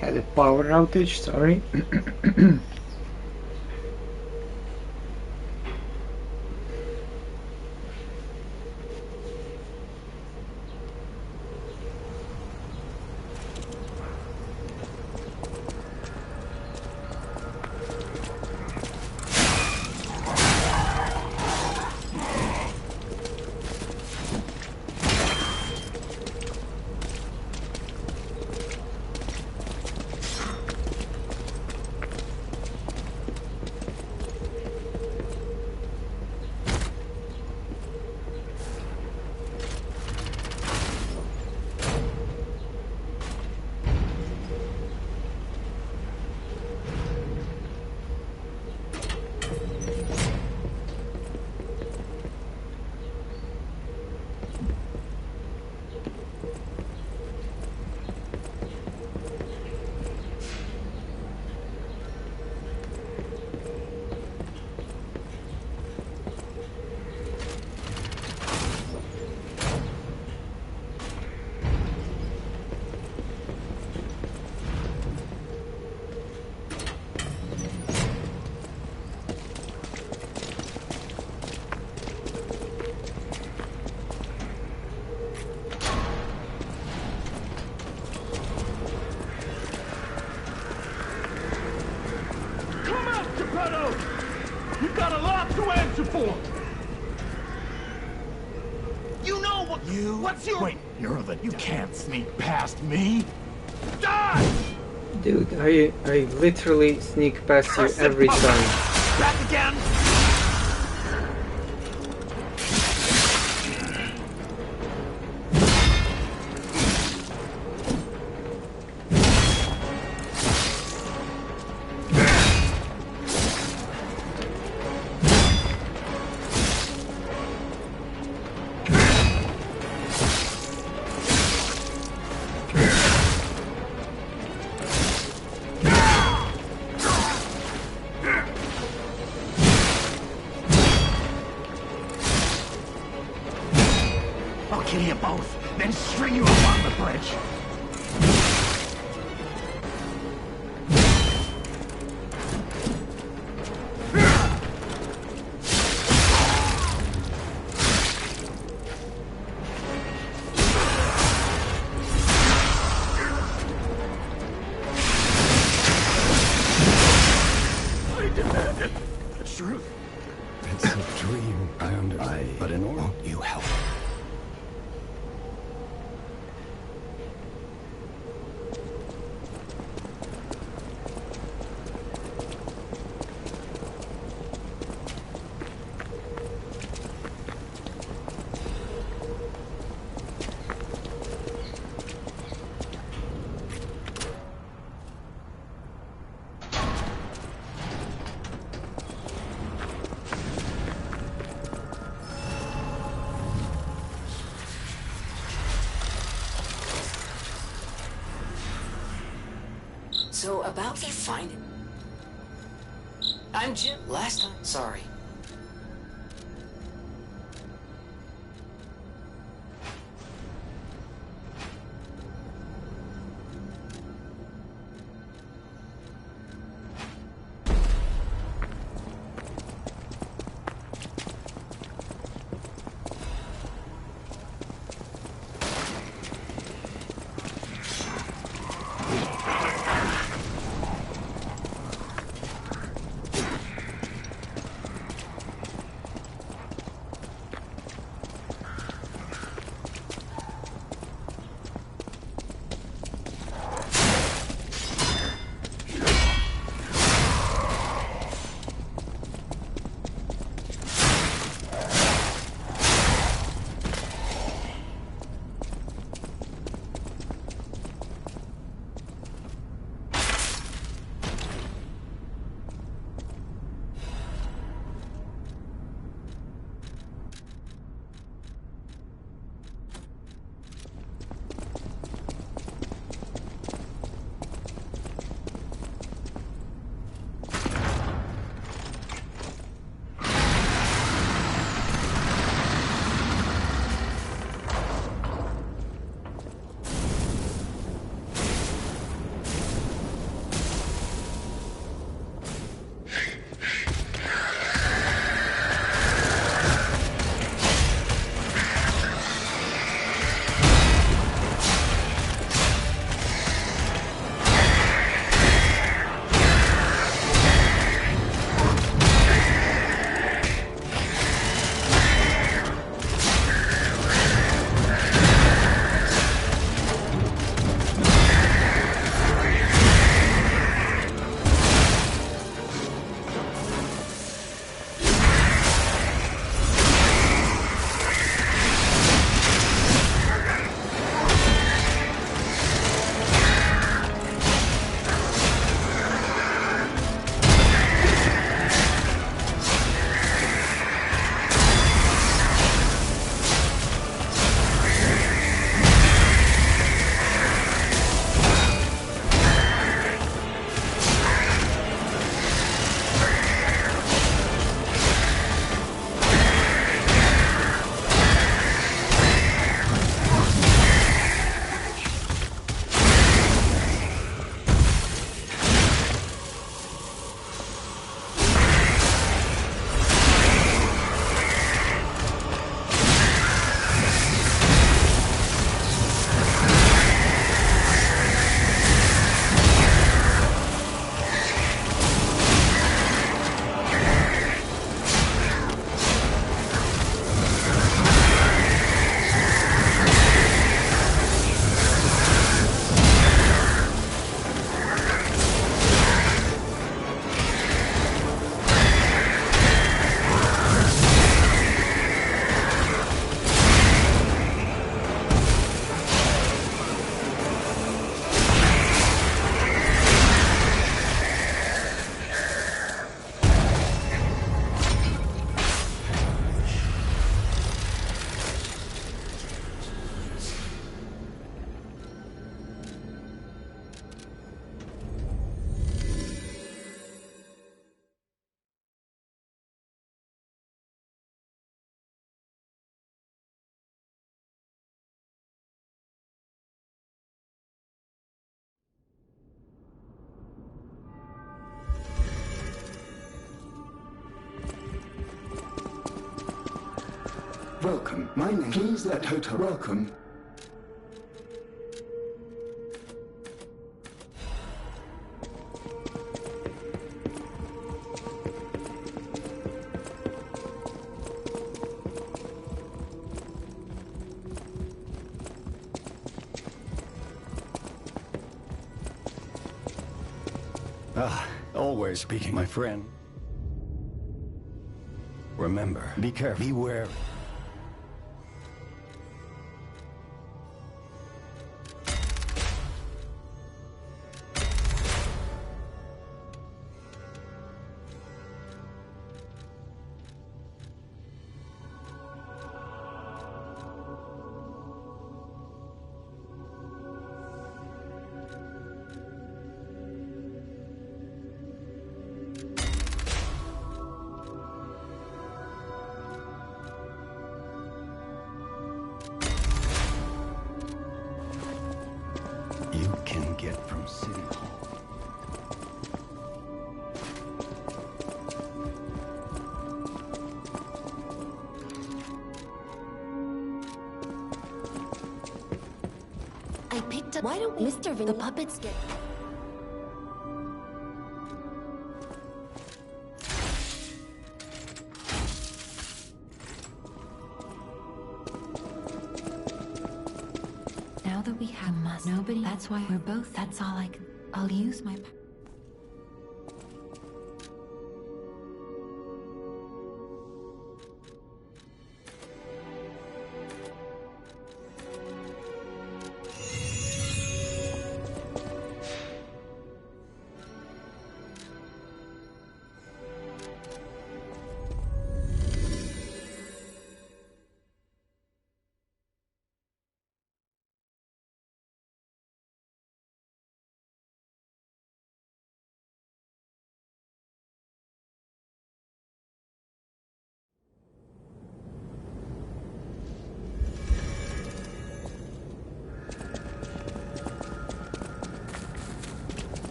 Had a power outage, sorry. You've got a lot to answer for! You know what... What's your... Wait, you can't sneak past me! Die! Dude, I literally sneak past you every time. Back again! I'll kill you both, then string you up on the bridge. I demanded the truth. It's a dream, I understand. But in order, Won't you help? So about you finding... I'm Jim. Last time, sorry. Welcome. My name. Please let hotel. Welcome. Always speaking, my friend. Remember, be careful, be wary. You can get from City Hall. I picked up. Why don't Mr. Vin the puppets get? Now that we have nobody, that's why we're both. That's all I can. I'll use my.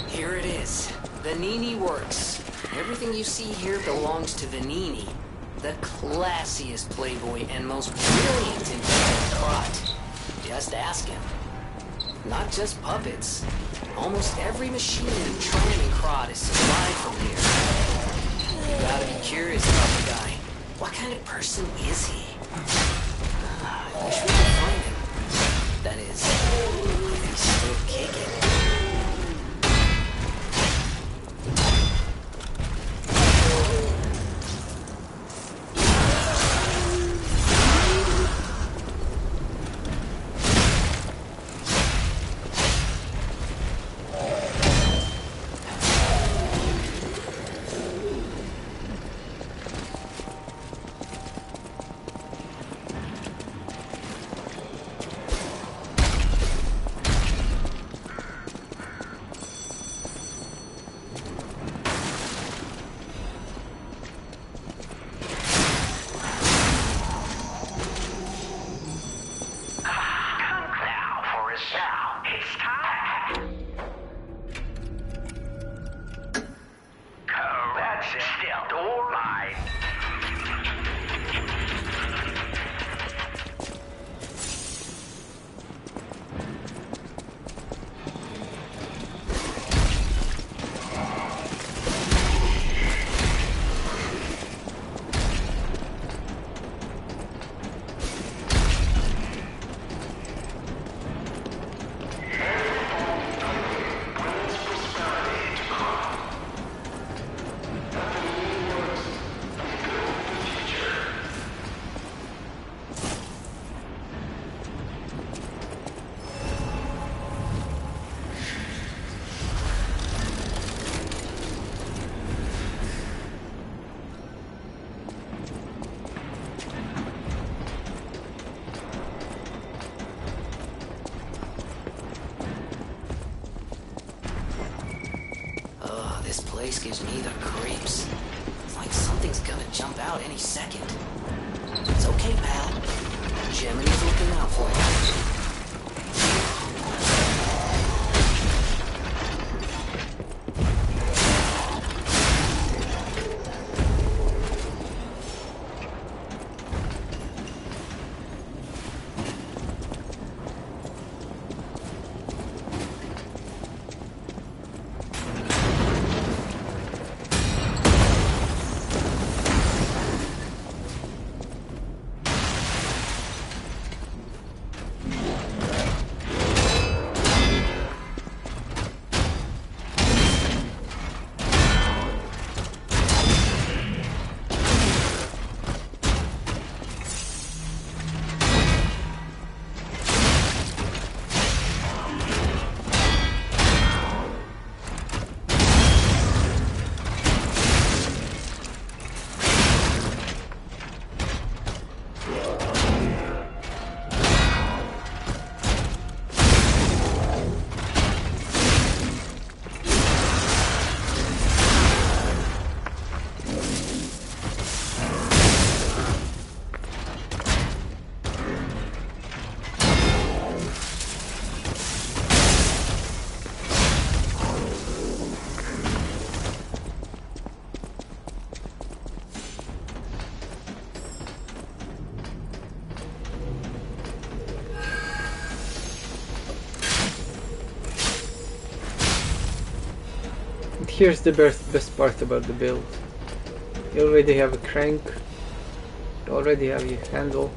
Here it is. Vanini Works. Everything you see here belongs to Vanini, the classiest playboy and most brilliant in Krot. Just ask him. Not just puppets. Almost every machine in Tron and Krot is supplied from here. You gotta be curious about the guy. What kind of person is he? I wish we could find him. That is, if he's still kicking. place gives me the creeps. It's like something's gonna jump out any second. It's okay, pal. Gemini's looking out for you. Here's the best part about the build. You already have a crank, you already have your handle,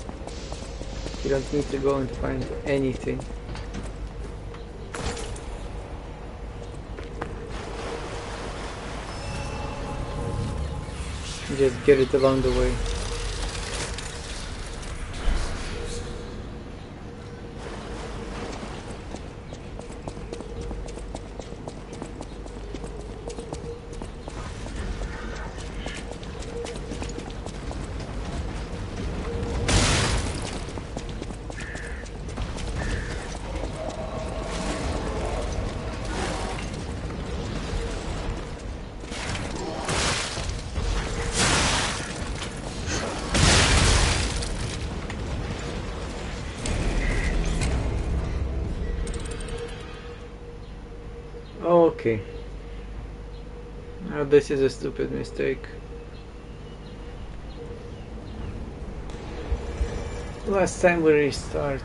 you don't need to go and find anything. You just get it along the way. Okay. Now this is a stupid mistake. Last time we restart.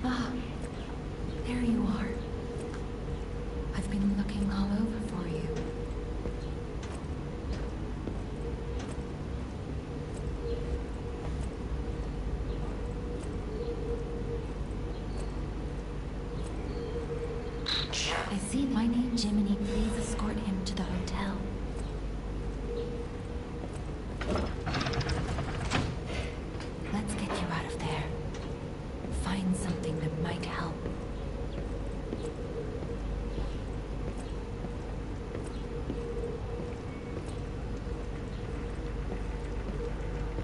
Ah, there you are. I've been looking all over for you. I see my name, Jiminy. Please escort him to the hotel. Let's get you out of there. Find something that might help.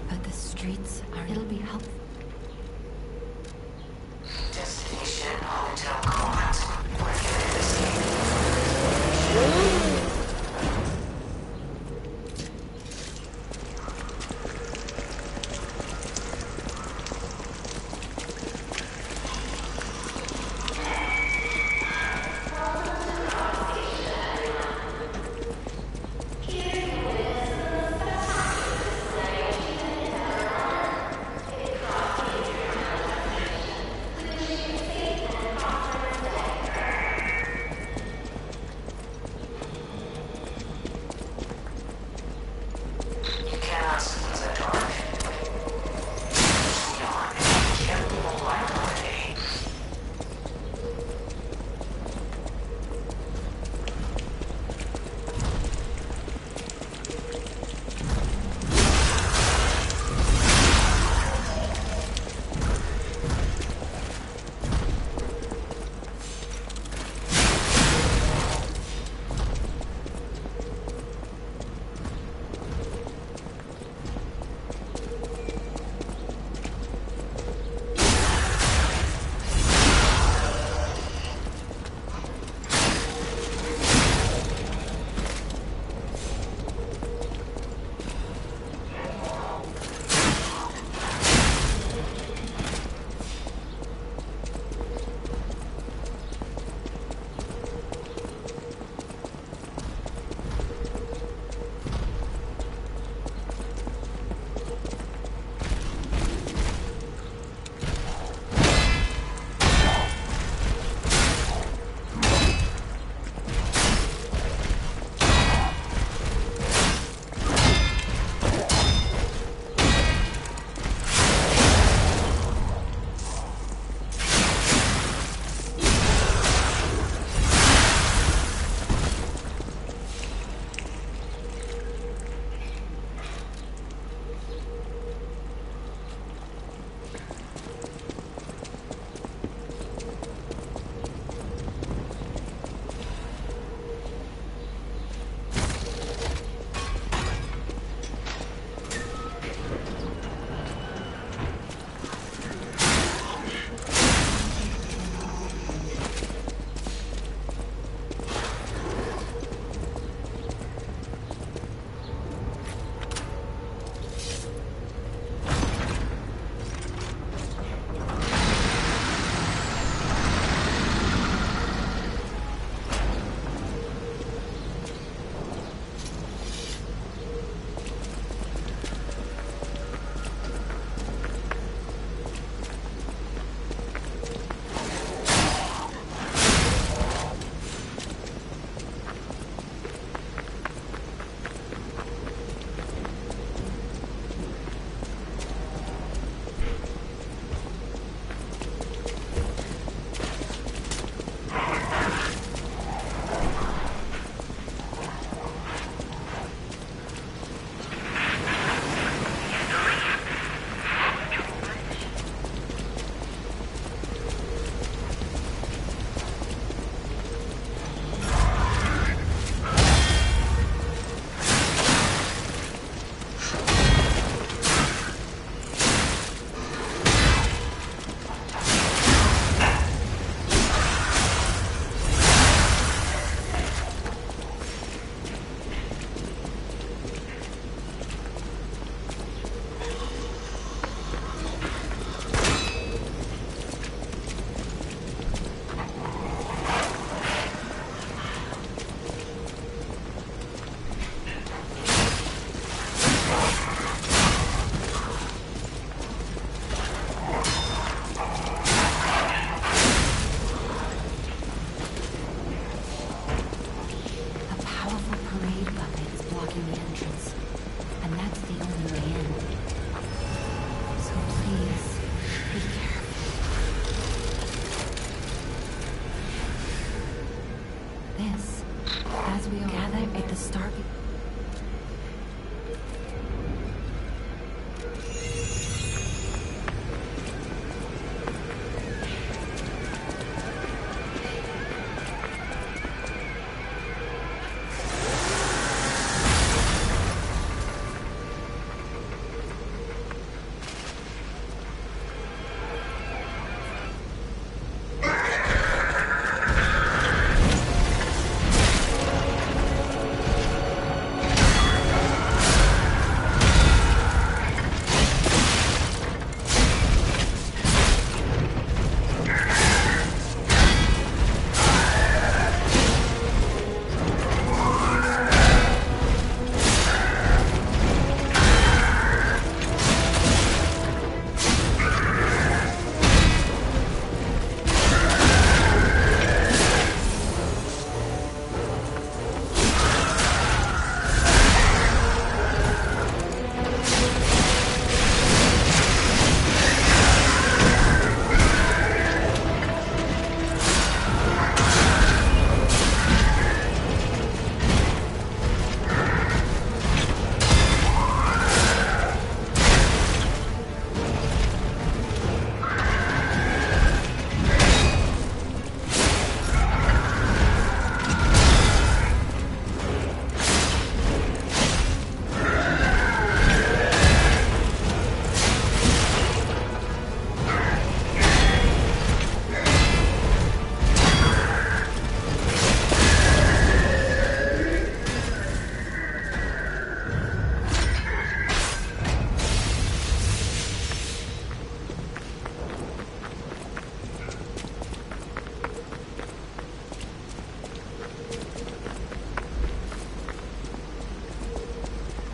But the streets are... It'll be helpful. Destination Hotel Court. We're getting this game.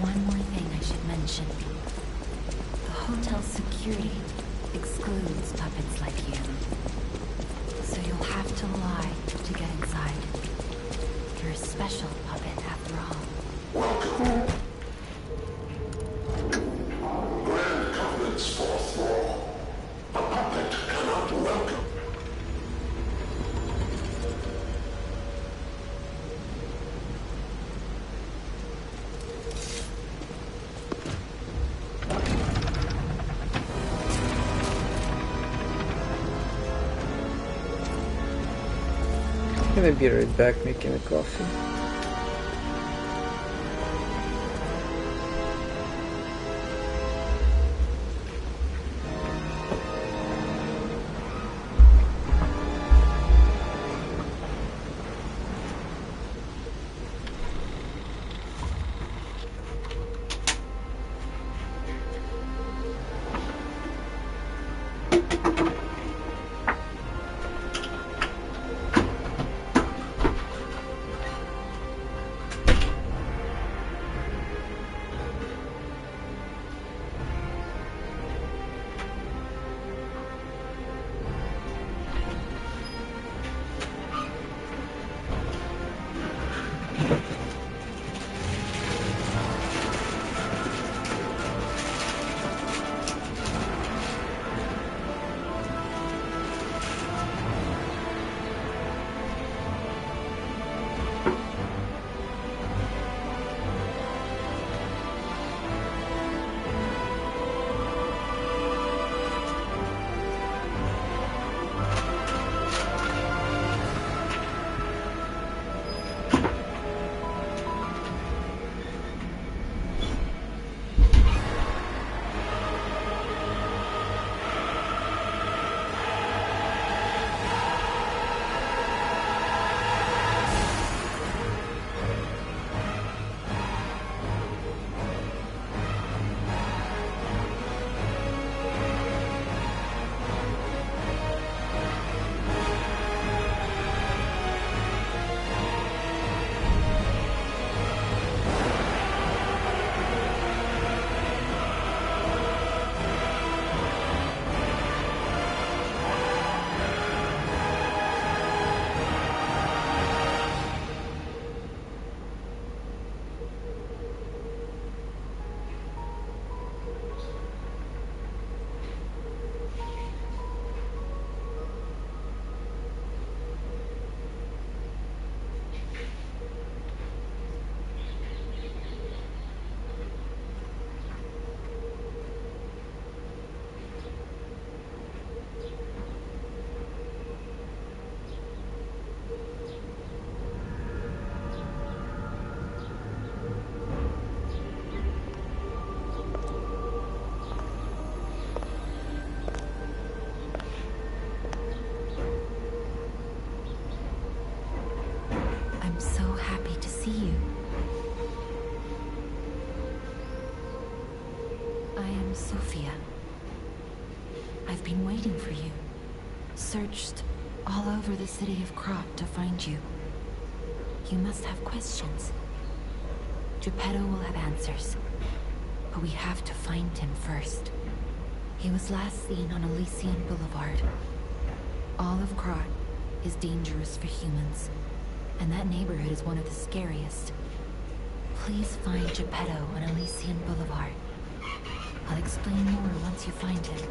One more thing I should mention. The hotel's security excludes puppets like you. So you'll have to lie to get inside. You're a special puppet after all. Welcome. Grand Covenant's fourth law. A puppet cannot welcome. I'm gonna be right back making a coffee. see you. I am Sophia. I've been waiting for you. Searched all over the city of Krop to find you. You must have questions. Geppetto will have answers. But we have to find him first. He was last seen on Elysian Boulevard. All of Krot is dangerous for humans, and that neighborhood is one of the scariest. Please find Geppetto on Elysian Boulevard. I'll explain more once you find him.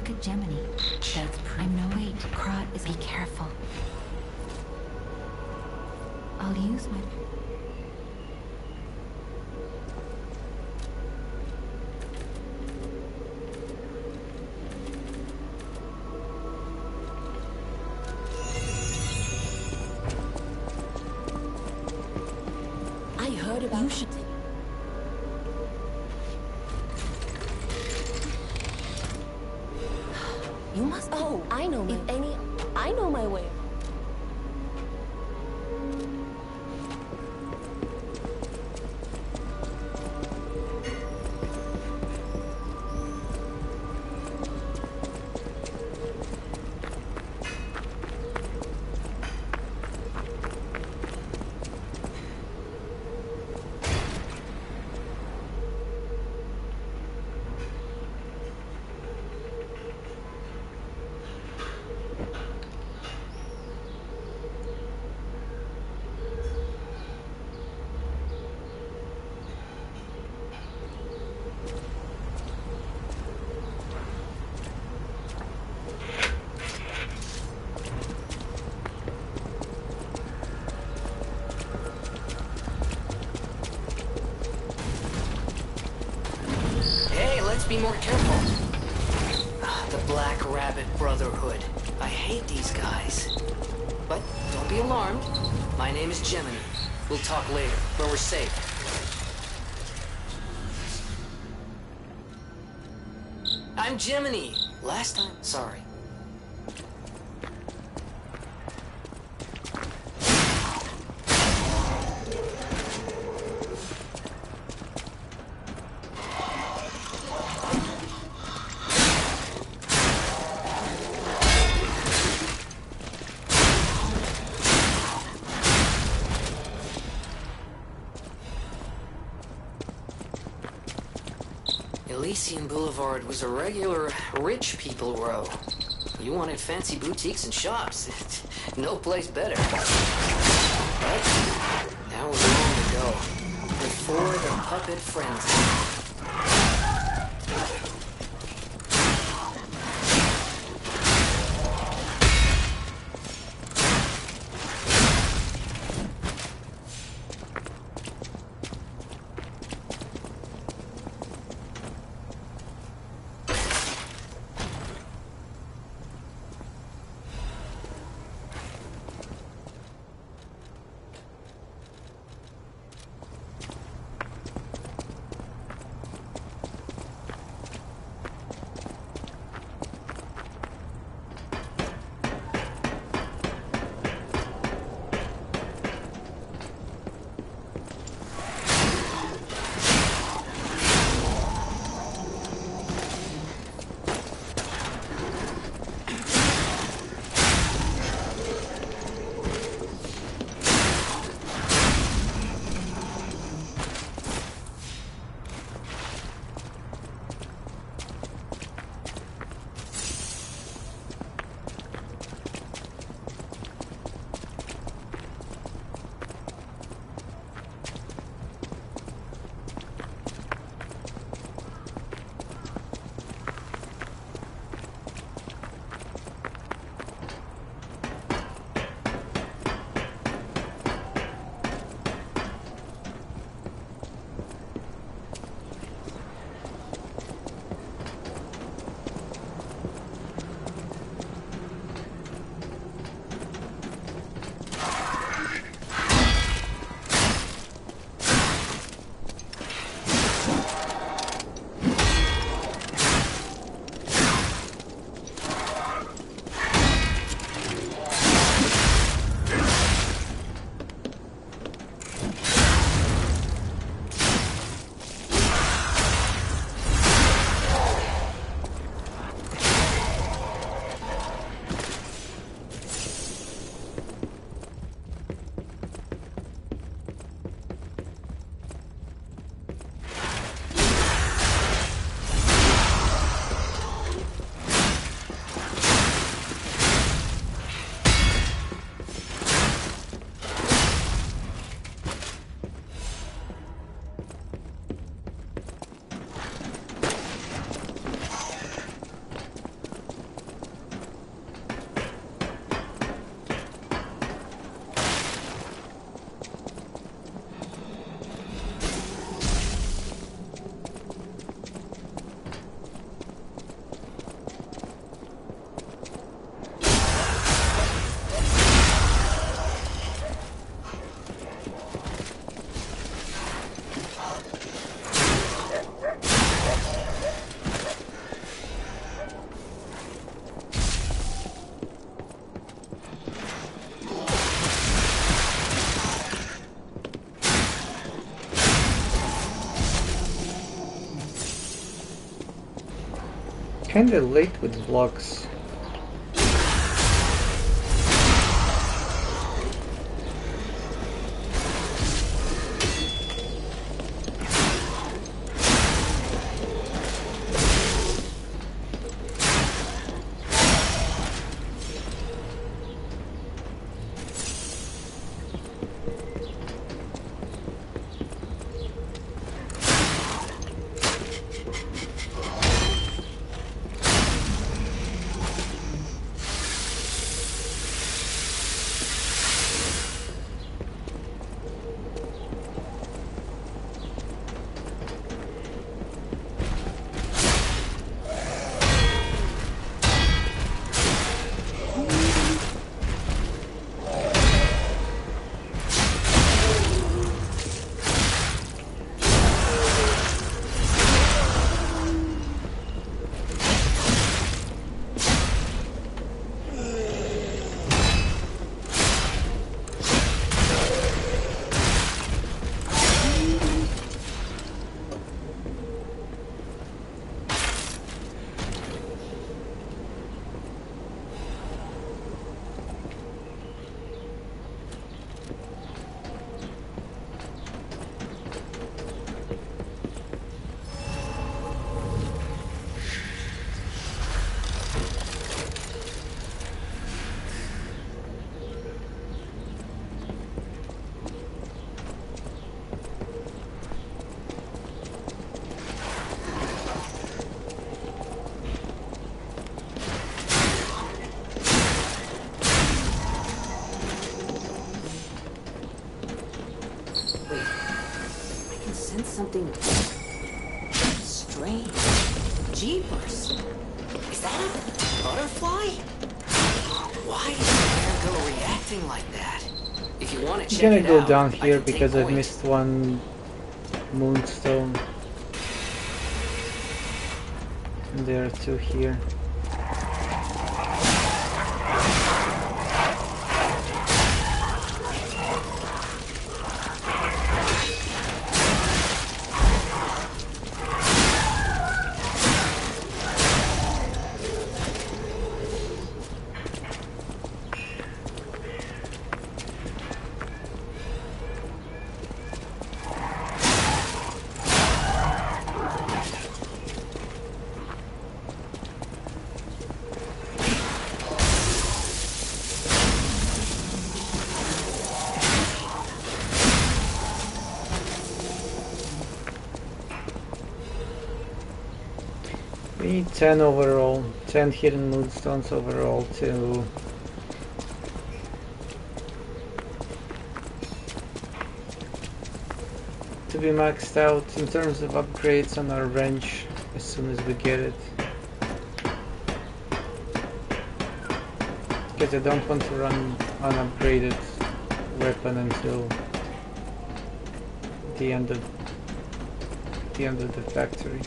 Look at Gemini. That's I'm no wait. Krot is be careful. I'll use my I heard about you should. You must. Oh, I know. If any, I know my way. Let's be more careful. The Black Rabbit Brotherhood. I hate these guys. But don't be alarmed. My name is Gemini. We'll talk later, where we're safe. I'm Gemini. Last time, sorry. Elysian Boulevard was a regular rich people row. You wanted fancy boutiques and shops. No place better. But that was long ago. Before the puppet frenzy. kinda late with blocks. Something strange. Jeepers. Is that a butterfly? Why is the Virgo reacting like that? If you want to check I'm it gonna go out, down I here can take because I've point. missed one moonstone. And there are two here. We need 10 overall, 10 hidden moonstones overall to be maxed out in terms of upgrades on our wrench as soon as we get it. Because I don't want to run unupgraded weapon until the end of the factory.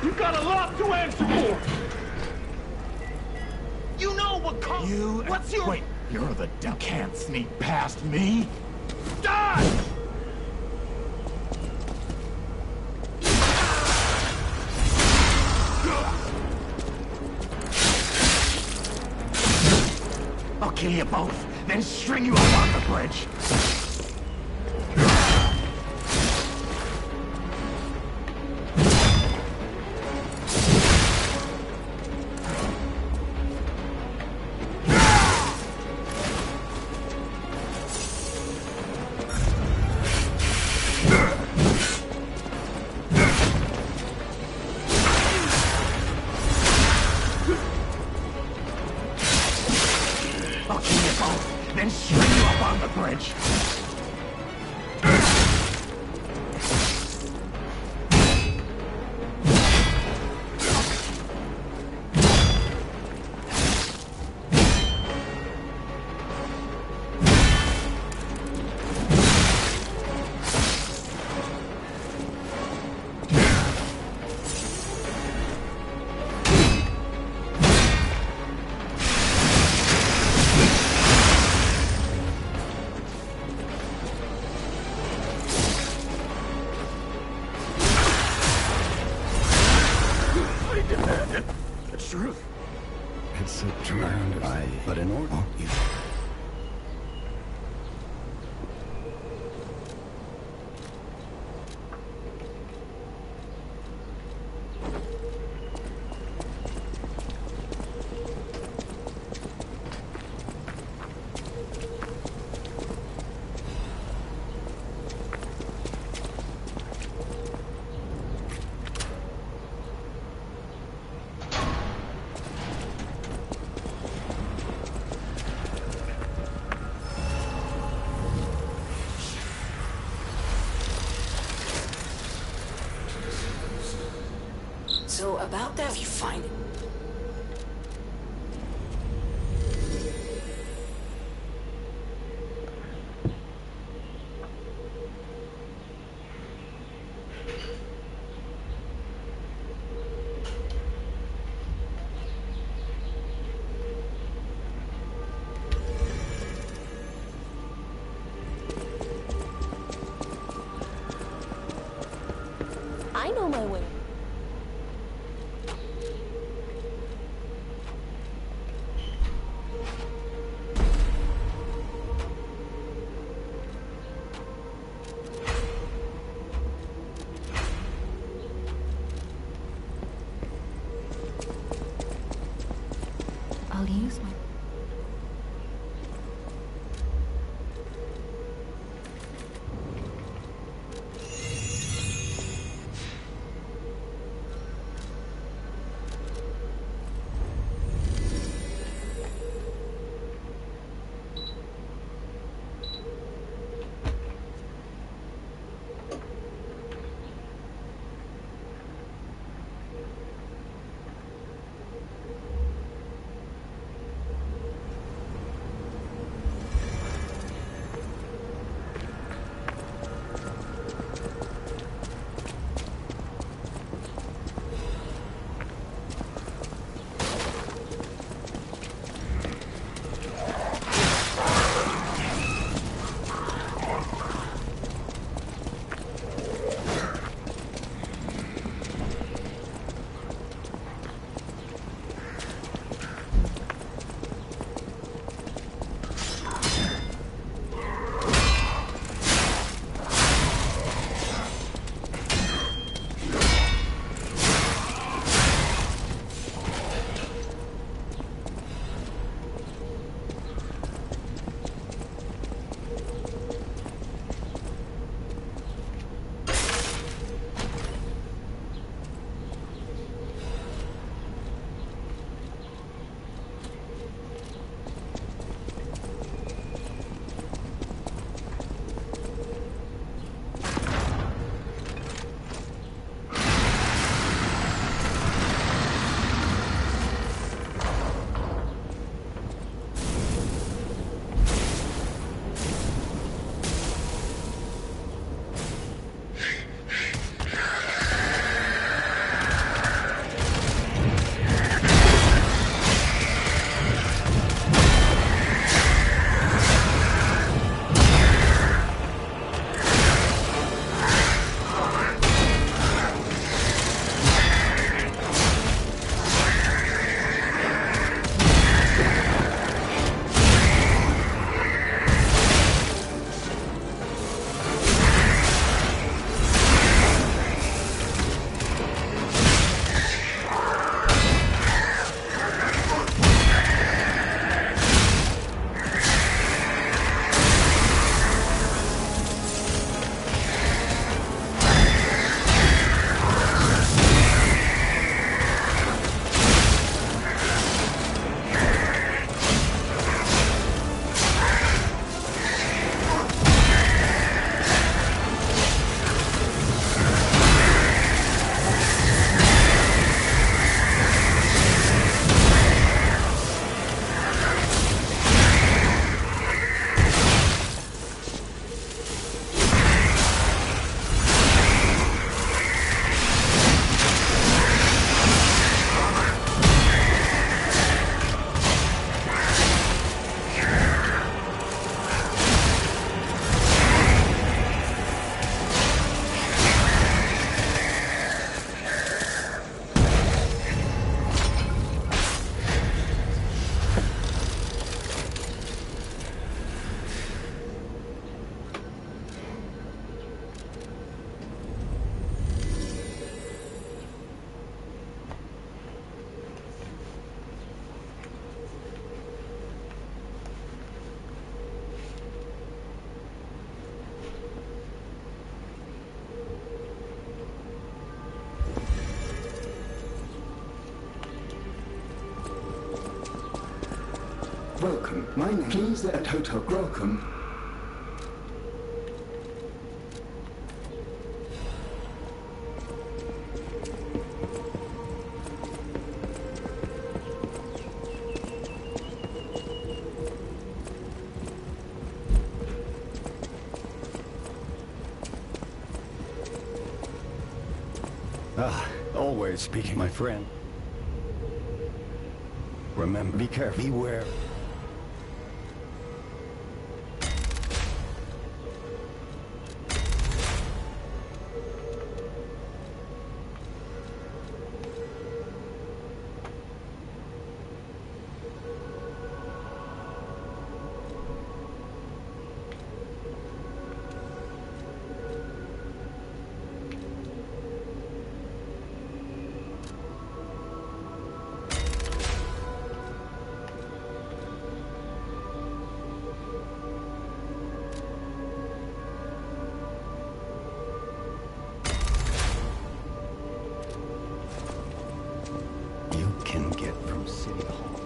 You got a lot to answer for! You know You... What's your... Wait, you're the... You can't sneak past me! Die! I'll kill you both, then string you up on the bridge! I'll kill you both, then string you up on the bridge! I demand it. The truth. It's a tremendous... But in order... You... So about that, if you find it. I know my way. I'll use my... Welcome. My name. Please at Hotel. Welcome. Always speaking, my friend. Remember, be careful, beware. You can get from City Hall.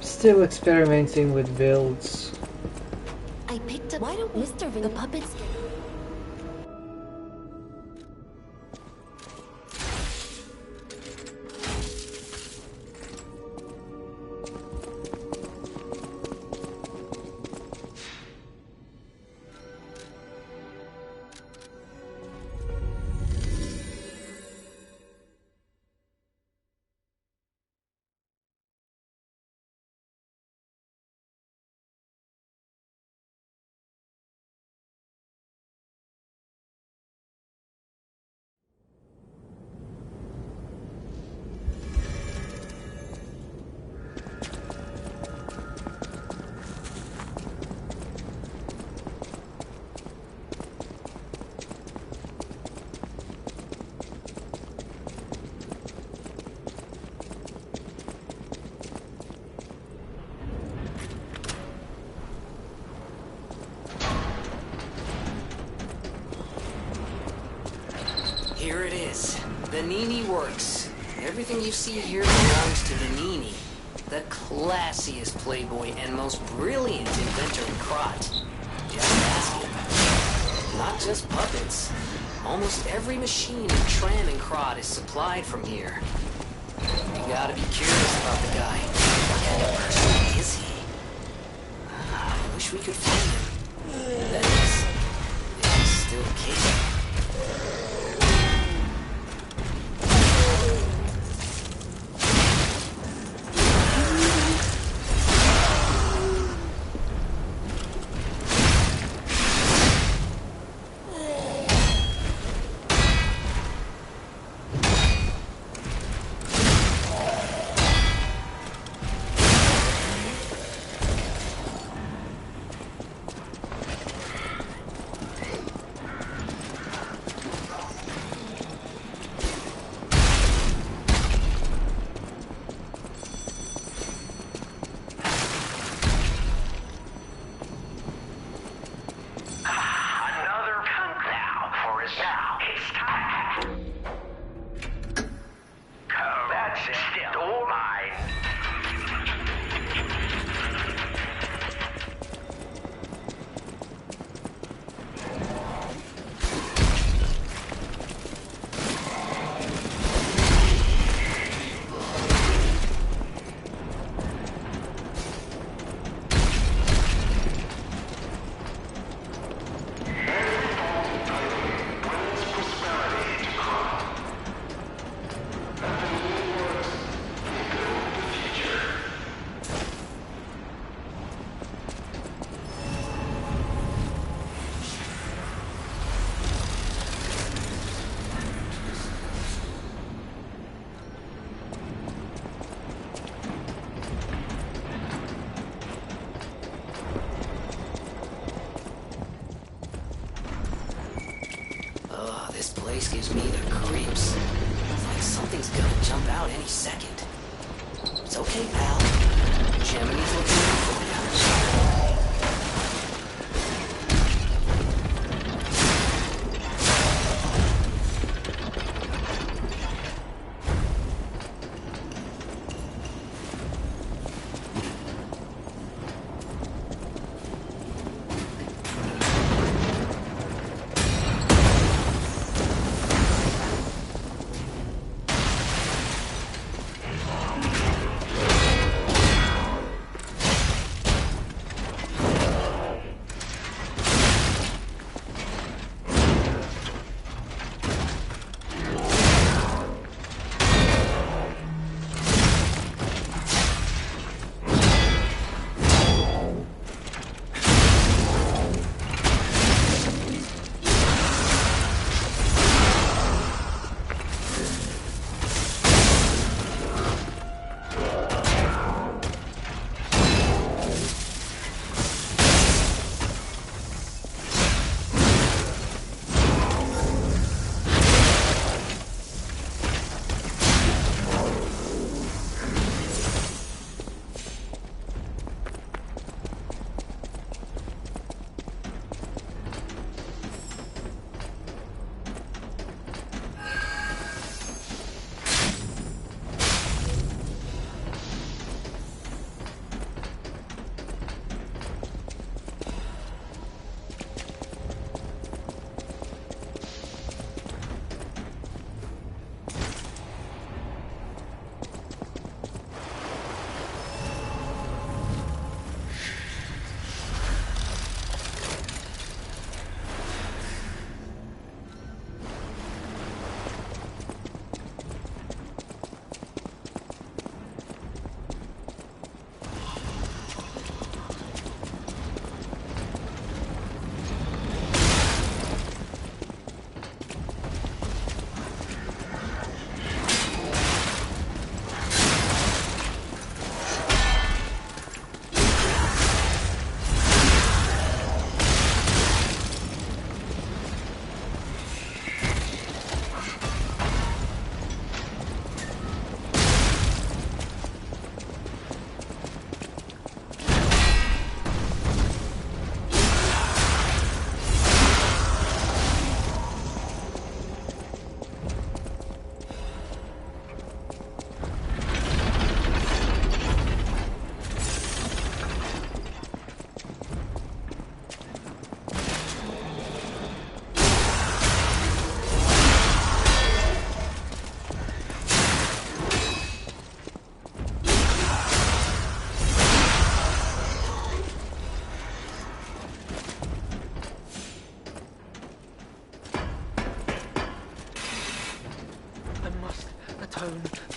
Still experimenting with builds. I picked up. Why don't Mr. Vin the puppets? Here it is. The Nini works. Everything you see here belongs to the Nini. The classiest playboy and most brilliant inventor in Krot. Just ask him. Not just puppets. Almost every machine and tram in Krot is supplied from here. You gotta be curious about the guy. What kind of person is he? I wish we could find him. That is, if he's still kicking. This place gives me the creeps. It's like something's gonna jump out any second. It's okay, pal. Gemini's looking out for you.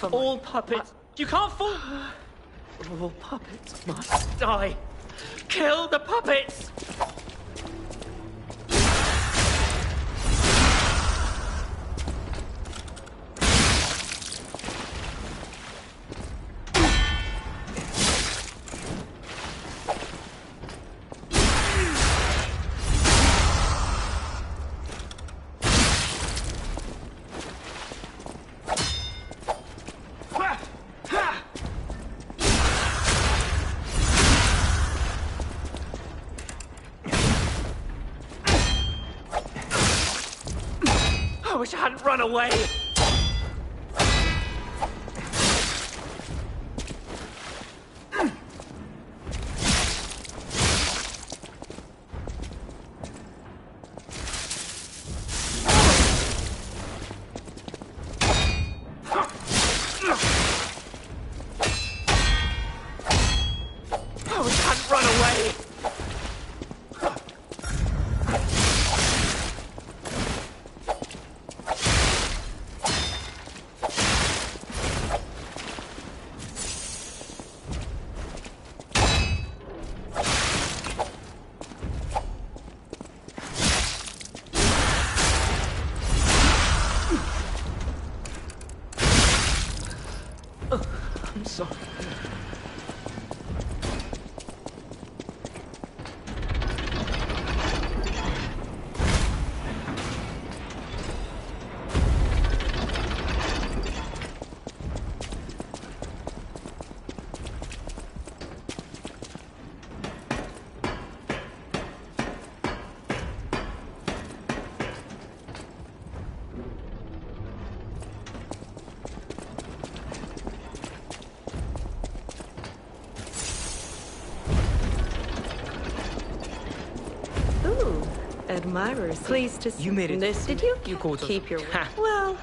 All puppets. You can't fool. All puppets must die. Kill the puppets. I wish I hadn't run away! I wish I hadn't run away! I'm sorry. Ooh, admirers. Pleased to see You made it. this. Did you? You caught us. Keep your Ha. well.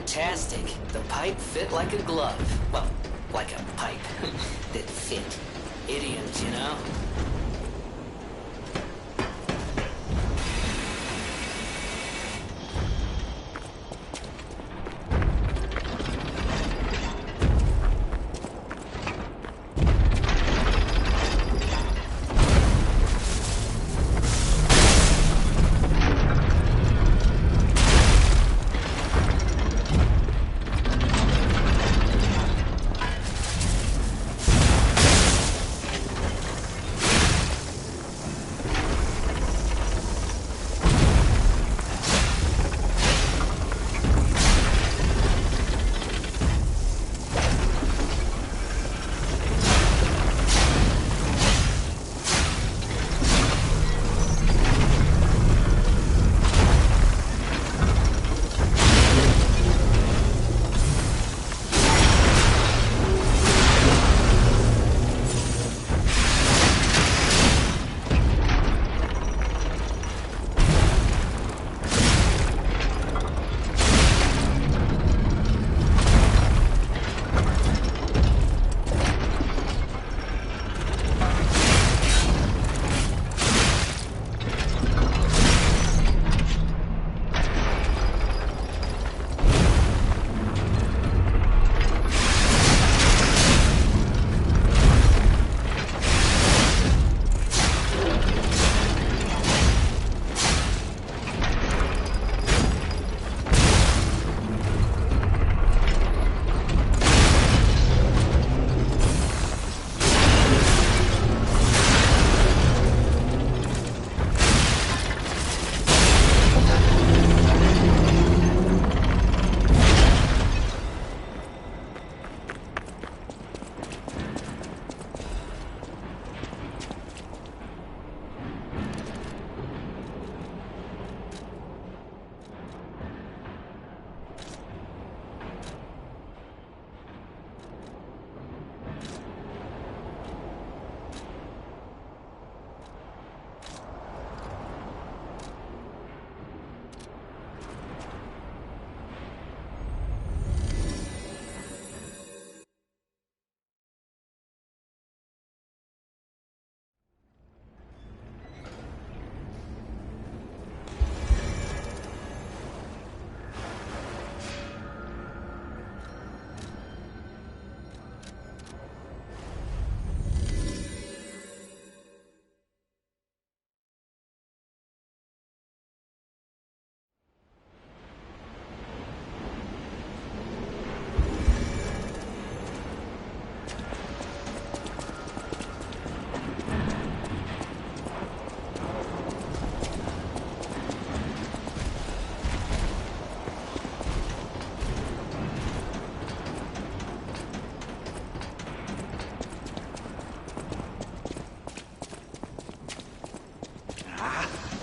fantastic. The pipe fit like a glove. Well, like a pipe that fit. Idioms, you know?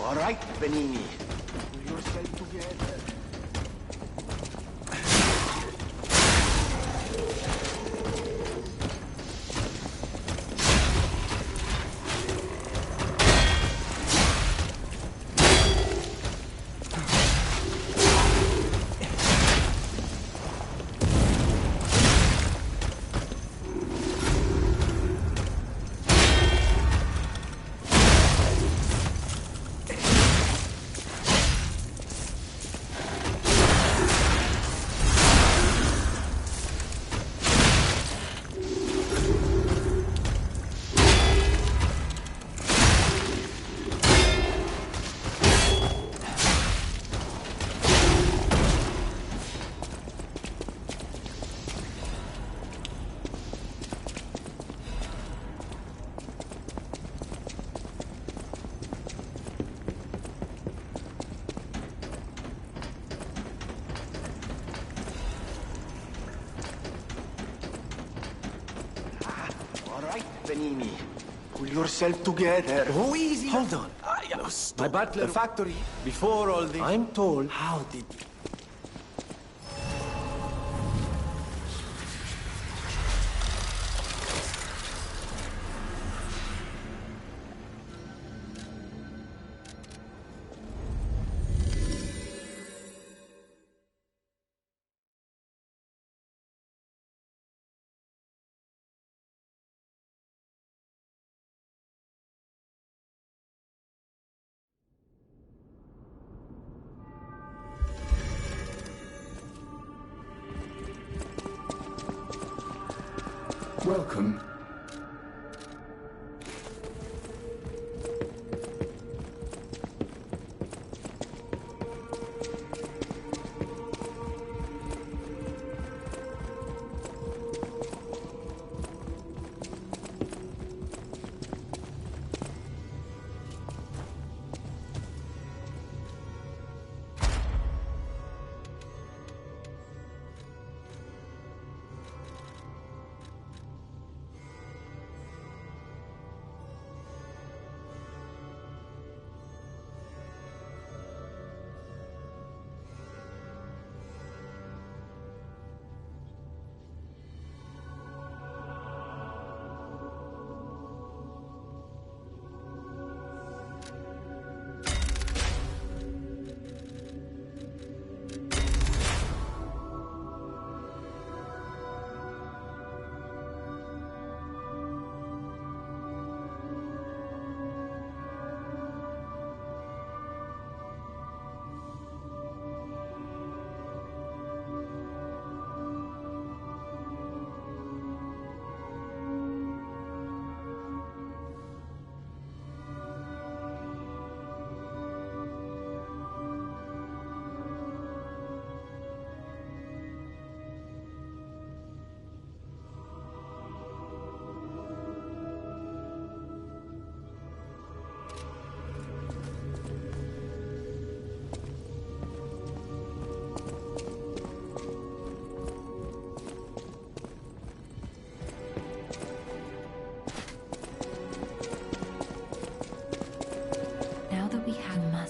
All right, Benini. Pull yourself together. All right, Benini. Pull yourself together. Oh, easy. Hold on. My butler. The factory. Before all this. I'm told. How did... welcome.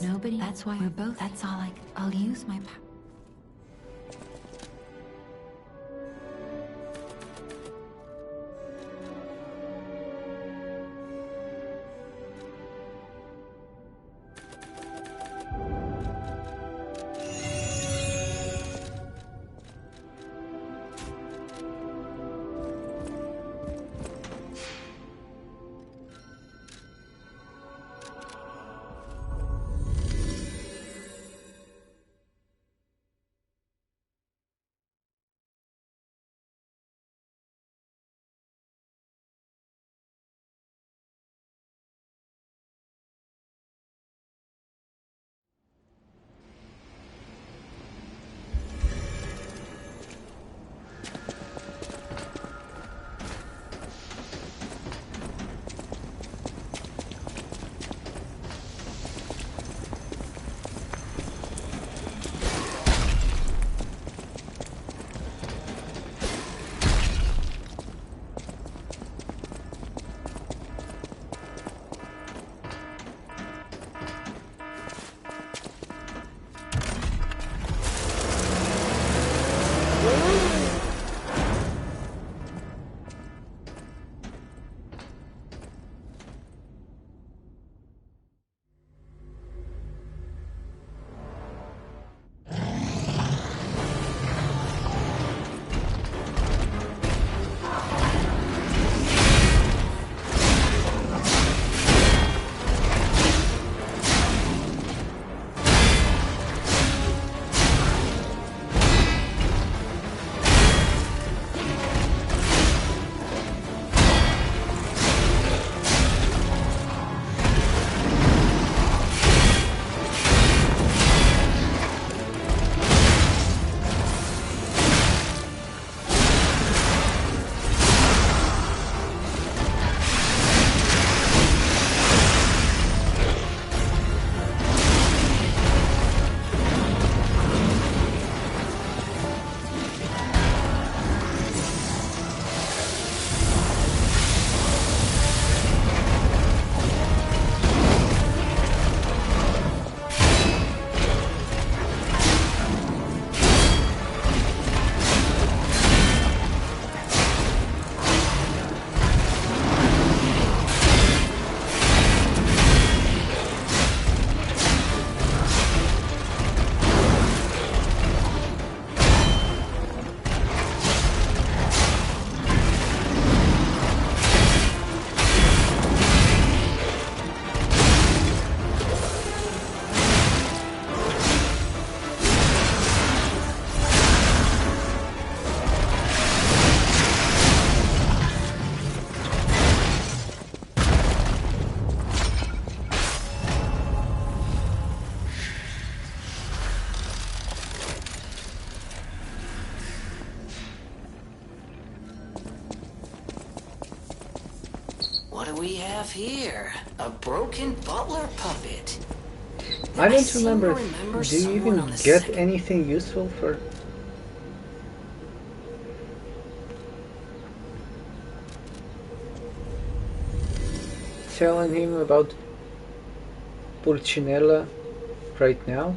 Nobody. That's why we're both. That's all I'll use my power. What do we have here? A broken butler puppet. I don't seem to remember. remember Do you someone even on the get second- anything useful for? Telling him about Pulcinella right now?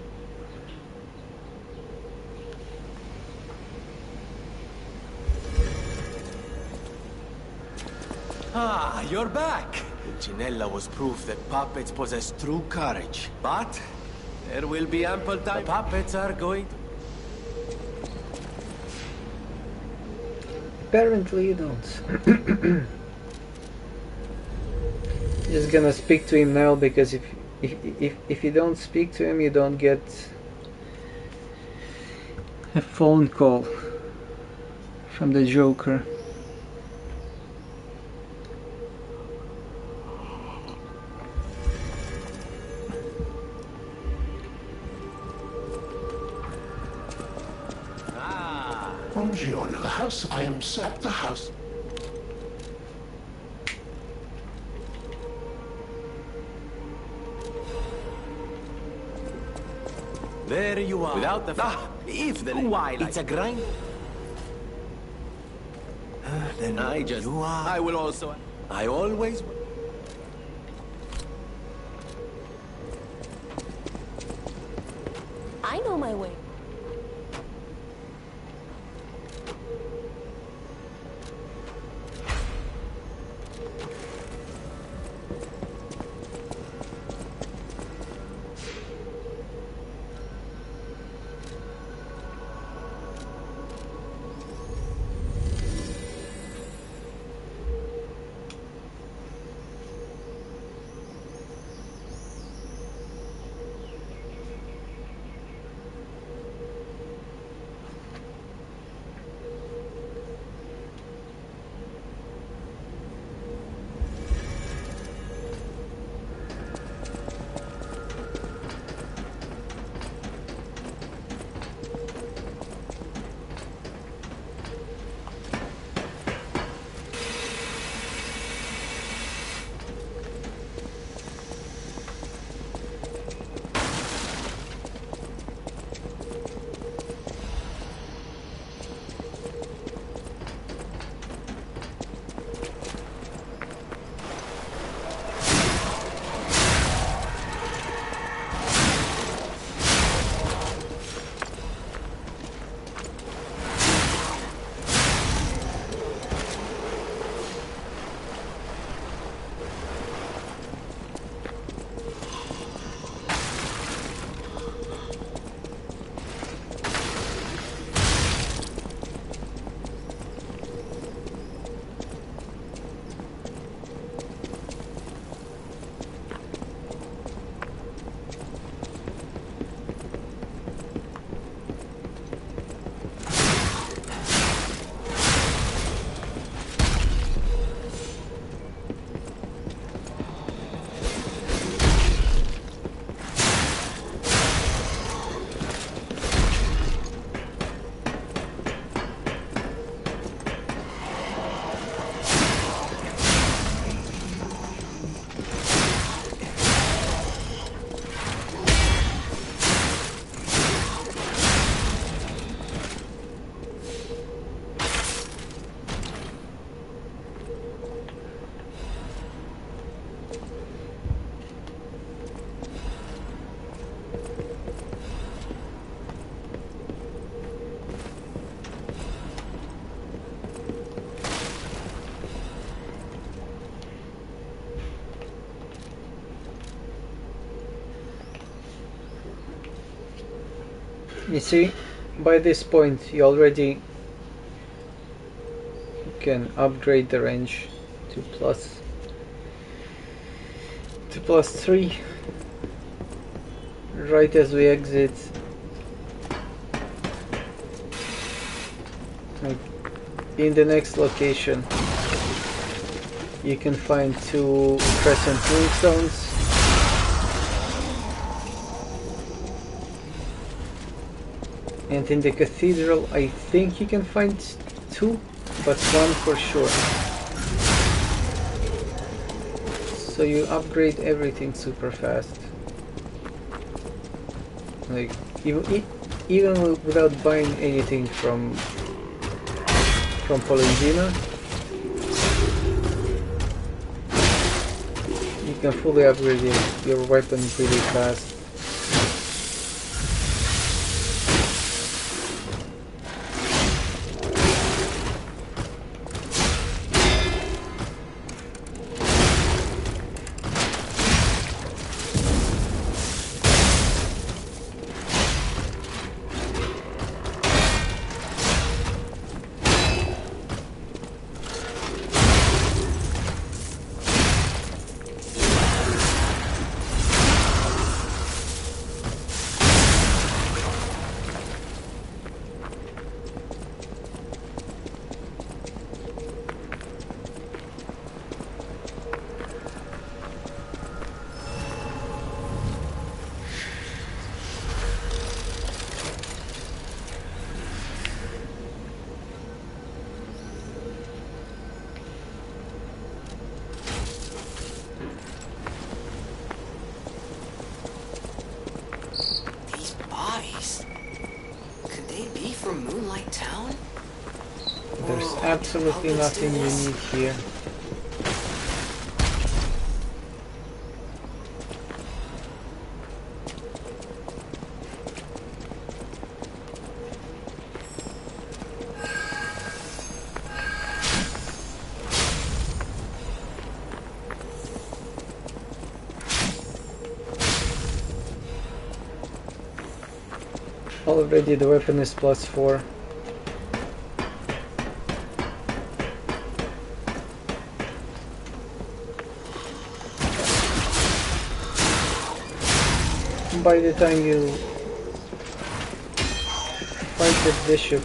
Ah, you're back! Pulcinella was proof that puppets possess true courage. But there will be ample time. The puppets are going to... Apparently you don't. Just gonna speak to him now, because if you don't speak to him, you don't get a phone call from the Joker. Bonjour, the house. I am at the house. There you are. Without the... if the... Why? It's a grind. Then I just... You are... I will also... I always... I know my way. You see, by this point you already can upgrade the range to +3 right as we exit. Like, in the next location you can find 2 crescent moonstones. And in the cathedral, I think you can find 2, but 1 for sure. So you upgrade everything super fast. Like even without buying anything from Polendina, you can fully upgrade your weapon really fast. There's absolutely nothing unique here. Already the weapon is +4. By the time you fight the bishop,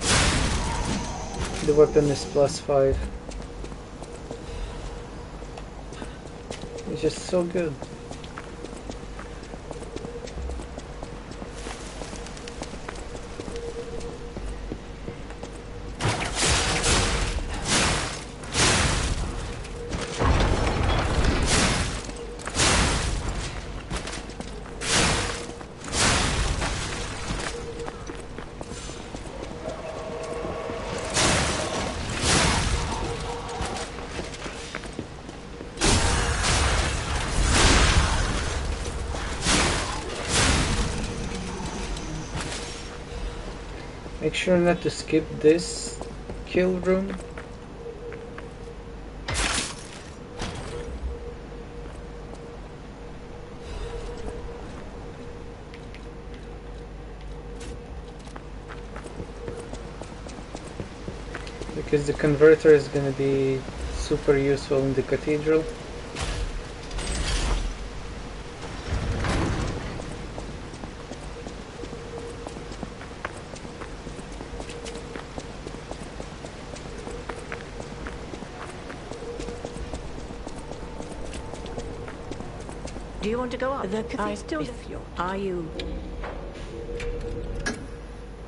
the weapon is +5. It's just so good. Make sure not to skip this kill room. Because the converter is going to be super useful in the cathedral. Do you want to go up? The cathedral. Are you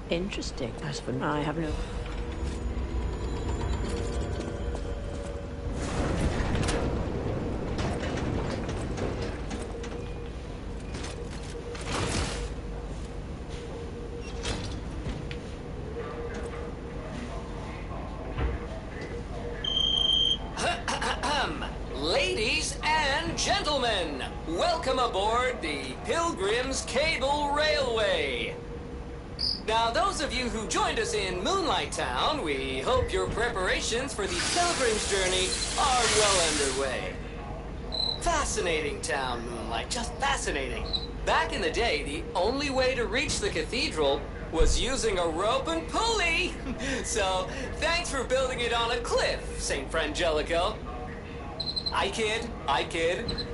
interesting? As for I have no. Ladies and gentlemen, welcome aboard the Pilgrim's Cable Railway. Now, those of you who joined us in Moonlight Town, we hope your preparations for the Pilgrim's journey are well underway. Fascinating town, Moonlight, just fascinating. Back in the day, the only way to reach the cathedral was using a rope and pulley. So, thanks for building it on a cliff, St. Frangelico. I kid.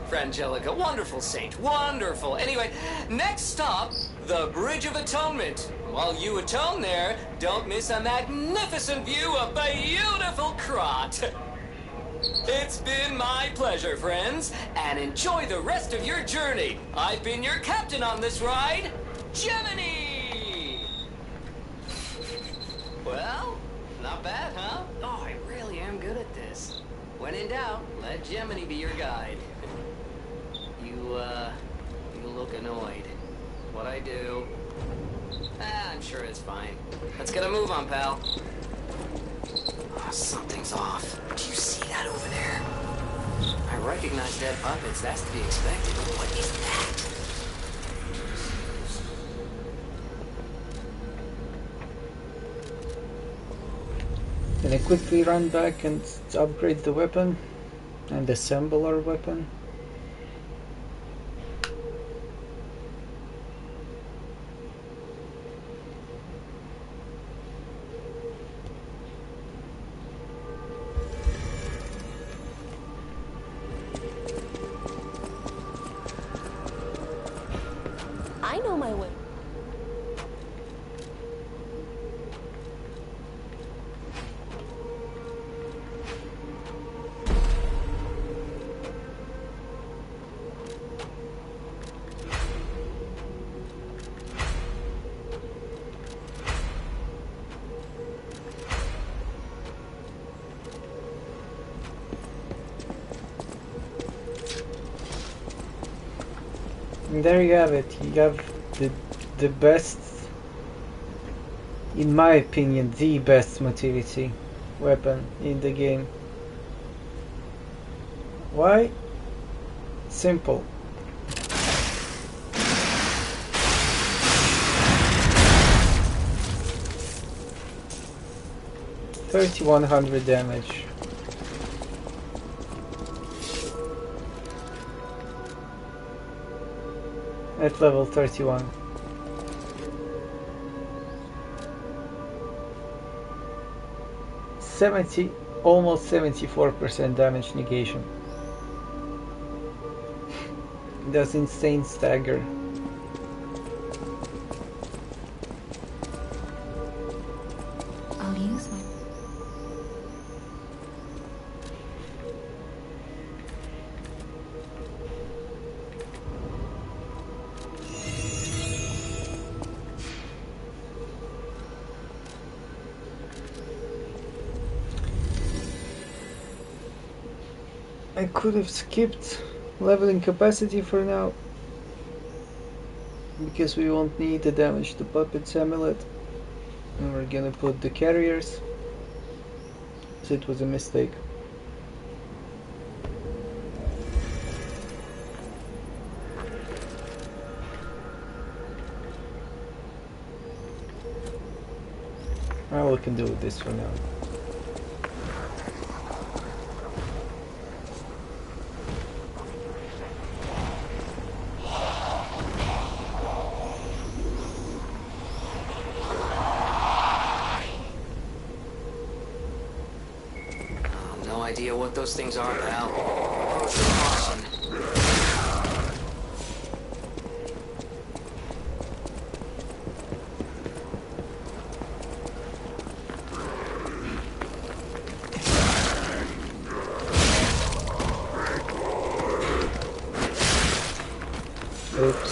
Frangelica, wonderful saint, wonderful. Anyway, next stop, the Bridge of Atonement. While you atone there, don't miss a magnificent view of beautiful Krot. It's been my pleasure, friends, and enjoy the rest of your journey. I've been your captain on this ride, Gemini! Well, not bad, huh? Oh, I really am good at this. When in doubt, let Gemini be your guide. You look annoyed. What I do? I'm sure it's fine. Let's get a move on, pal. Oh, something's off. Do you see that over there? I recognize dead puppets. That's to be expected. But what is that? Can I quickly run back and upgrade the weapon and assemble our weapon? I know my way. And there you have it. You have the best, in my opinion, the best motility weapon in the game. Why? Simple. $3,100 damage. At level 31. Almost 74% damage negation. Does insane stagger. I'll use my... I could have skipped leveling capacity for now, because we won't need the damage to puppets amulet, and we're gonna put the carriers, so it was a mistake. Well, we can do with this for now. No idea what those things are, pal. Approach with caution. Oops.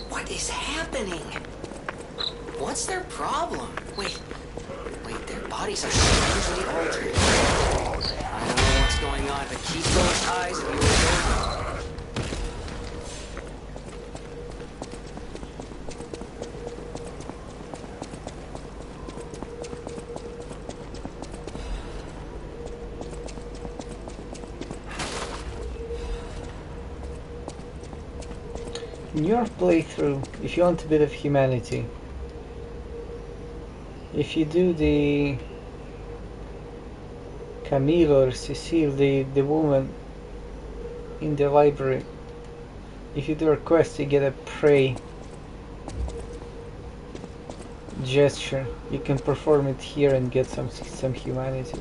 What is happening? What's their problem? Wait, their bodies are strangely altered. I don't know what's going on, but keep those eyes viewers open. In your playthrough, if you want a bit of humanity, if you do the Camille or Cecile, the woman in the library, if you do a quest, you get a prey gesture. You can perform it here and get some humanity.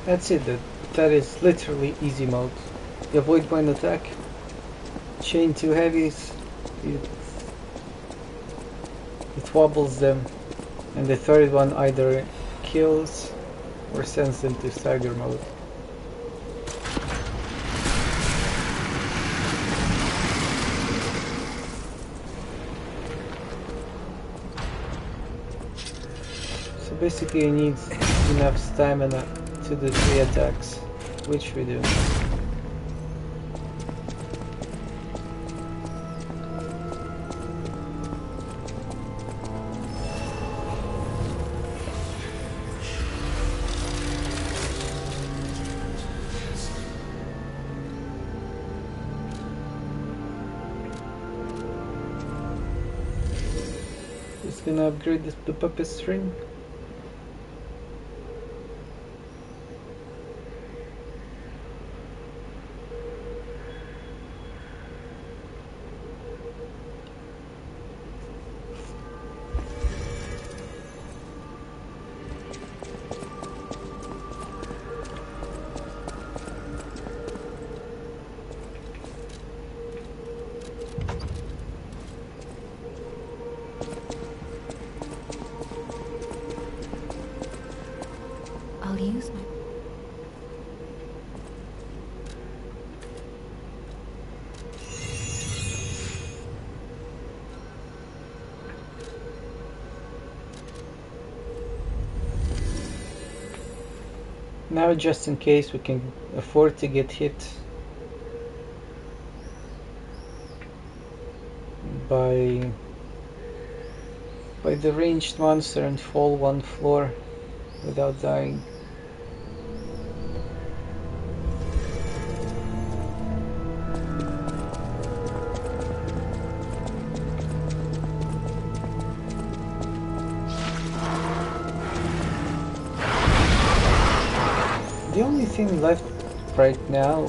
That's it, that is literally easy mode. You avoid one attack, chain two heavies, it wobbles them, and the third one either kills or sends them to stagger mode. So basically you need enough stamina to do 3 attacks, which we do. Just gonna upgrade the puppet string. I'll use my... Now, just in case, we can afford to get hit by the ranged monster and fall 1 floor without dying. The only thing left right now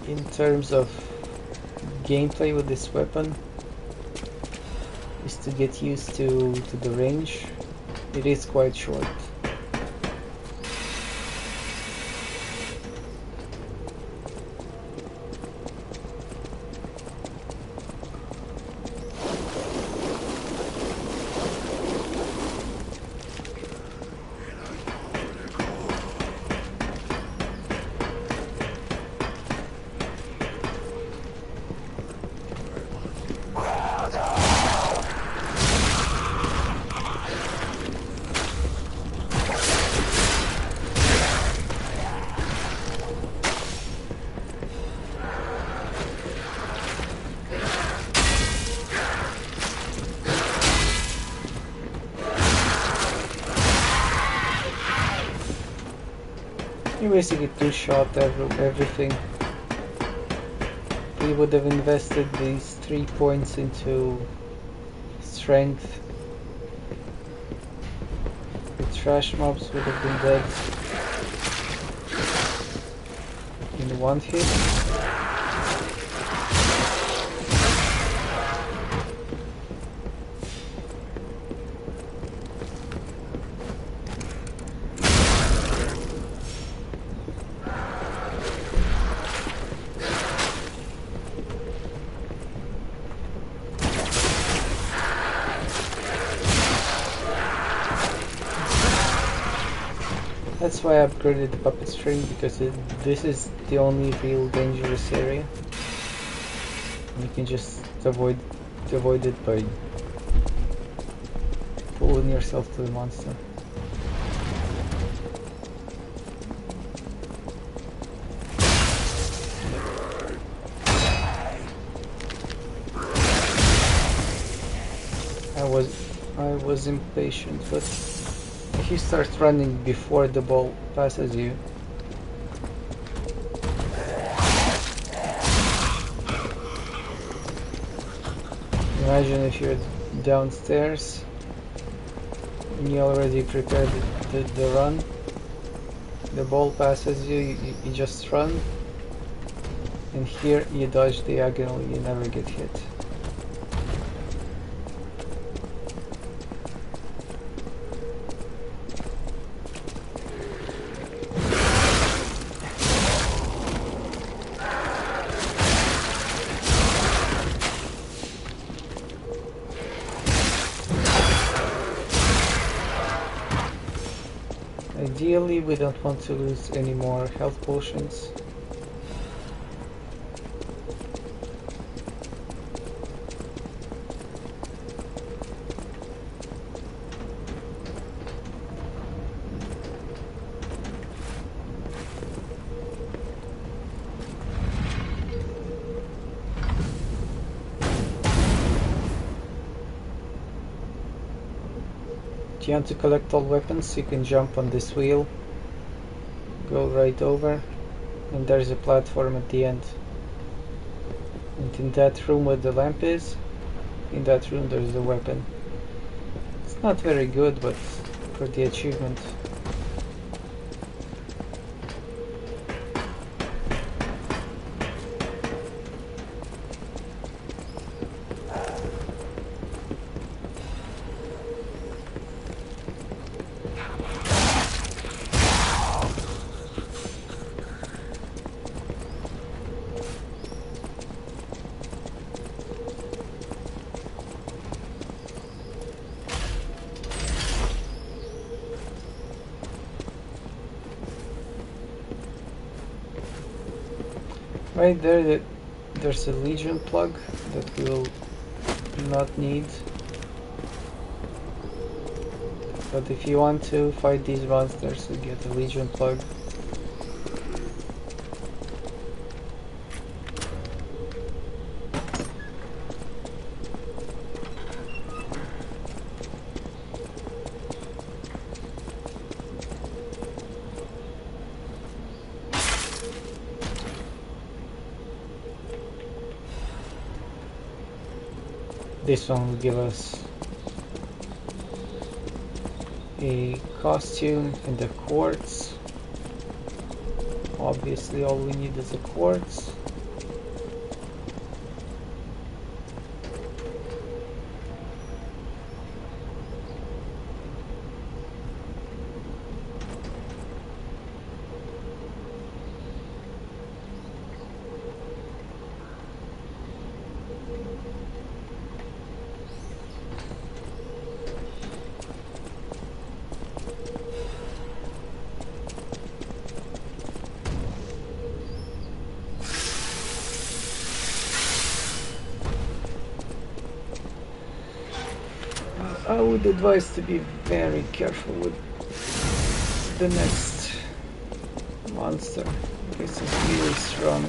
in terms of gameplay with this weapon is to get used to the range. It is quite short. You basically two-shot everything. We would have invested these 3 points into strength. The trash mobs would have been dead in 1 hit. That's why I upgraded the puppet string, because this is the only real dangerous area. You can just avoid it by pulling yourself to the monster. I was impatient, but if you start running before the ball passes you, imagine if you're downstairs and you already prepared the run, the ball passes you, you just run, and here you dodge diagonally, you never get hit. Ideally, we don't want to lose any more health potions. If you want to collect all weapons, you can jump on this wheel, go right over, and there's a platform at the end. And in that room where the lamp is, in that room there's the weapon. It's not very good, but for the achievement. Right there, there's a Legion plug that we will not need. But if you want to fight these monsters, you get a Legion plug. This one will give us a costume and a quartz. Obviously all we need is a quartz. I would advise to be very careful with the next monster, because it's really strong.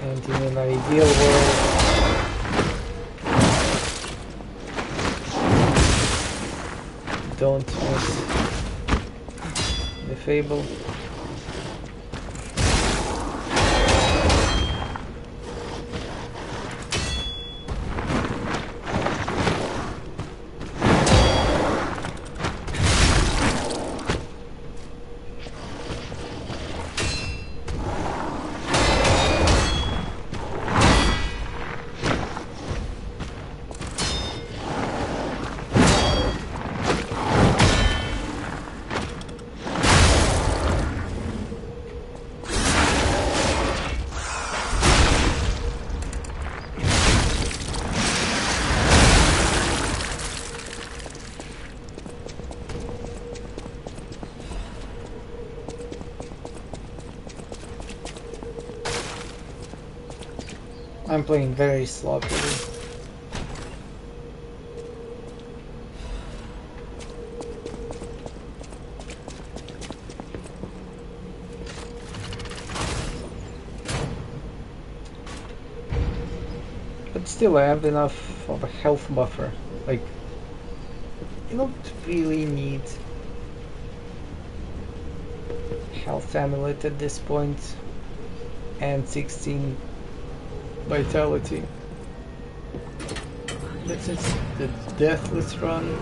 And in an ideal world, don't miss the Fable. I'm playing very sloppily. But still, I have enough of a health buffer. Like, you don't really need health amulet at this point, and 16 vitality. That's just the deathless run.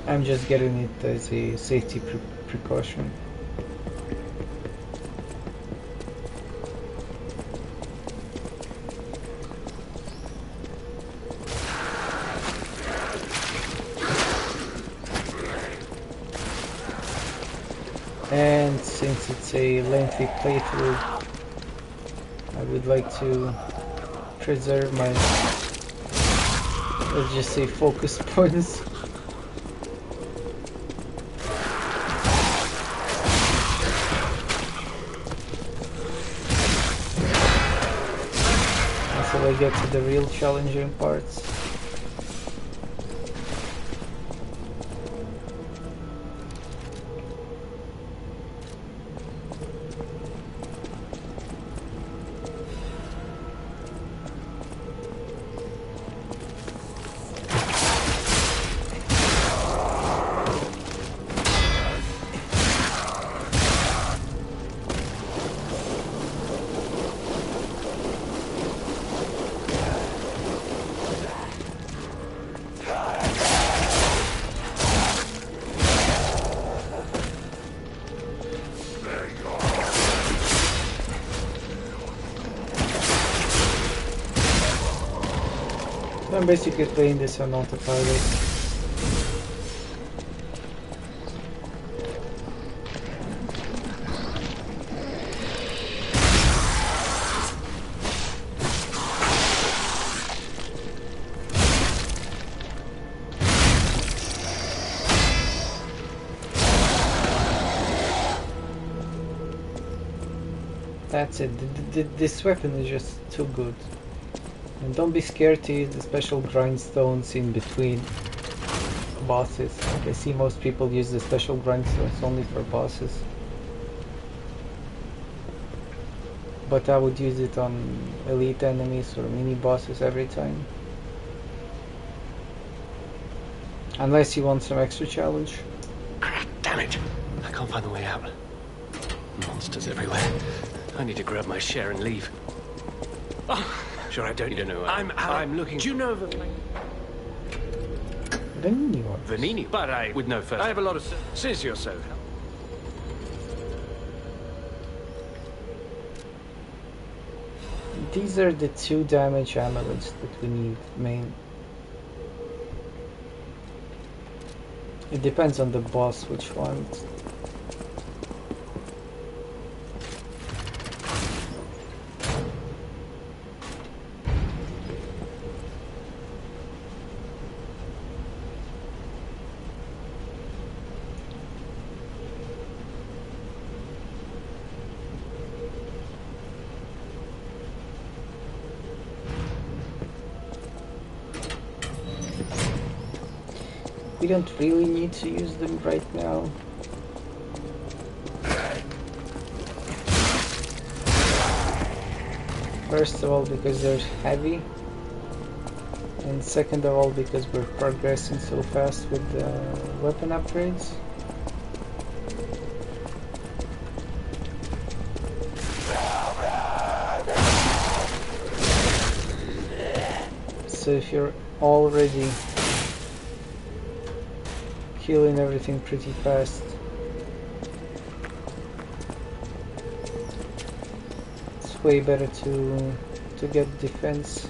I'm just getting it as a safety precaution. And since it's a lengthy playthrough, I would like to preserve my, let's just say, focus points. Until I get to the real challenging parts. I'm basically playing this on autopilot. That's it. This weapon is just too good. And don't be scared to use the special grindstones in between bosses. Like I see most people use the special grindstones only for bosses. But I would use it on elite enemies or mini bosses every time. Unless you want some extra challenge. Damn it! I can't find the way out. Monsters everywhere. I need to grab my share and leave. Oh, sure, I don't. You don't know. I'm looking. Do you know the Vanini one? Vanini? But I would know first. I have a lot of. Since you're so. These are the 2 damage amulets that we need main. It depends on the boss which one. We don't really need to use them right now. First of all, because they're heavy, and second of all, because we're progressing so fast with the weapon upgrades. So if you're already killing everything pretty fast, it's way better to get defense.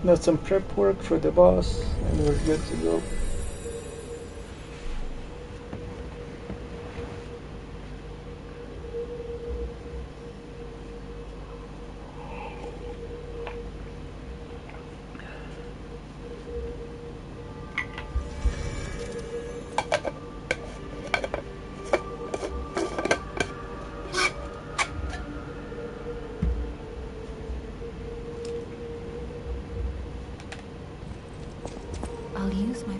Now some prep work for the boss, and we're good to go. I'll use my...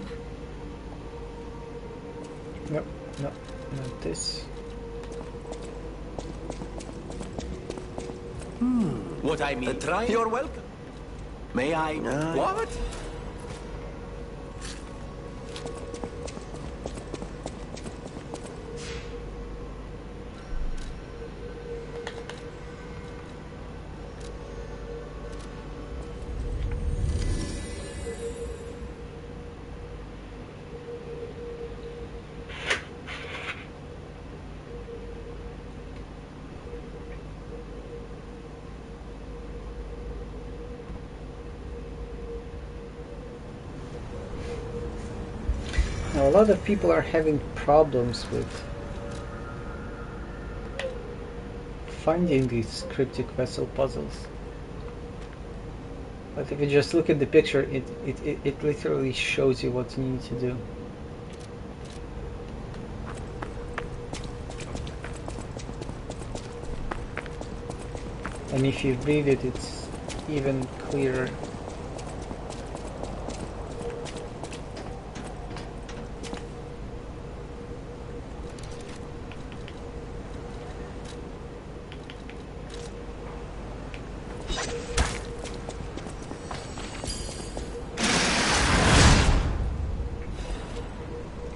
No, no, not this. What I mean? Try. You're welcome. May I? What? Now, a lot of people are having problems with finding these cryptic vessel puzzles. But if you just look at the picture, it literally shows you what you need to do. And if you read it, it's even clearer.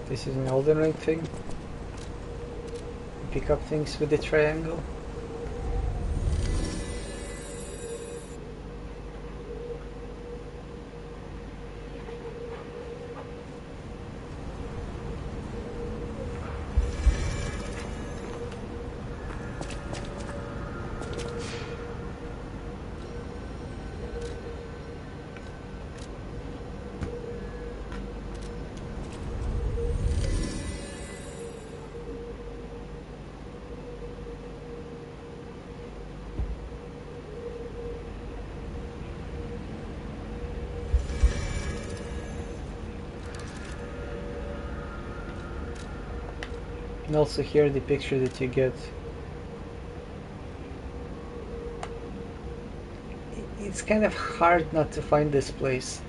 This is an Elden Ring thing. Pick up things with the triangle. And also here the picture that you get. It's kind of hard not to find this place.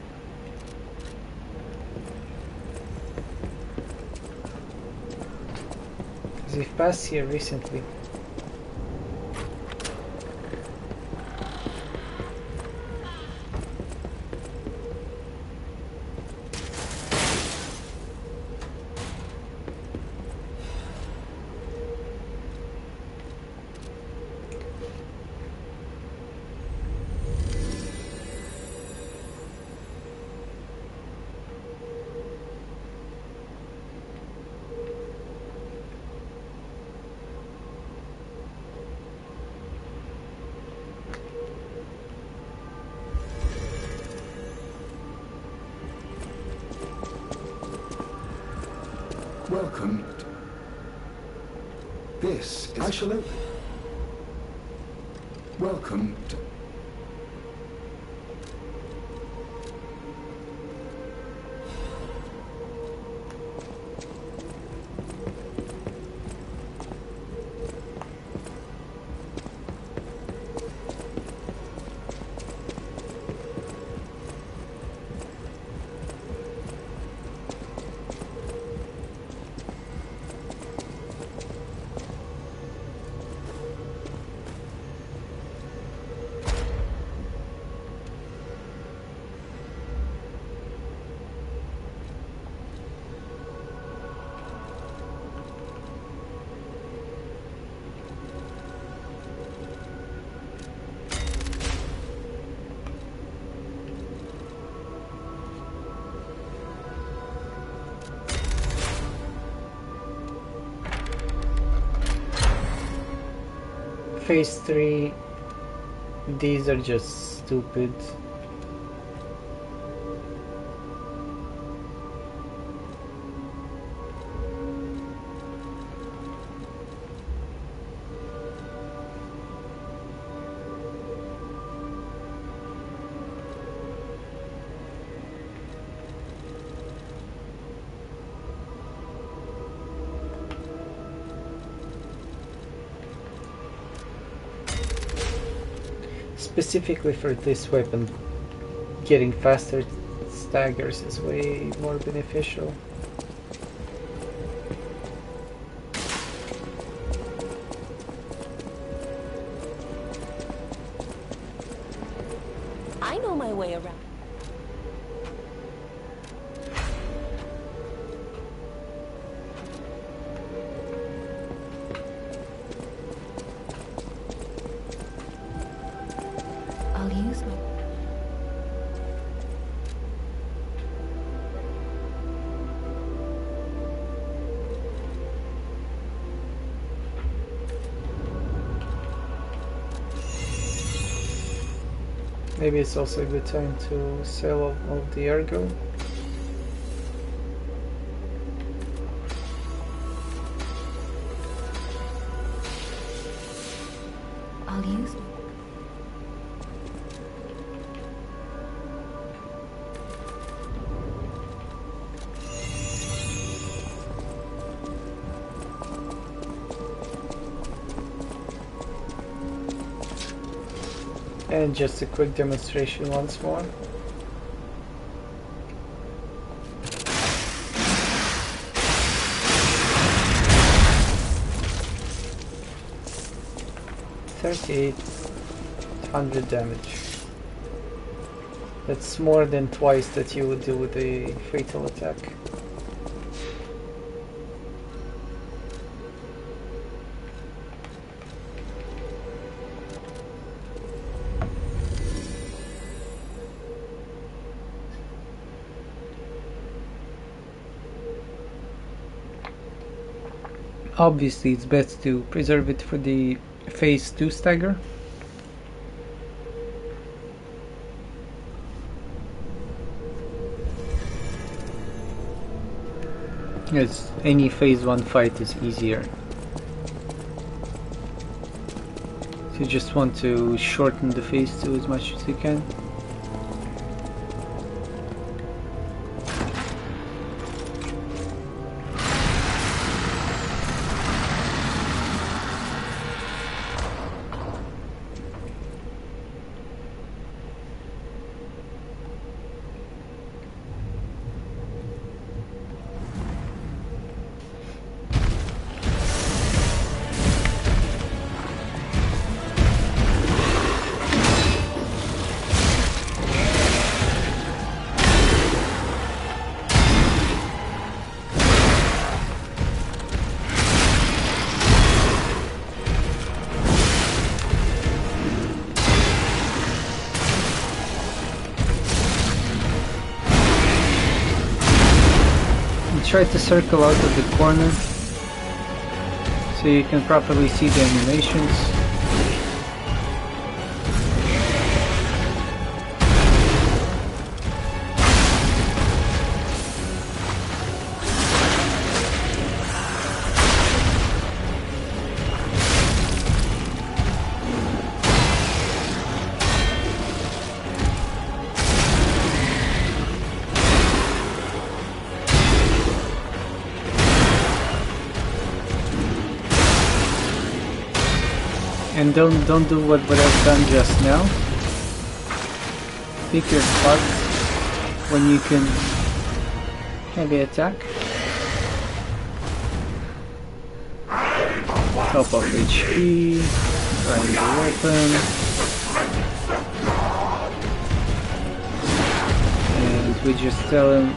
Because we've passed here recently. Welcome. This is... I shall open. Welcome to... Phase 3, these are just stupid. specifically for this weapon, getting faster staggers is way more beneficial. I know my way around. I'll use my... Maybe it's also a good time to sell all of the ergo. I'll use my... And just a quick demonstration once more. $3,800 damage. That's more than twice that you would do with a fatal attack. Obviously it's best to preserve it for the phase 2 stagger. Yes, any phase 1 fight is easier. So you just want to shorten the phase 2 as much as you can. Try to circle out of the corner so you can properly see the animations. And don't do what I've done just now. Pick your spot when you can heavy attack. Top of HP, find the weapon, and we just tell him,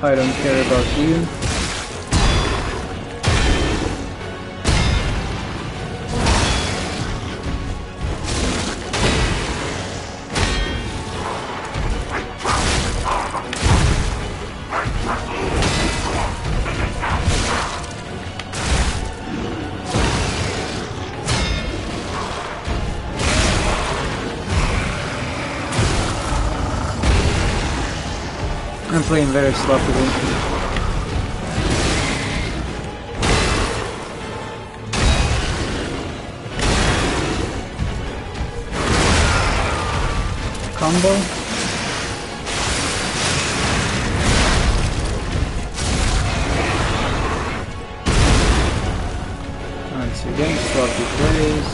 I don't care about you. I'm playing very sloppily. Combo. Once again, sloppy plays.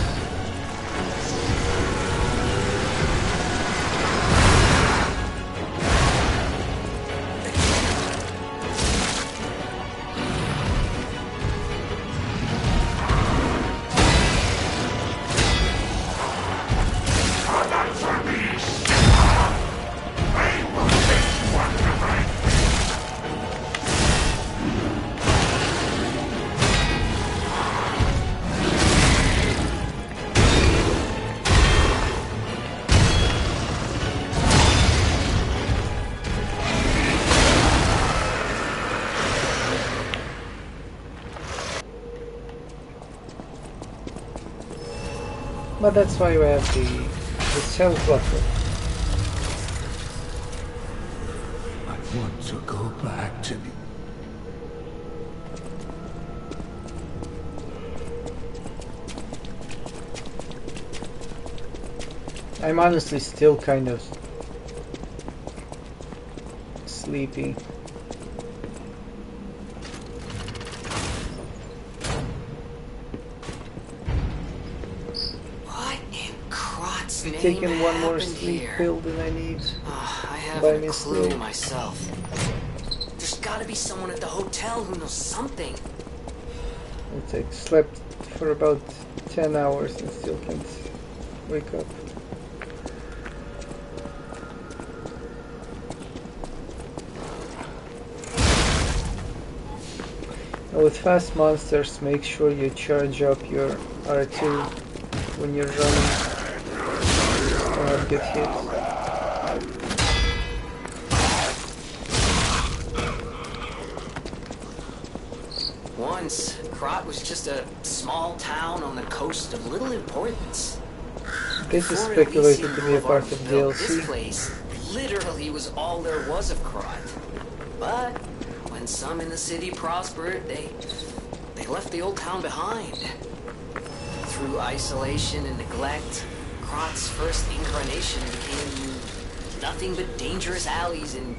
But that's why we have the self-butler. I want to go back to the... I'm honestly still kind of sleepy. What in Crot's name Taking one more happened sleep here? pill than I need. I by haven't a clue mistake. myself. There's gotta be someone at the hotel who knows something. I slept for about 10 hours and still can't wake up. With fast monsters, make sure you charge up your R2 when you're running to not get hit. Once, Krot was just a small town on the coast of little importance. This is Before speculated Elysium to be a part Boulevard of was built, DLC. This place literally was all there was of Krot. But when some in the city prospered, they left the old town behind. Through isolation and neglect, Krot's first incarnation became nothing but dangerous alleys and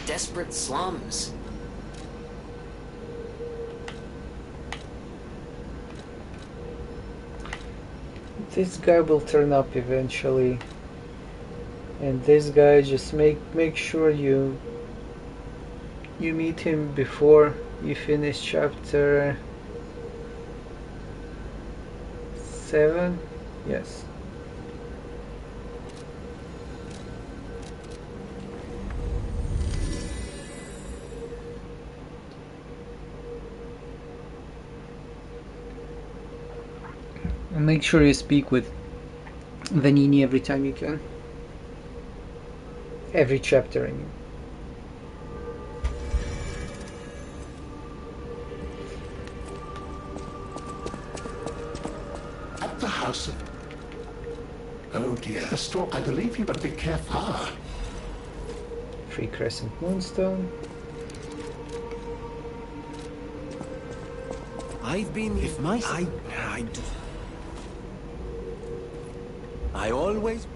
desperate slums. This guy will turn up eventually, and this guy, just make sure you meet him before you finish chapter 7. Yes. And make sure you speak with Vanini every time you can. Every chapter, I mean. At the house of... Oh dear, the storm. I believe you, but be careful. Ah, Free Crescent Moonstone. I've been... If my... I do... I always...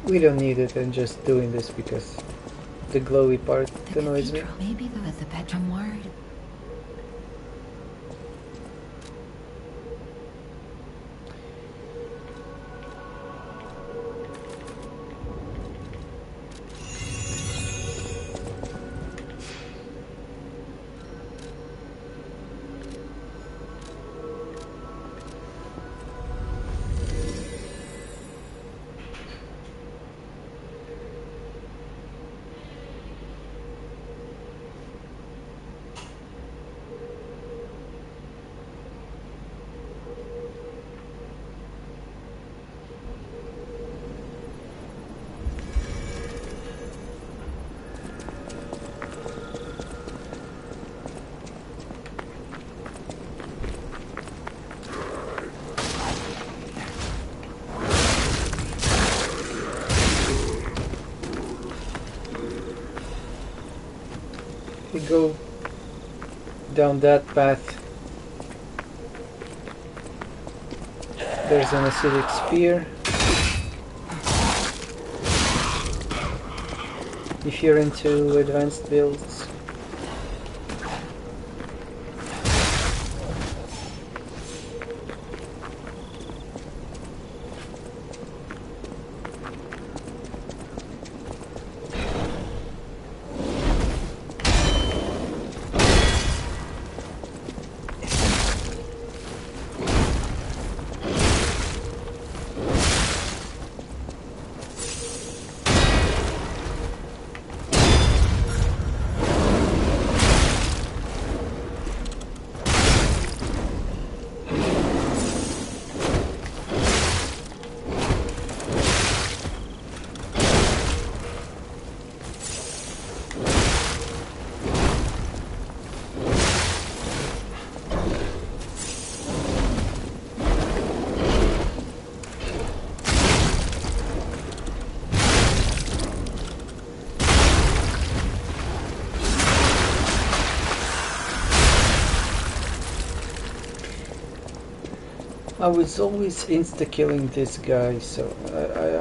We don't need it, and just doing this because the glowy part annoys me. Maybe the bedroom ward. We go down that path. There's an acidic spear. If you're into advanced builds. I was always insta-killing this guy, so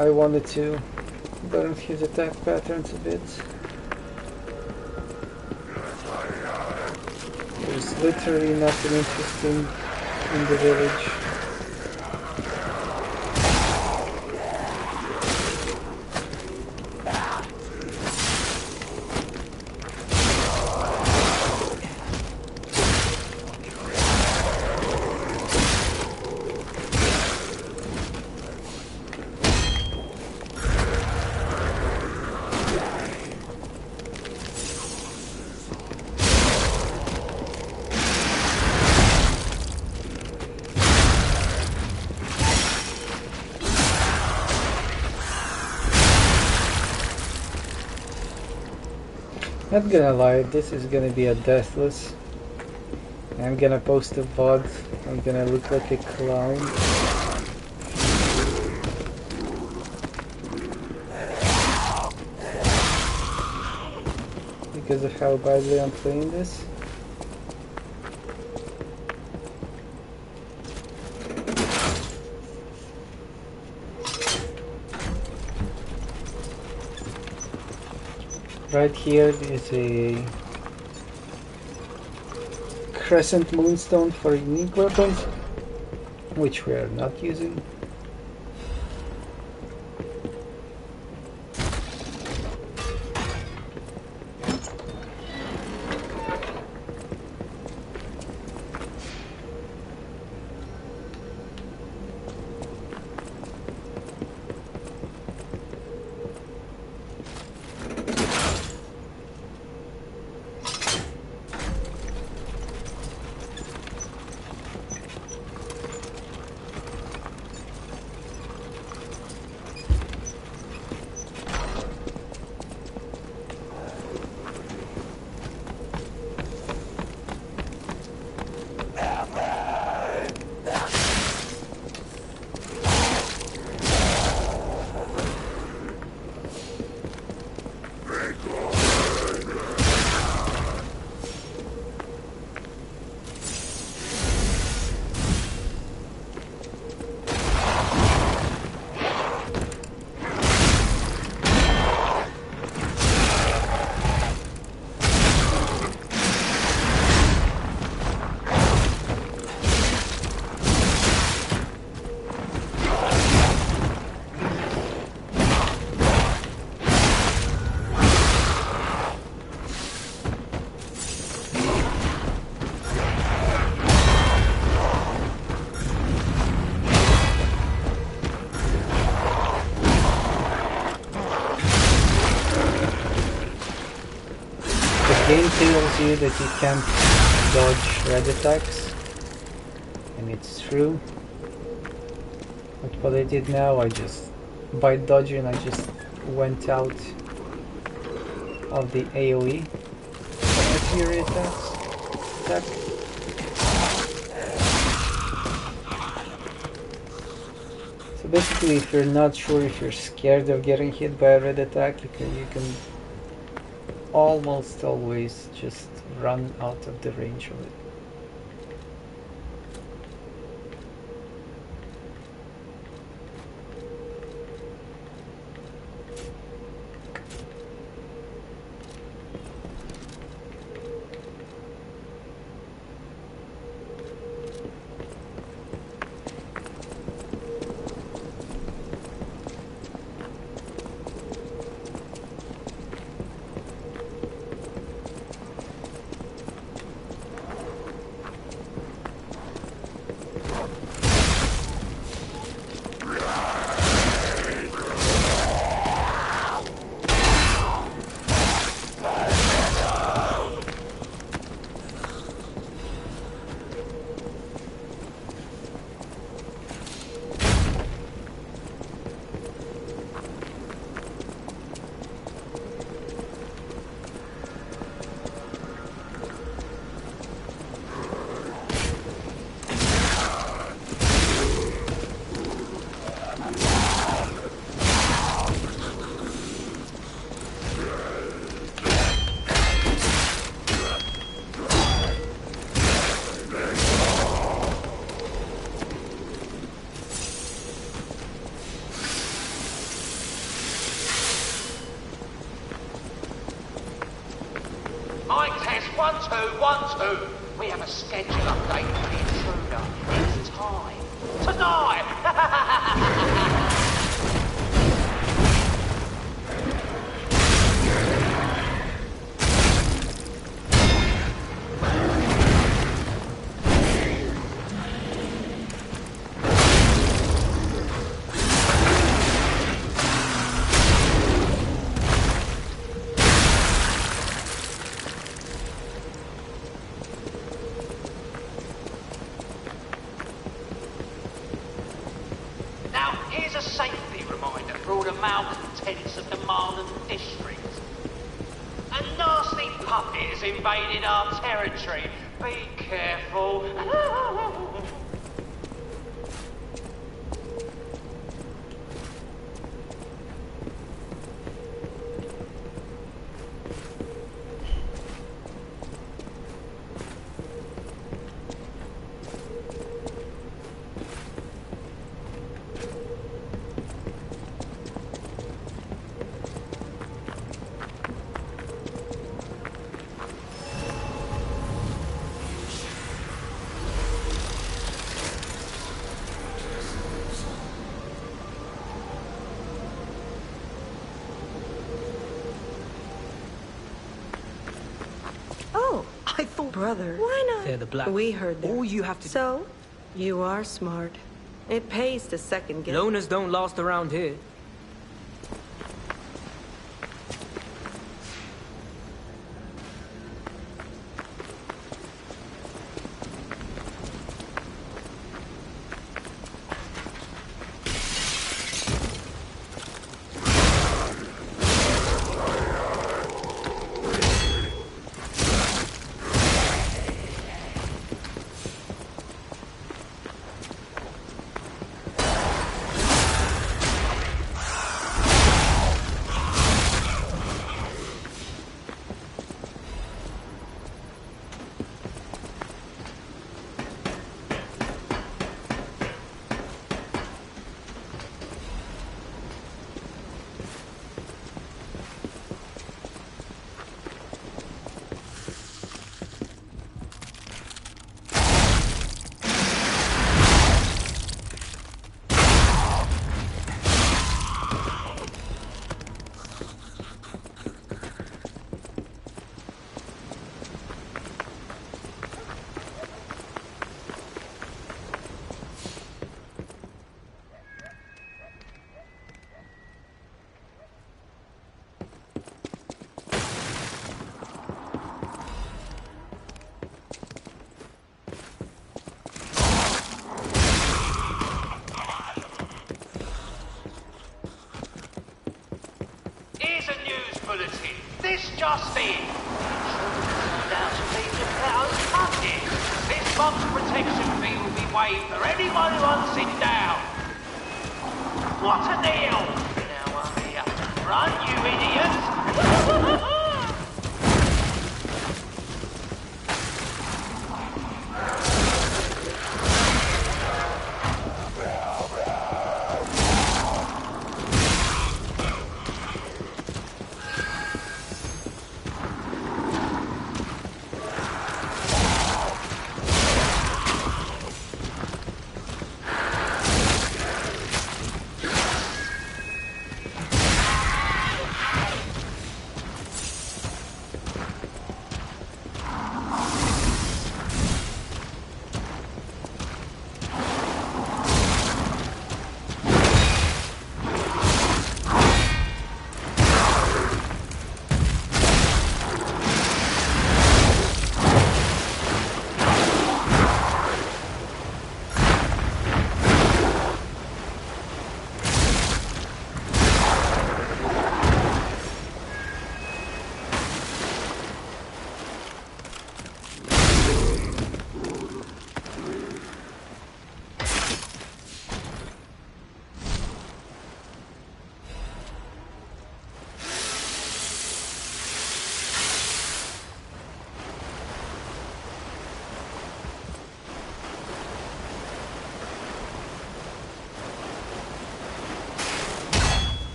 I wanted to learn his attack patterns a bit. There's literally nothing interesting in the village. Not gonna lie, this is gonna be a deathless. I'm gonna post a VOD. I'm gonna look like a clown. Because of how badly I'm playing this. Right here is a crescent moonstone for unique weapons, which we are not using. Game tells you that you can't dodge red attacks, and it's true. But what I did now, by dodging, I just went out of the AoE of the fury attack. So basically, if you're not sure, if you're scared of getting hit by a red attack, you can almost always just run out of the range of it. 1-2, 1-2. We have a schedule update for the intruder. It's time. Tonight! Invaded our territory. Be careful. Brother, why not? They're the black. We heard that. All you have to. So, you are smart. It pays to second guess. Loners don't last around here. This just in. Down to leave the pocket. This month's protection fee will be waived for anyone who hunts it down. What a deal! Now I'm here. Run, you idiots!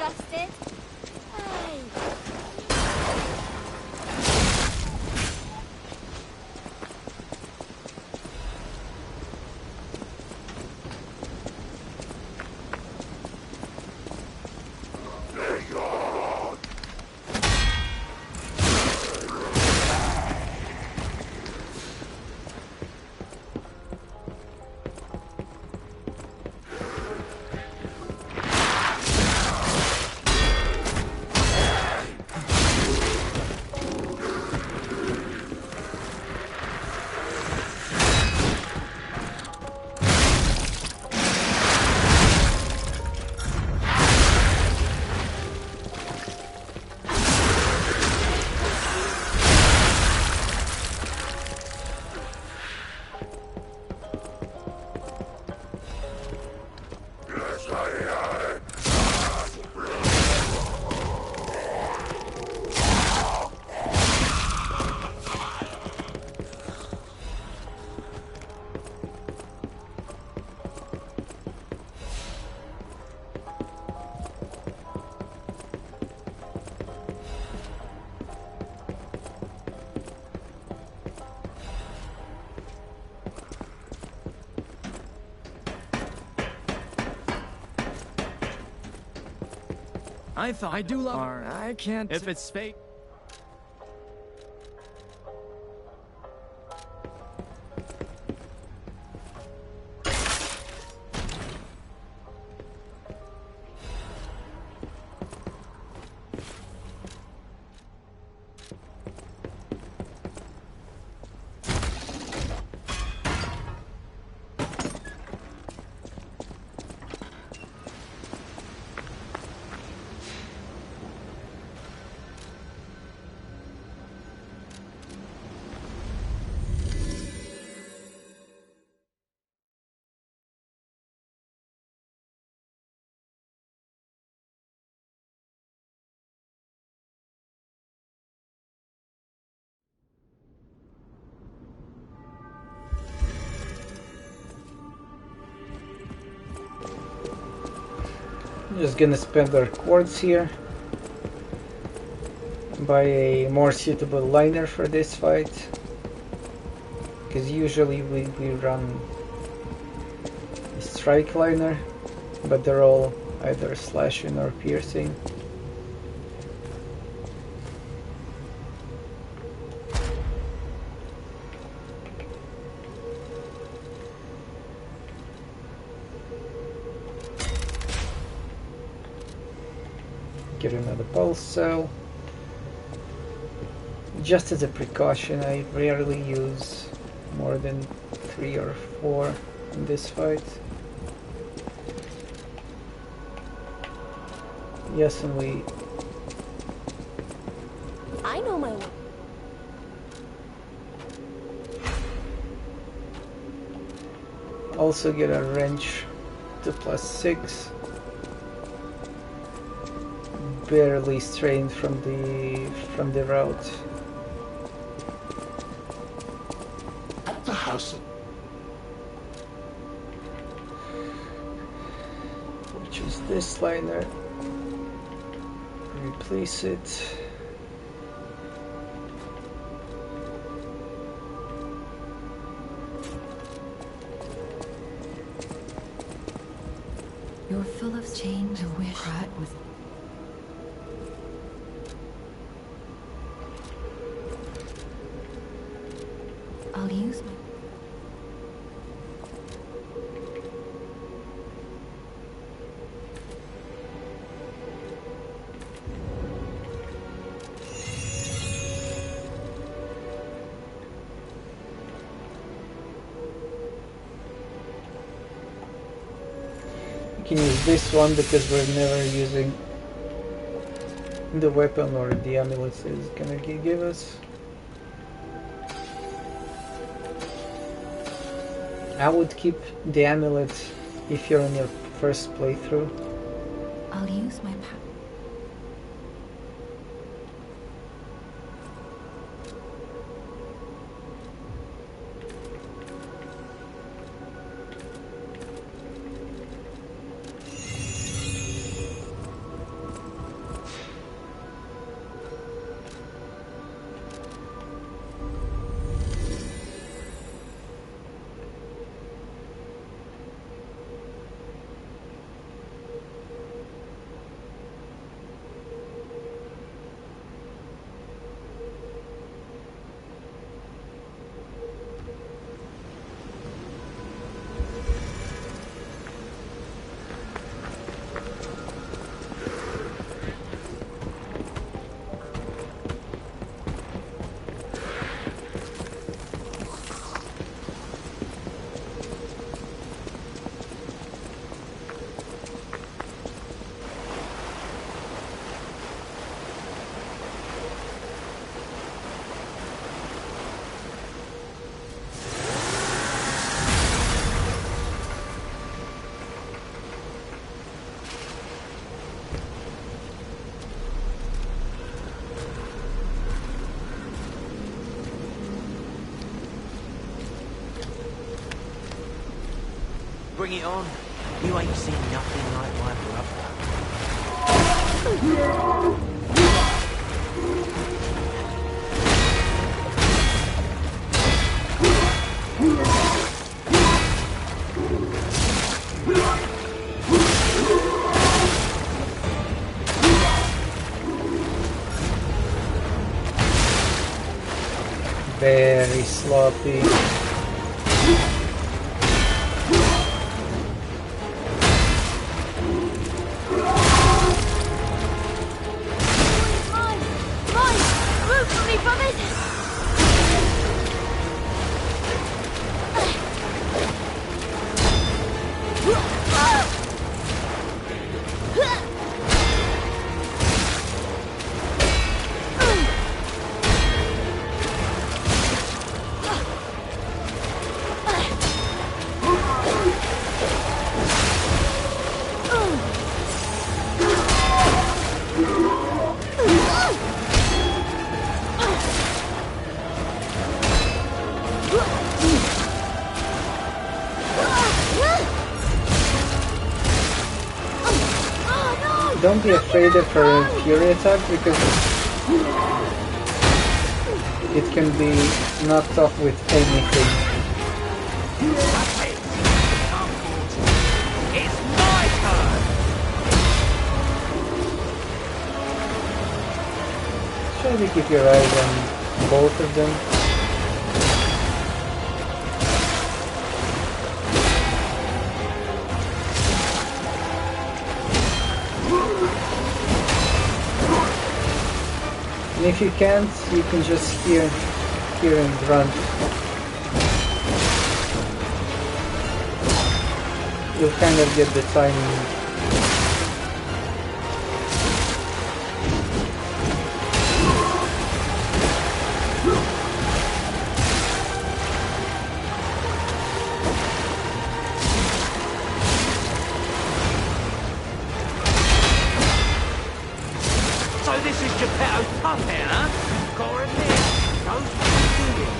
trust it? Hey. I do love art. I can't. If it's fake. Just gonna spend our quartz here. Buy a more suitable liner for this fight. Because usually we run a strike liner, but they're all either slashing or piercing. Get another pulse cell. Just as a precaution, I rarely use more than 3 or 4 in this fight. Yes, and we... I know my way. Also get a wrench to +6. Barely strained from the route. At the house. Which is this liner. Replace it. You're full of change. I wish that was. I'll use my. We can use this one because we're never using the weapon or the amulet is gonna give us. I would keep the amulet if you're on your first playthrough. I'll use my power. Bring it on. You ain't seen nothing like my brother. Very sloppy. Don't be afraid of her fury attack because it can be knocked off with anything. It's my turn! Try to keep your eyes on both of them. And if you can't, you can just hear and run. You'll kind of get the timing. So this is Geppetto's puppet, huh? Got to admit, knows what he's doing.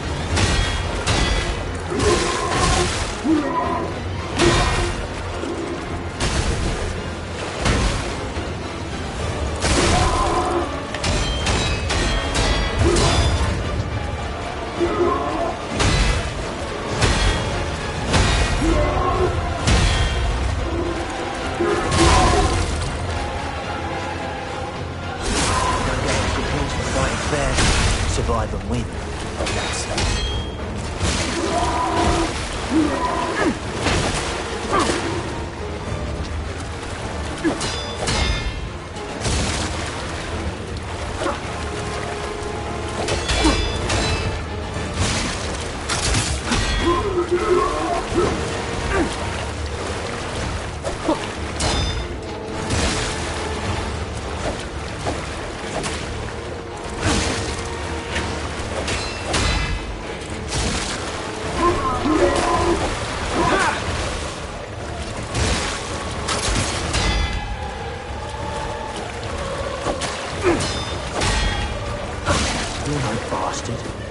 Survive and win. That's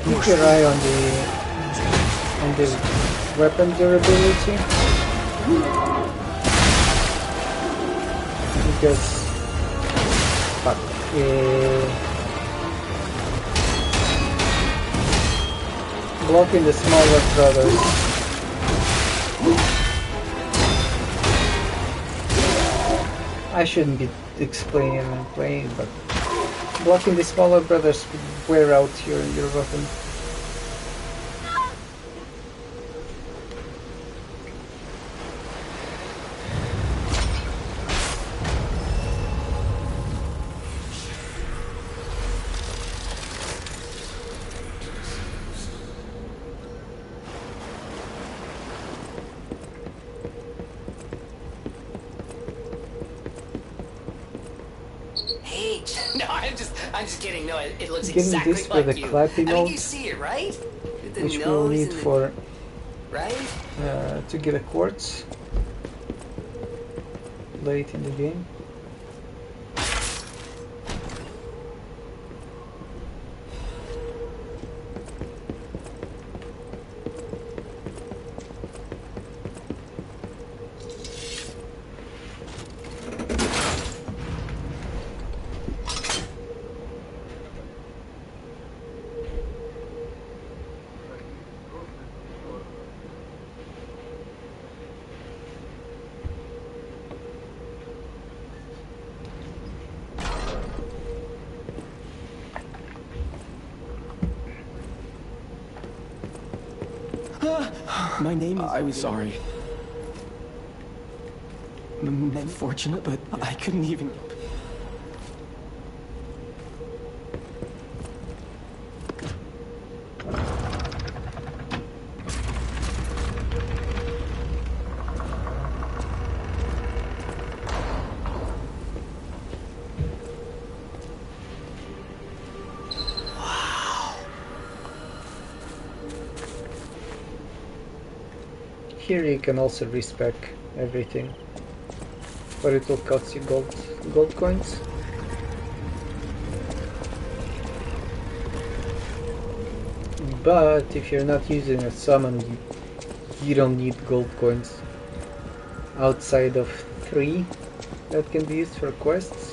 keep your eye on the weapon durability, because blocking the smaller brothers I shouldn't be explaining and playing, but blocking the smaller brothers would wear out your weapon. No, I'm just kidding. No, it looks Getting exactly this like with a you. clappy I mode, mean, you see it, right? With the which we'll nose need and for right? to get a quartz late in the game. My name is... I'm sorry. Unfortunate, but I couldn't even... Here you can also respec everything, but it will cost you gold coins. But if you're not using a summon, you don't need gold coins outside of 3 that can be used for quests.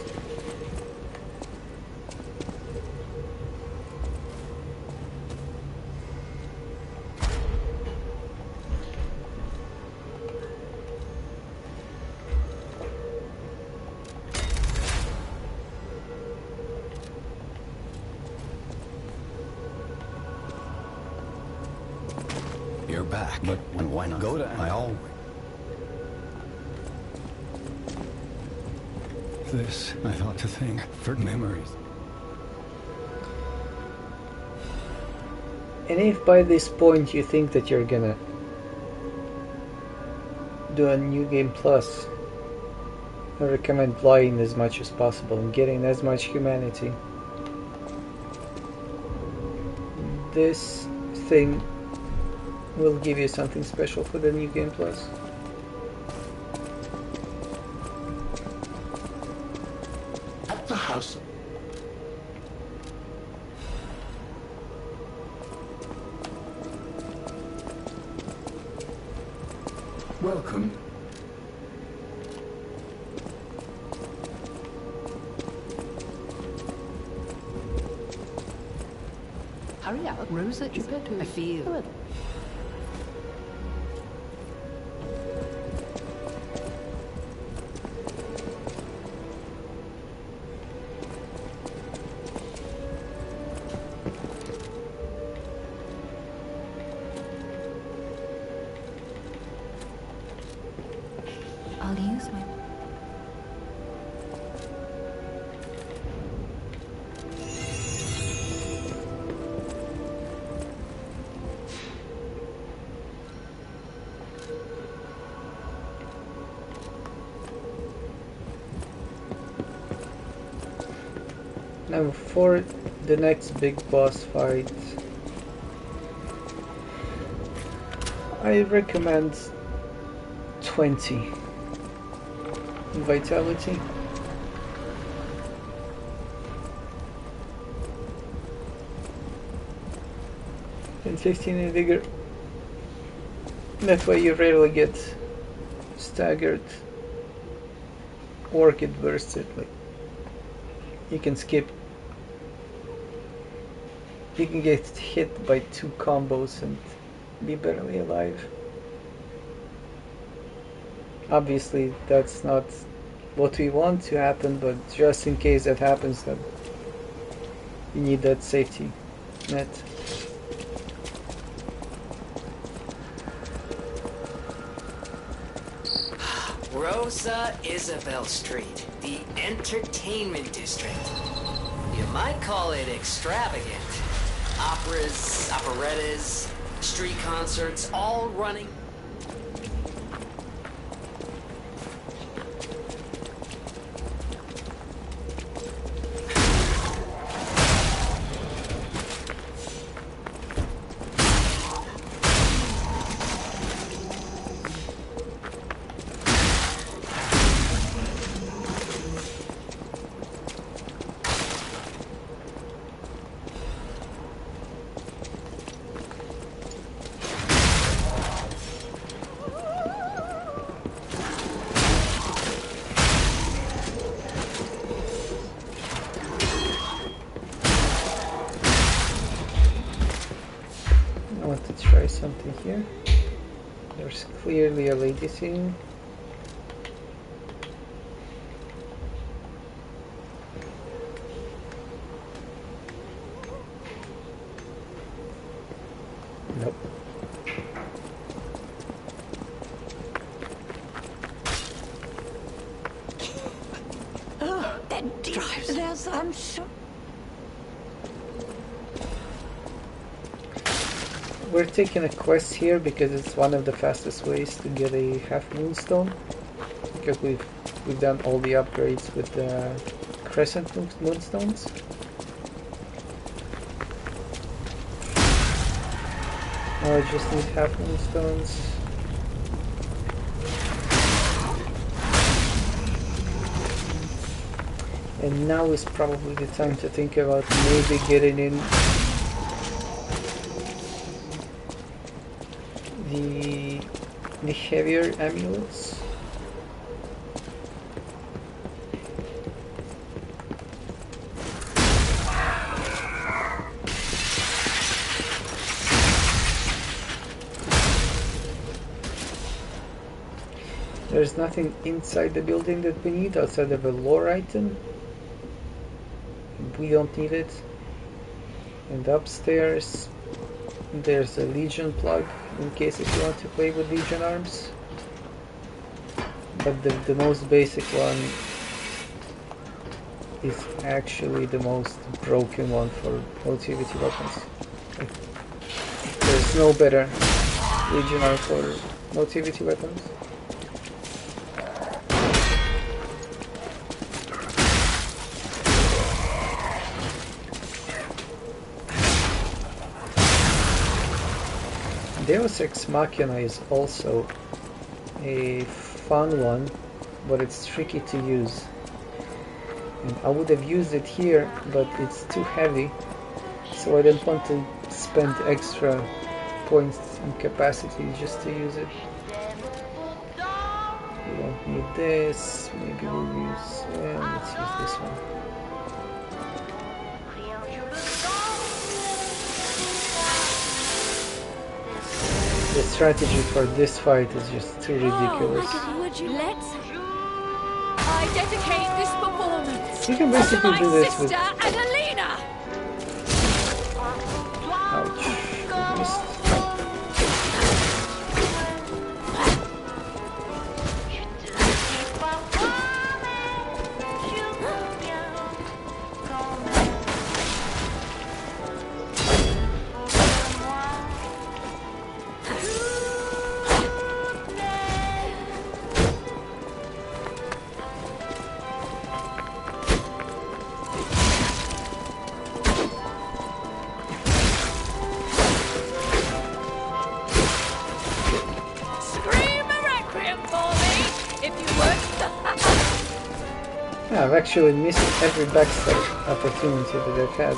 You're back, but why not? Go to I always. This, I thought to think, for memories. And if by this point you think that you're gonna do a new game plus, I recommend lying as much as possible and getting as much humanity. This thing will give you something special for the new game plus. At the house. Welcome. Hurry up, Rosa. I feel. I'll use my... Now for the next big boss fight, I recommend 20 vitality. And 15 in vigor. That way you rarely get staggered or get bursted. Like, you can skip. You can get hit by 2 combos and be barely alive. Obviously that's not what we want to happen, but just in case that happens, then you need that safety net. Rosa Isabel Street, the entertainment district. You might call it extravagant. Operas, operettas, street concerts, all running. Try something here. There's clearly a lady scene. Nope. There's, I'm sure. We're taking a quest here because it's one of the fastest ways to get a half moonstone. Because we've done all the upgrades with the crescent moonstones. Now I just need half moonstones. And now is probably the time to think about maybe getting in the heavier amulets. There's nothing inside the building that we need outside of a lore item. We don't need it. And upstairs there's a Legion plug in case if you want to play with Legion arms. But the most basic one is actually the most broken one for motivity weapons. There's no better Legion arm for motivity weapons. Deus Ex Machina is also a fun one, but it's tricky to use. And I would have used it here, but it's too heavy, so I didn't want to spend extra points and capacity just to use it. We don't need this, maybe we'll use, let's use this one. The strategy for this fight is just too ridiculous. I dedicate this performance You can basically do this with... Adelina. Ouch. I missed. I've actually missed every backstab opportunity that I've had.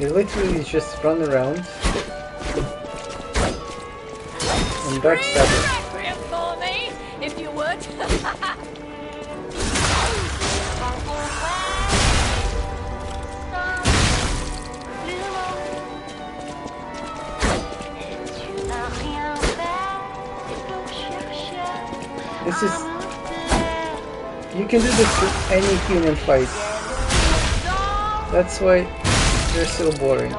You literally just run around and backstab it. For me, if you would. This is... You can do this with any human fight. That's why they're so boring.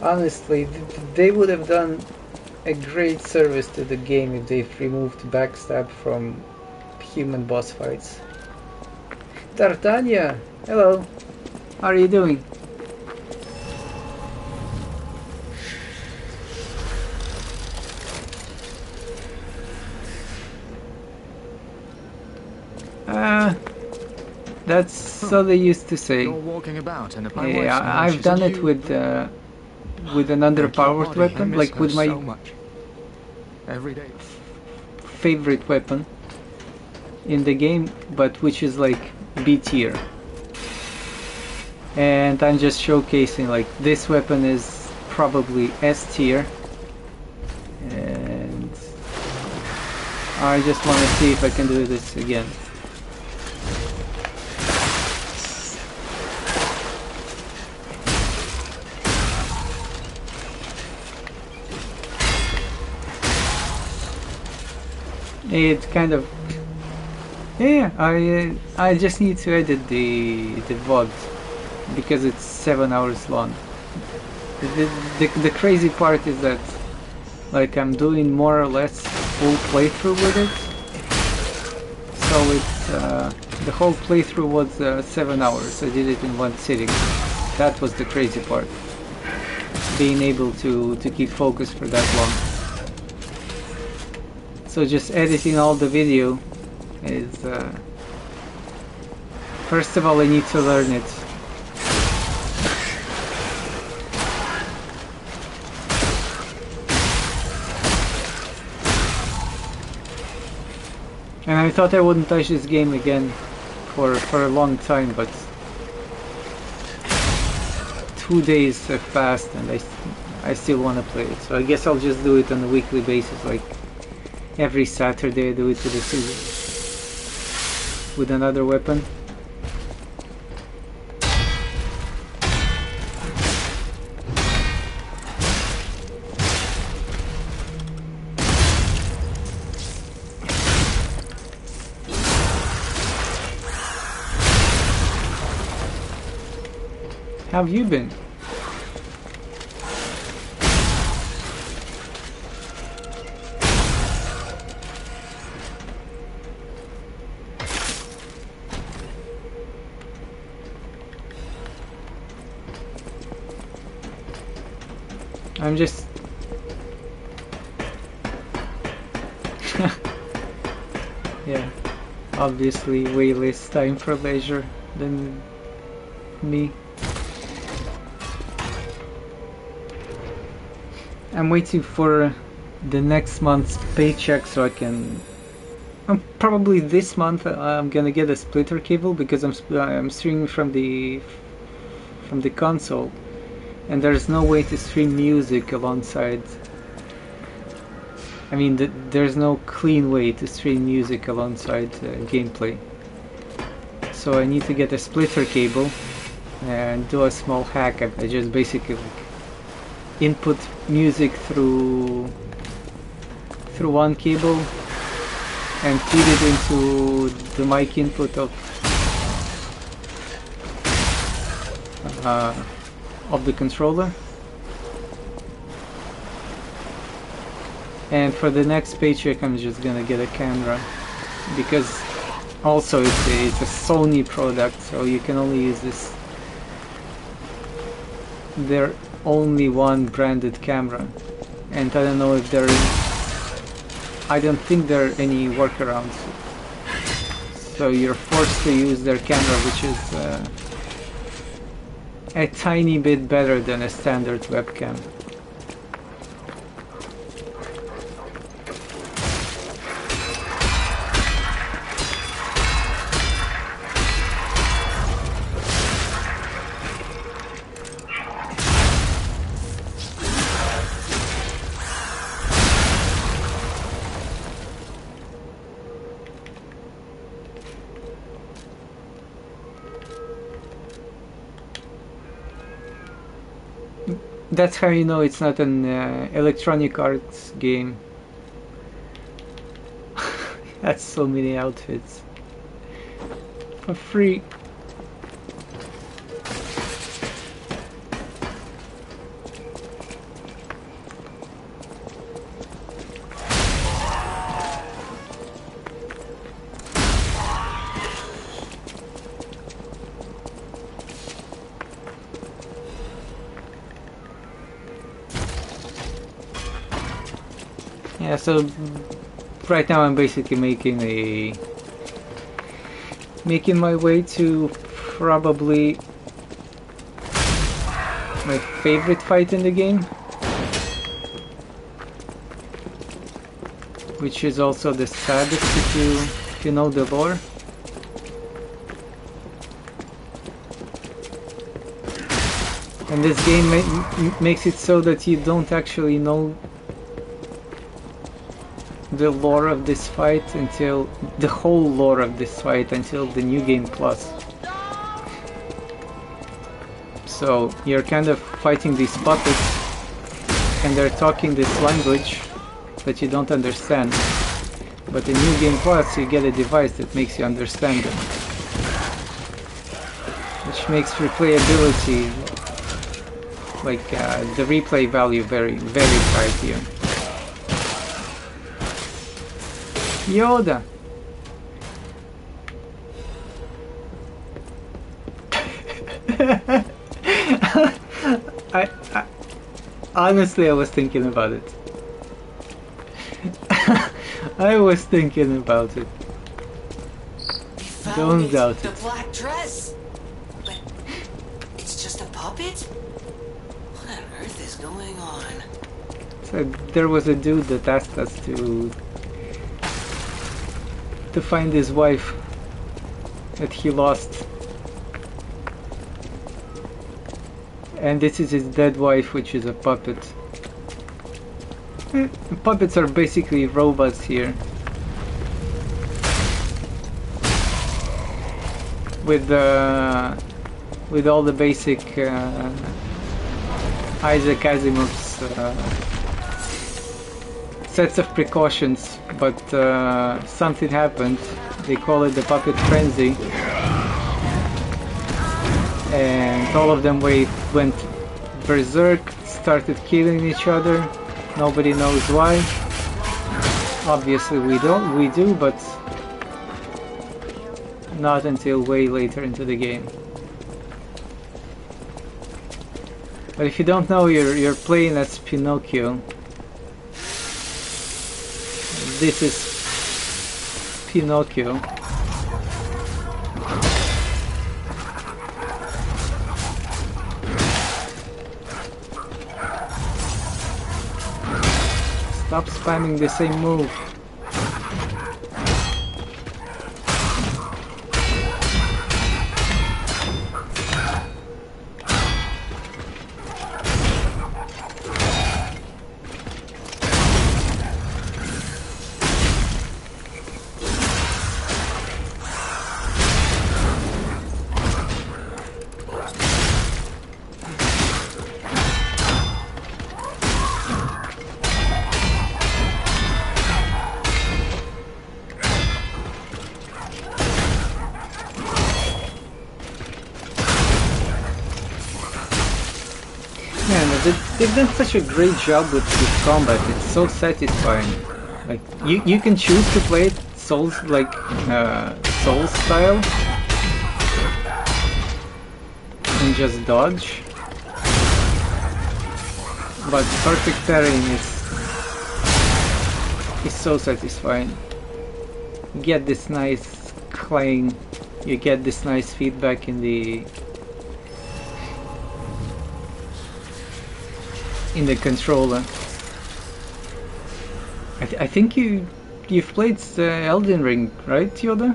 Honestly, they would have done a great service to the game if they've removed backstab from human boss fights. Tartania! Hello! How are you doing? That's so they used to say. You're walking about and yeah, I've done it with an underpowered weapon, like with my favorite weapon in the game, but which is like B tier. And I'm just showcasing like this weapon is probably S tier, and I just want to see if I can do this again. It kind of... Yeah, I just need to edit the VOD because it's 7 hours long. The crazy part is that like I'm doing more or less full playthrough with it. So it's the whole playthrough was 7 hours. I did it in one sitting. That was the crazy part. Being able to keep focus for that long. So just editing all the video is first of all I need to learn it. And I thought I wouldn't touch this game again for a long time, but 2 days have passed and I still want to play it. So I guess I'll just do it on a weekly basis, like every Saturday I do it with another weapon. How have you been? I'm just... yeah, obviously way less time for leisure than me. I'm waiting for the next month's paycheck so I can... probably this month I'm gonna get a splitter cable because I'm streaming from the console, and there's no way to stream music alongside. I mean, there's no clean way to stream music alongside gameplay. So I need to get a splitter cable and do a small hack. I just basically input music through one cable and feed it into the mic input of the controller. And for the next paycheck I'm just gonna get a camera, because also it's a Sony product, so you can only use this. They're only one branded camera, and I don't know if there is... I don't think there are any workarounds. So you're forced to use their camera, which is a tiny bit better than a standard webcam. That's how you know it's not an Electronic Arts game. That's so many outfits for free. Yeah, so right now I'm basically making my way to probably my favorite fight in the game, which is also the saddest if you know the lore. And this game makes it so that you don't actually know the lore of this fight until the whole lore of this fight until the new game plus. So you're kind of fighting these puppets and they're talking this language that you don't understand, But in New Game Plus you get a device that makes you understand it, which makes replayability, like the replay value, very high here. Yoda! I honestly, I was thinking about it. I was thinking about it. Don't doubt The it. black dress. But it's just a puppet? What on earth is going on? So there was a dude that asked us to find his wife that he lost. And this is his dead wife, which is a puppet. Puppets are basically robots here. With all the basic Isaac Asimov's sets of precautions, but something happened. They call it the puppet frenzy. And all of them went berserk, started killing each other. Nobody knows why. Obviously we do, but not until way later into the game. But if you don't know, you're playing as Pinocchio. This is Pinocchio. Stop spamming the same move. They've done such a great job with combat. It's so satisfying. Like you can choose to play it Souls Souls style and just dodge. But perfect parrying is so satisfying. You get this nice clang. You get this nice feedback in the controller. I think you've played Elden Ring, right, Yoda?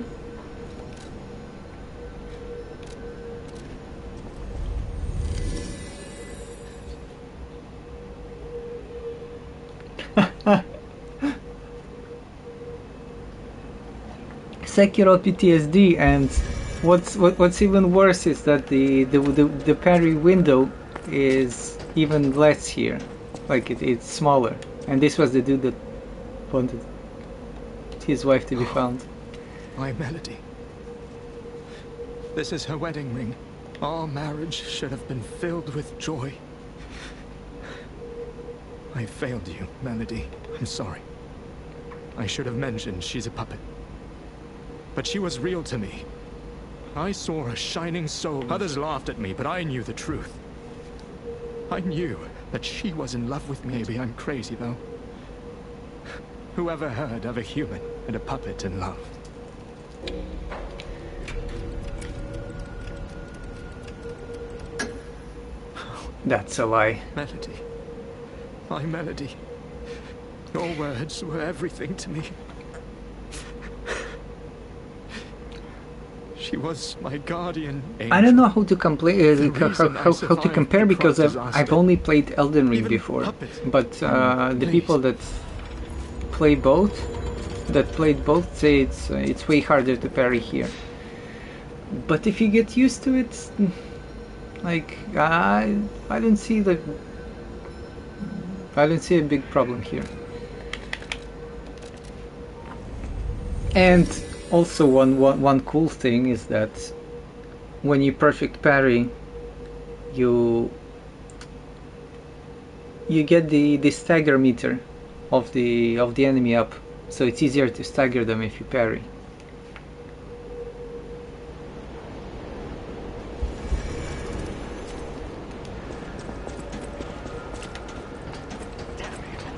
Sekiro PTSD, and what's even worse is that the parry window is even less here. Like it's smaller, and this was the dude that wanted his wife to be found. My Melody. This is her wedding ring. Our marriage should have been filled with joy. I failed you, Melody. I'm sorry. I should have mentioned she's a puppet. But she was real to me. I saw a shining soul. Others laughed at me, but I knew the truth. I knew that she was in love with me. Maybe I'm crazy, though. Whoever heard of a human and a puppet in love? That's a lie. Melody. My Melody. Your words were everything to me. She was my guardian angel. I don't know how to how to compare, because I've only played Elden Ring before. But the people that played both say it's way harder to parry here. But if you get used to it, like I don't see a big problem here. And also one cool thing is that when you perfect parry, you get the stagger meter of the enemy up, so it's easier to stagger them if you parry. Damn it. I'm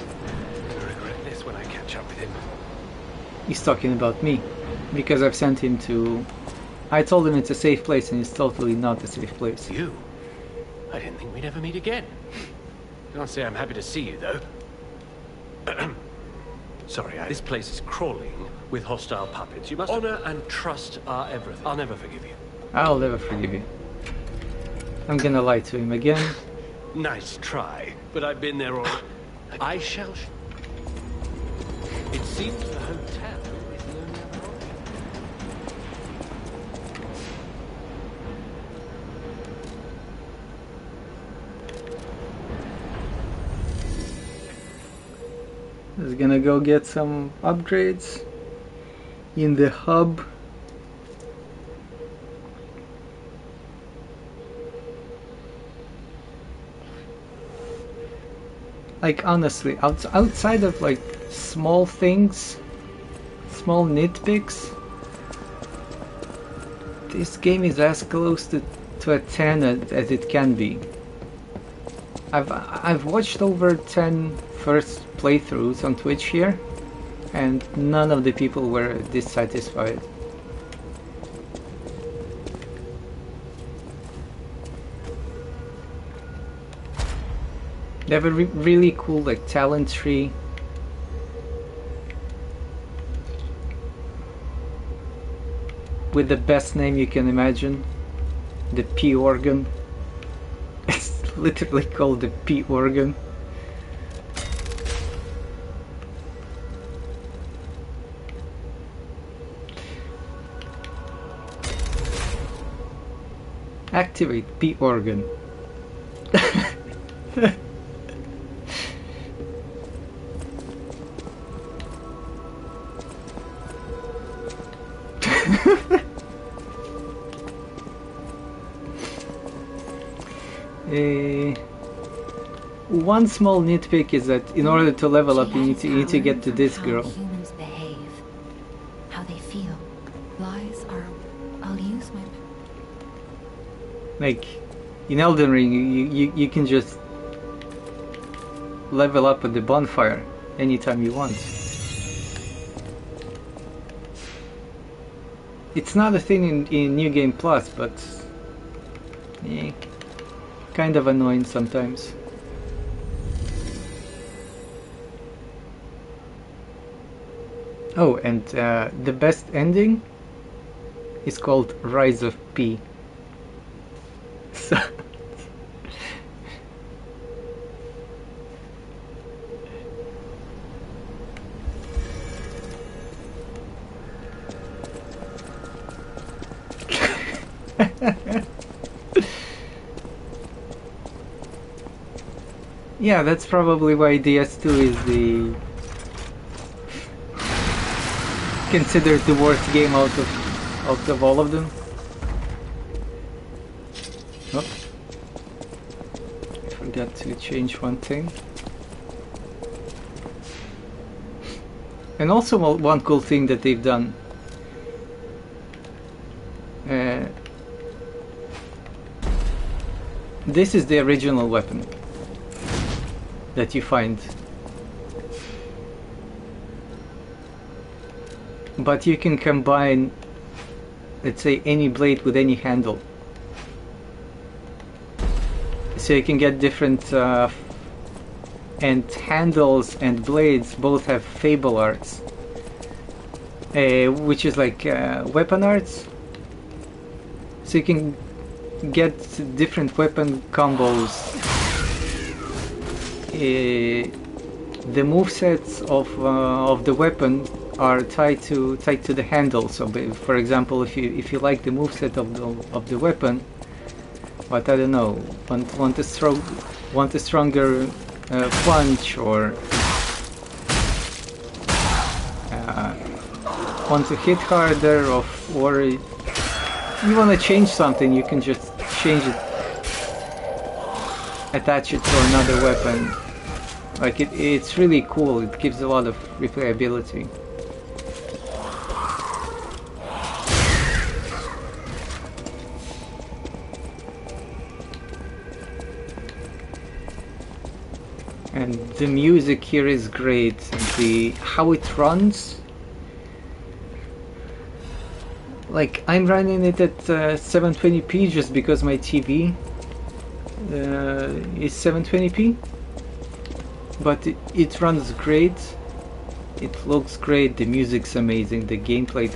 gonna regret this when I catch up with him. He's talking about me, because I've sent him to... I told him it's a safe place and it's totally not a safe place. You? I didn't think we'd ever meet again. Can't say I'm happy to see you, though. Sorry, this place is crawling with hostile puppets. You must... Honor and trust are everything. I'll never forgive you. I'll never forgive you. I'm gonna lie to him again. Nice try, but I've been there already. I shall... It seems the hotel is the only other option. Just gonna go get some upgrades in the hub. Like honestly, outside of like small things, small nitpicks, this game is as close to a 10 as it can be. I've watched over 10 first playthroughs on Twitch here, and none of the people were dissatisfied. They have a really cool like talent tree. With the best name you can imagine, the P organ. It's literally called the P organ. Activate P organ. One small nitpick is that in order to level up, you need to get to this girl. How humans behave, how they feel. Lies are... I'll use my... Like in Elden Ring, you can just level up at the bonfire anytime you want. It's not a thing in New Game Plus, but kind of annoying sometimes. Oh, and the best ending is called Rise of P. So yeah, that's probably why DS2 is the considered the worst game out of all of them. Oh, I forgot to change one thing. And also one cool thing that they've done. This is the original weapon that you find. But you can combine, let's say, any blade with any handle. So you can get different and handles and blades both have fable arts, which is like weapon arts. So you can get different weapon combos. The movesets of the weapon are tied to the handle. So, for example, if you like the moveset of the weapon, but I don't know, want a stronger punch, or want to hit harder, or you want to change something, you can just change it, attach it to another weapon. Like it's really cool. It gives a lot of replayability. And the music here is great. How it runs. Like I'm running it at 720p just because my TV is 720p. But it runs great. It looks great. The music's amazing. The gameplay,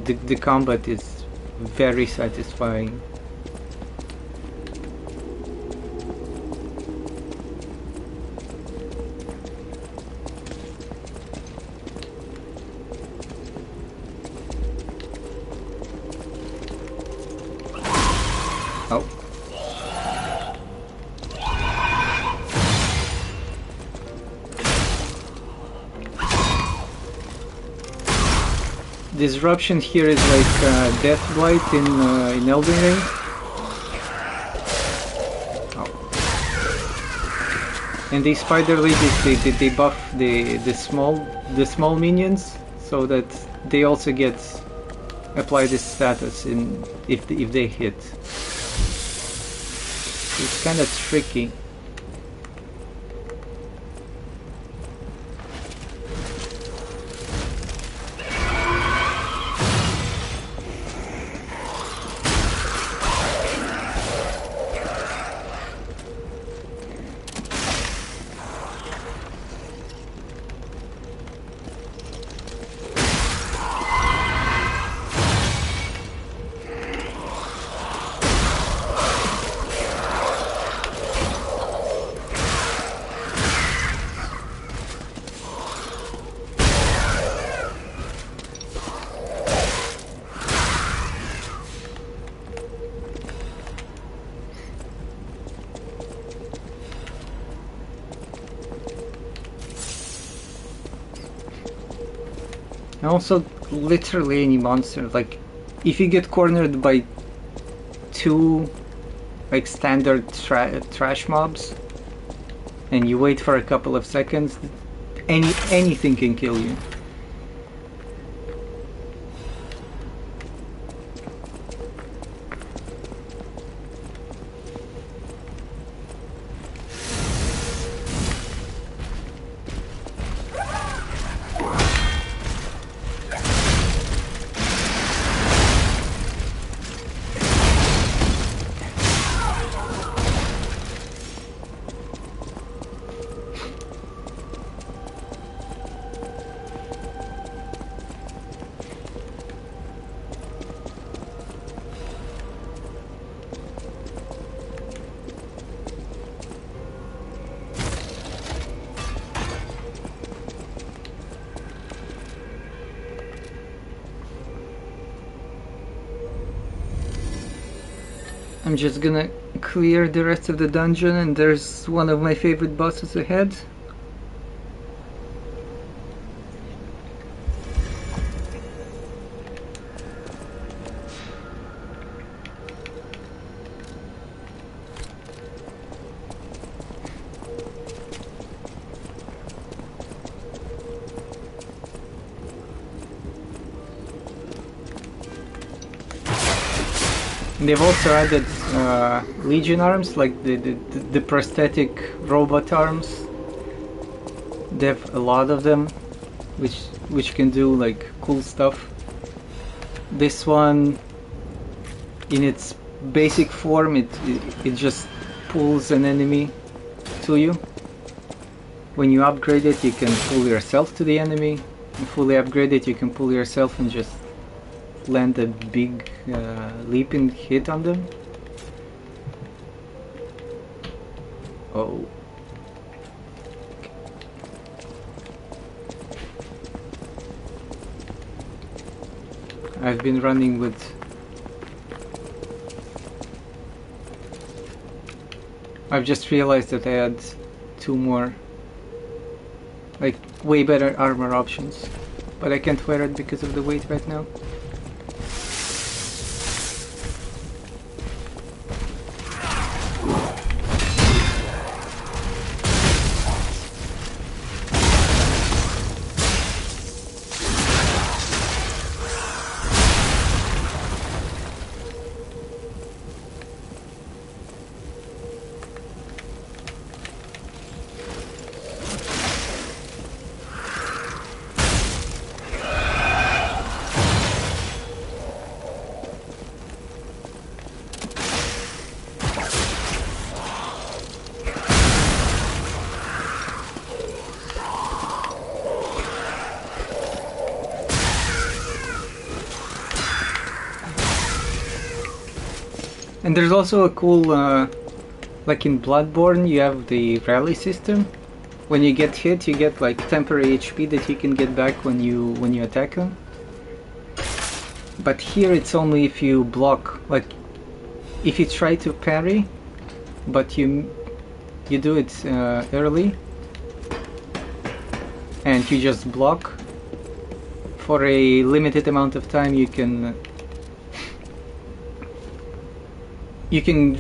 the combat is very satisfying. Oh. Disruption here is like Death Blight in Elden Ring. Oh. And these spider ladies, they buff the small minions so that they also get apply this status in if they hit. It's kind of tricky. And also, literally any monster, like, if you get cornered by two, like, standard trash mobs, and you wait for a couple of seconds, anything can kill you. I'm just gonna clear the rest of the dungeon, and there's one of my favorite bosses ahead. They've also added Legion arms, like the prosthetic robot arms. They have a lot of them, which can do like cool stuff. This one, in its basic form, it just pulls an enemy to you. When you upgrade it, you can pull yourself to the enemy. And fully upgrade it, you can pull yourself and just land a big leaping hit on them. Oh. I've been running with I've just realized that I had two more, like, way better armor options, but I can't wear it because of the weight right now. And there's also a cool, like in Bloodborne, you have the rally system. When you get hit, you get like temporary HP that you can get back when you attack them. But here it's only if you block, like if you try to parry, but you do it early, and you just block for a limited amount of time, you can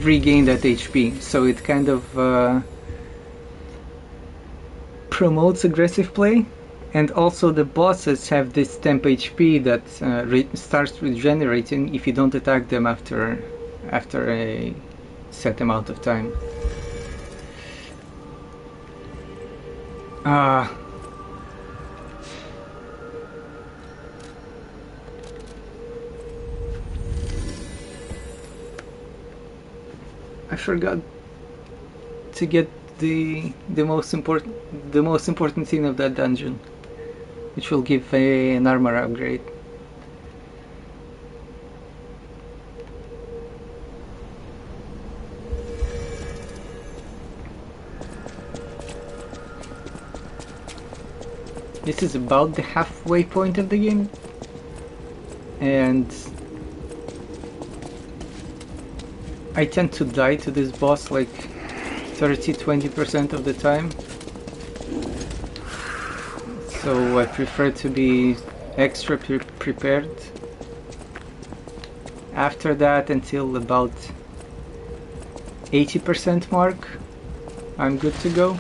regain that HP, so it kind of promotes aggressive play. And also the bosses have this temp HP that starts regenerating if you don't attack them after a set amount of time. I forgot to get the most important thing of that dungeon, which will give an armor upgrade. This is about the halfway point of the game, and I tend to die to this boss like 30-20% of the time, so I prefer to be extra prepared. After that, until about 80% mark, I'm good to go.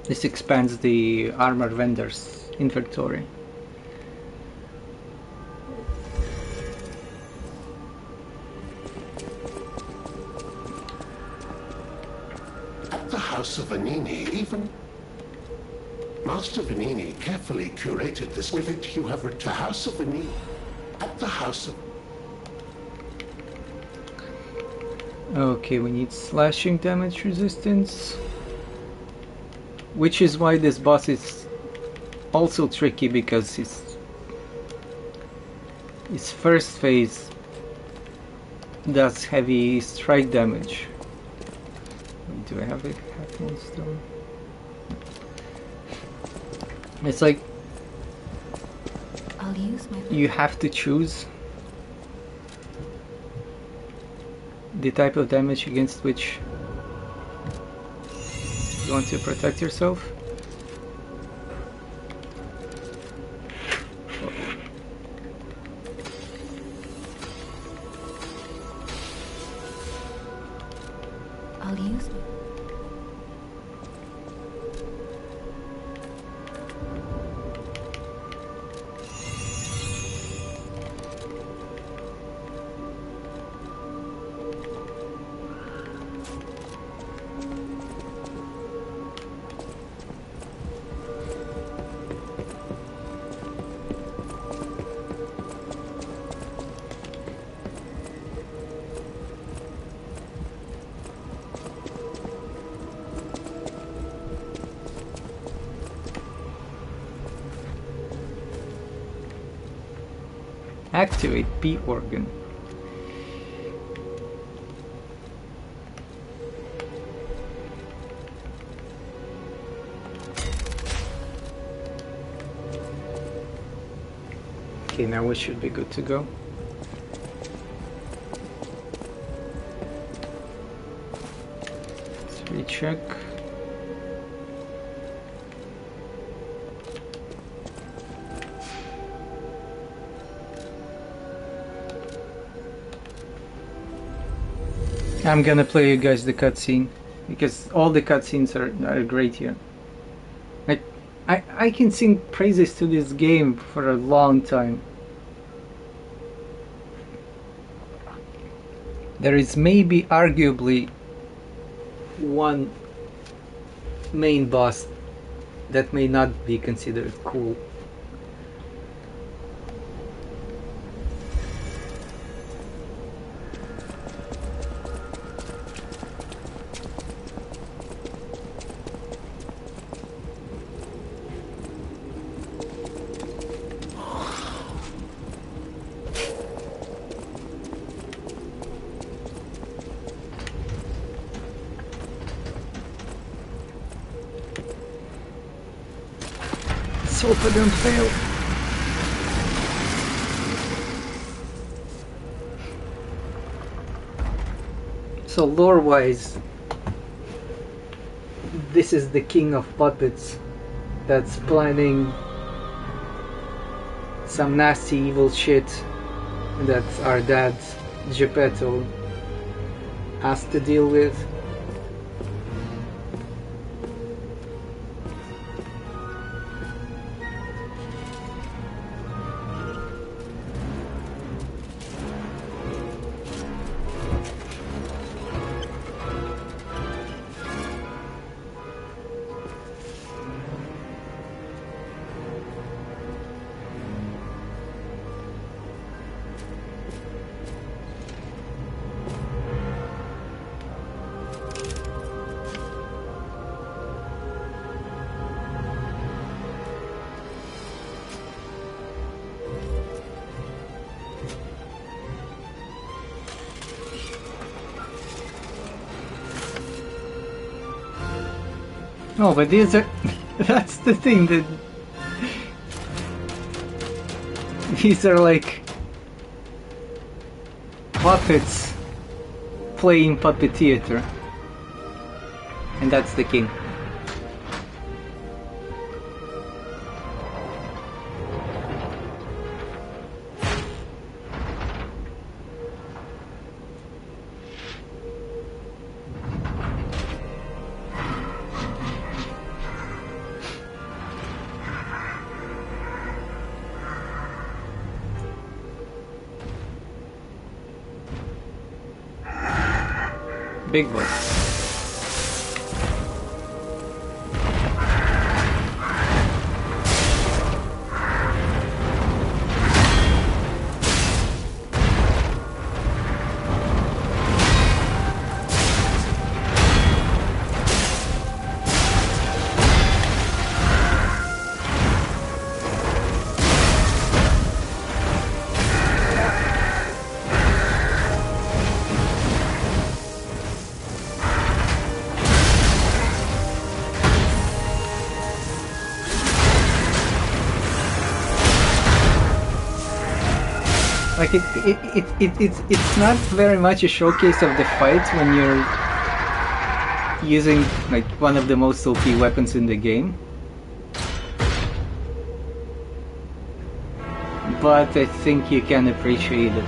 This expands the armor vendor's inventory. At the House of Vanini, even Master Vanini carefully curated this. With it, you have returned. The House of Vanini. At the House of... Okay, we need slashing damage resistance, which is why this boss is also tricky, because his first phase does heavy strike damage. Do I have a half moon stone? It's like I'll use my... You have to choose the type of damage against which you want to protect yourself. I'll use my... Activate P organ. Okay, now we should be good to go. Let's recheck. I'm gonna play you guys the cutscene because all the cutscenes are great here. I can sing praises to this game for a long time. There is maybe arguably one main boss that may not be considered cool. Let's hope I don't fail. So lore-wise, this is the king of puppets that's planning some nasty evil shit that our dad Geppetto has to deal with. Oh, but these are... that's the thing, that... these are like... puppets playing puppet theater. And that's the king. Big boy. Like it's not very much a showcase of the fight when you're using like one of the most OP weapons in the game, but I think you can appreciate it.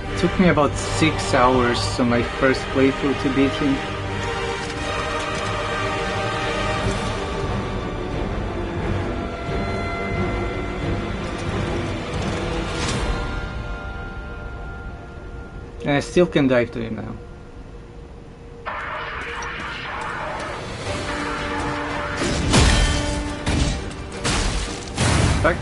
It took me about 6 hours on my first playthrough to beat him. And I still can dive to him now. Back.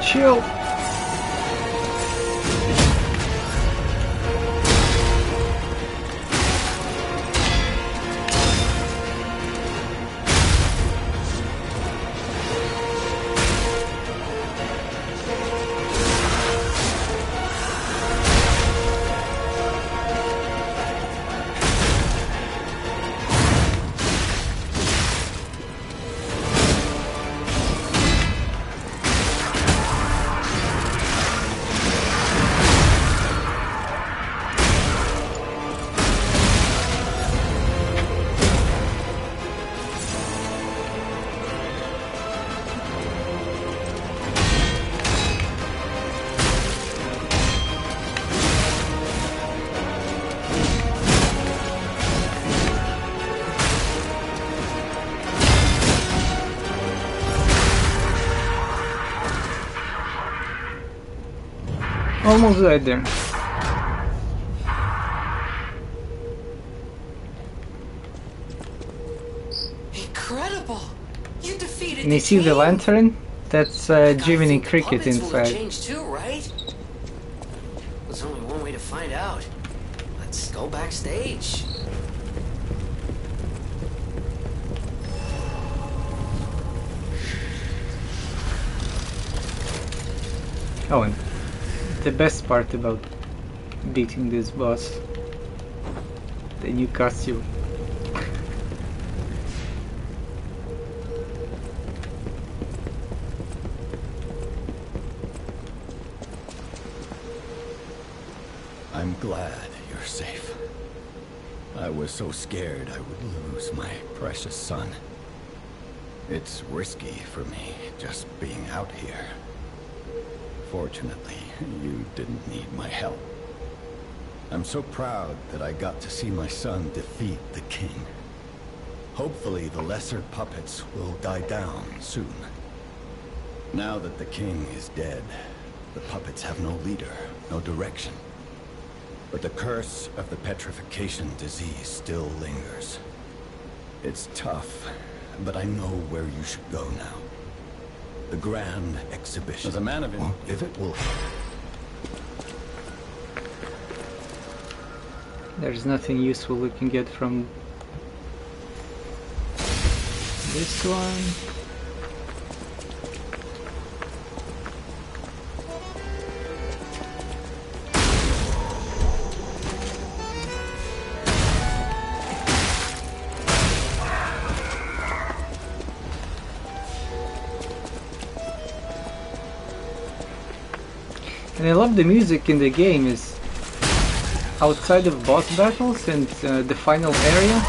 Chill. Almost right there. Incredible! You defeated And you see the lantern? That's Jiminy Cricket inside. Changed too, right? There's only one way to find out. Let's go backstage. Oh, and the best part about beating this boss, the new costume. I'm glad you're safe. I was so scared I would lose my precious son. It's risky for me just being out here. Fortunately, you didn't need my help. I'm so proud that I got to see my son defeat the king. Hopefully the lesser puppets will die down soon. Now that the king is dead, the puppets have no leader, no direction. But the curse of the petrification disease still lingers. It's tough, but I know where you should go now. The grand exhibition. As a man of it, if it will... There's nothing useful we can get from this one. And I love the music in the game is outside of boss battles and the final area.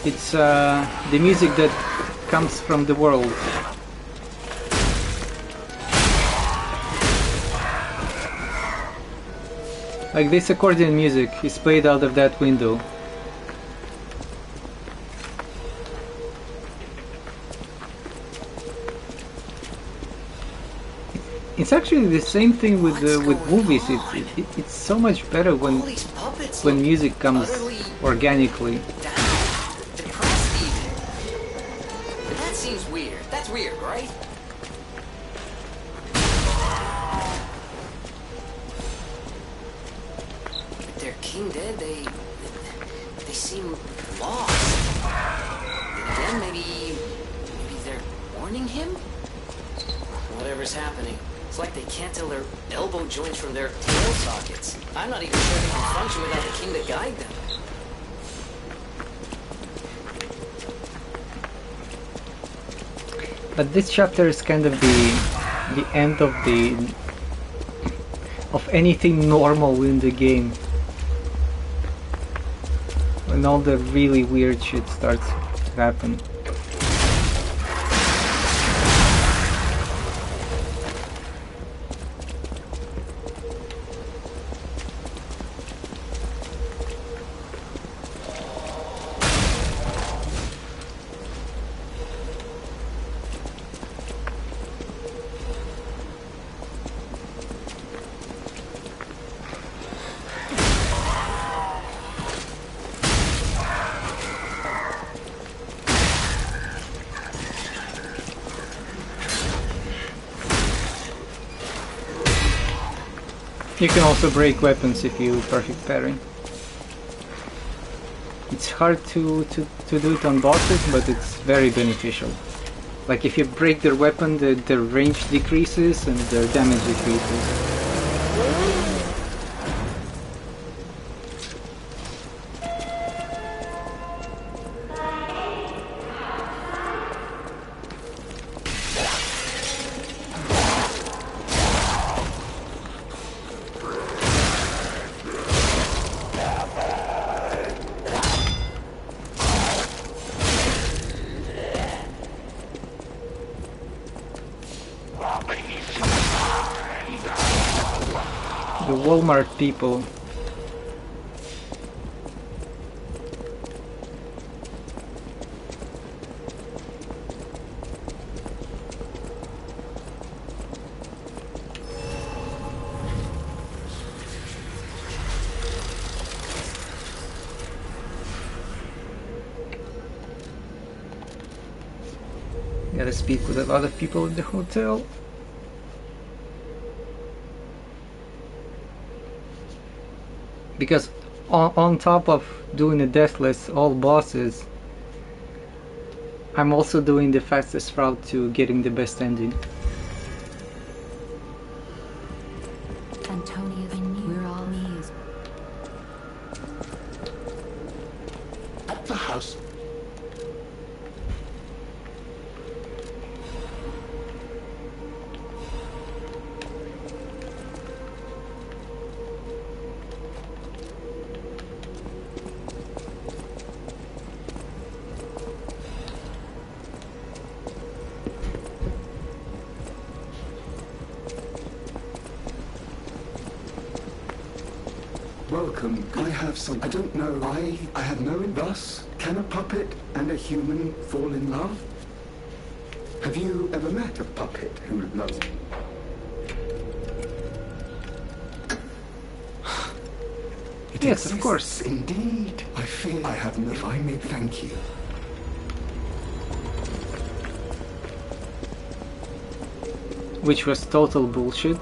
It's the music that comes from the world. Like this accordion music is played out of that window. It's actually the same thing with movies. It's so much better when music comes organically. Depressed even. That seems weird. That's weird, right? With their king dead, they seem lost. Then again, maybe they're warning him? Whatever's happening. It's like they can't tell their elbow joints from their tail sockets. I'm not even sure they can function without the king to guide them. But this chapter is kind of the end of anything normal in the game. When all the really weird shit starts to happen. You can also break weapons if you perfect parry. It's hard to do it on bosses, but it's very beneficial. Like if you break their weapon, their range decreases and their damage decreases. The Walmart people. Gotta speak with a lot of people at the hotel. Because on top of doing the deathless all bosses, I'm also doing the fastest route to getting the best ending. Antonia, I knew we're all knees. At the house. Welcome. I have some... I don't know. I have no... Thus, can a puppet and a human fall in love? Have you ever met a puppet who loves... Yes, of course. Indeed. I feel I have no... If I may thank you. Which was total bullshit.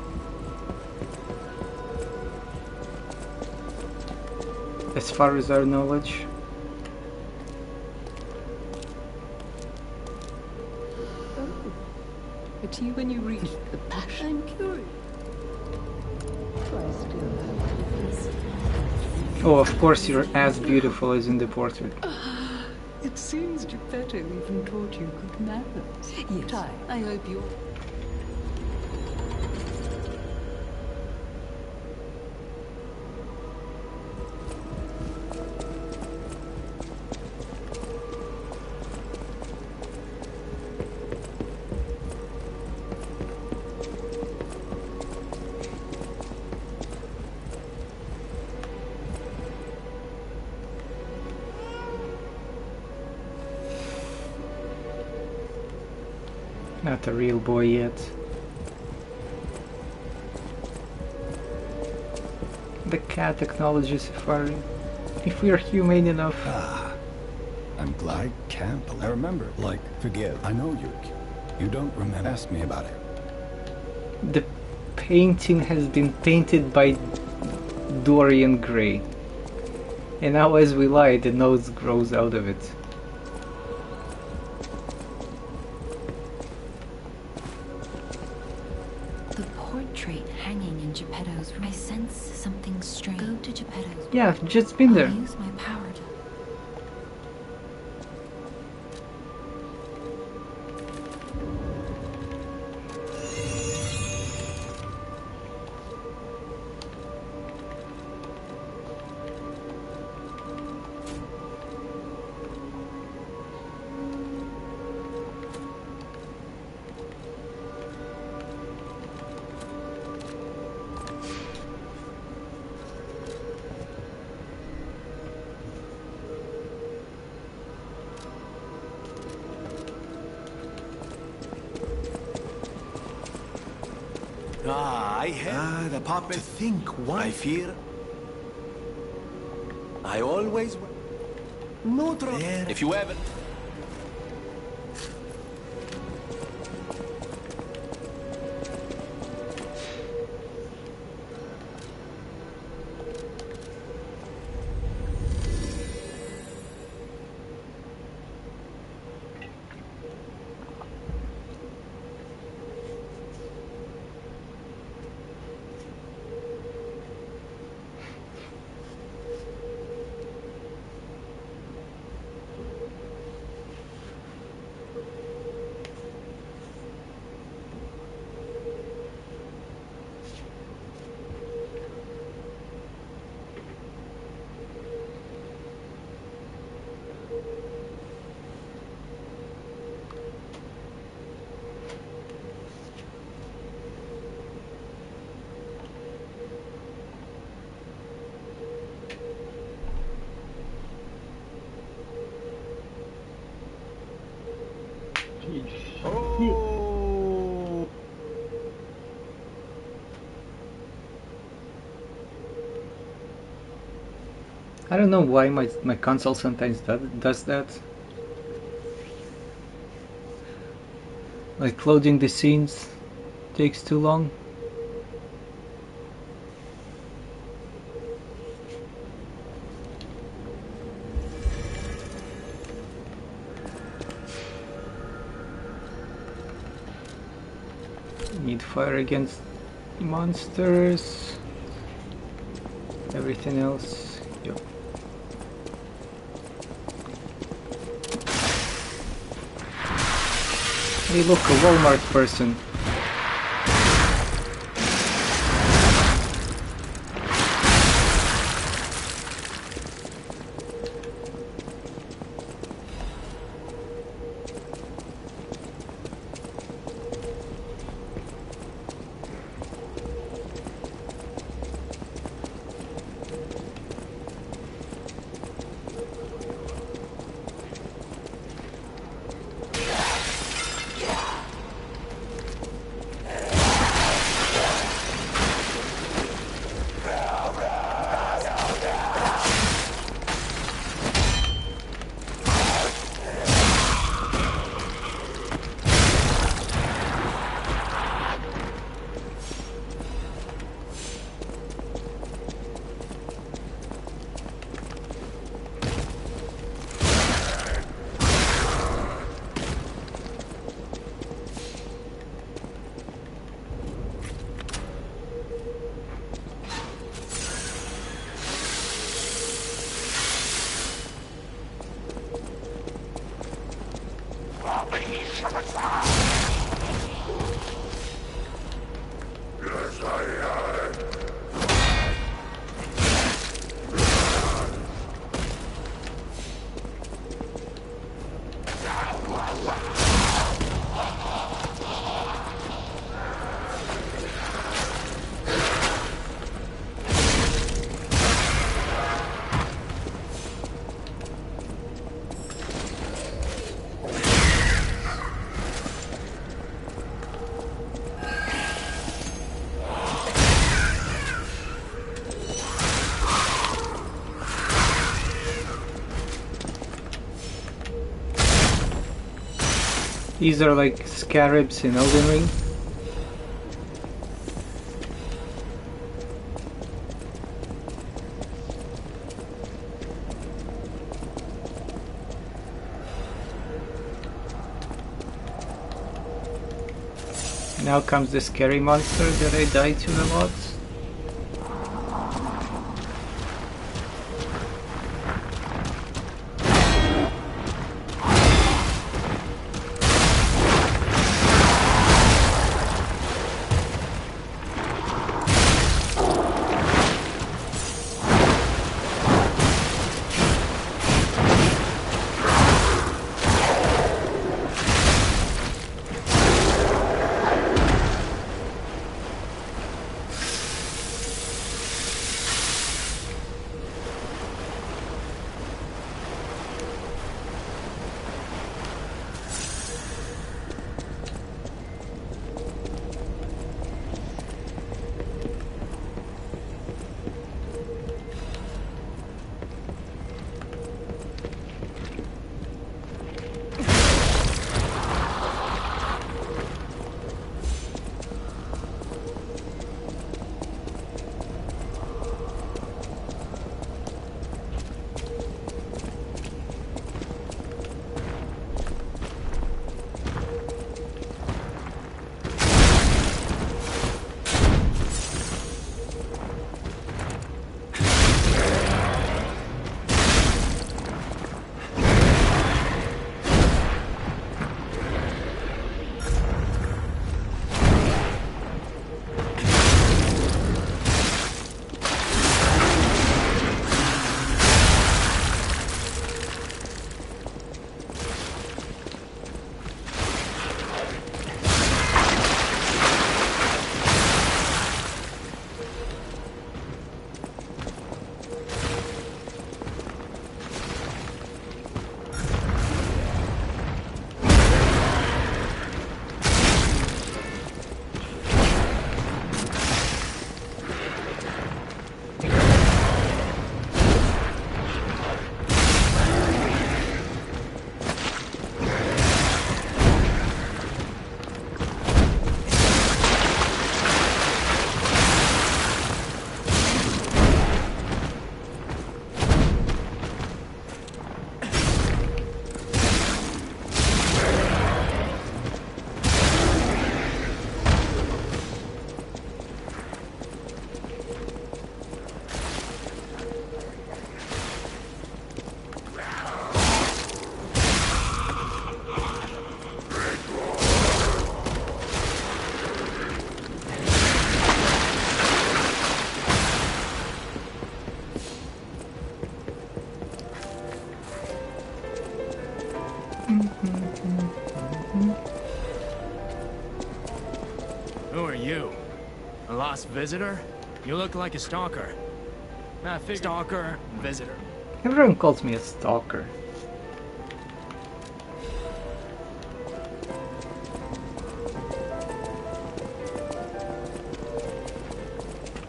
As far as our knowledge. Oh, it's you when you reach the passion. I'm curious. Do I still have this? Oh, of course you're as beautiful as in the portrait. It seems Geppetto even taught you good manners. Yes. I hope you're... Not a real boy yet. The cat acknowledges if we are humane enough. I'm glad I can't believe. I remember. Like, forgive. I know you don't remember. Ask me about it. The painting has been painted by Dorian Gray. And now as we lie, the nose grows out of it. Hanging in Geppetto's room. I sense something strange. Go to Geppetto's. Yeah, I've just been there. I'll use my power to... The puppet. To think what? I fear. I always... No trouble. If you ever... I don't know why my console sometimes does that. Like loading the scenes takes too long. Need fire against monsters. Everything else, yep. Hey look, a Walmart person. These are like scarabs in Elden Ring. Now comes the scary monster that I died to a lot. Boss visitor? You look like a stalker. I figured stalker, visitor. Everyone calls me a stalker.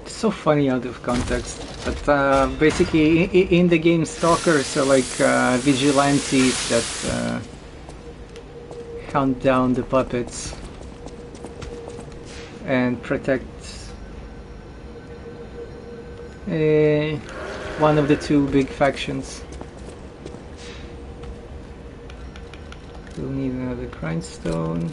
It's so funny out of context. But basically, in the game, stalkers are like vigilantes that hunt down the puppets and protect one of the two big factions. We'll need another grindstone.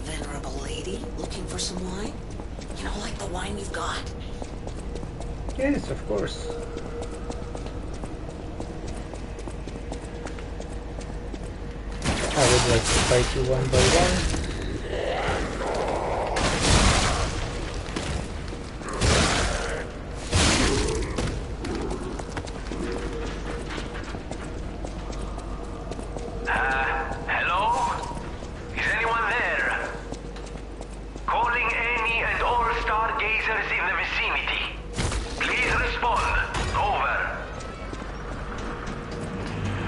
Venerable lady, looking for some wine? You know, like the wine you've got. Yes, of course. I would like to fight you one by one.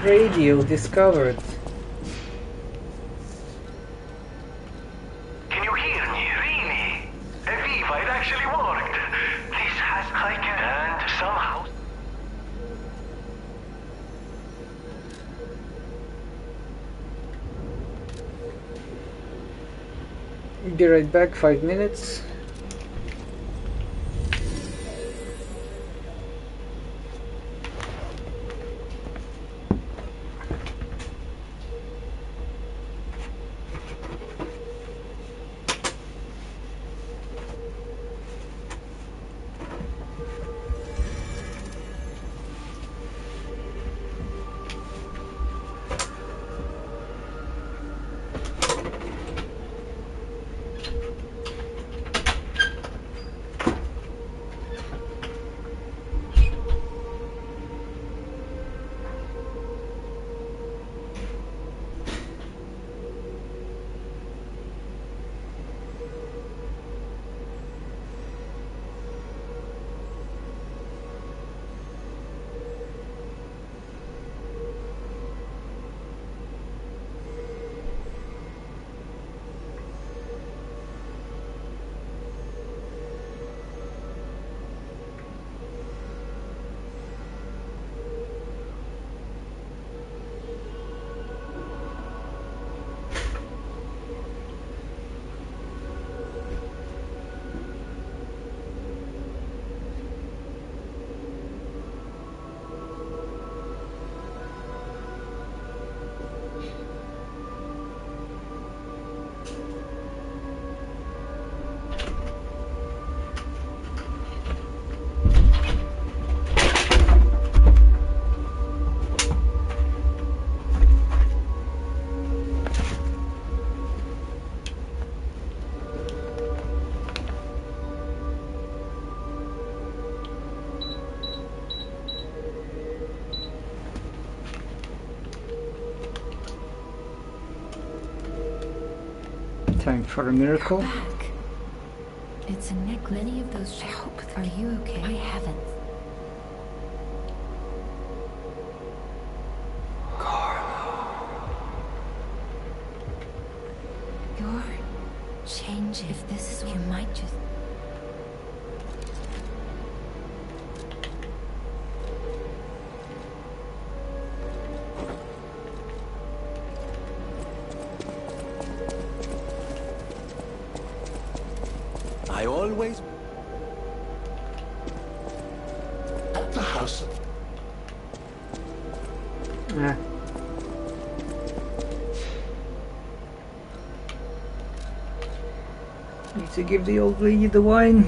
Radio discovered. Can you hear me? Really? Aviva, it actually worked. This has taken and somehow... Be right back, 5 minutes. Time for a miracle. You're back. It's a necklace. Many of those. I hope. Are you okay? I haven't. You're changing. If this is, you might just. I always... At the house of... Need to give the old lady the wine.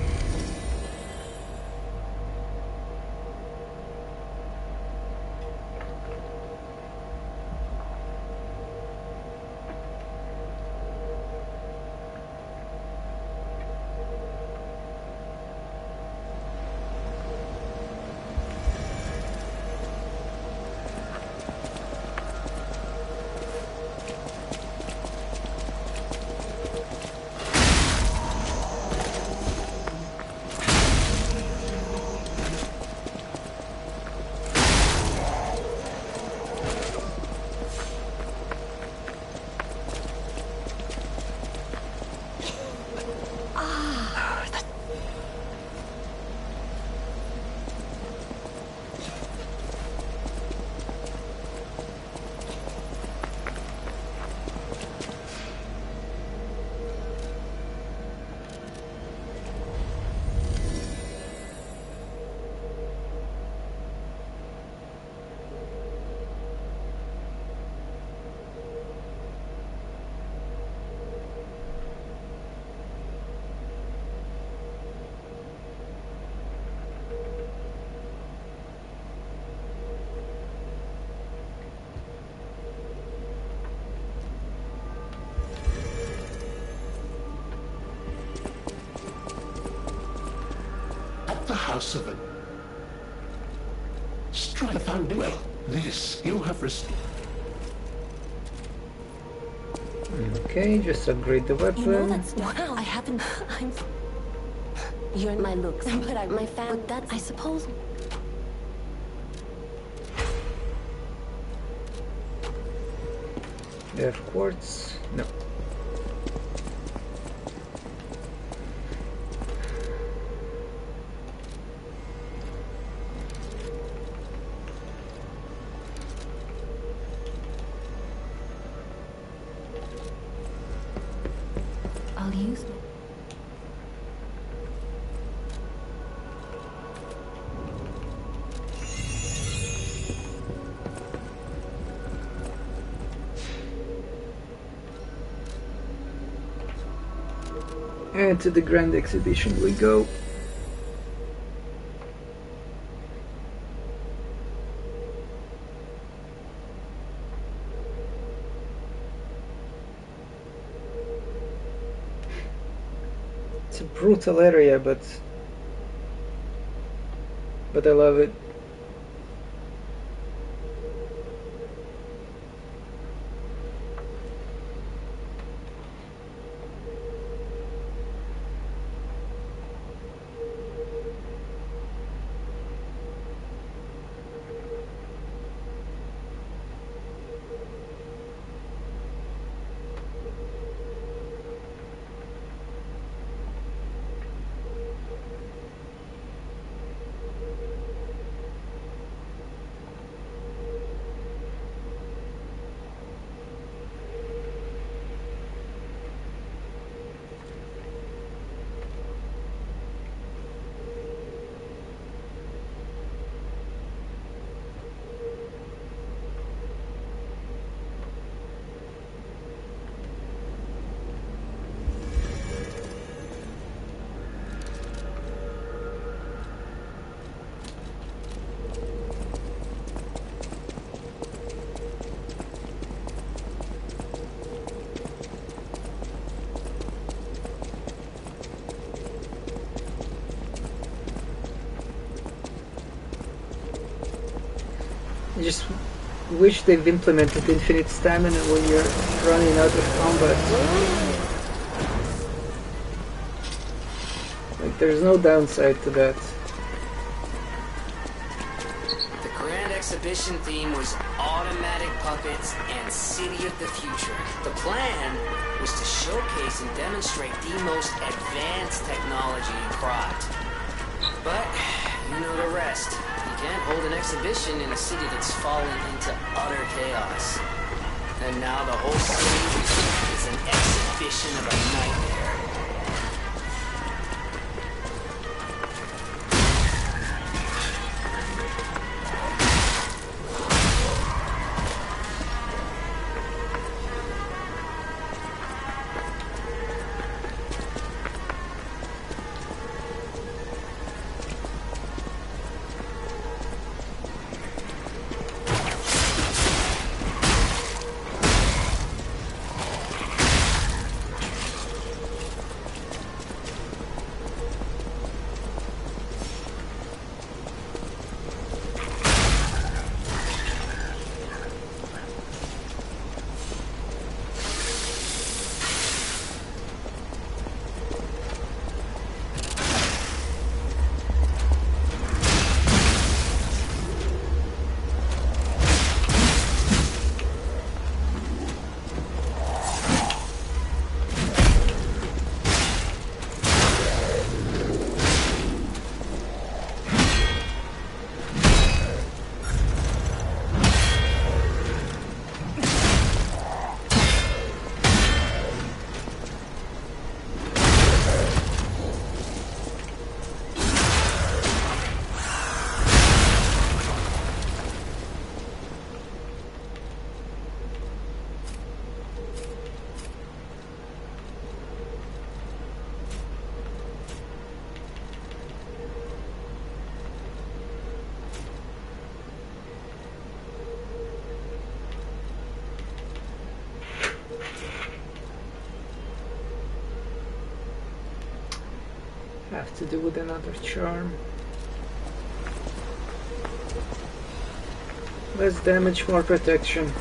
The house of it. Strike the foundation. Well, this you have received. Okay, just upgrade the weapon. You know that's wow. I haven't. I'm. You're my looks, but my family. But that's. I suppose. They have quartz. No. I'll use it. And to the grand exhibition we go. It's a brutal area, but I love it. I just wish they've implemented infinite stamina when you're running out of combat. There's no downside to that. The grand exhibition theme was automatic puppets and City of the Future. The plan was to showcase and demonstrate the most advanced technology in Croft. But, you know the rest. You can't hold an exhibition in a city that's fallen into utter chaos. And now the whole city is an exhibition of a nightmare. Have to do with another charm. Less damage, more protection.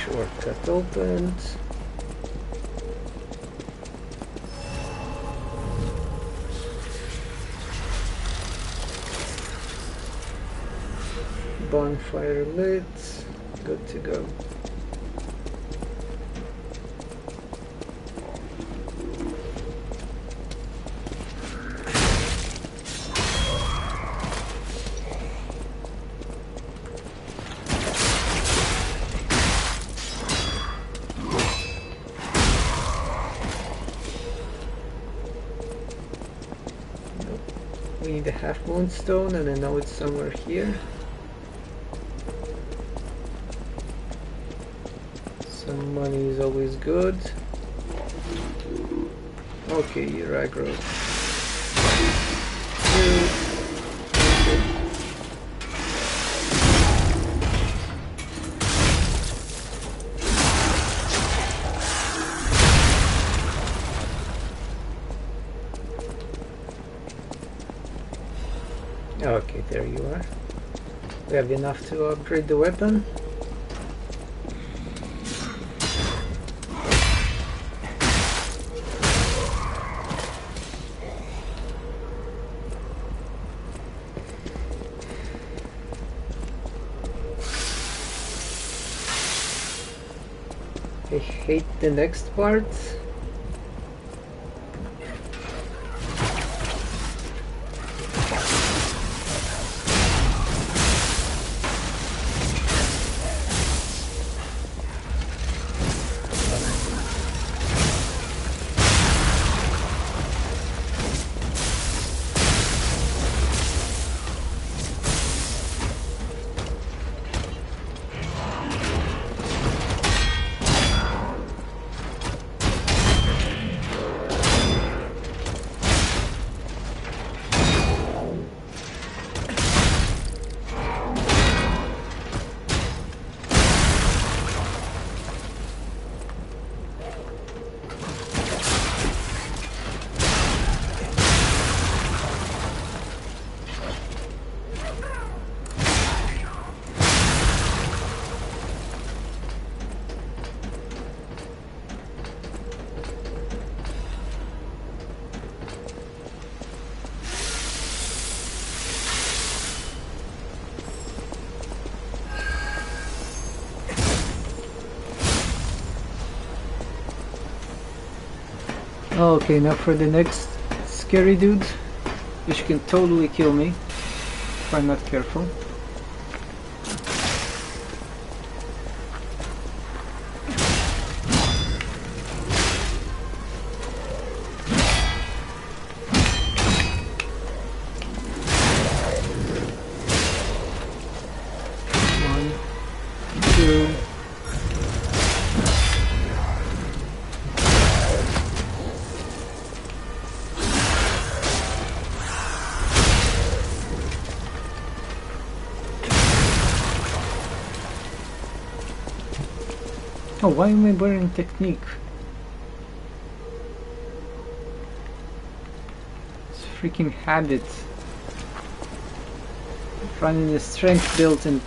Shortcut opened. Bonfire lit. Good to go. We need a half moonstone, and I know it's somewhere here. Some money is always good. Okay, you're aggro. Okay, there you are. We have enough to upgrade the weapon. I hate the next part. Okay, now for the next scary dude, which can totally kill me if I'm not careful. One, two. Oh, why am I wearing technique? It's a freaking habit. Running a strength build and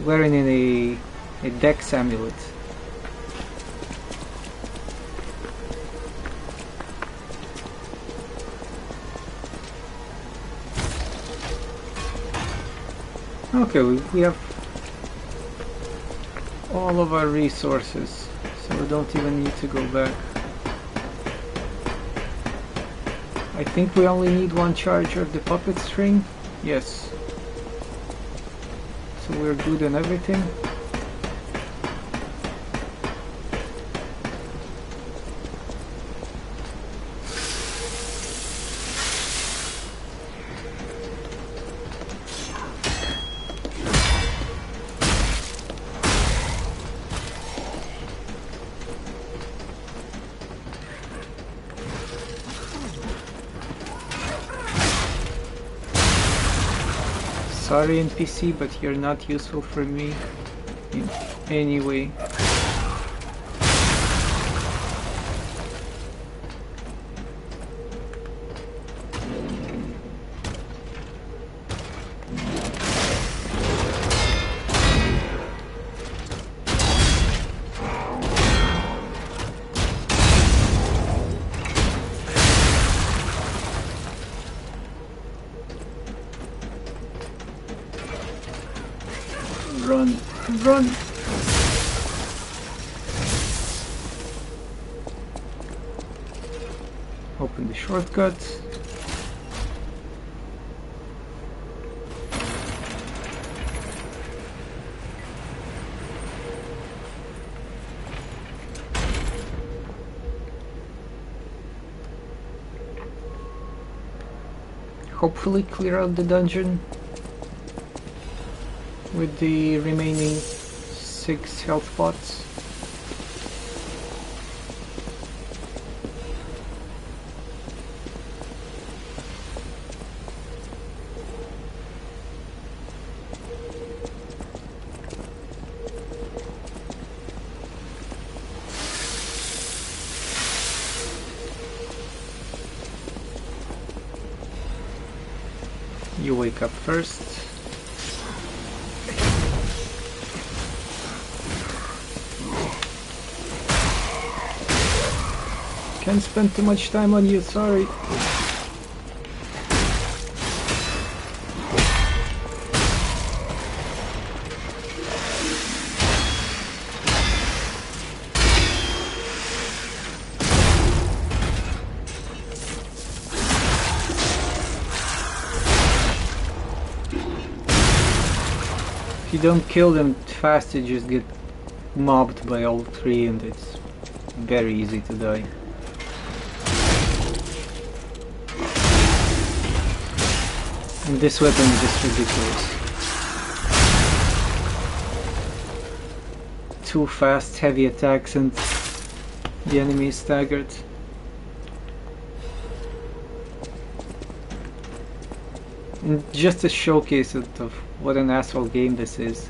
wearing in a dex amulet. Okay, we have all of our resources, so we don't even need to go back. I think we only need one charge of the puppet string. Yes. So we're good on everything. Sorry NPC, but you're not useful for me in any way. Run! Run! Open the shortcut. Hopefully clear out the dungeon with the remaining 6 health pots. You wake up first. Can't spend too much time on you, sorry. If you don't kill them fast, you just get mobbed by all three, and it's very easy to die. And this weapon is just ridiculous. Too fast, heavy attacks, and the enemy is staggered. And just a showcase of what an asshole game this is.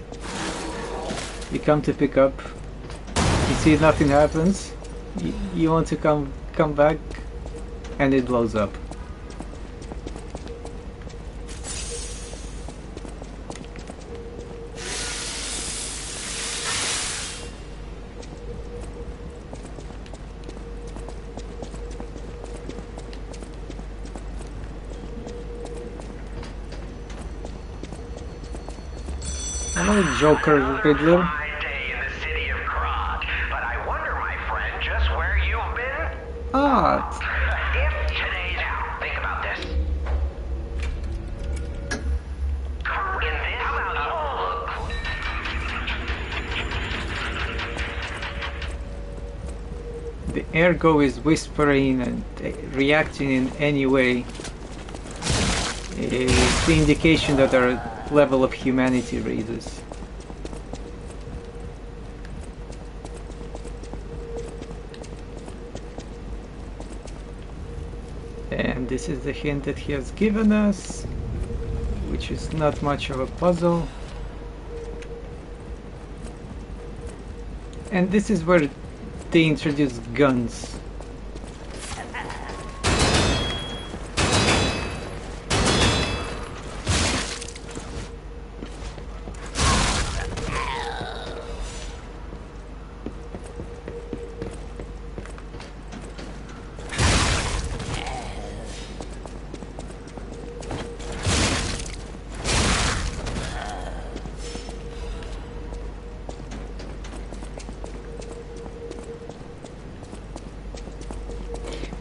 You come to pick up, you see nothing happens, you want to come back, and it blows up. Hello, Joker Riddler. Ah. If today's out, think about this. In this The ergo is whispering and reacting in any way. It's the indication that our level of humanity raises. And this is the hint that he has given us, which is not much of a puzzle. And this is where they introduce guns.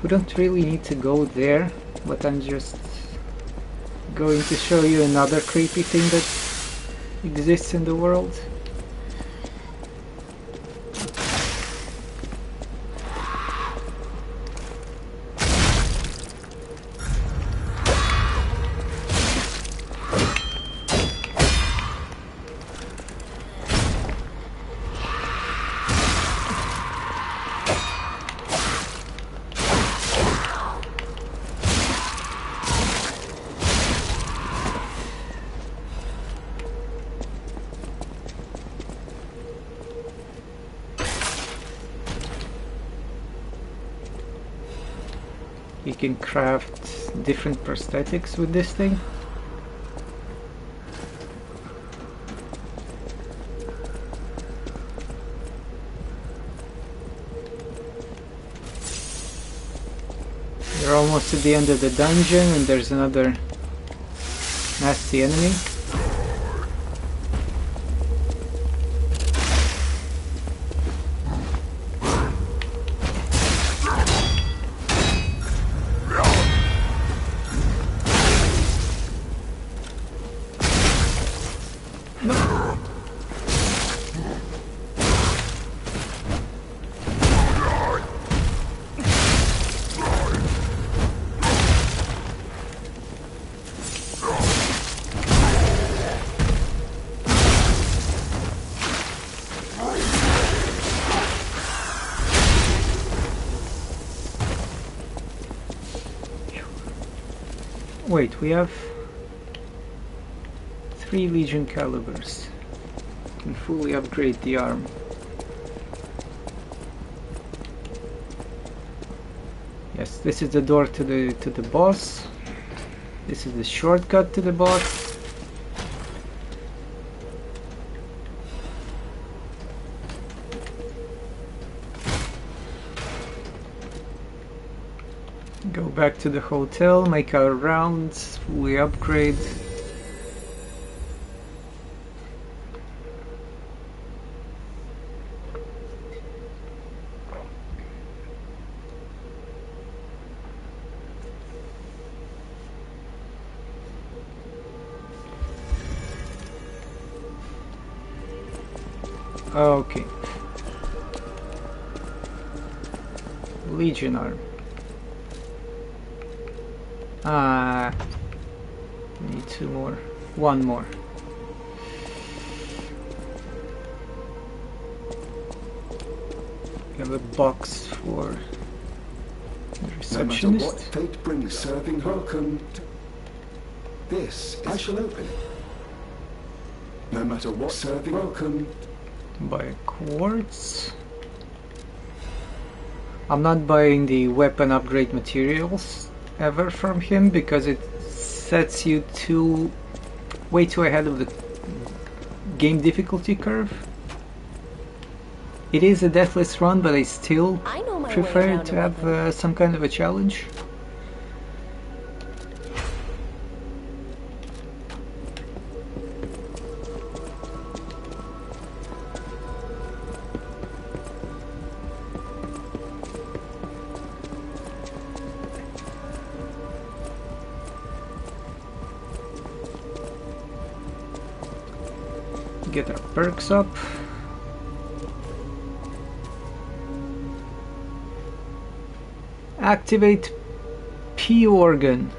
We don't really need to go there, but I'm just going to show you another creepy thing that exists in the world. You can craft different prosthetics with this thing. You're almost at the end of the dungeon and there's another nasty enemy. Wait, we have 3 Legion calibers. Can fully upgrade the arm. Yes, this is the door to the boss. This is the shortcut to the boss. Go back to the hotel, make our rounds, we upgrade. Okay. Legion arm. Need two more. One more. We have a box for the No matter receptionist. what fate brings, serving welcome to this, I shall open it. No matter what serving welcome. Buy quartz. I'm not buying the weapon upgrade materials ever from him because it sets you way too ahead of the game difficulty curve. It is a deathless run, but I still prefer to have some kind of a challenge. Get our perks up. Activate P organ.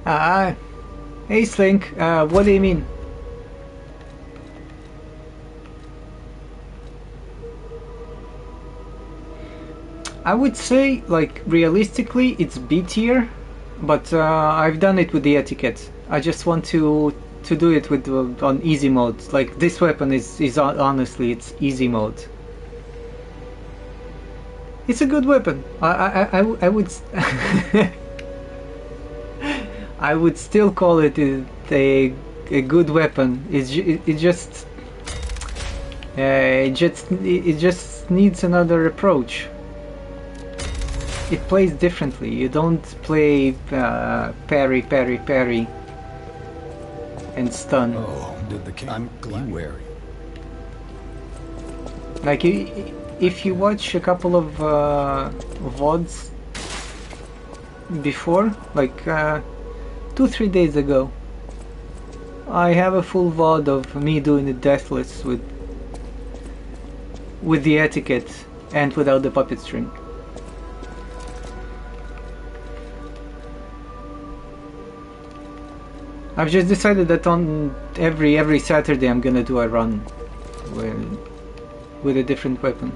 Hey Slink, what do you mean? I would say, like, realistically it's B tier, but I've done it with the etiquette. I just want to do it with on easy mode. Like, this weapon is honestly, it's easy mode. It's a good weapon. I would I would still call it a good weapon. It just needs another approach. It plays differently. You don't play parry, parry, parry, and stun. Oh, did the king? I'm wary. Like, if you watch a couple of VODs before, like 2-3 days ago, I have a full VOD of me doing it deathless with the etiquette and without the puppet string. I've just decided that on every Saturday I'm gonna do a run with a different weapon.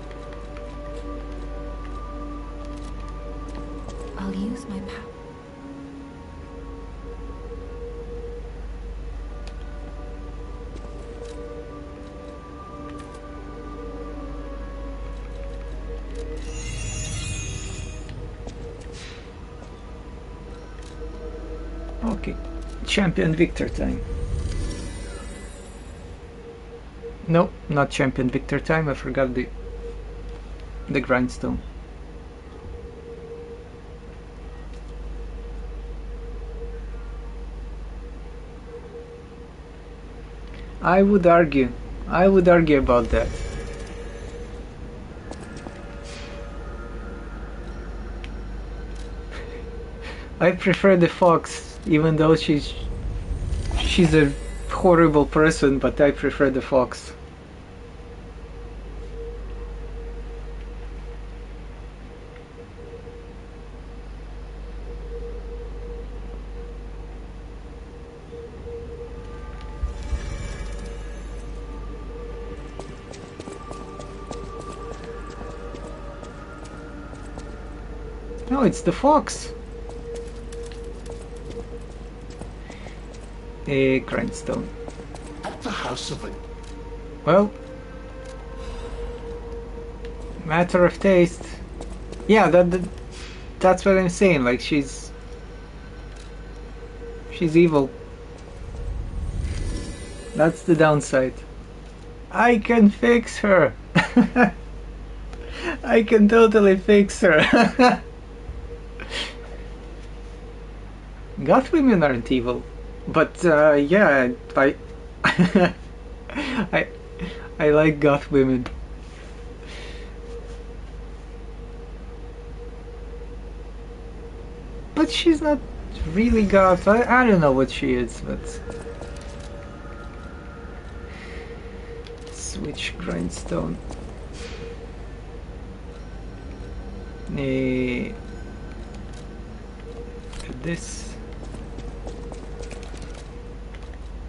I'll use my power. Okay, champion victor time. No, not champion victor time. I forgot the grindstone. I would argue about that. I prefer the fox, even though she's a horrible person, but I prefer the fox. No, it's the fox. A grindstone. At the house of it. Well, matter of taste. Yeah, that's what I'm saying. Like, she's evil. That's the downside. I can fix her. I can totally fix her. Goth women aren't evil, but yeah, I I like goth women. But she's not really goth. I don't know what she is, but Switch grindstone. This.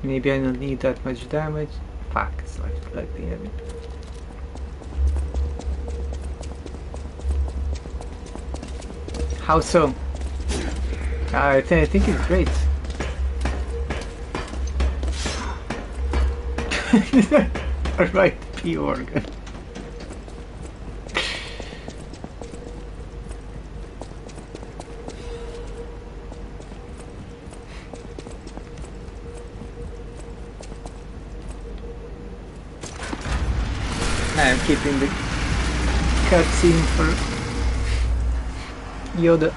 Maybe I don't need that much damage. Fuck, it's like the heavy. How so? I think it's great. Alright, P organ. I'm keeping the cutscene for Yoda.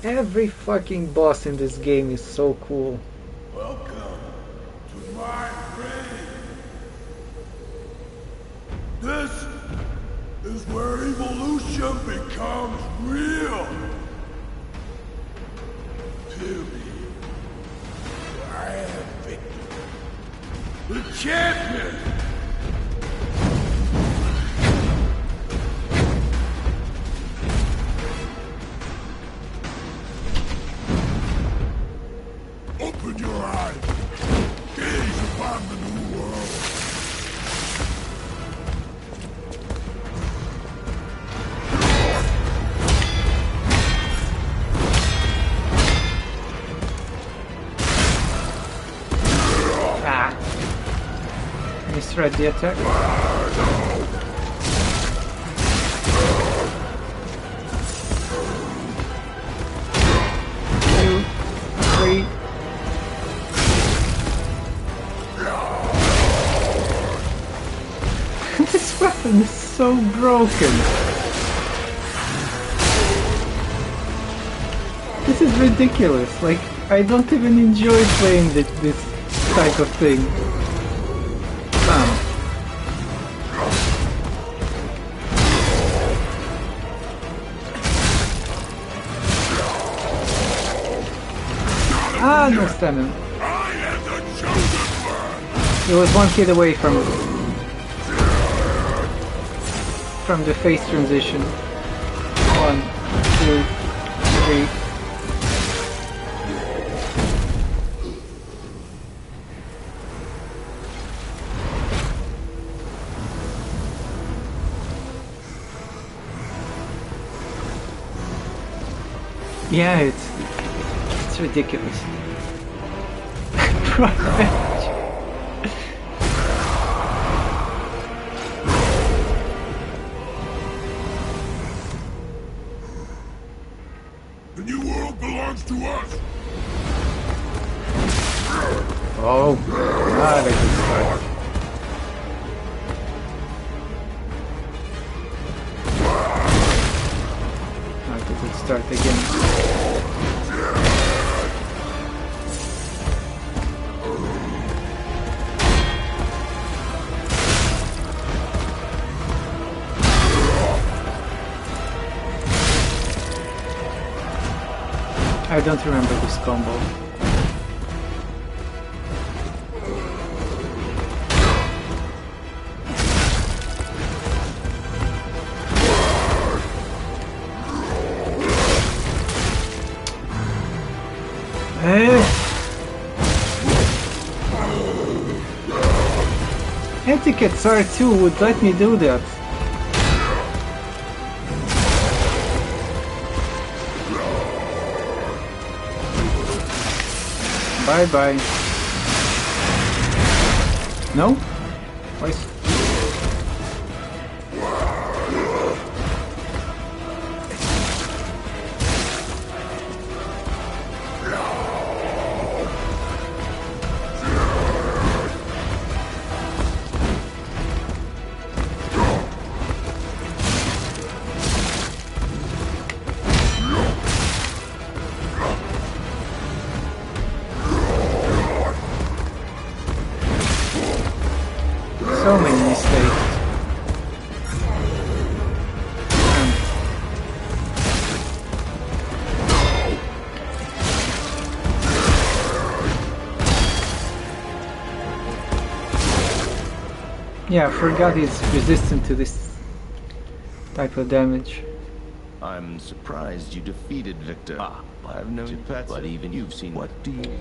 Every fucking boss in this game is so cool. Welcome to my grave. This is where evolution becomes real. Period. I am victor. The champion. Open your eyes. Gaze upon the new world. Ah. Misread the attack. 2, 3. This weapon is so broken. This is ridiculous. Like, I don't even enjoy playing this type of thing. Ah, no stamina. It was one hit away from the face transition. 1, 2, 3. Yeah, it's ridiculous. The new world belongs to us. Oh, not a good start. Not a good start again. I don't remember this combo. Etiquettes R2 would let me do that. Bye bye. No? Why? So many mistakes. Yeah, I forgot he's resistant to this type of damage. I'm surprised you defeated Victor. I've known you, but even you've seen. What do you?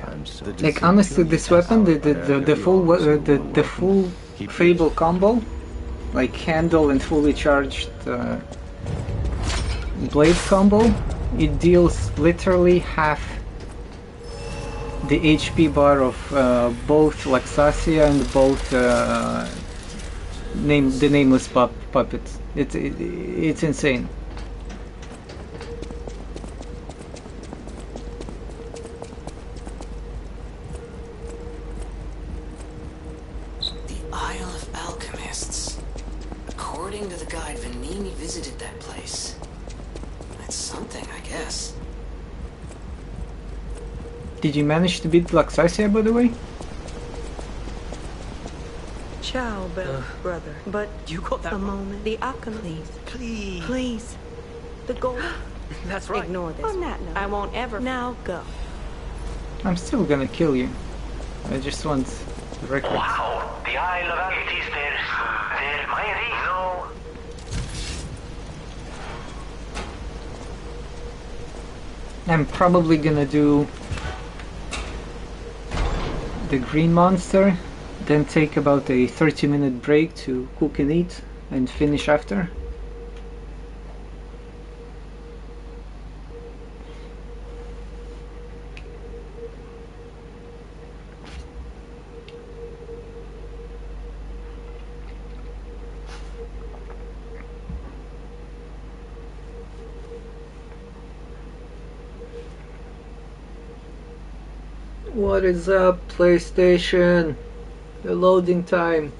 I'm so. Like honestly, this weapon, the full Fable combo, like handle and fully charged blade combo, it deals literally half the HP bar of both Laxasia and both the nameless puppets. It's insane. The Isle of Alchemists. According to the guide, Vanini visited that place. That's something, I guess. Did you manage to beat Laxasia, by the way? Ciao, brother. But you got that a moment. The alchemist. Please. The gold. That's right. Ignore this. On that note, I won't ever. Now go. I'm still gonna kill you. I just want the records. Wow, the Isle of Alchemists, they're mighty, no? I'm probably gonna do the green monster, then take about a 30-minute break to cook and eat, and finish after. What is up, PlayStation? The loading time.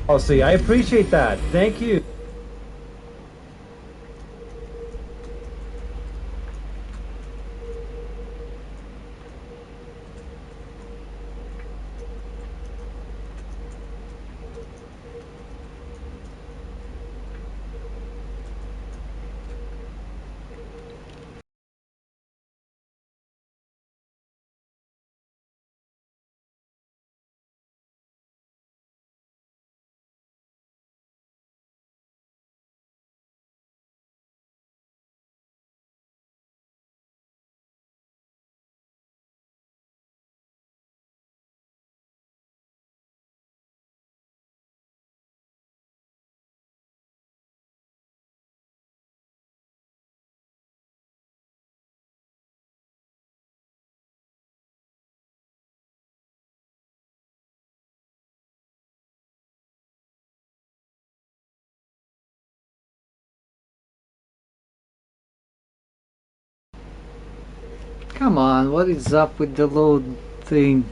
Oh, see, I appreciate that. Thank you. Come on, what is up with the load thing?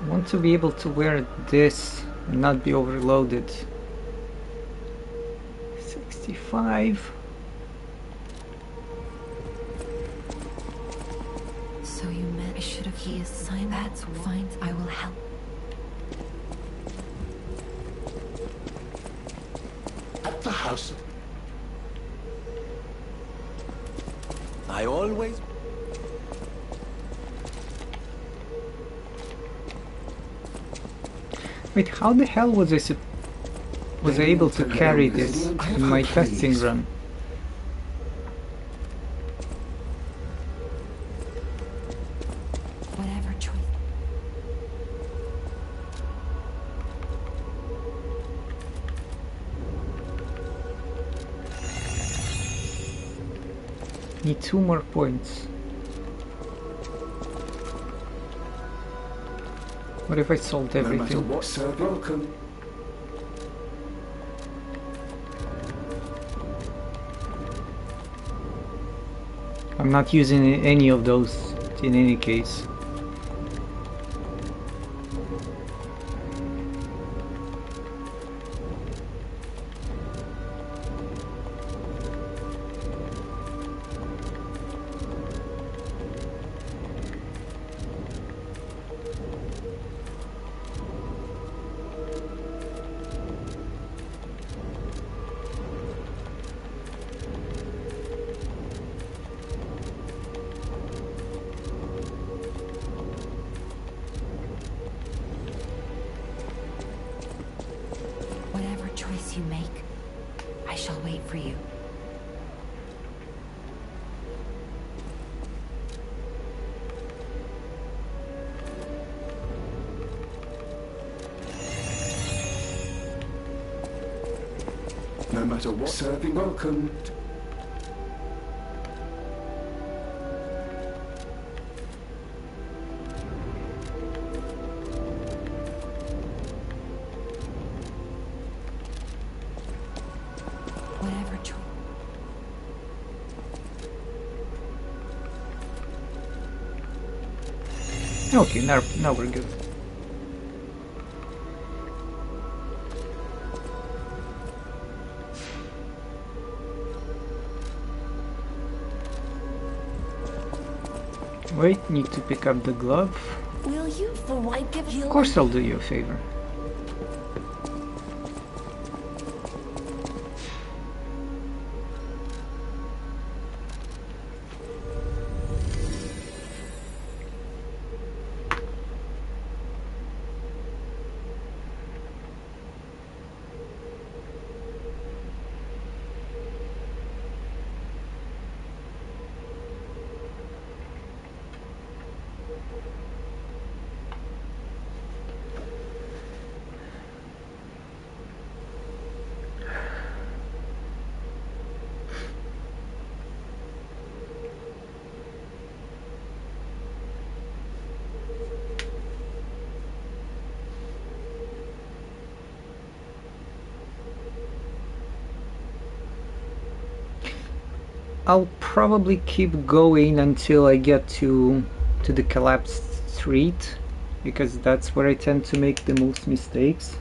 I want to be able to wear this and not be overloaded. 65. So you meant I should have. He is signed. That's fine. I will help. At the house. I always... Wait, how the hell was I able to carry this in my testing run? Whatever choice. Need 2 more points. What if I solved everything? No matter what, sir, welcome. I'm not using any of those in any case. Whatever choice you make, I shall wait for you. No matter what, sir, be welcome. Whatever choice. Okay, now we're good. Wait, need to pick up the glove. Will you, for one, give you? Of course I'll do you a favor. I'll probably keep going until I get to the collapsed street, because that's where I tend to make the most mistakes.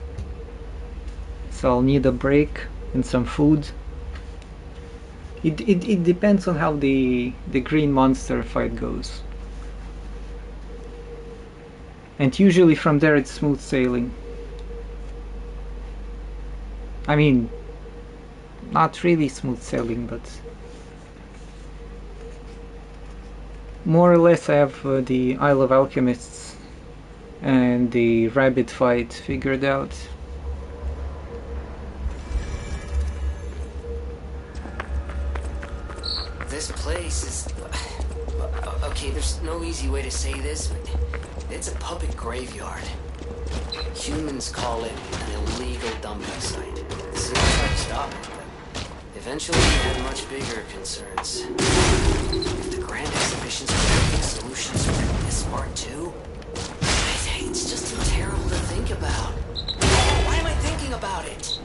So I'll need a break and some food. It depends on how the green monster fight goes. And usually from there it's smooth sailing. I mean, not really smooth sailing, but more or less I have the Isle of Alchemists and the rabbit fight figured out. This place is... Okay, there's no easy way to say this, but it's a puppet graveyard. Humans call it an illegal dumping site. The city tried to stop it, but eventually we had much bigger concerns. If the grand exhibitions are making solutions for this part too, it's just terrible to think about. Why am I thinking about it?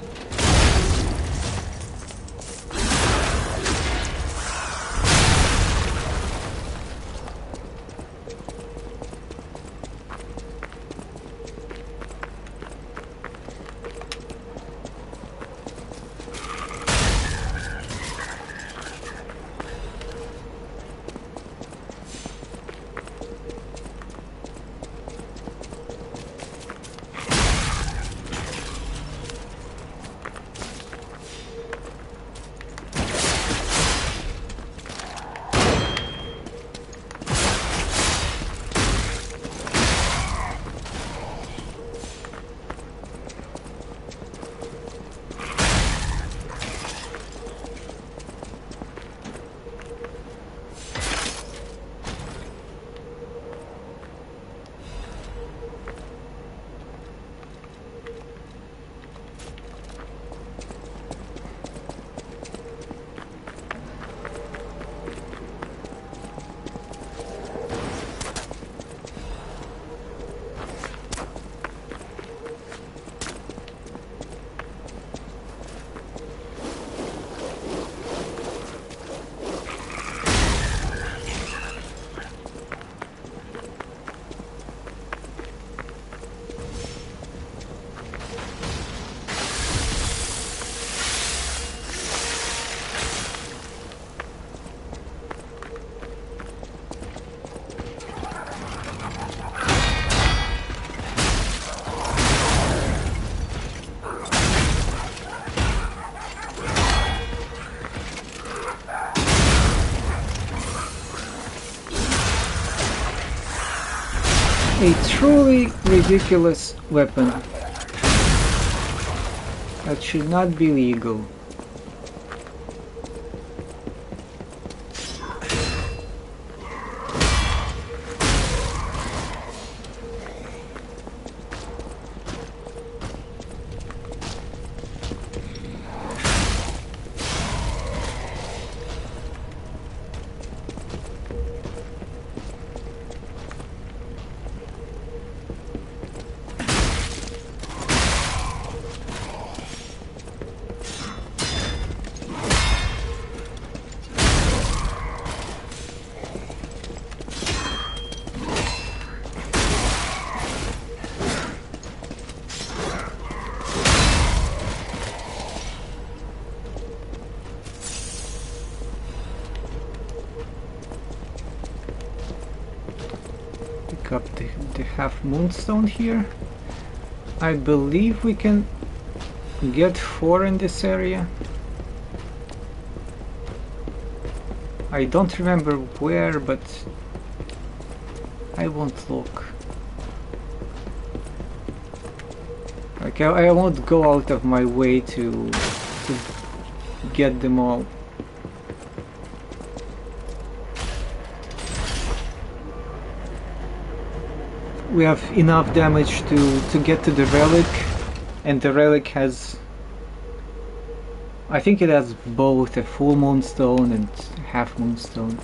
A truly ridiculous weapon that should not be legal. Up the half moonstone here. I believe we can get 4 in this area. I don't remember where, but I won't look. Like I won't go out of my way to get them all. We have enough damage to get to the relic, and the relic has, I think it has both a full moonstone and half moonstone.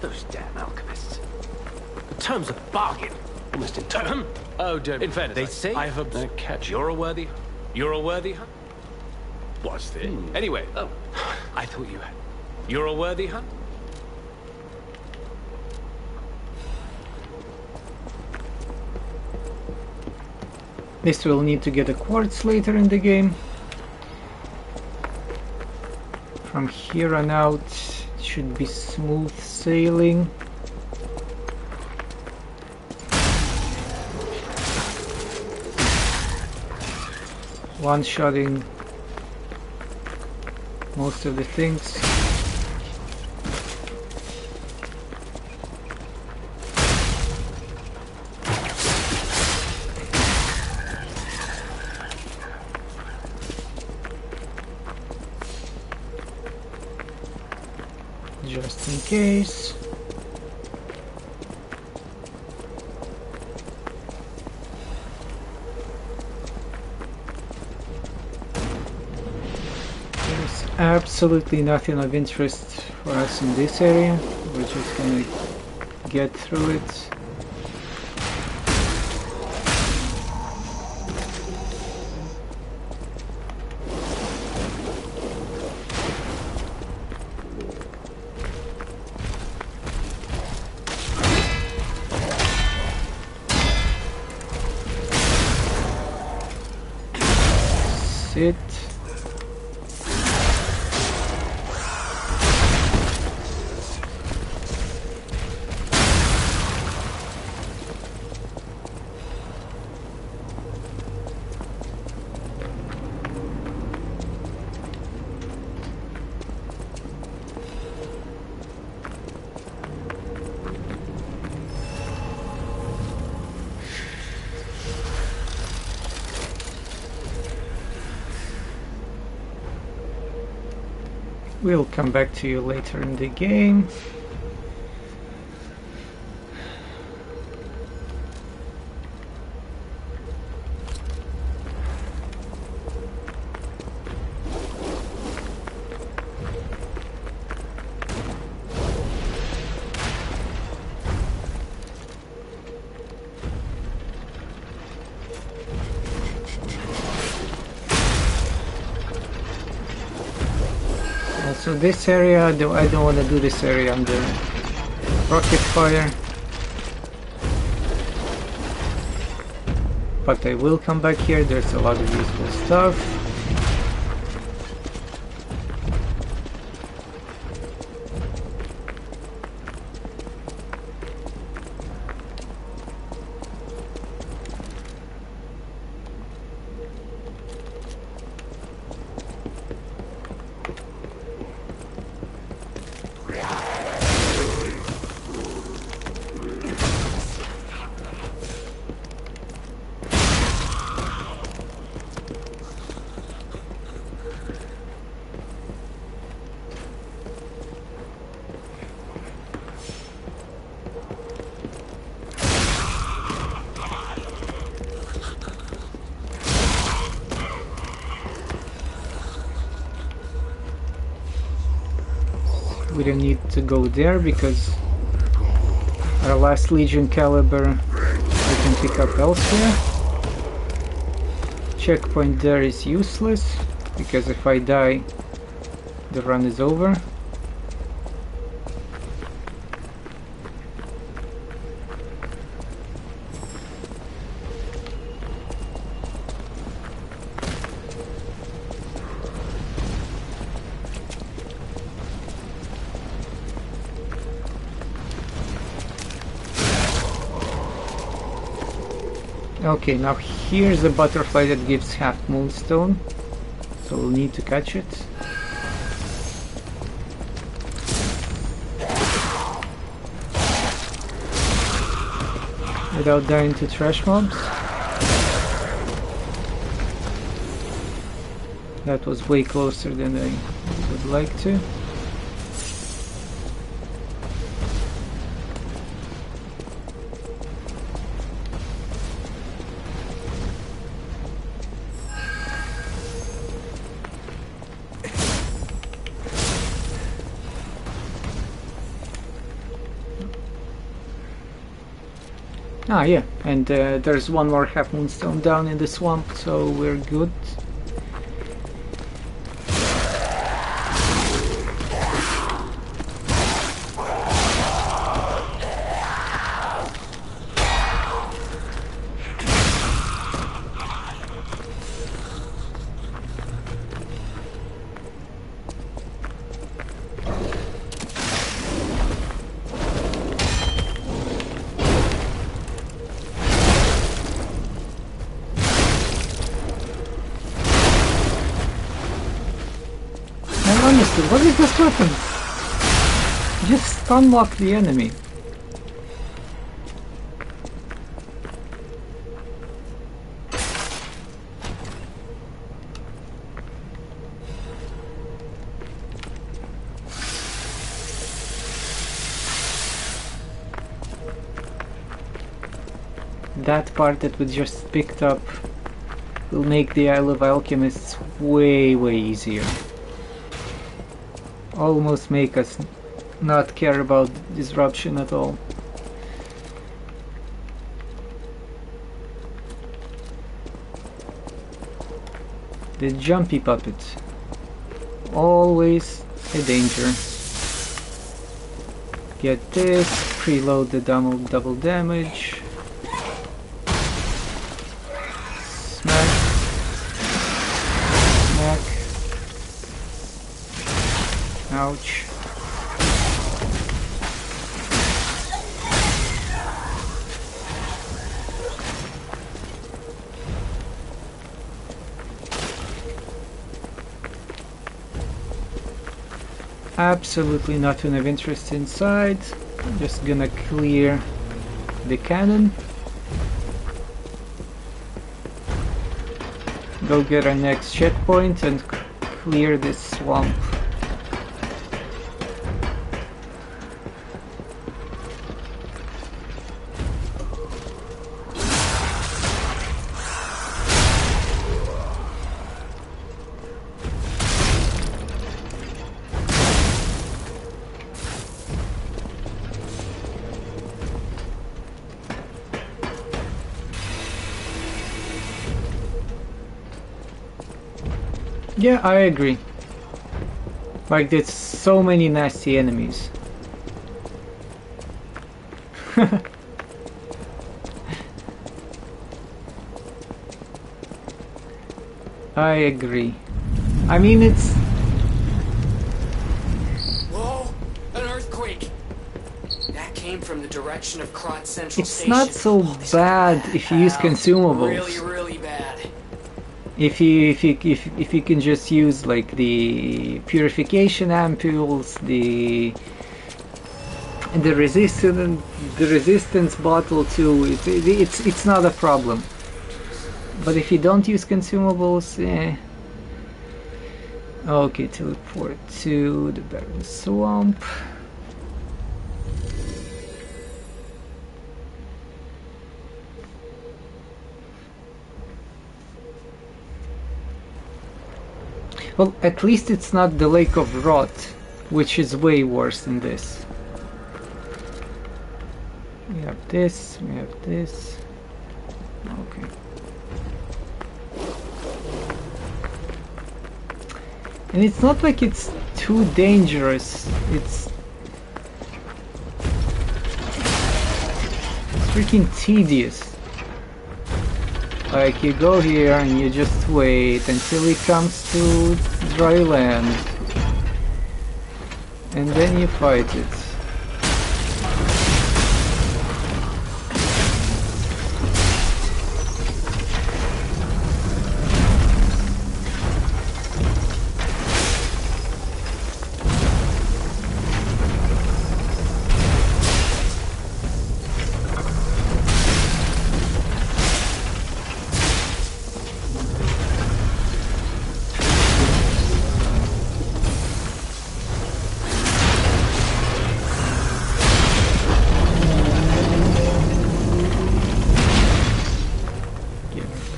Those damn alchemists. The terms of bargain. Almost in term. Oh, don't. In fairness, they say I have a catch. You're a worthy hunt. What's this? Anyway, I thought you had. You're a worthy hunt. This will need to get a quartz later in the game. From here on out, it should be smooth sailing. One-shotting most of the things. Just in case. There's absolutely nothing of interest for us in this area. We're just gonna get through it. Sit. We'll come back to you later in the game. So this area, I don't want to do this area under rocket fire, but I will come back here. There's a lot of useful stuff. we don't need to go there because our last Legion caliber we can pick up elsewhere. Checkpoint there is useless because if I die the run is over. Okay, now here's a butterfly that gives half moonstone, so we'll need to catch it. Without dying to trash mobs. That was way closer than I would like to. Ah, yeah, and there's one more half moonstone down in the swamp, so we're good. Honestly, what is this weapon? Just unlock the enemy. That part that we just picked up will make the Isle of Alchemists way easier. Almost make us not care about disruption at all. The jumpy puppet. Always a danger. Get this, preload the double damage. Smack. Smack. Ouch. Absolutely nothing of interest inside. I'm just gonna clear the cannon. Go get our next checkpoint and clear this swamp. Yeah, I agree. Like, there's so many nasty enemies. I agree. I mean, it's... Whoa! An earthquake! That came from the direction of Krot Central It's Station. not so bad if you use consumables. Really bad. If you can just use like the purification ampules, the resistance bottle too, it's not a problem. But if you don't use consumables, okay, teleport to the barren swamp. Well, at least it's not the Lake of Rot, which is way worse than this. We have this, we have this. Okay. And it's not like it's too dangerous. It's freaking tedious. Like, you go here and you just wait until he comes to dry land, and then you fight it.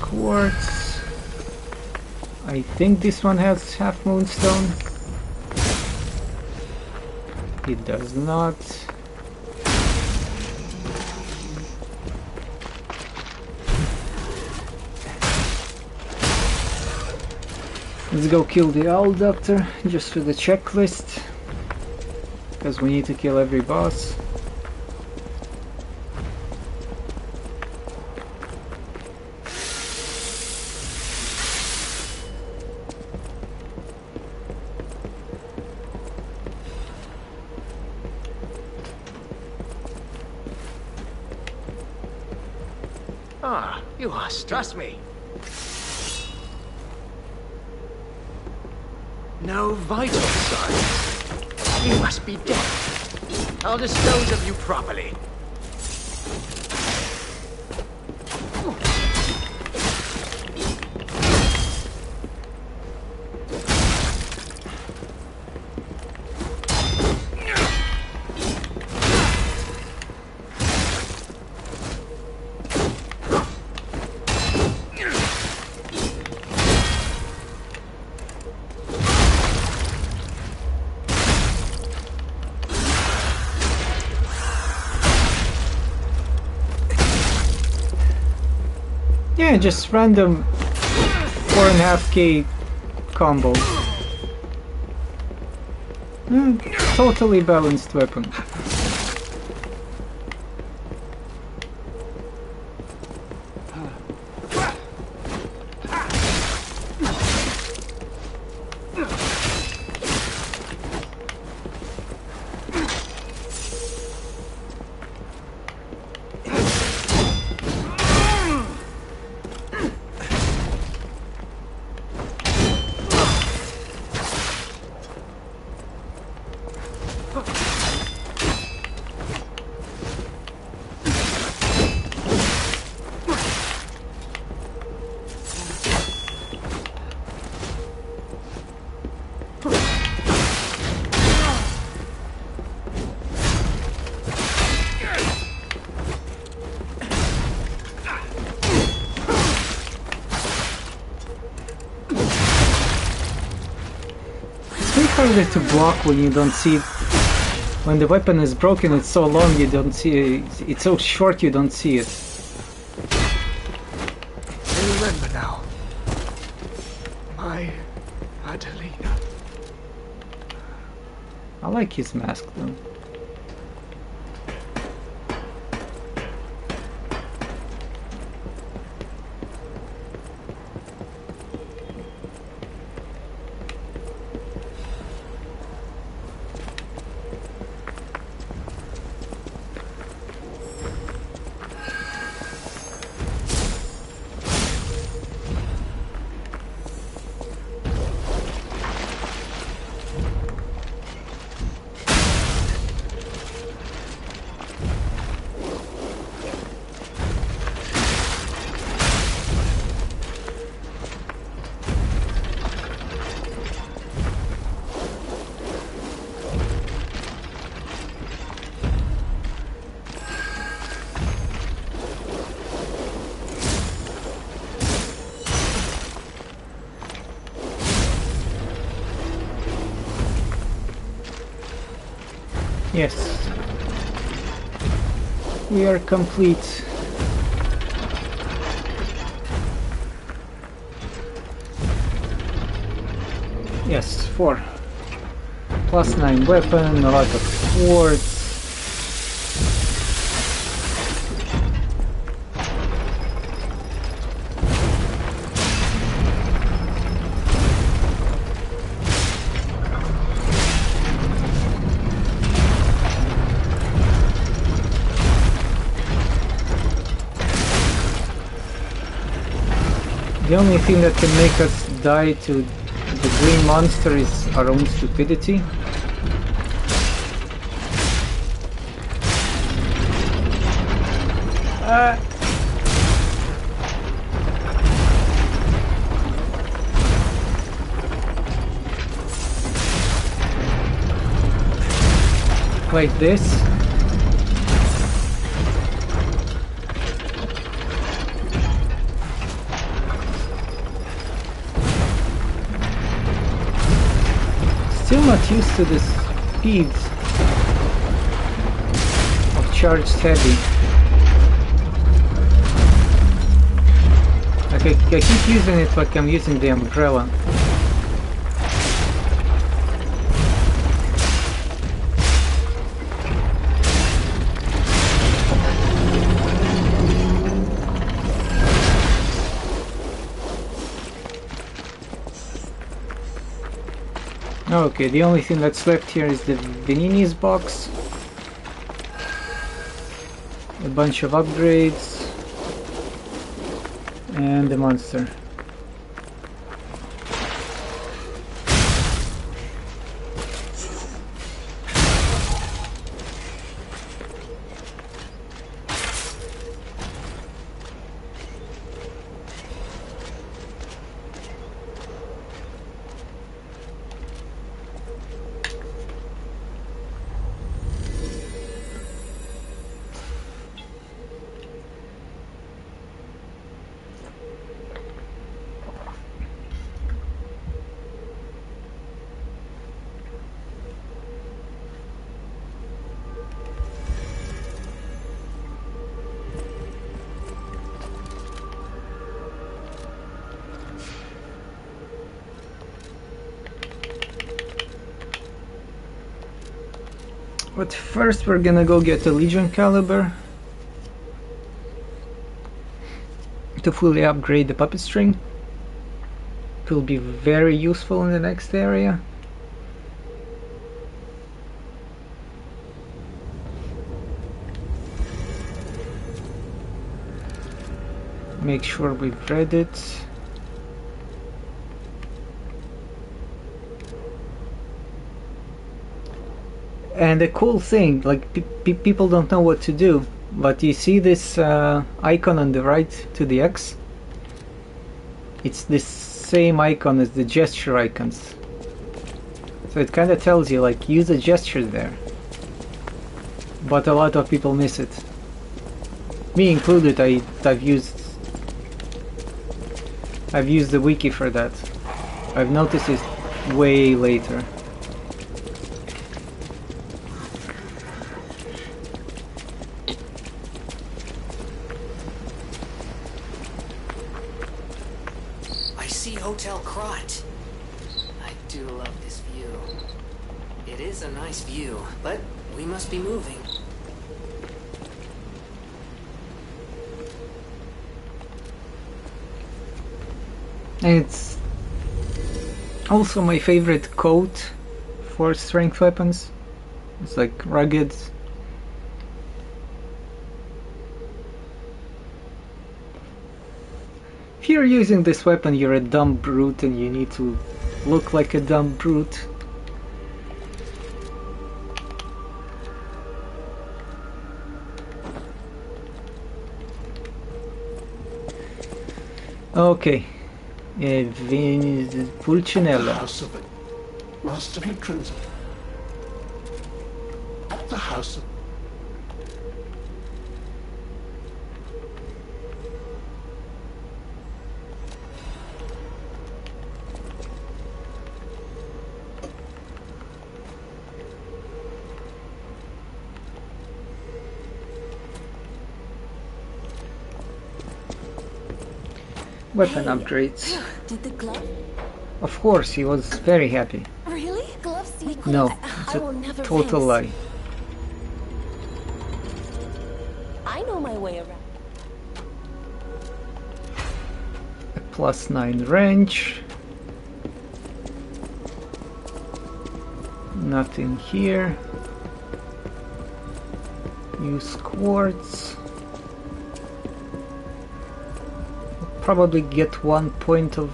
Quartz. I think this one has half moonstone. It does not. Let's go kill the Owl Doctor just for the checklist, because we need to kill every boss. Ah, you are trust me. No vital signs. You must be dead. I'll dispose of you properly. Yeah, just random 4.5k combo. Totally balanced weapon. Harder to block when you don't see it. When the weapon is broken, it's so long you don't see it. It's so short you don't see it. I remember now. My Adelina. I like his mask though. Yes. We are complete. Yes, 4. +9 weapon, a lot of swords. The only thing that can make us die to the green monster is our own stupidity. Like this. Still not used to the speed of charged heavy. Like I keep using it like I'm using the umbrella. Okay, the only thing that's left here is the Venini's box. A bunch of upgrades. And the monster. But first we're gonna go get a Legion Caliber to fully upgrade the puppet string. It will be very useful in the next area. Make sure we've read it. And the cool thing, like people don't know what to do, but you see this icon on the right to the X? It's the same icon as the gesture icons. So it kind of tells you, like, use a gesture there. But a lot of people miss it. Me included. I've used the wiki for that. I've noticed it way later. Hotel Crot. I do love this view. It is a nice view, but we must be moving. It's also my favorite coat for strength weapons. It's like rugged. If you're using this weapon, you're a dumb brute and you need to look like a dumb brute. Okay. Pulcinella. House of it. Master patrons. At the house of... Weapon upgrades. Did the glove? Of course, he was very happy. Really? Gloves? No, it's a total lie. I know my way around. A +9 range. Nothing here. Use quartz. Probably get 1 point of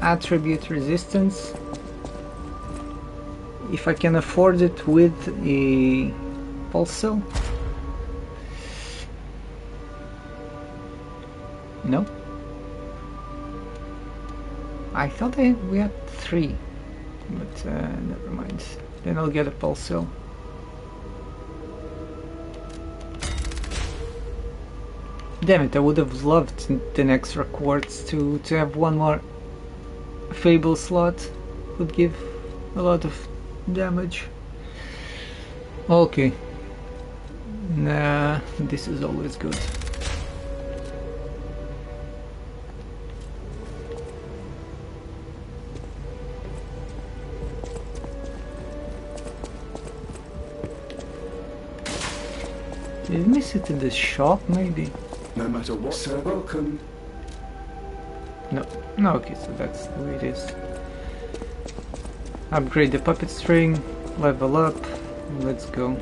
attribute resistance if I can afford it with a pulse cell. No, I thought we had 3, but never mind. Then I'll get a pulse cell. Damn it, I would have loved the extra quartz to have one more Fable slot. Would give a lot of damage. Okay. Nah, this is always good. Did I miss it in the shop, maybe? No matter what, sir, welcome. No, okay, so that's the way it is. Upgrade the puppet string, level up, let's go.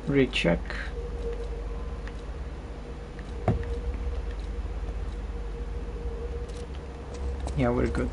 Recheck. Yeah, we're good.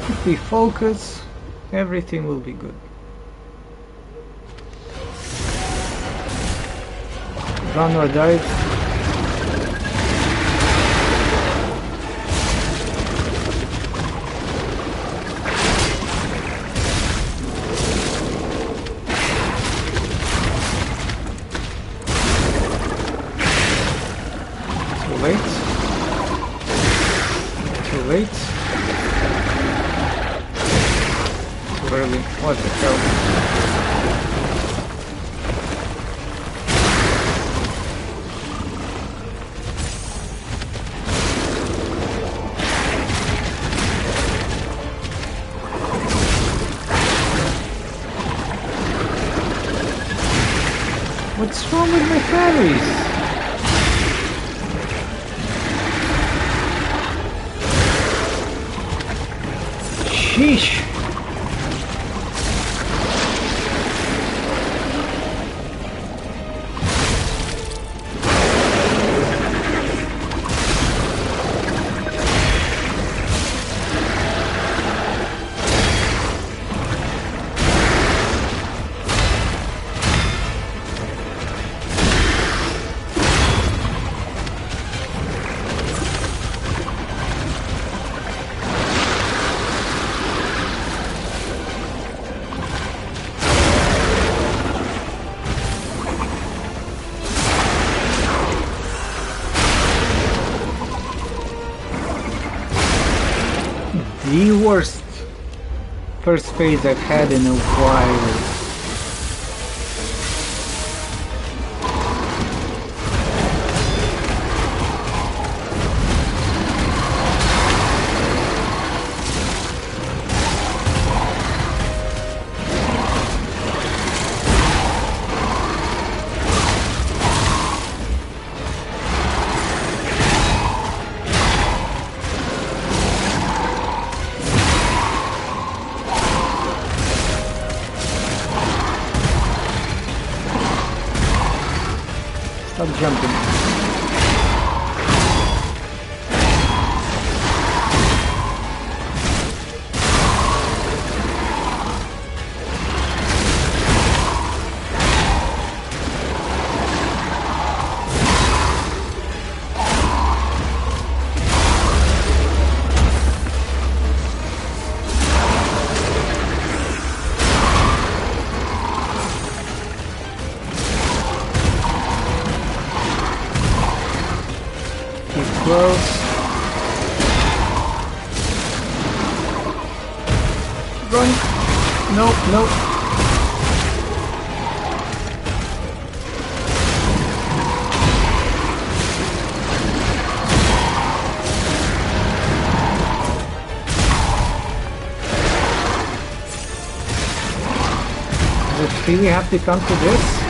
If we focus, everything will be good. Run or dive. Too late. Too late. Too early. What the hell? What's wrong with my fairies? Sheesh. The worst first phase I've had in a while. Stop jumping. Close. Run! No, no. Does it really have to come to this?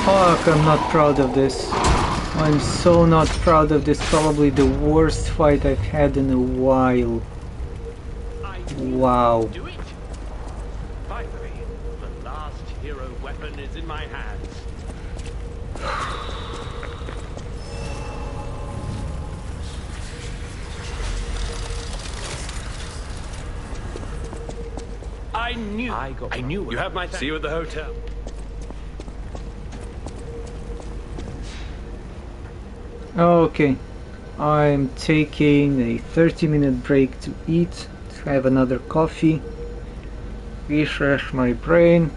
Fuck, I'm not proud of this. I'm so not proud of this. Probably the worst fight I've had in a while. Wow. Do it. Finally, the last hero weapon is in my hands. I knew. You have my. See you at the hotel. Okay, I'm taking a 30-minute break to eat, to have another coffee, refresh my brain.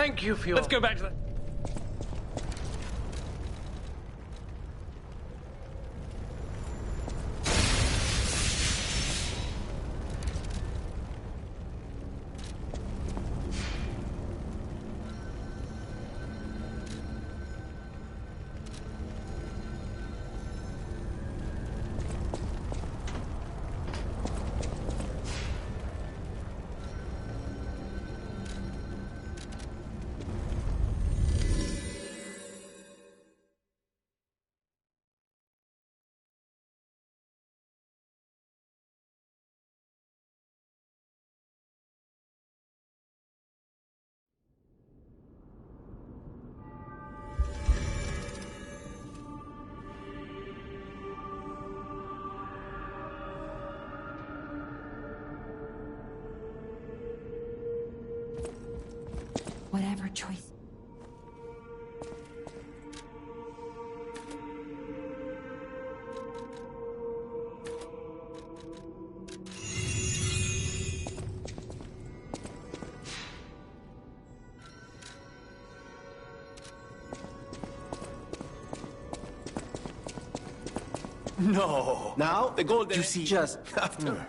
Thank you for your... Let's go back to the... Whatever choice. No. Now the golden. You see, just after.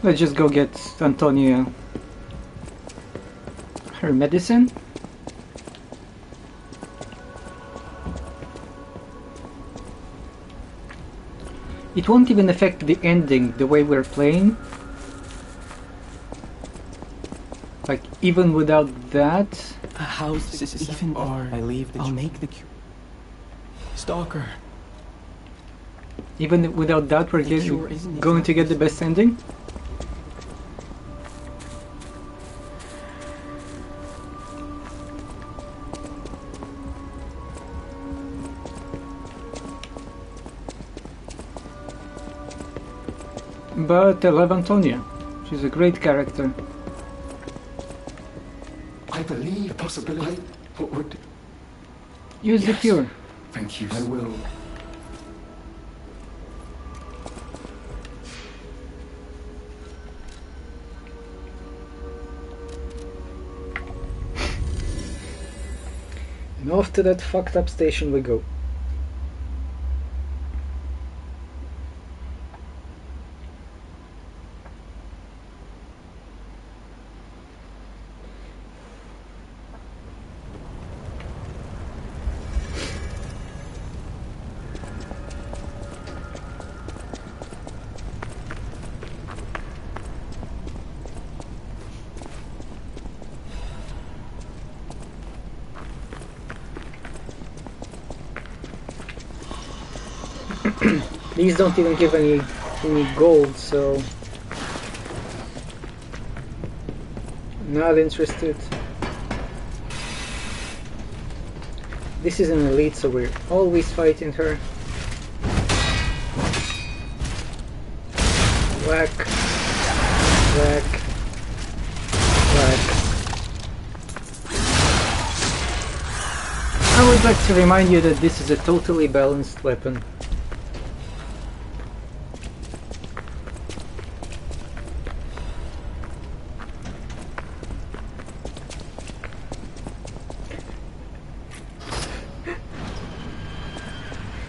Let's just go get Antonia her medicine. It won't even affect the ending the way we're playing. Like, even without that. How's this even? Or I leave the I'll make the cure. Stalker. Even without that, we're going to get the best ending? But I love Antonia. She's a great character. I believe possibility. What would... Use the cure. Thank you. I will. And off to that fucked up station we go. These don't even give any gold, so not interested. This is an elite, so we're always fighting her. Whack, whack, whack. I would like to remind you that this is a totally balanced weapon.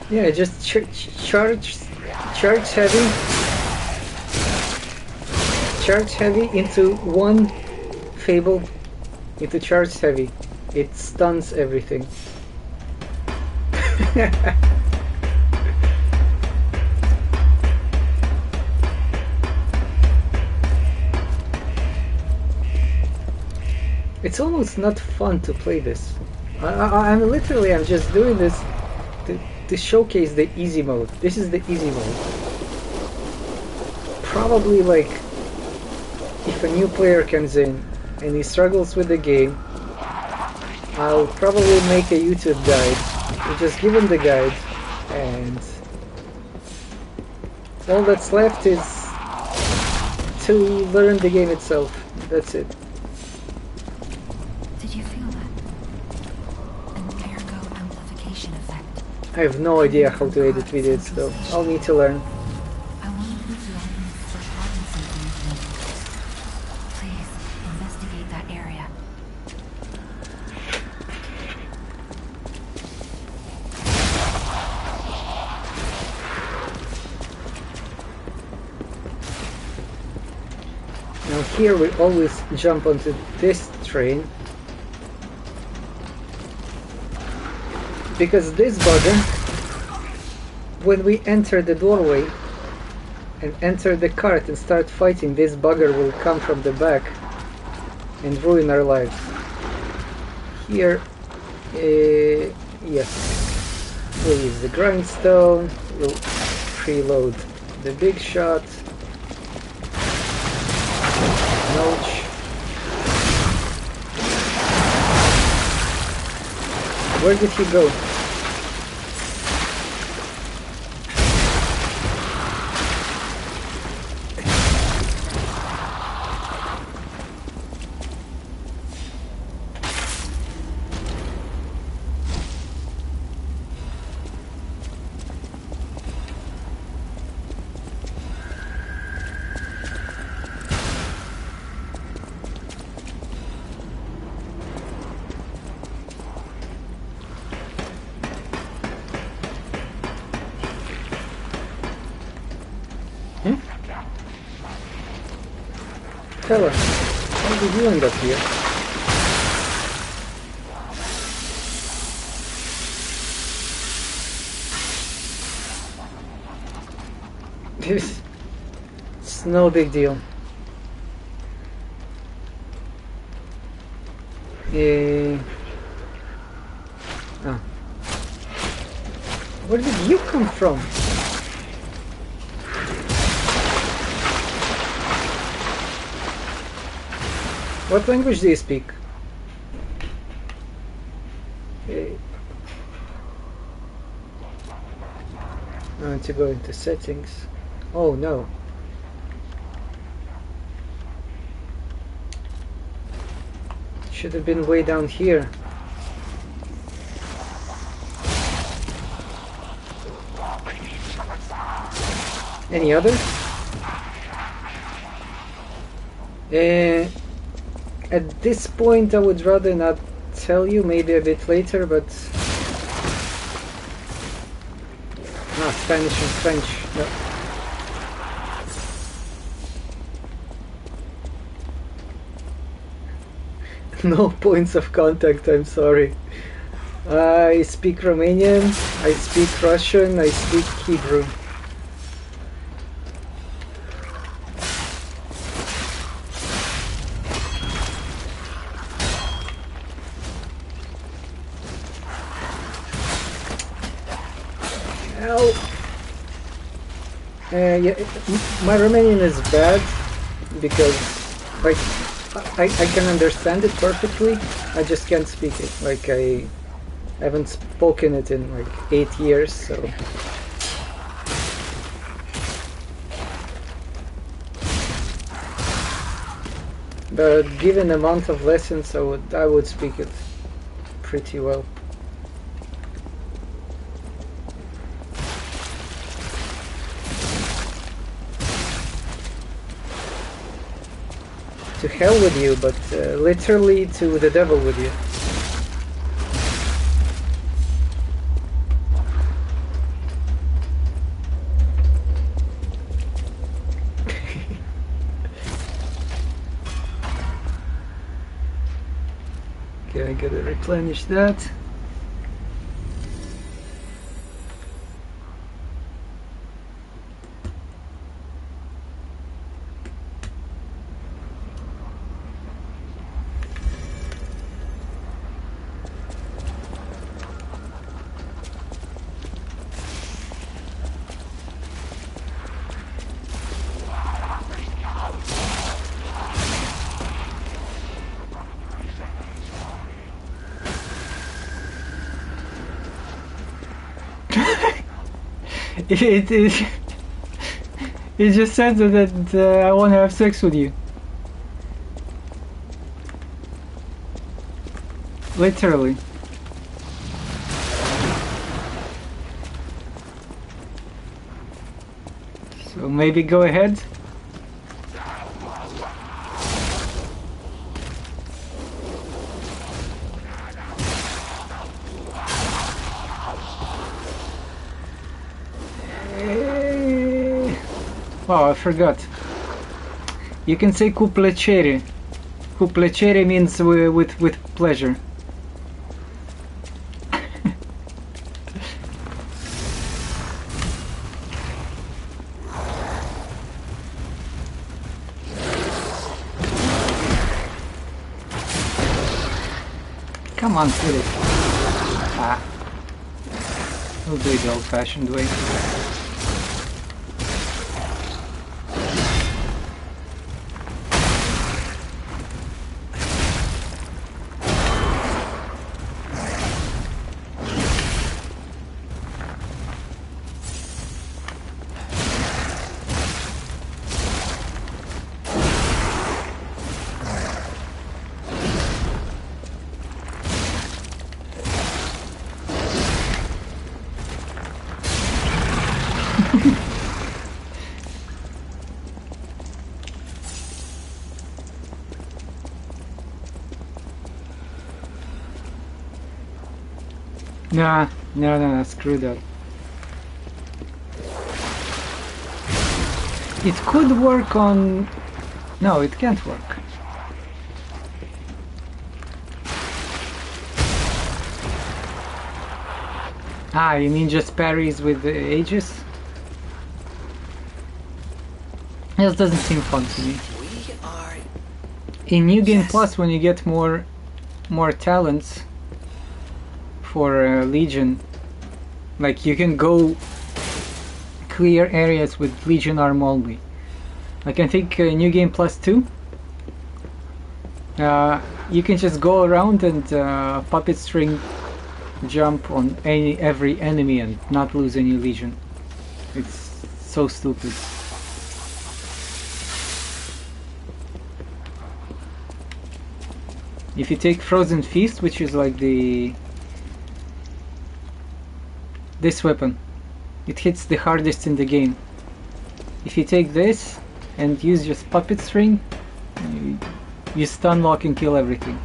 Yeah, just charge heavy into one Fable, into charge heavy. It stuns everything. It's almost not fun to play this. I'm just doing this to showcase the easy mode. This is the easy mode. Probably, like, if a new player comes in and he struggles with the game, I'll probably make a YouTube guide. You just give him the guide, and all that's left is to learn the game itself. That's it. Did you feel that? An ergo amplification effect. I have no idea how to edit videos, though. I'll need to learn. I want to put you on for part area. Now here we always jump onto this train, because this bugger, when we enter the doorway and enter the cart and start fighting, this bugger will come from the back and ruin our lives. Here, yes, we'll use the grindstone, we'll preload the big shot. Ouch. Where did he go? Fella, how did you end up here? It's no big deal. Oh. Where did you come from? What language do you speak? I want to go into settings. Oh no. Should have been way down here. Any other? At this point I would rather not tell you, maybe a bit later, but... Spanish and French, no. No points of contact, I'm sorry. I speak Romanian, I speak Russian, I speak Hebrew. Yeah, my Romanian is bad because like I can understand it perfectly, I just can't speak it. Like I haven't spoken it in like 8 years, so but given a month of lessons I would speak it pretty well. To hell with you, but literally to the devil with you. Okay, I gotta replenish that. It just said that I want to have sex with you. Literally. So maybe go ahead. Oh, I forgot. You can say cu plăcere. Cu plăcere means with pleasure. Come on, kill it. Ah. We'll do it the old-fashioned way. Nah, no, screw that. It could work on... No, it can't work. Ah, you mean just parries with the Aegis? This doesn't seem fun to me. In New Game Plus, when you get more talents for Legion, like you can go clear areas with Legion arm only. Like I think New Game Plus 2, you can just go around and puppet string jump on every enemy and not lose any Legion. It's so stupid. If you take Frozen Feast, which is like this weapon, it hits the hardest in the game. If you take this and use just puppet string, you stun lock and kill everything.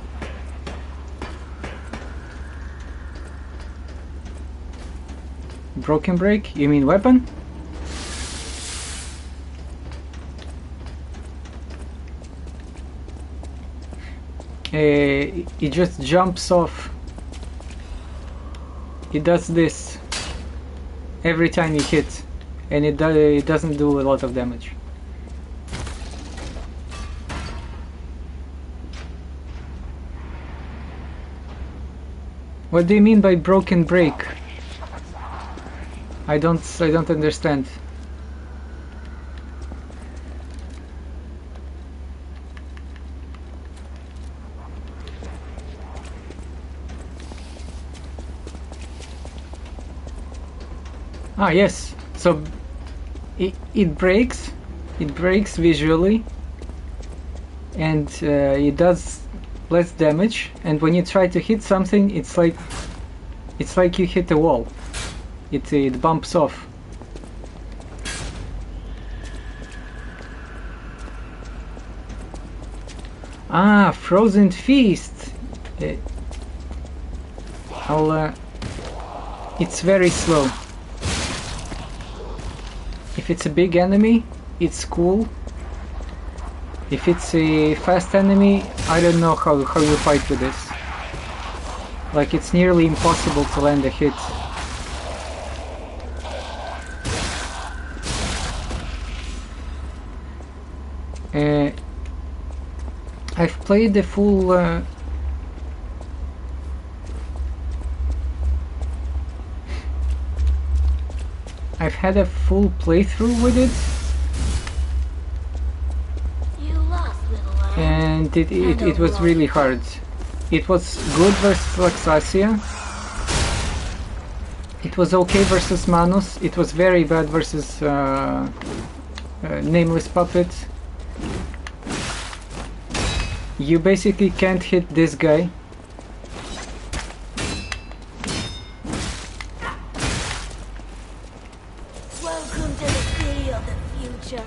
Broken break? You mean weapon? It just jumps off. It does this every time you hit, and it doesn't do a lot of damage. What do you mean by broken break? I don't understand. Ah, yes. So it breaks visually, and it does less damage. And when you try to hit something, it's like you hit a wall. It bumps off. Ah, Frozen Feast. It's very slow. If it's a big enemy, it's cool. If it's a fast enemy, I don't know how you fight with this. Like, it's nearly impossible to land a hit. I've played the full I've had a full playthrough with it, and it was really hard. It was good versus Laxasia. It was okay versus Manus. It was very bad versus Nameless Puppet. You basically can't hit this guy. Welcome to the city of the future.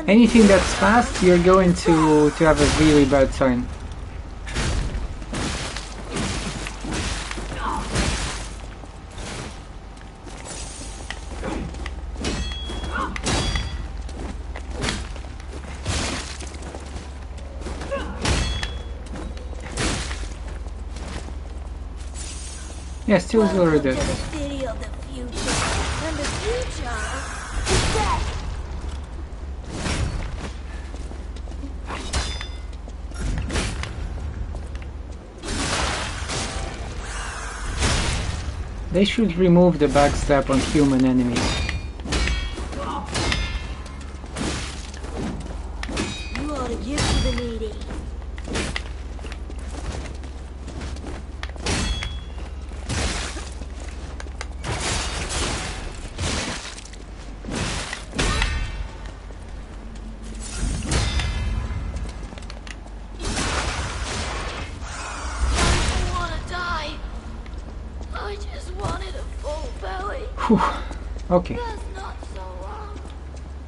Anything that's fast, you're going to have a really bad time. Yeah, still already dead. The city of the future. And the future is death. They should remove the backstab on human enemies. You ought to give to the needy. Whew. Okay.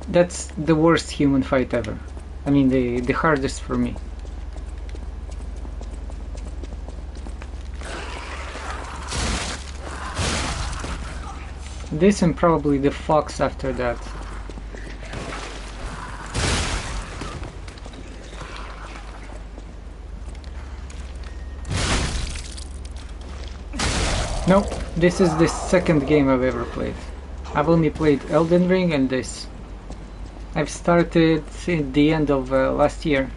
That's the worst human fight ever. I mean, the hardest for me. This and probably the fox after that. No, this is the second game I've ever played. I've only played Elden Ring and this. I've started at the end of last year.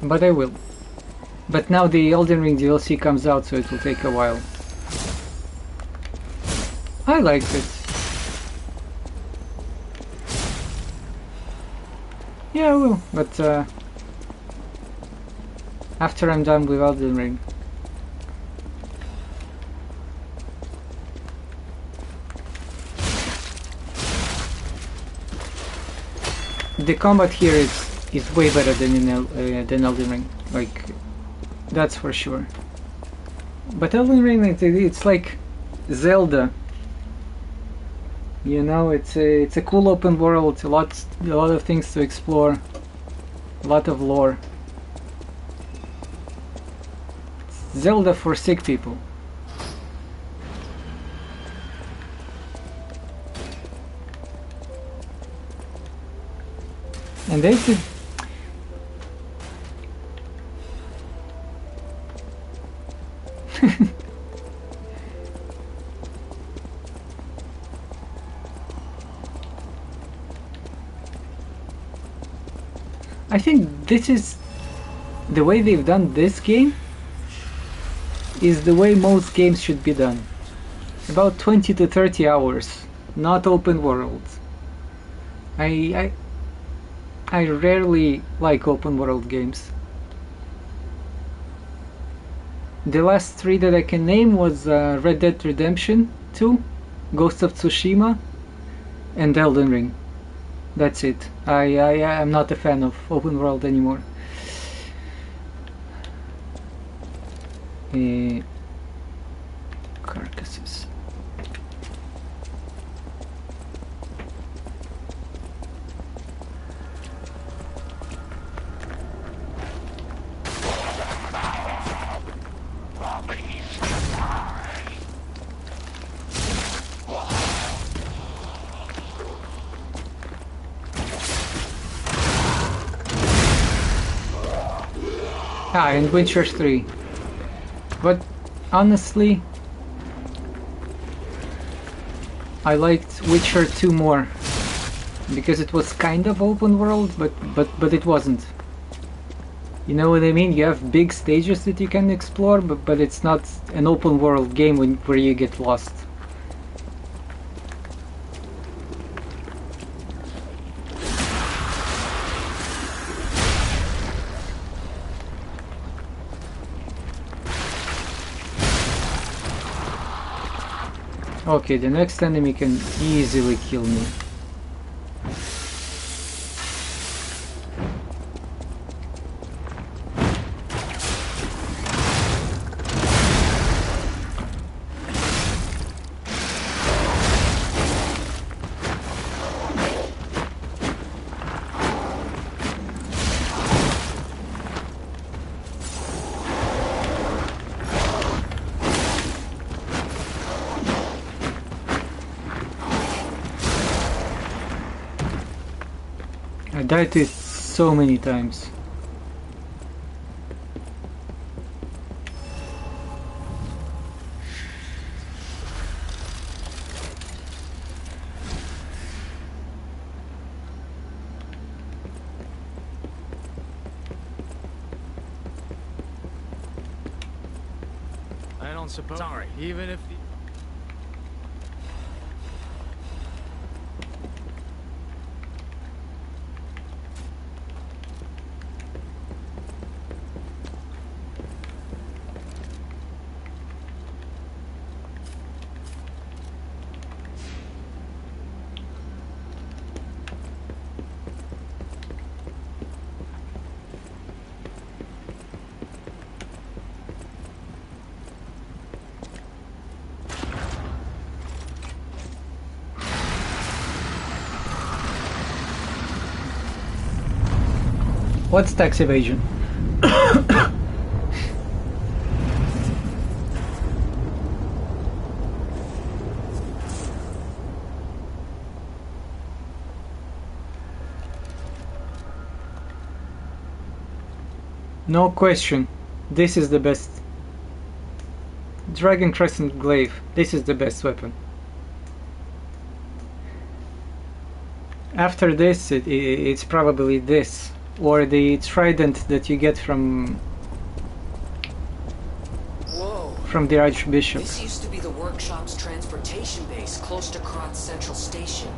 But I will. But now the Elden Ring DLC comes out, so it will take a while. I liked it. Yeah, I will, but after I'm done with Elden Ring. The combat here is way better than in than Elden Ring, like that's for sure. But Elden Ring, it's like Zelda. You know, it's a cool open world, a lot of things to explore, a lot of lore. It's Zelda for sick people. And they could... I think this is... the way they've done this game is the way most games should be done. About 20 to 30 hours, not open world. I rarely like open world games. The last three that I can name was Red Dead Redemption 2, Ghost of Tsushima, and Elden Ring. That's it. I'm not a fan of open world anymore. Carcasses. And Witcher 3. But honestly, I liked Witcher 2 more because it was kind of open world, but it wasn't. You know what I mean? You have big stages that you can explore, but it's not an open world game where you get lost. Okay, the next enemy can easily kill me. I died to it so many times. don't suppose. Sorry, even if the... What's tax evasion? No question. This is the best. Dragon Crescent Glaive. This is the best weapon. After this, it's probably this. Or the trident that you get from the Archbishop. This used to be the workshop's transportation base, close to Krot's central station.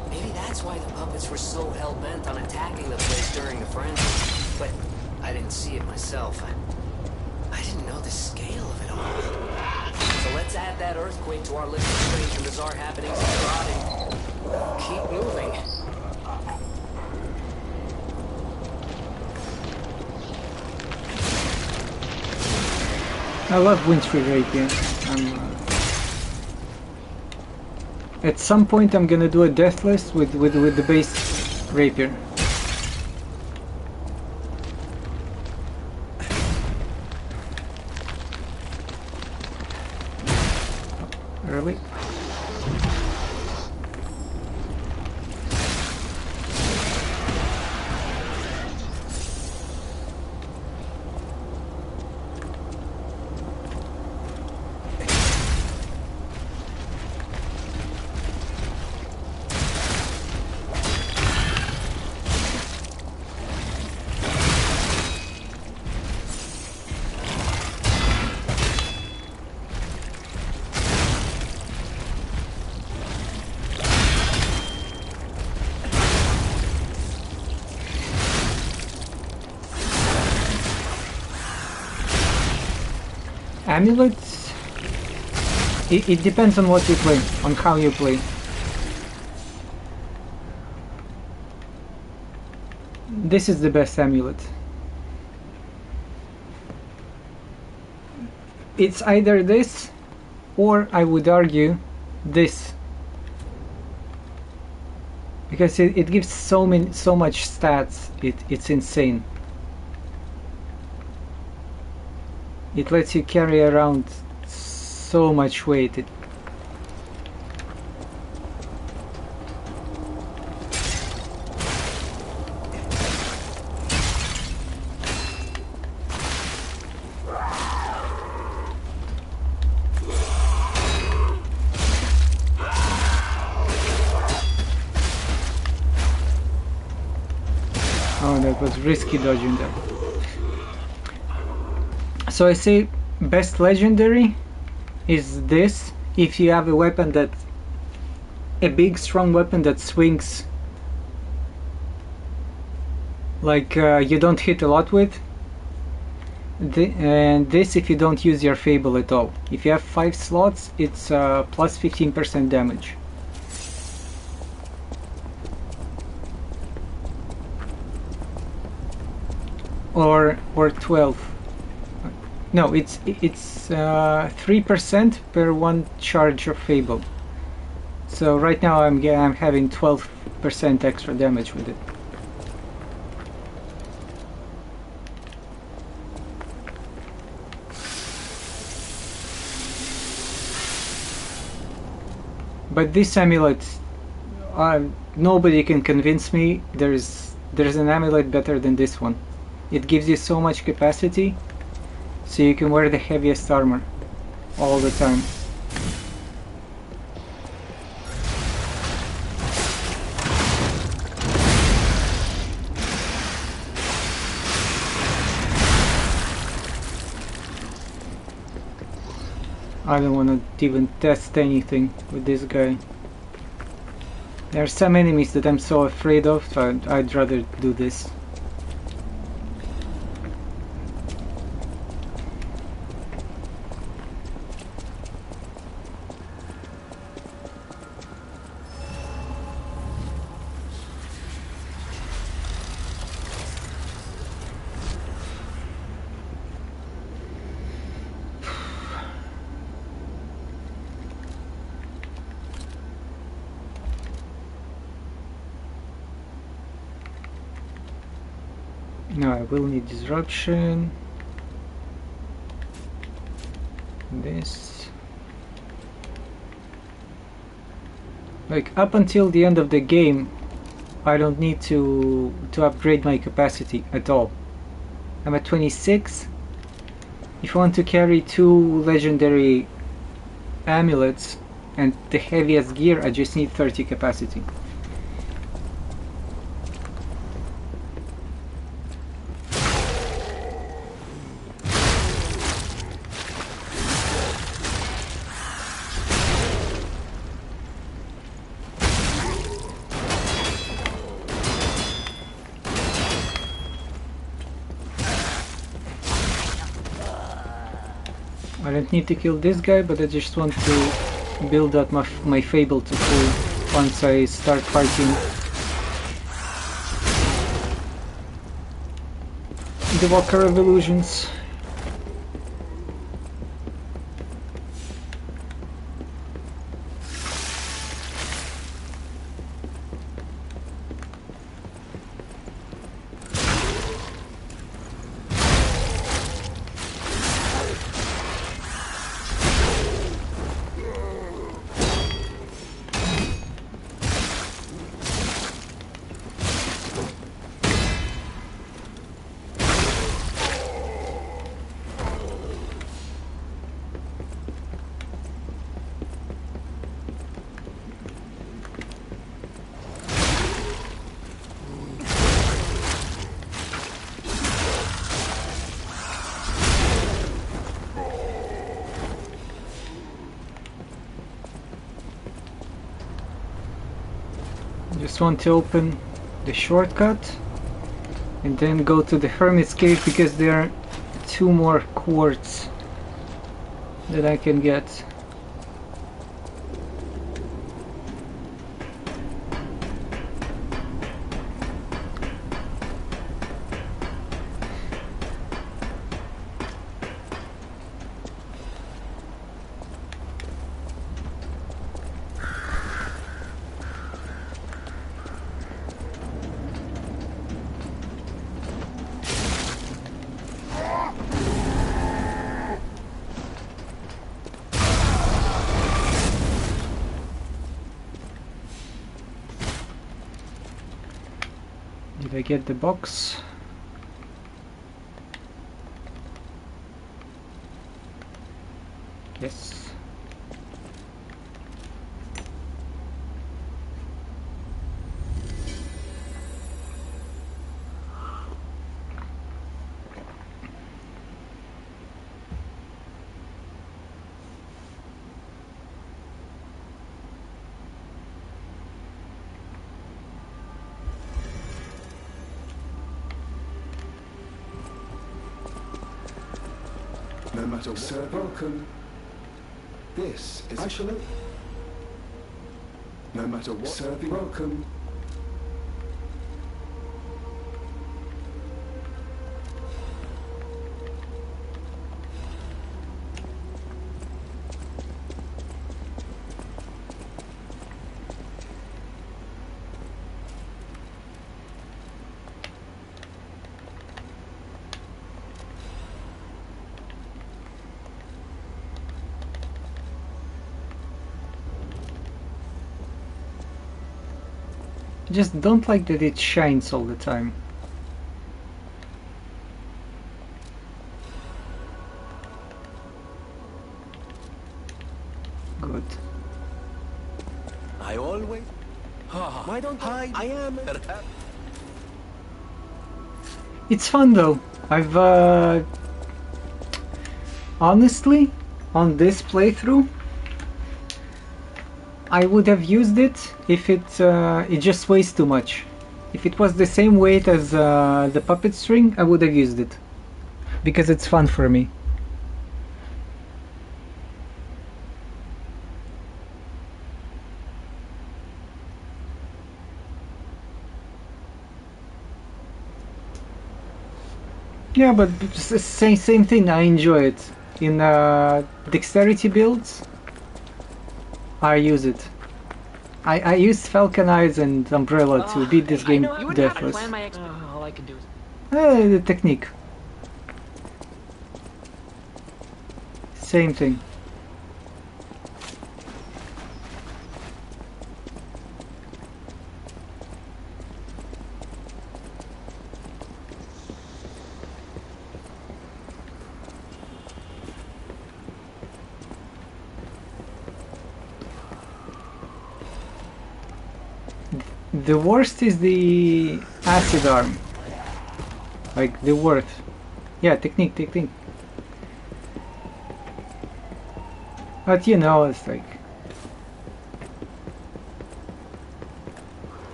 Maybe that's why the puppets were so hell-bent on attacking the place during the frenzy. But I didn't see it myself. I didn't know the scale of it all. So let's add that earthquake to our list of strange and bizarre happenings in Krot and keep moving. I love Wintry Rapier. At some point I'm gonna do a death list with the base rapier. Really? Amulets? It depends on what you play, on how you play. This is the best amulet. It's either this, or I would argue this. Because it gives so much stats, it's insane. It lets you carry around so much weight. Oh, that was risky dodging that. So I say best legendary is this, if you have a weapon that, a big strong weapon that swings like you don't hit a lot with, and this if you don't use your Fable at all. If you have 5 slots, it's plus 15% damage. Or 12. No, it's 3% per 1 charge of Fable. So right now I'm having 12% extra damage with it. But this amulet, nobody can convince me there's an amulet better than this one. It gives you so much capacity, so you can wear the heaviest armor all the time. I don't want to even test anything with this guy. There are some enemies that I'm so afraid of, so I'd rather do this. Now I will need disruption. This. Like up until the end of the game, I don't need to upgrade my capacity at all. I'm at 26. If I want to carry 2 legendary amulets and the heaviest gear, I just need 30 capacity. I don't need to kill this guy, but I just want to build up my Fable to full once I start fighting the Walker Revolutions. Just want to open the shortcut and then go to the Hermit's Cave because there are 2 more quartz that I can get. Did I get the box? Yes. No matter what, sir, welcome. This is actually. No matter what, sir, welcome. I just don't like that it shines all the time. Good. I always... Why don't I am... It's fun though. I've honestly, on this playthrough, I would have used it if it just weighs too much. If it was the same weight as the puppet string, I would have used it because it's fun for me. Yeah, but same thing. I enjoy it. In dexterity builds, I use it. I used Falcon Eyes and Umbrella to beat this game deathless. All I can do is... The technique. Same thing. The worst is the acid arm. Like the worst. Yeah, technique. But you know, it's like...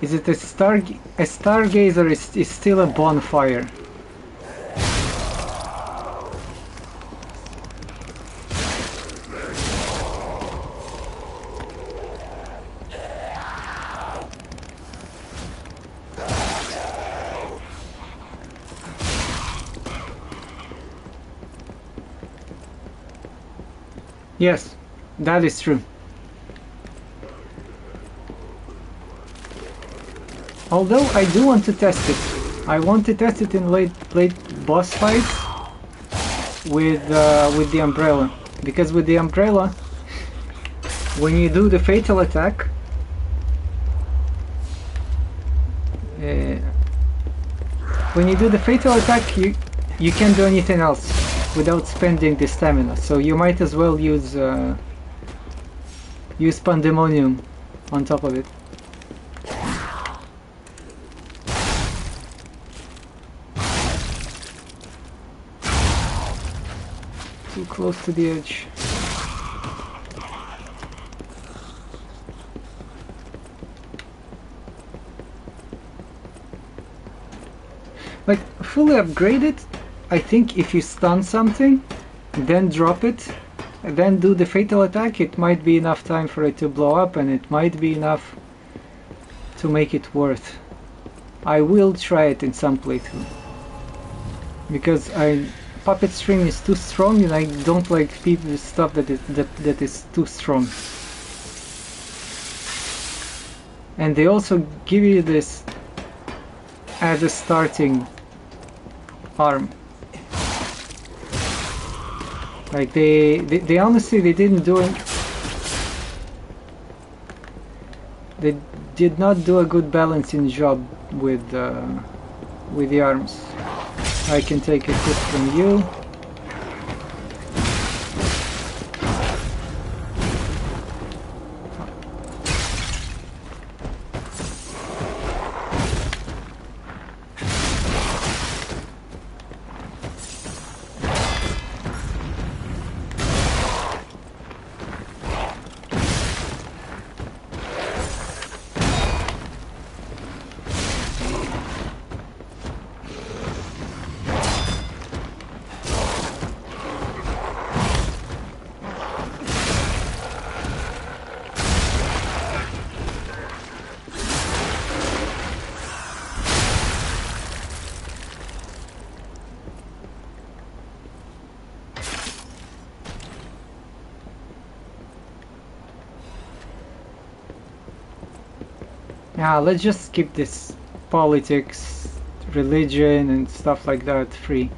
Is it a stargazer is still a bonfire? Yes, that is true. Although I do want to test it. I want to test it in late boss fights with the umbrella. Because with the umbrella, when you do the fatal attack, you can't do anything else without spending the stamina, so you might as well use Pandemonium on top of it. Too close to the edge. Like, fully upgraded, I think if you stun something, then drop it, and then do the fatal attack, it might be enough time for it to blow up, and it might be enough to make it worth. I will try it in some playthrough. Because puppet string is too strong, and I don't like stuff that is too strong. And they also give you this as a starting arm. Like they honestly, they didn't do it. They did not do a good balancing job with the arms. I can take a tip from you. Yeah, let's just keep this politics, religion and stuff like that free.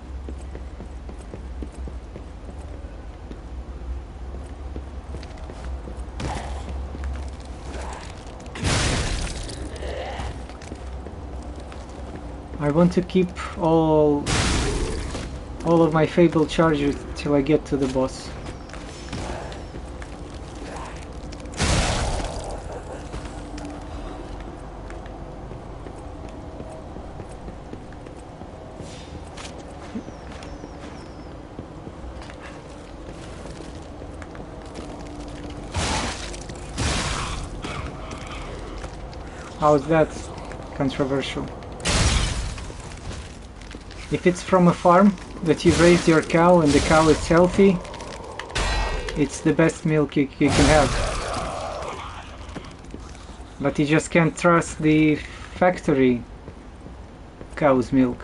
I want to keep all of my Fable charges till I get to the boss. How's that controversial? If it's from a farm that you've raised your cow and the cow is healthy, it's the best milk you can have. But you just can't trust the factory cow's milk.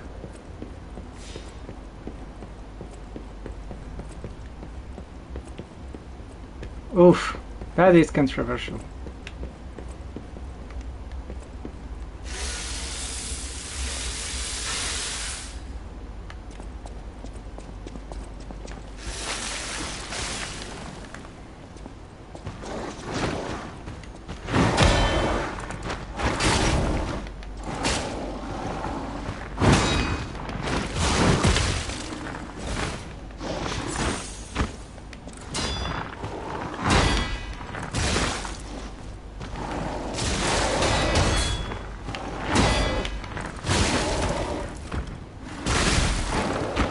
Oof, that is controversial.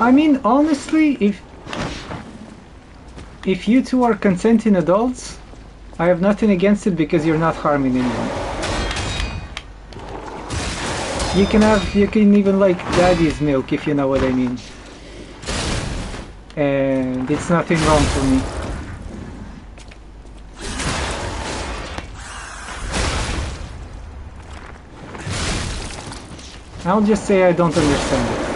I mean, honestly, if you two are consenting adults, I have nothing against it because you're not harming anyone. You can even like daddy's milk, if you know what I mean. And it's nothing wrong for me. I'll just say I don't understand it.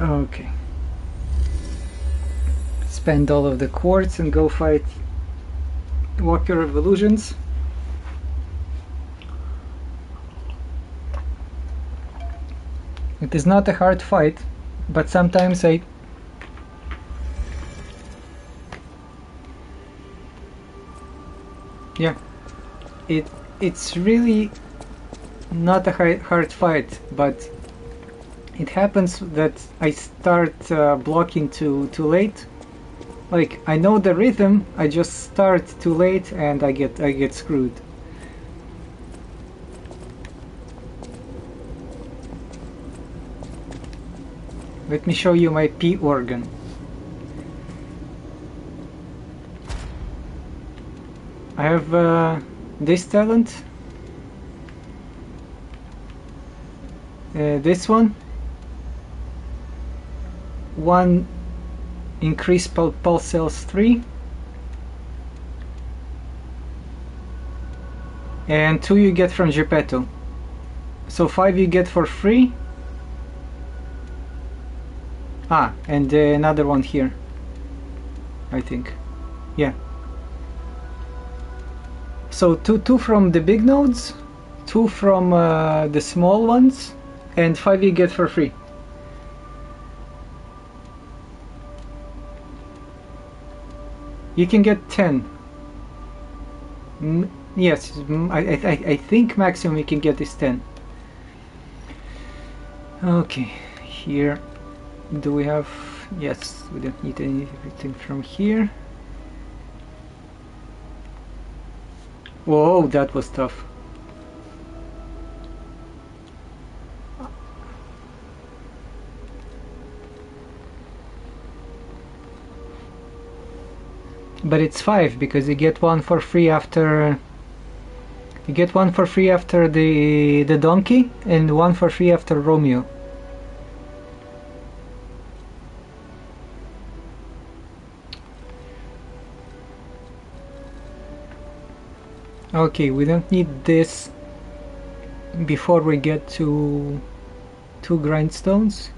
Okay. Spend all of the quartz and go fight Walker Revolutions. It is not a hard fight, but sometimes it's really not a hard fight, but it happens that I start blocking too late. Like, I know the rhythm, I just start too late and I get screwed. Let me show you my P organ. I have this talent, this one increase pulse cells 3, and 2 you get from Geppetto, so 5 you get for free. And another one here, I think. Yeah. So two from the big nodes, 2 from the small ones, and 5 you get for free. You can get 10. Yes, I think maximum you can get is 10. Okay, here. Do we have... Yes, we don't need anything from here. Whoa, that was tough. But it's 5 because you get one for free after... You get one for free after the donkey and one for free after Romeo. Okay, we don't need this before we get to 2 grindstones.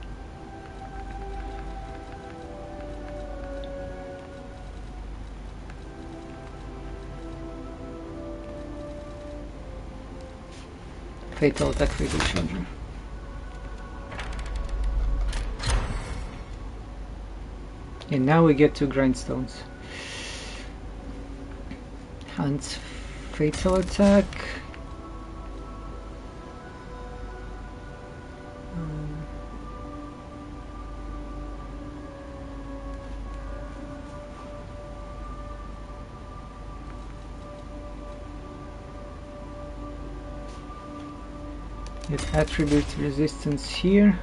Fatal attack for the children. And now we get 2 grindstones. Hans fatal attack. Get attribute resistance here.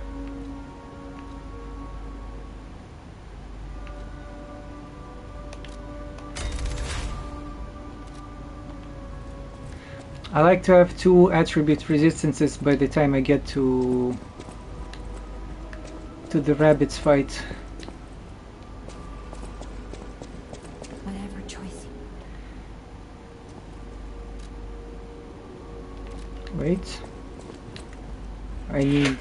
I like to have 2 attribute resistances by the time I get to the rabbits fight. Whatever choice. Wait. I need...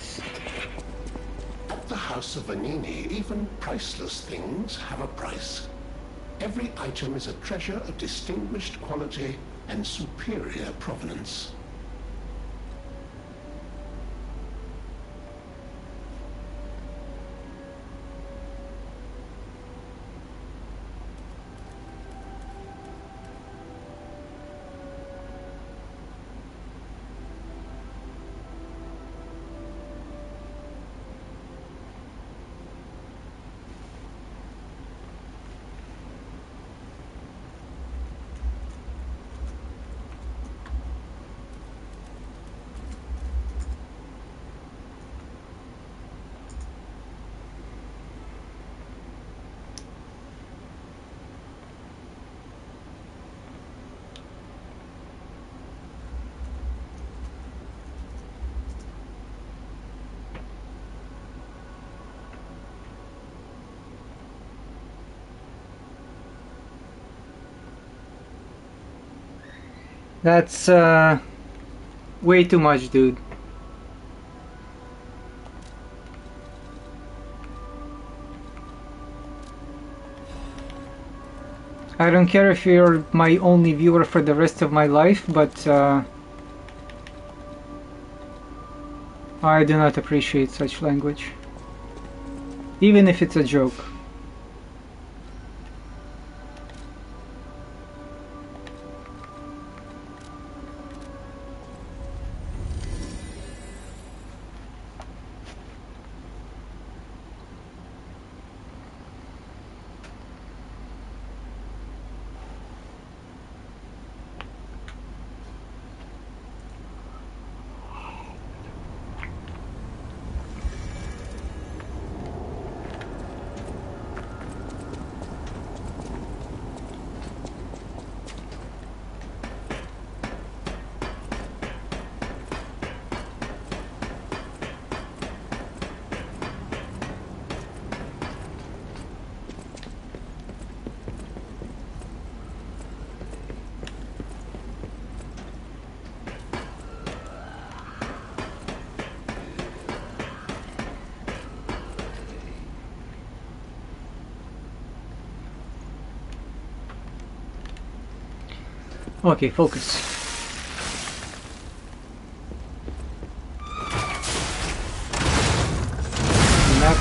At the House of Vanini, even priceless things have a price. Every item is a treasure of distinguished quality and superior provenance. That's way too much, dude. I don't care if you're my only viewer for the rest of my life, but I do not appreciate such language. Even if it's a joke. Okay, focus. Map.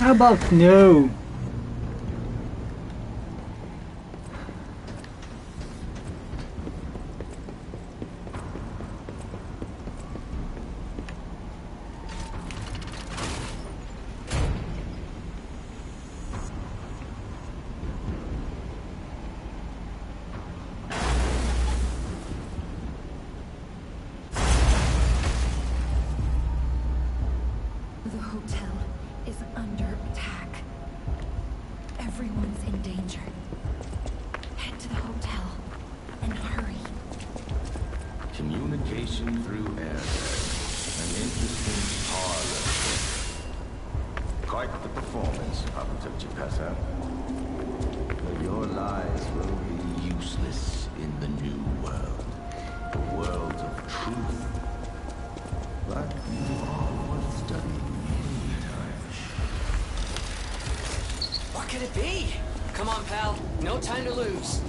How about no? The hotel is under attack. Everyone's in danger. Head to the hotel and hurry. Communication through air. An interesting parlor. Quite the performance, Papa Chipessa. But your lies will be useless in the new world. The world of truth. But you are worth studying anytime. What could it be? Come on, pal. No time to lose.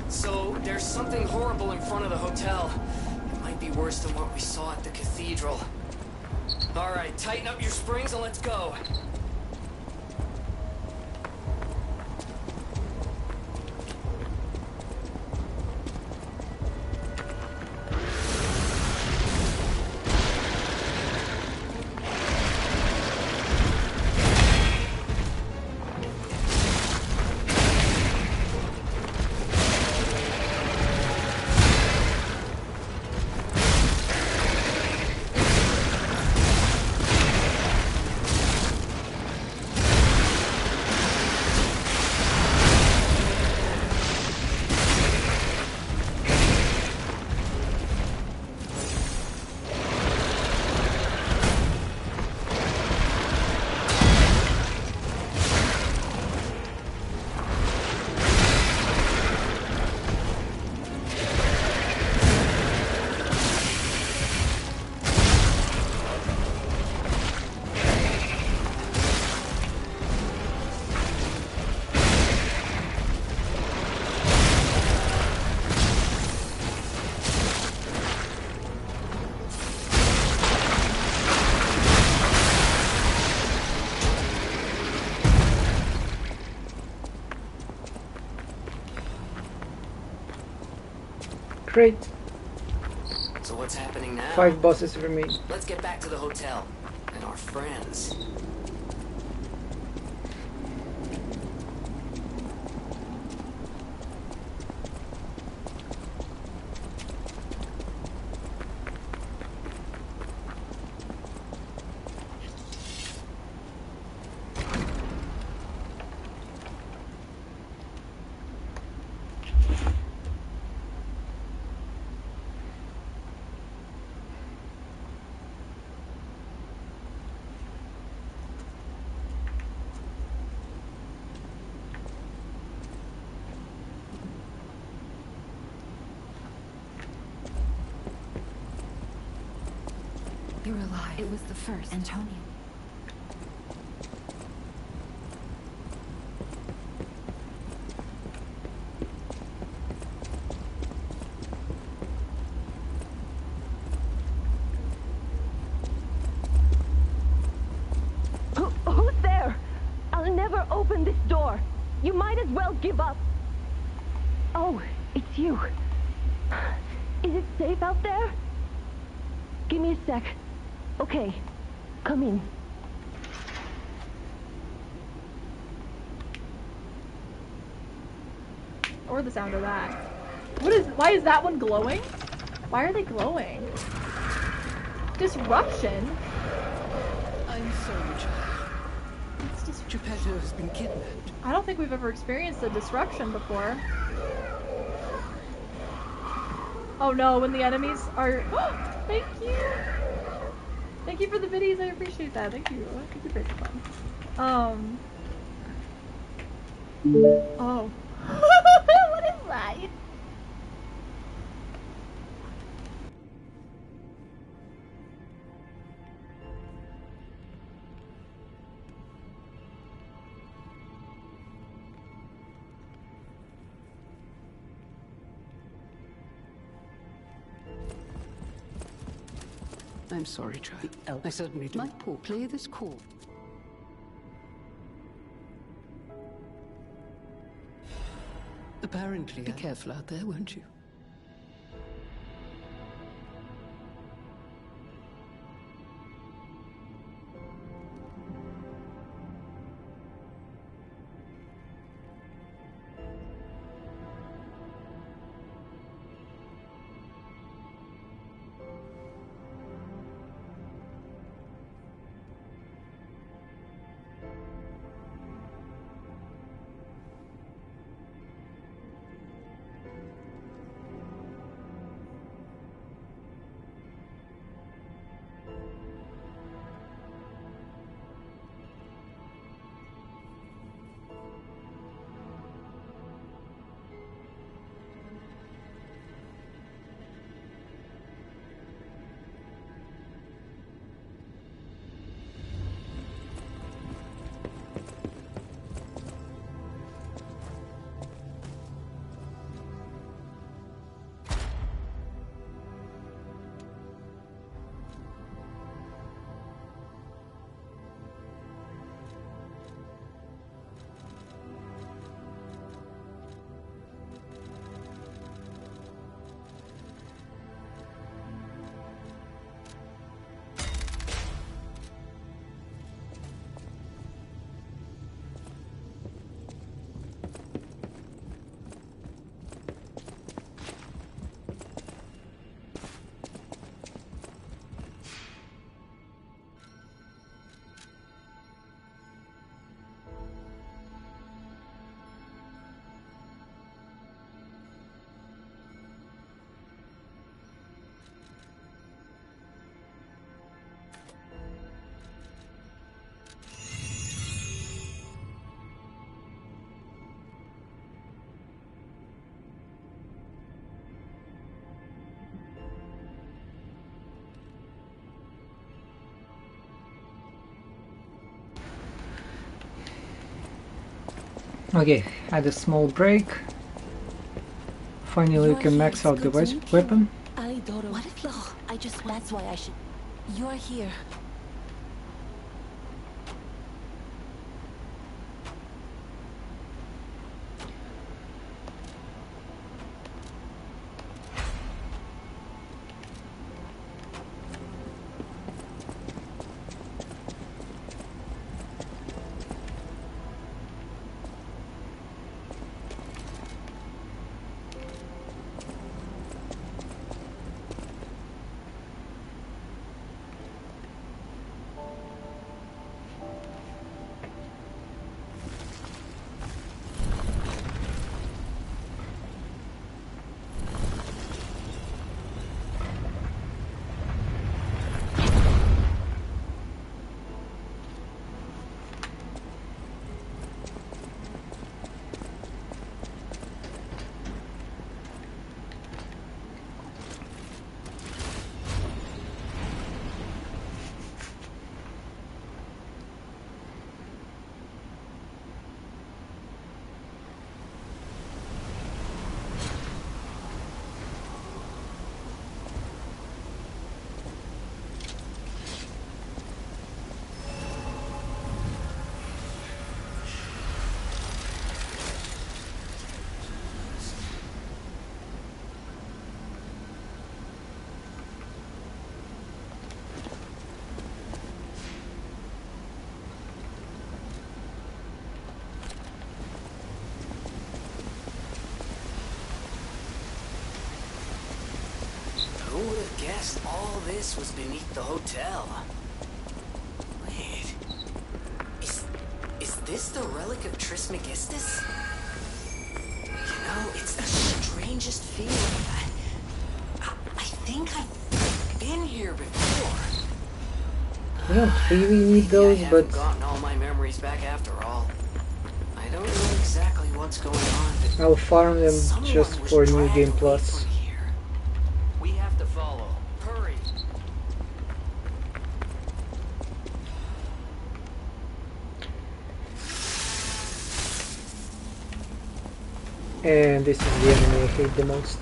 So there's something horrible in front of the hotel. It might be worse than what we saw at the cathedral. All right, tighten up your springs and let's go. Great. So what's happening now? 5 bosses remain. Let's get back to the hotel and our friends. You're alive. It was the first, Antonio. Who's there? I'll never open this door. You might as well give up. Oh, it's you. Is it safe out there? Give me a sec. Okay, come in. Or the sound of that. Why is that one glowing? Why are they glowing? Disruption? I'm sorry, child. It's Geppetto has been kidnapped. I don't think we've ever experienced a disruption before. Oh no, when the enemies are... Thank you! Thank you for the biddies, I appreciate that. Thank you. Thank you for the fun. Oh. What is that? I'm sorry, child. I certainly do. My poor, play this chord. Apparently, be careful out there, won't you? Okay, had a small break. Finally, we can max out the weapon. What if you... I just... That's why I should... You're here. Who would have guessed all this was beneath the hotel? Wait. Is this the relic of Trismegistus? You know, it's the strangest feeling. I think I've been here before. You don't really need those, I but haven't gotten all my memories back after all. I don't know exactly what's going on, but I'll farm them just for New Game Plus. we have to follow. Hurry. And this is the enemy I hate the most.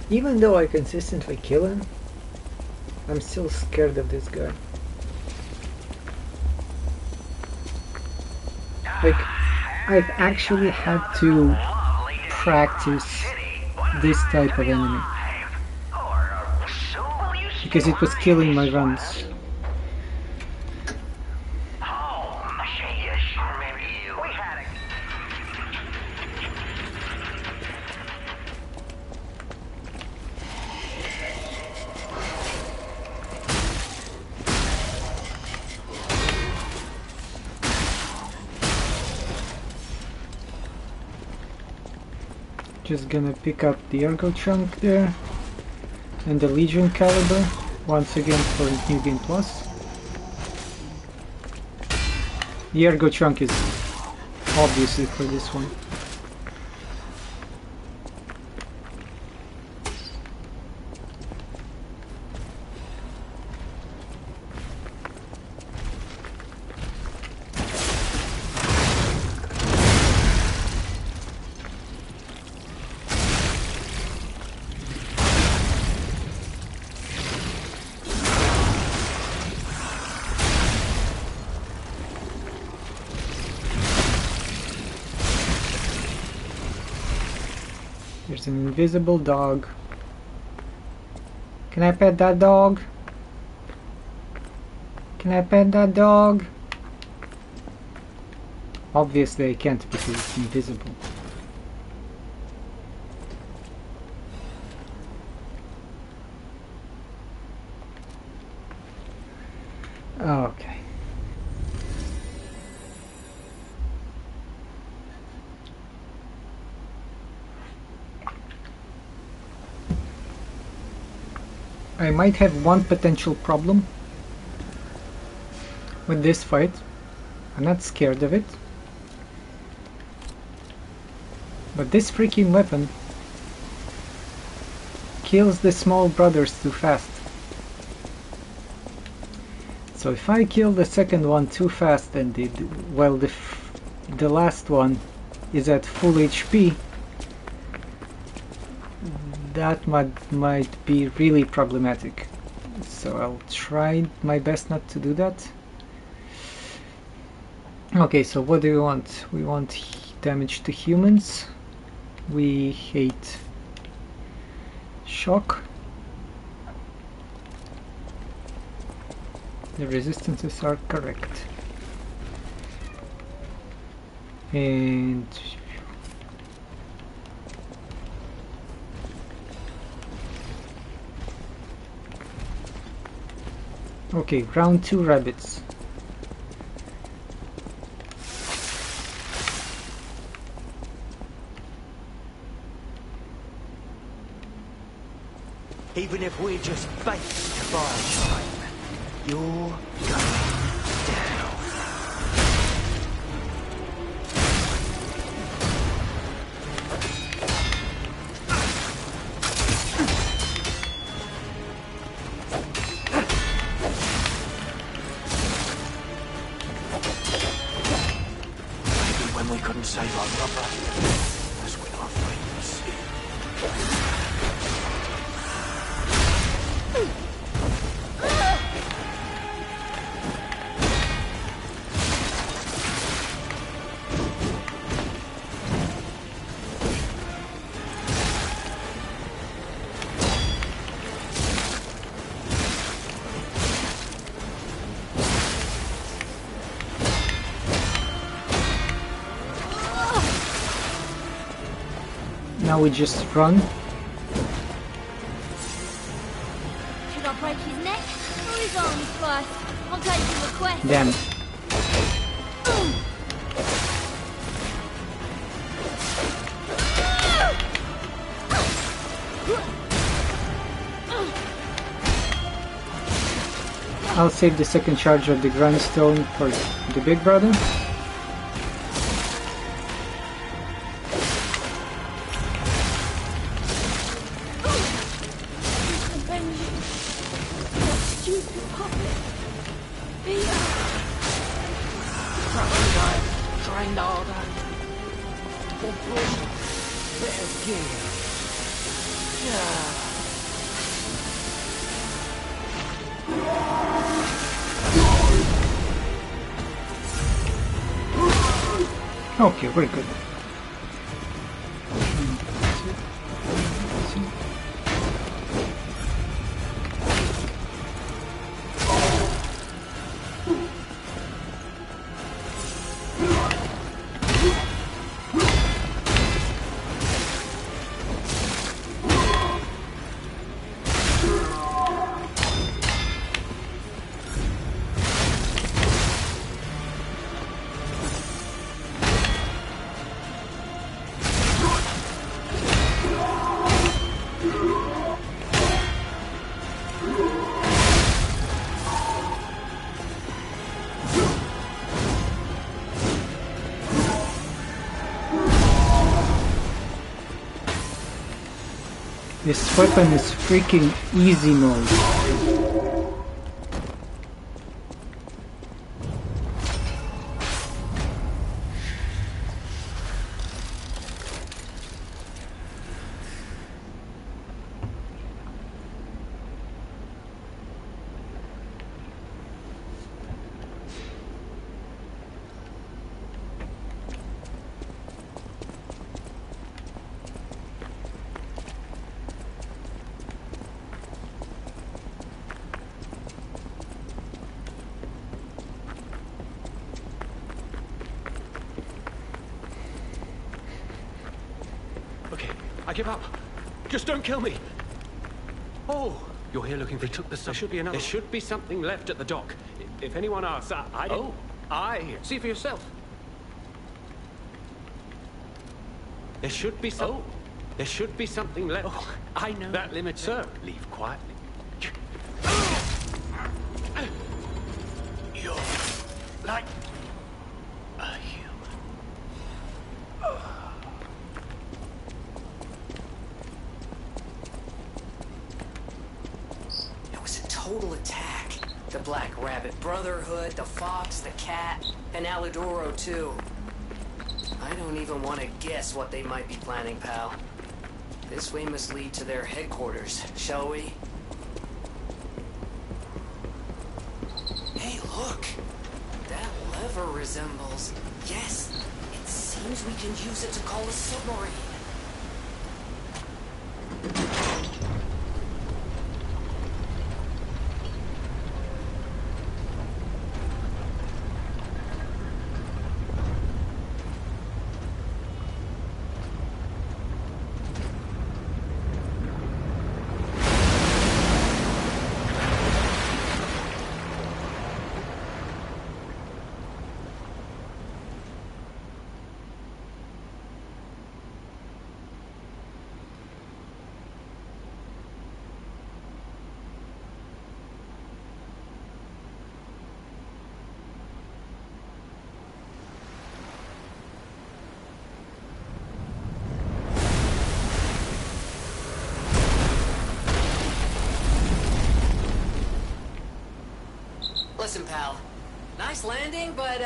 Even though I consistently kill him, I'm still scared of this guy. Like, I've actually had to practice this type of enemy because it was killing my runs. Just gonna pick up the Ergo Chunk there and the Legion Caliber once again for New Game Plus. The Ergo Chunk is obviously for this one. There's an invisible dog. Can I pet that dog? Can I pet that dog? Obviously I can't because it's invisible. Okay. I might have one potential problem with this fight. I'm not scared of it. But this freaking weapon kills the small brothers too fast. So if I kill the second one too fast and the last one is at full HP, that might be really problematic. So I'll try my best not to do that. Okay, so what do we want? We want damage to humans. We hate shock. The resistances are correct. And okay, round 2 rabbits. Even if we just bait to buy time, you're going down. Maybe when we couldn't save our brother, that's when our friends. Now we just run. Should I break his neck or his arms first? I'll take your request. Damn it. I'll save the second charge of the grindstone for the big brother. Okay, very good. This weapon is freaking easy mode. I give up. Just don't kill me. Oh, you're here looking for... They took the stuff. There should be another. There should be something left at the dock. If anyone asks, I didn't... Oh, I... See for yourself. There should be some... Oh. There should be something left. Oh, I know. That limit, sir. Leave quietly. You're like... a human. Total attack. The Black Rabbit Brotherhood, the Fox, the Cat, and Alidoro too. I don't even want to guess what they might be planning, pal. This way must lead to their headquarters, shall we? Hey, look! That lever resembles... Yes! It seems we can use it to call a submarine. Listen, pal. Nice landing, but,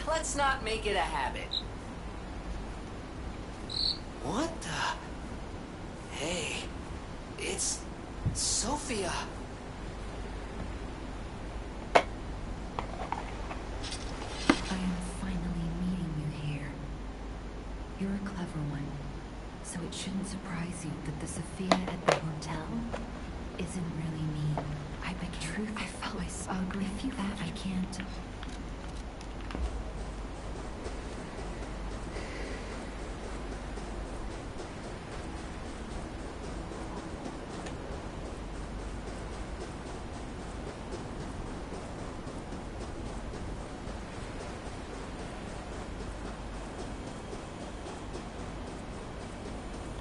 let's not make it a habit. What the... Hey... It's... Sophia. I am finally meeting you here. You're a clever one, so it shouldn't surprise you that the Sophia at the hotel isn't really me. I became truth. I felt so ugly. If you that I can't.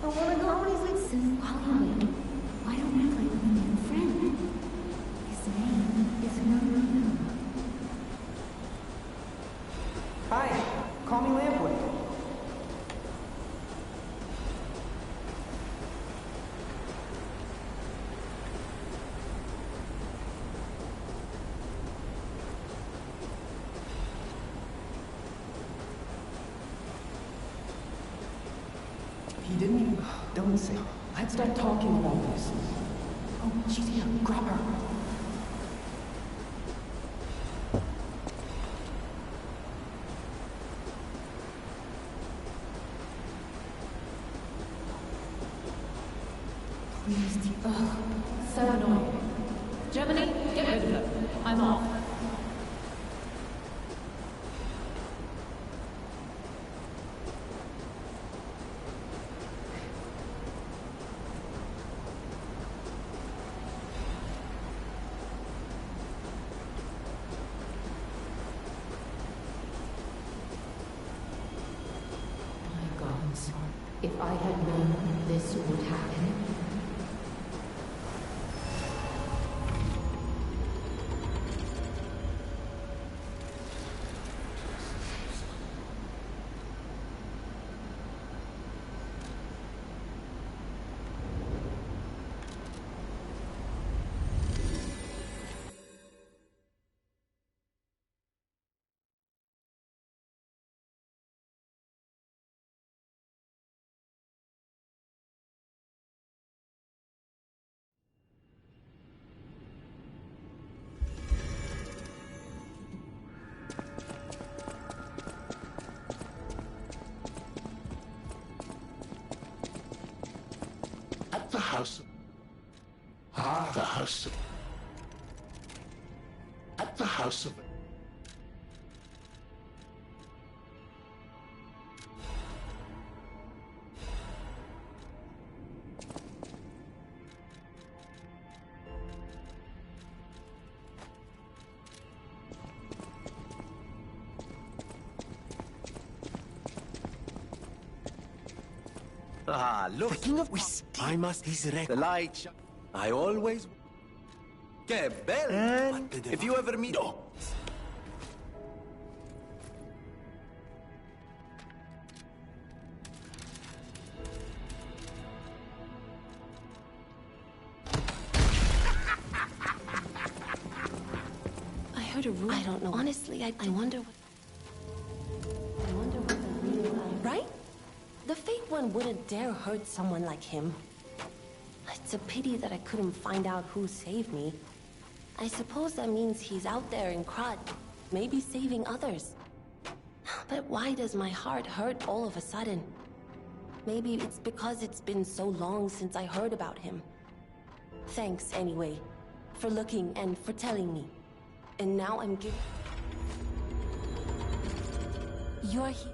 don't want to go. So while you wait, why don't we play with a new friend? His name is Maru. Hi, call me Lampwood. He didn't... Don't say... Let's stop talking about this. Oh, she's here. Grab her. Please, ugh, so annoying. Germany, get rid of her. I'm off. My gods, if I had known this would happen. At the house... the house of... At the house of... Ah, look. The king of... I must... He's the light. I always... Que belle. And if you ever meet... No. I heard a rumor. I don't know. Honestly, I wonder what... I wonder what the real life... Right? The fake one wouldn't dare hurt someone like him. It's a pity that I couldn't find out who saved me. I suppose that means he's out there in Krat, maybe saving others. But why does my heart hurt all of a sudden? Maybe it's because it's been so long since I heard about him. Thanks, anyway, for looking and for telling me. And now I'm giving... You're here.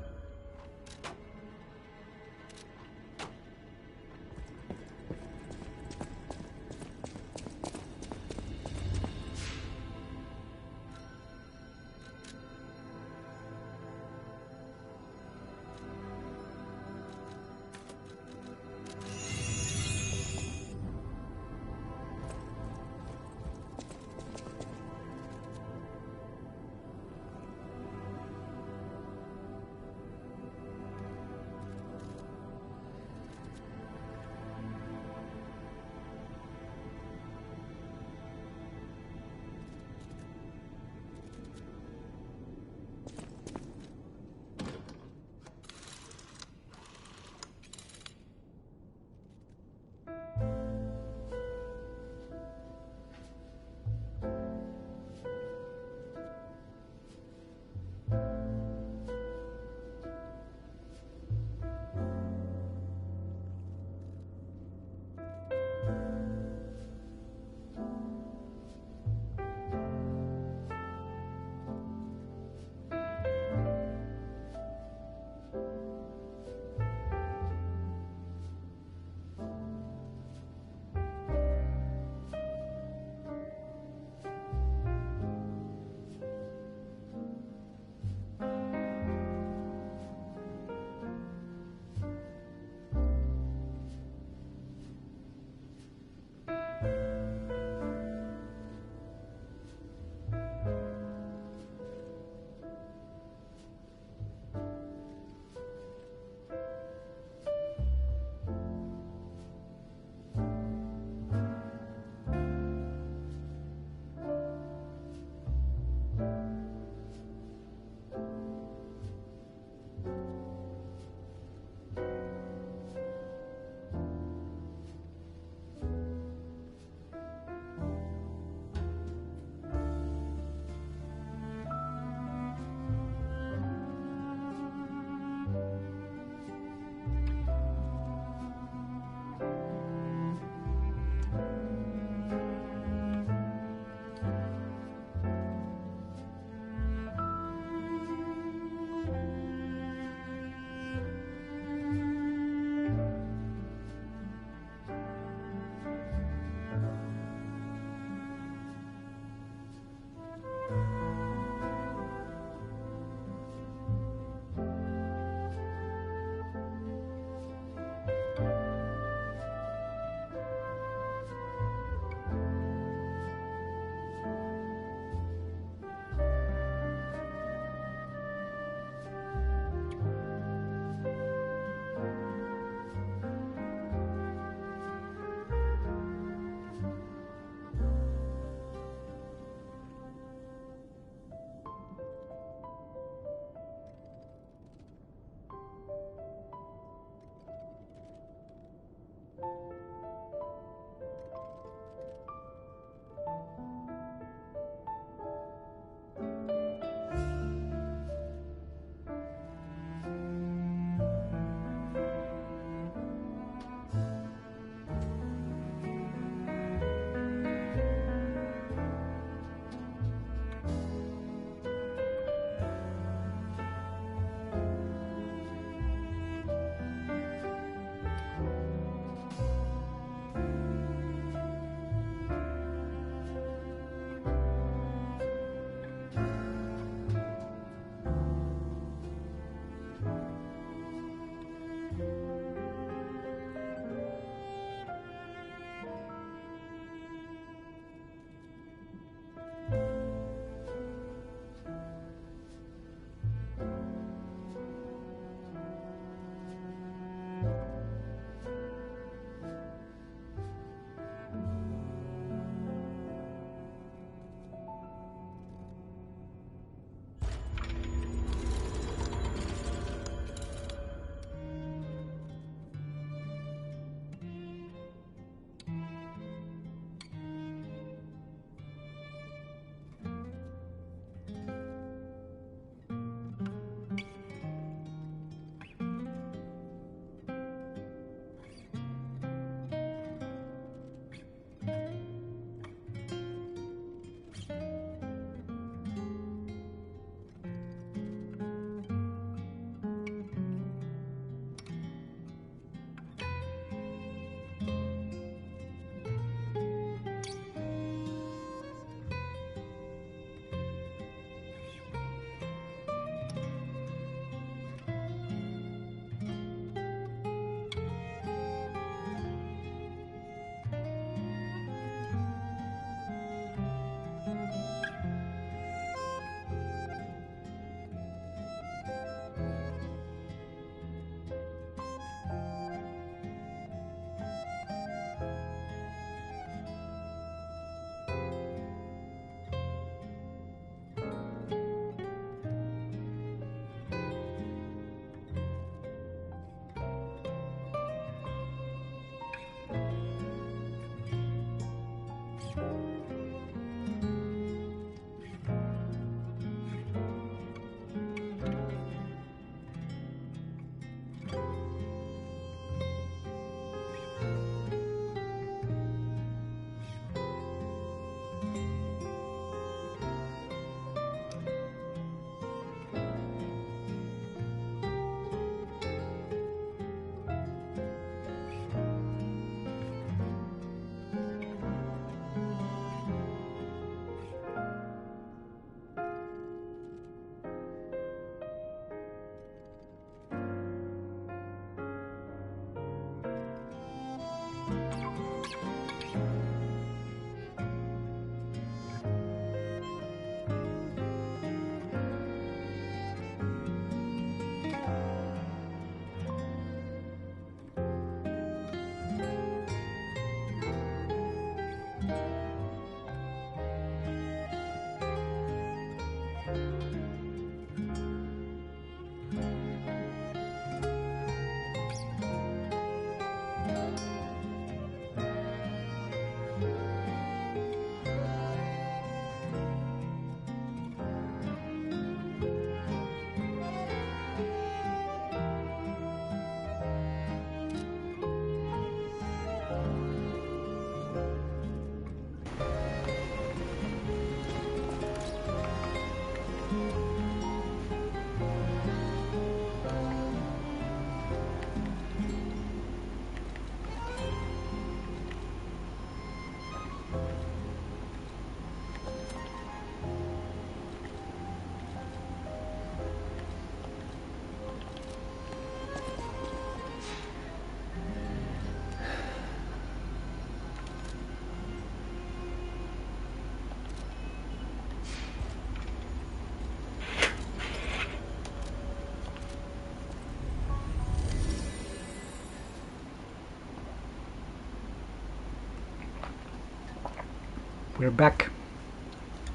We're back.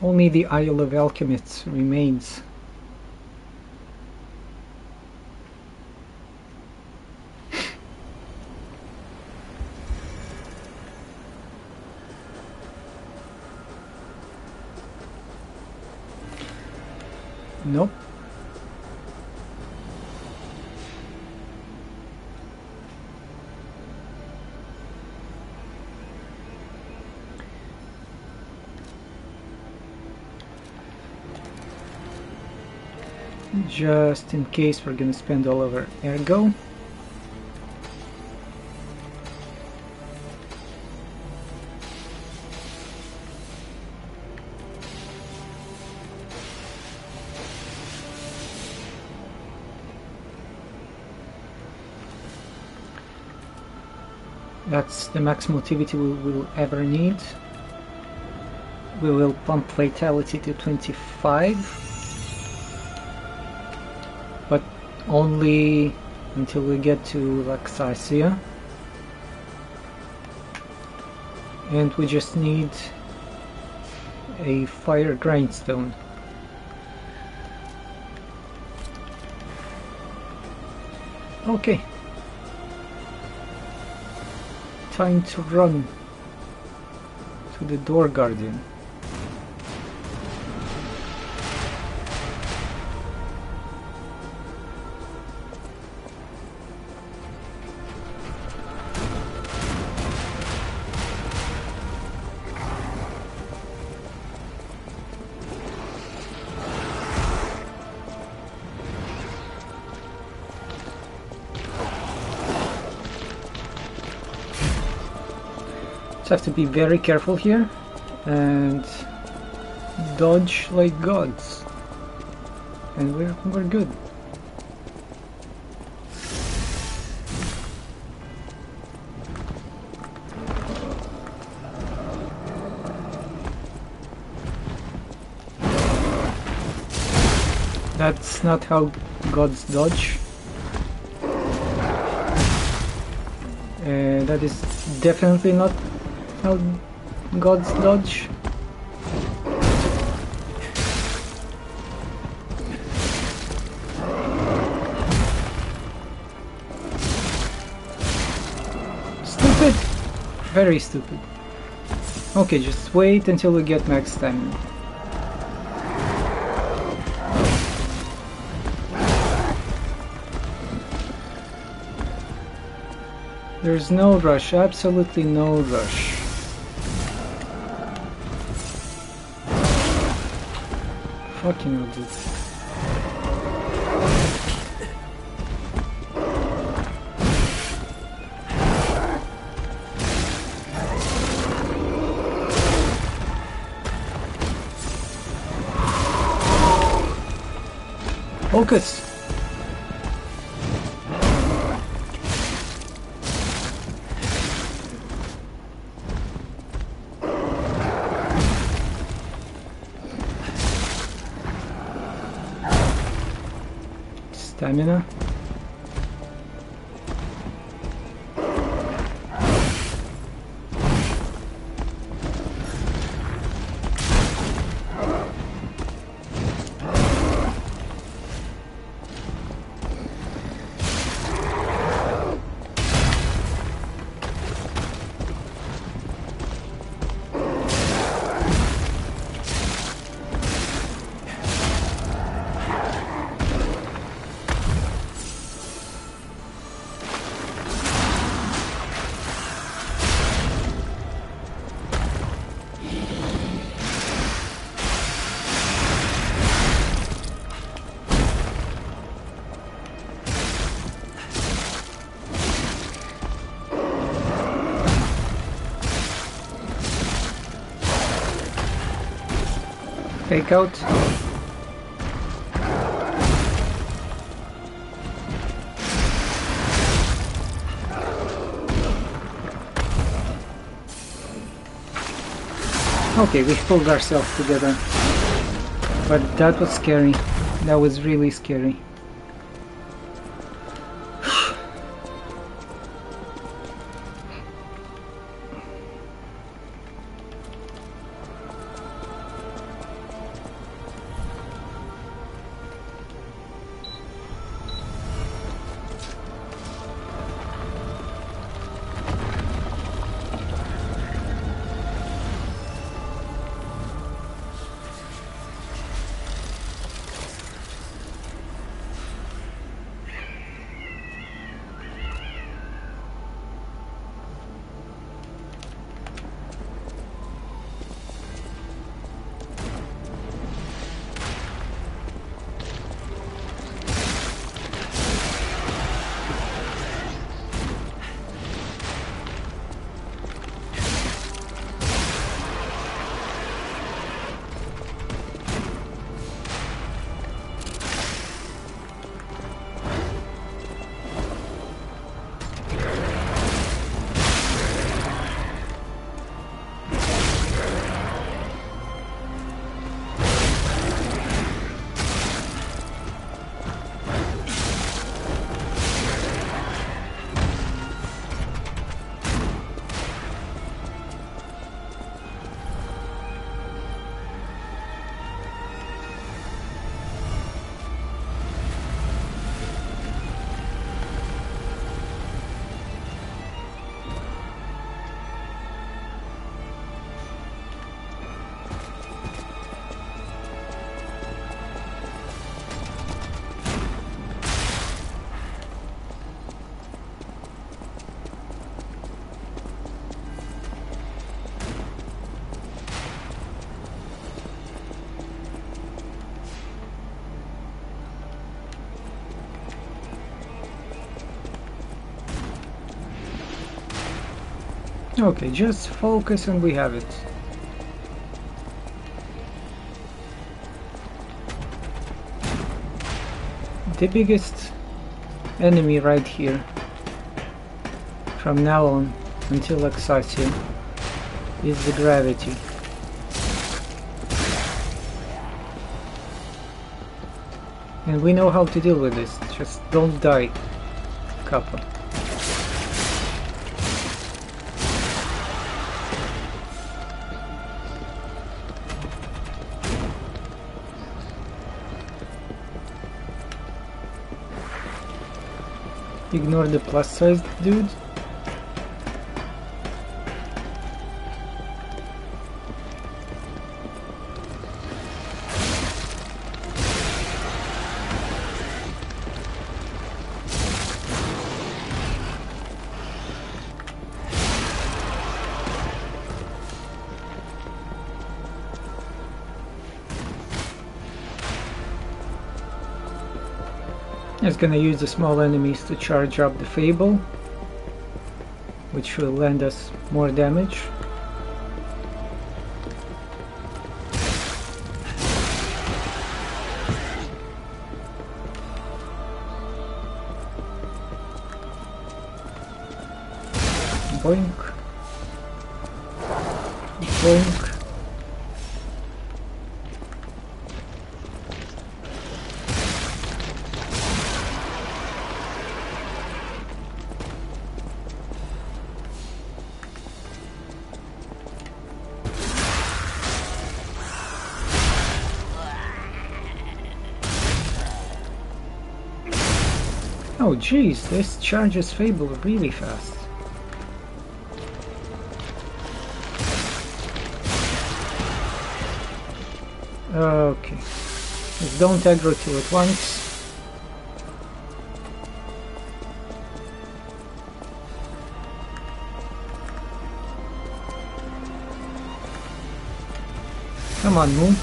Only the Isle of Alchemists remains. Nope. Just in case, we're gonna spend all of our ergo. That's the max motivity we will ever need. We will pump vitality to 25, but only until we get to Laxarcia. And we just need a fire grindstone. Okay. Time to run to the door guardian. Have to be very careful here and dodge like gods, and we're good. That's not how gods dodge. That is definitely not how gods dodge. Stupid! Very stupid. Okay, just wait until we get max stamina. There's no rush, absolutely no rush. Fucking hell, dude. Focus! Stamina. Take out. Okay, we pulled ourselves together. But that was scary. That was really scary. Okay, just focus and we have it. The biggest enemy right here from now on until Excitation is the gravity. And we know how to deal with this, just don't die, Kappa. Ignore the plus-sized dude. It's gonna use the small enemies to charge up the Fable, which will land us more damage. Boink. Boink. Oh jeez, this charges Fable really fast. Okay, just don't aggro two at once. Come on, Moon.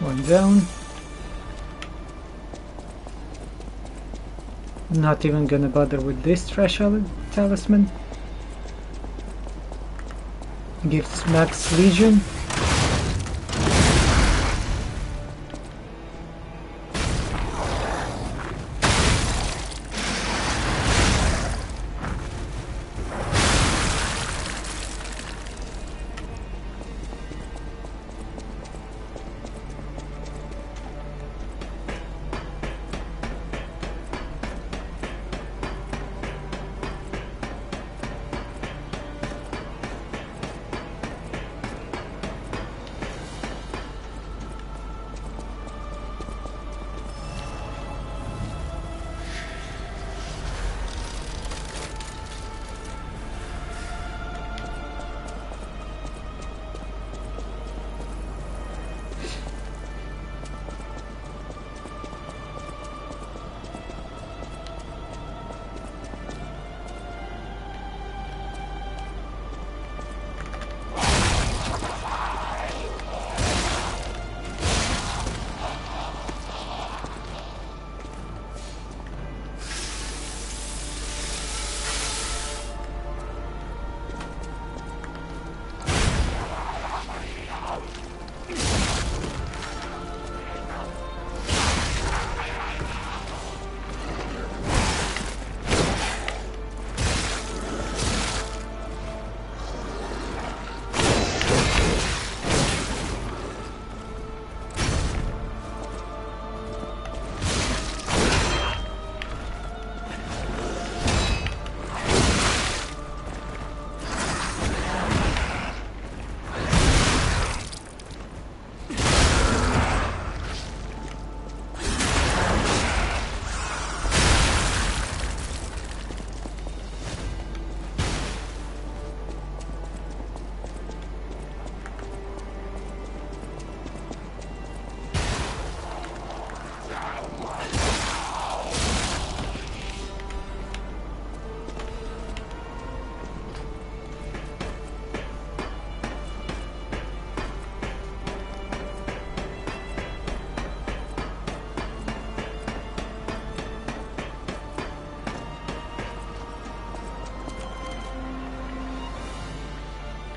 One down. Not even gonna bother with this trash talisman. Gives max legion.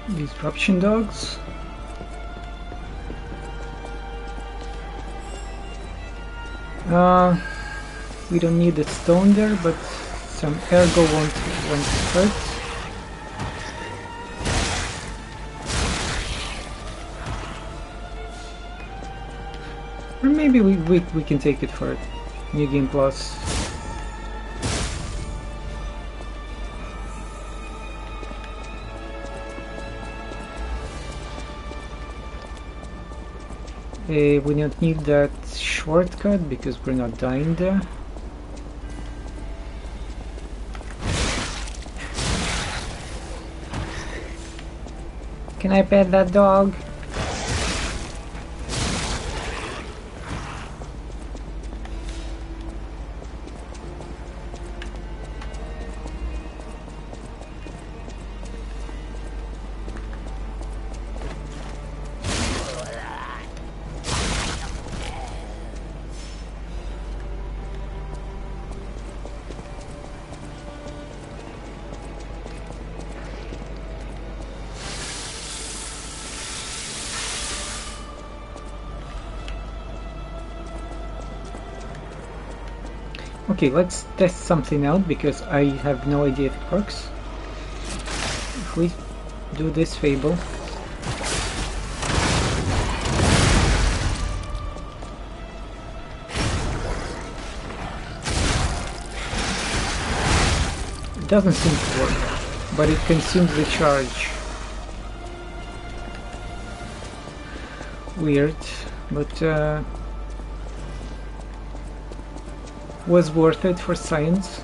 Disruption dogs. We don't need a stone there, but some ergo won't hurt. Or maybe we can take it for New Game Plus. We don't need that shortcut because we're not dying there. Can I pet that dog? Okay, let's test something out because I have no idea if it works. If we do this fable, it doesn't seem to work, but it consumes the charge. Weird, but was worth it for science.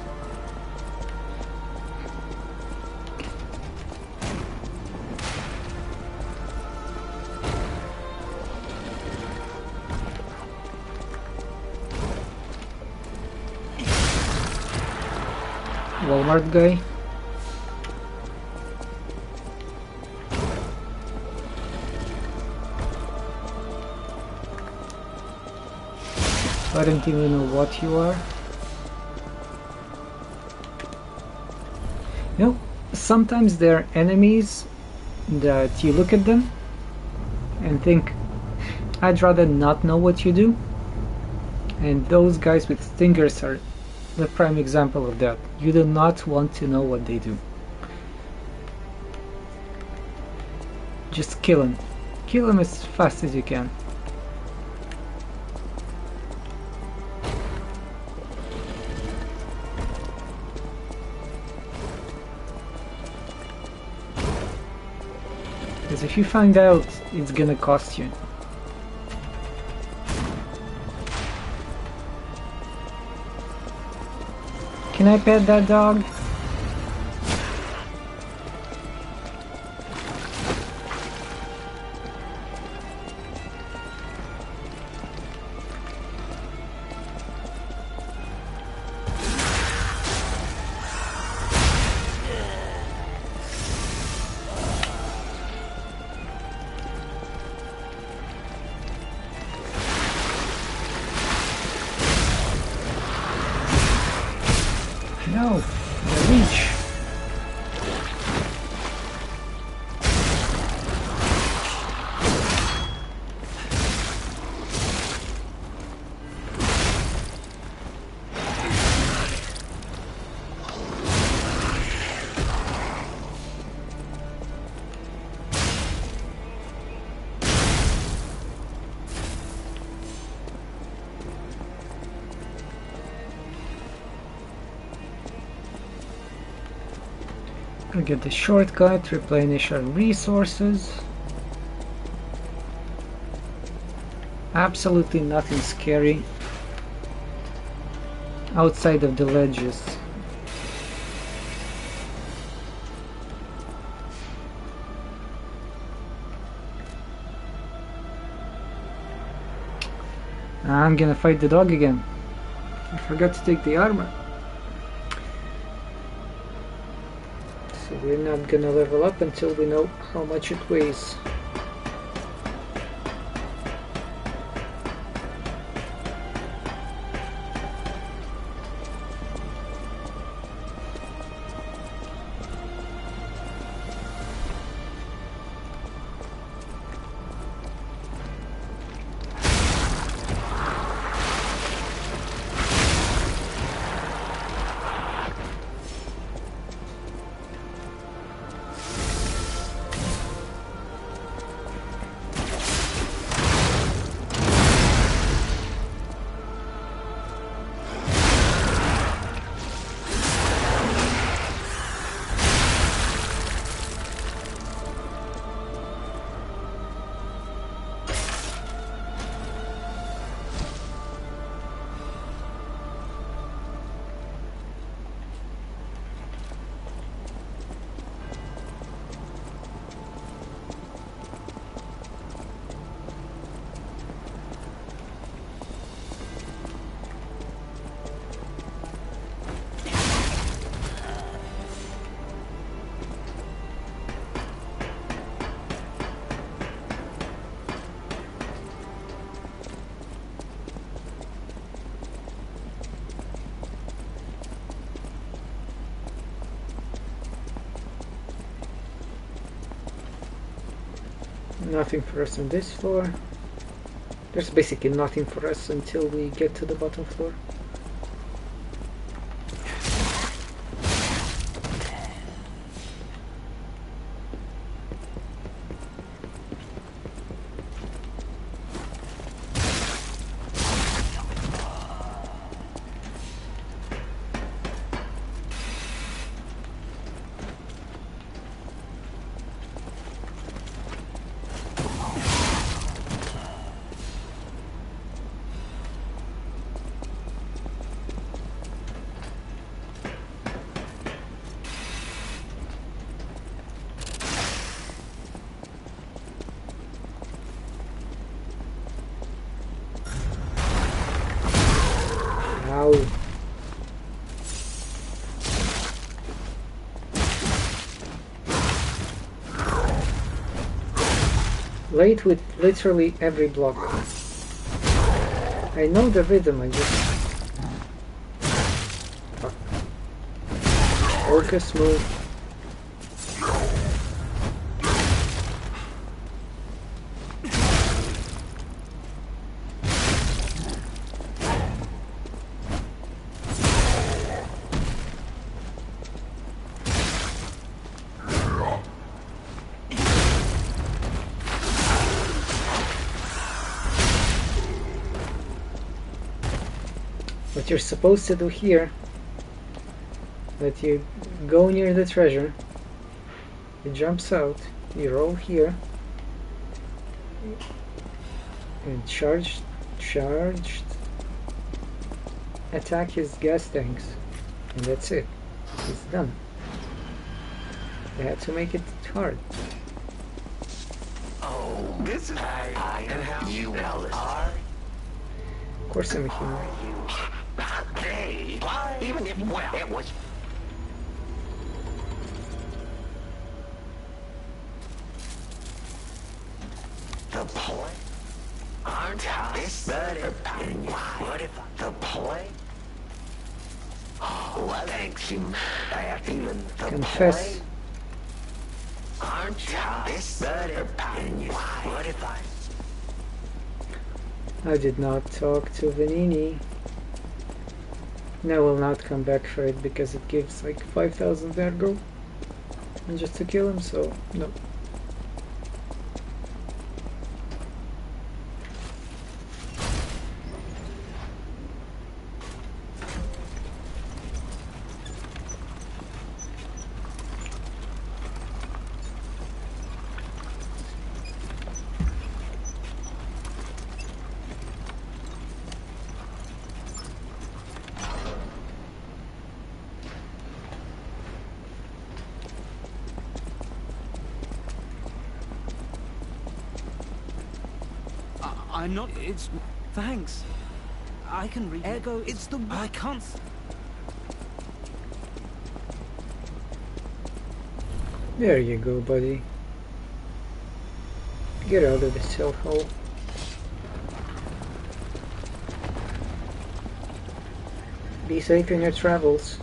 Walmart guy. I don't even know what you are. You know, sometimes there are enemies that you look at them and think, I'd rather not know what you do. And those guys with stingers are the prime example of that. You do not want to know what they do. Just kill them. Kill them as fast as you can. Because if you find out, it's gonna cost you. Can I pet that dog? No, the reach. We get the shortcut, replenish our resources. Absolutely nothing scary outside of the ledges. I'm gonna fight the dog again. I forgot to take the armor. So we're not gonna level up until we know how much it weighs. Nothing for us on this floor. There's basically nothing for us until we get to the bottom floor. Late with literally every block. I know the rhythm, I just... Focus, move. What you're supposed to do here, that you go near the treasure, it jumps out, you roll here, and charged, attack his gas tanks, and that's it. It's done. They had to make it hard. Oh, this is I and how you are. Of course I'm a human. Even if, well, it was... The play? Aren't this better? What if the play? Oh, well, thanks you. Even the Confess. play? Aren't this better? What if I did not talk to Vanini. And I will not come back for it because it gives like 5,000 ergo. And just to kill him, so no. I'm not. It's. Thanks. I can read. Ergo, it's the. I can't. There you go, buddy. Get out of the cell hole. Be safe in your travels.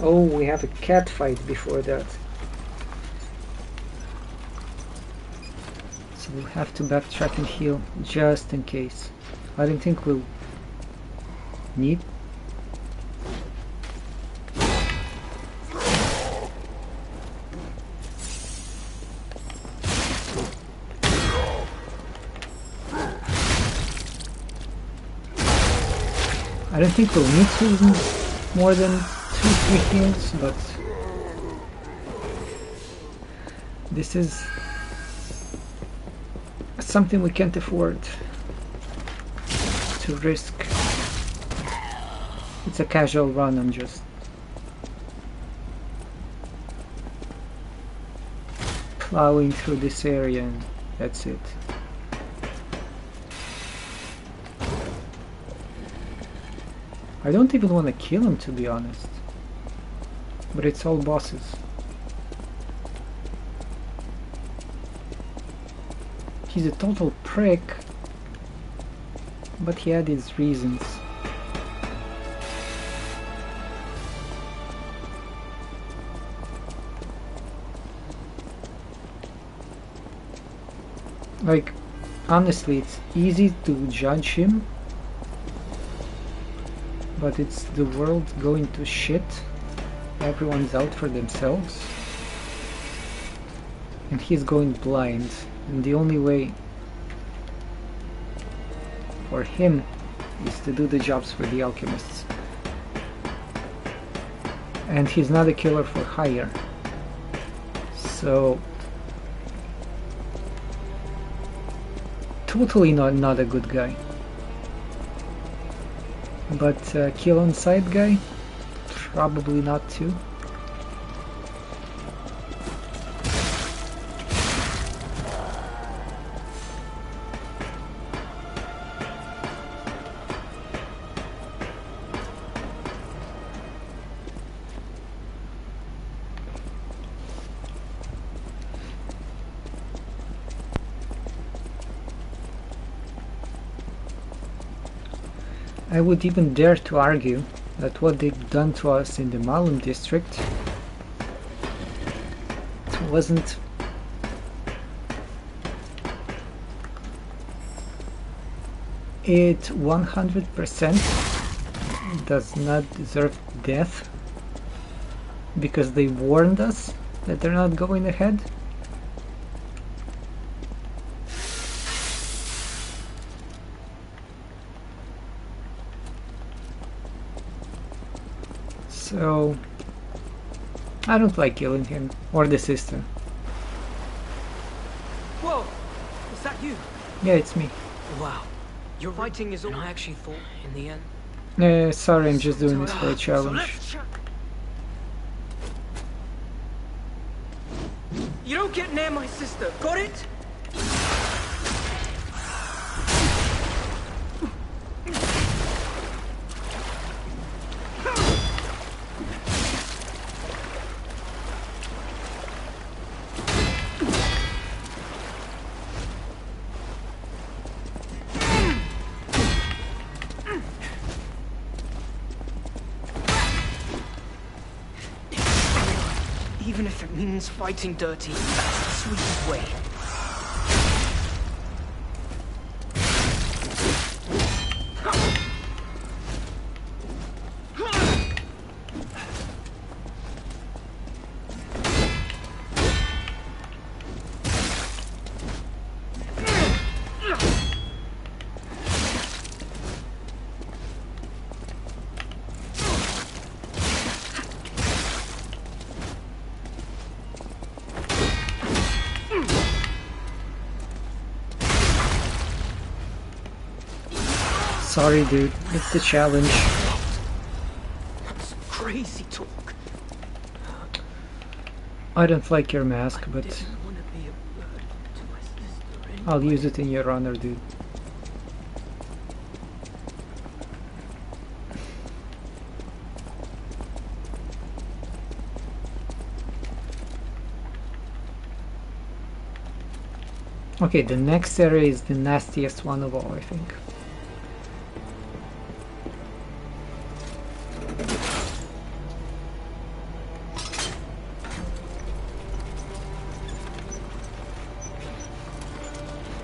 Oh, we have a cat fight before that. So we'll have to backtrack and heal just in case. I don't think we'll need. I don't think we'll need to more than 2-3 heals, but this is something we can't afford to risk. It's a casual run, I'm just plowing through this area and that's it. I don't even want to kill him, to be honest. But it's all bosses. He's a total prick, but he had his reasons. Like, honestly, it's easy to judge him, but it's the world going to shit. Everyone's out for themselves, and he's going blind, and the only way for him is to do the jobs for the alchemists. And he's not a killer for hire, so totally not a good guy. But kill on side guy, probably not too. I would even dare to argue that what they've done to us in the Malum district wasn't it 100% does not deserve death because they warned us that they're not going ahead. So I don't like killing him or the sister. Whoa! Is that you? Yeah, it's me. Wow. Your fighting is all I actually thought in the end. Sorry, I'm just doing this for a challenge. You don't get near my sister, got it? Even if it means fighting dirty, that's the sweetest way. Sorry dude, it's the challenge. That's crazy talk. I don't like your mask, but I'll use it in your honor, dude. Okay, the next area is the nastiest one of all, I think.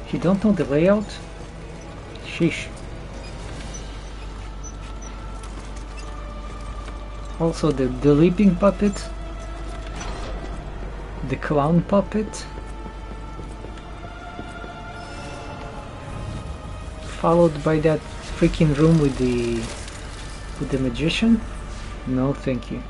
You don't know the layout? Sheesh. Also the leaping puppet, the clown puppet, followed by that freaking room with the magician? No, thank you.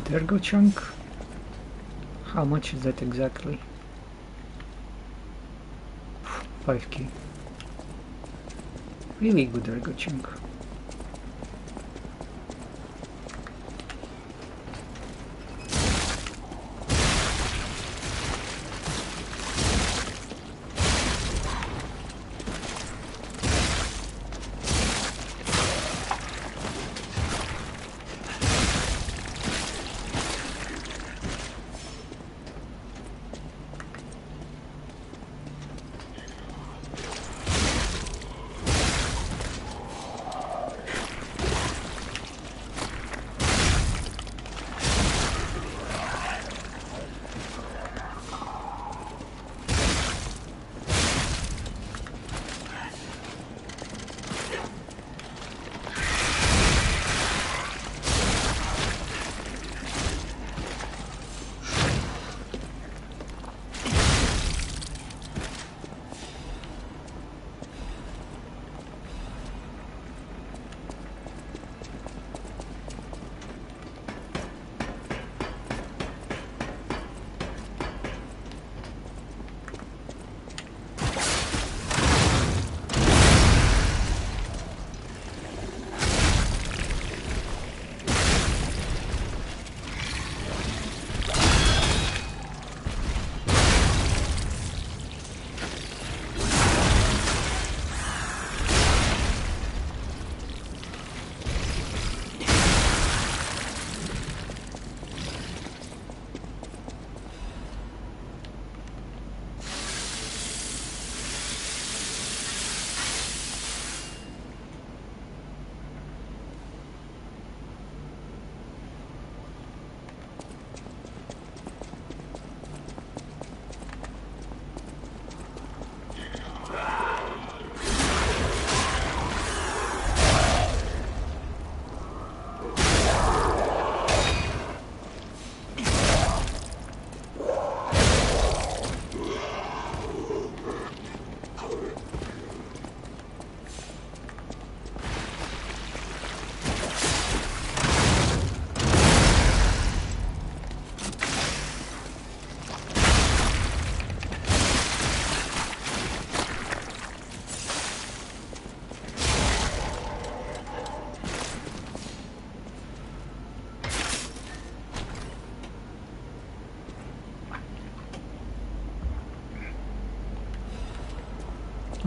Good ergo chunk. How much is that exactly? 5k. Really good ergo chunk.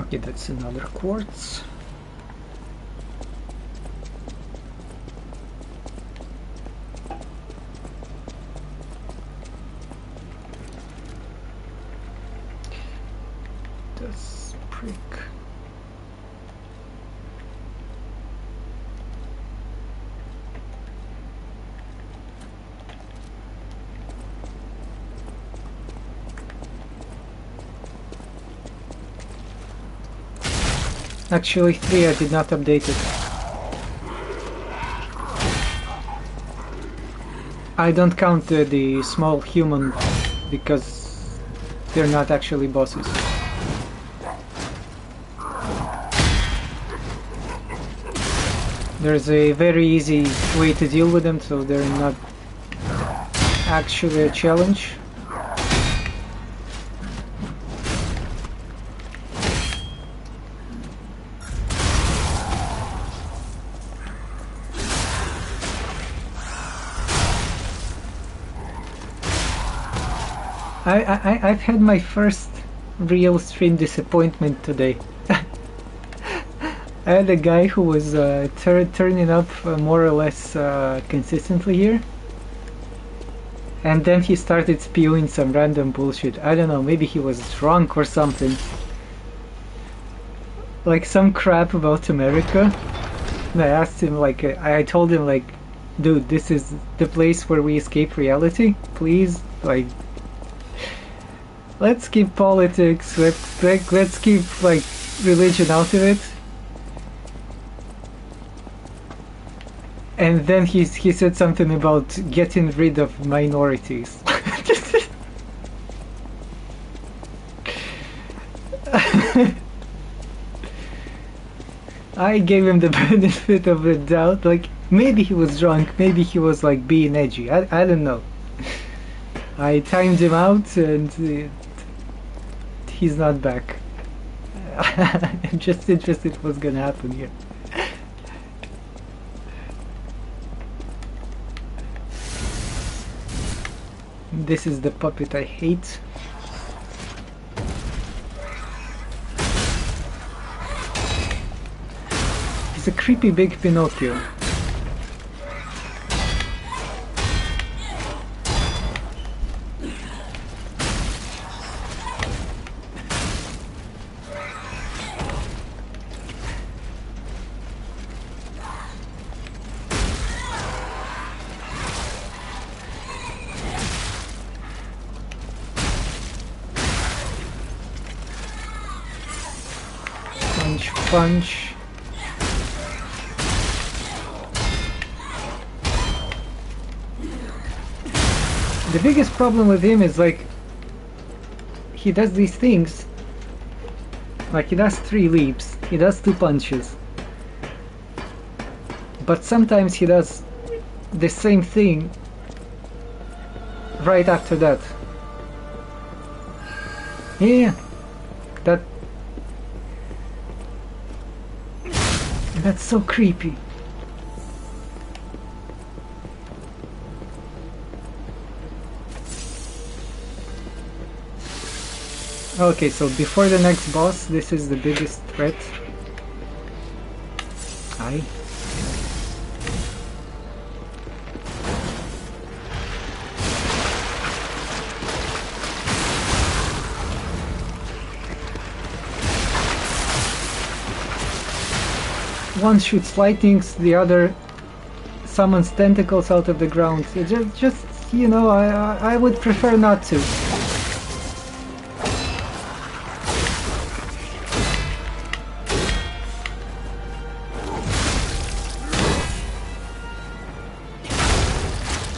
Okay, that's another quartz. That's prick. Actually, 3 I did not update it. I don't count the small human because they're not actually bosses. There's a very easy way to deal with them, so they're not actually a challenge. I've had my first real stream disappointment today. I had a guy who was turning up more or less consistently here, and then he started spewing some random bullshit. I don't know, maybe he was drunk or something. Like some crap about America. And I asked him, like, I told him, like, dude, this is the place where we escape reality. Please, like, let's keep politics, let's keep, like, religion out of it. And then he said something about getting rid of minorities. I gave him the benefit of the doubt, like, Maybe he was drunk, maybe he was like being edgy, I don't know. I timed him out and he's not back. I'm just interested what's gonna happen here. This is the puppet I hate. He's a creepy big Pinocchio. Punch. The biggest problem with him is like he does these things, like he does 3 leaps, he does 2 punches, but sometimes he does the same thing right after that. Yeah, that's so creepy. Okay, so before the next boss, this is the biggest threat. Aye. One shoots lightnings, the other summons tentacles out of the ground. Just you know, I would prefer not to.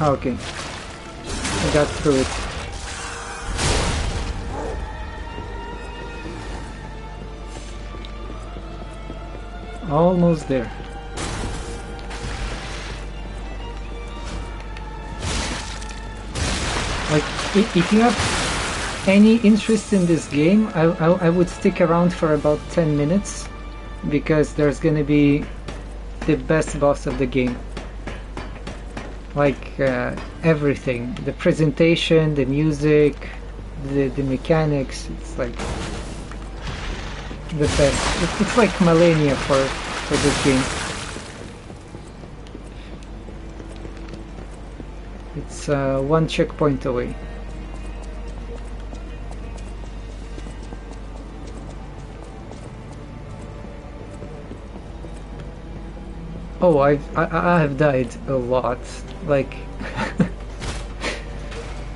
Okay, I got through it. Almost there. Like, if you have any interest in this game, I would stick around for about 10 minutes, because there's gonna be the best boss of the game. Like, everything. The presentation, the music, the mechanics, it's like the best. It's like millennia for this game. It's 1 checkpoint away. Oh, I have died a lot. Like,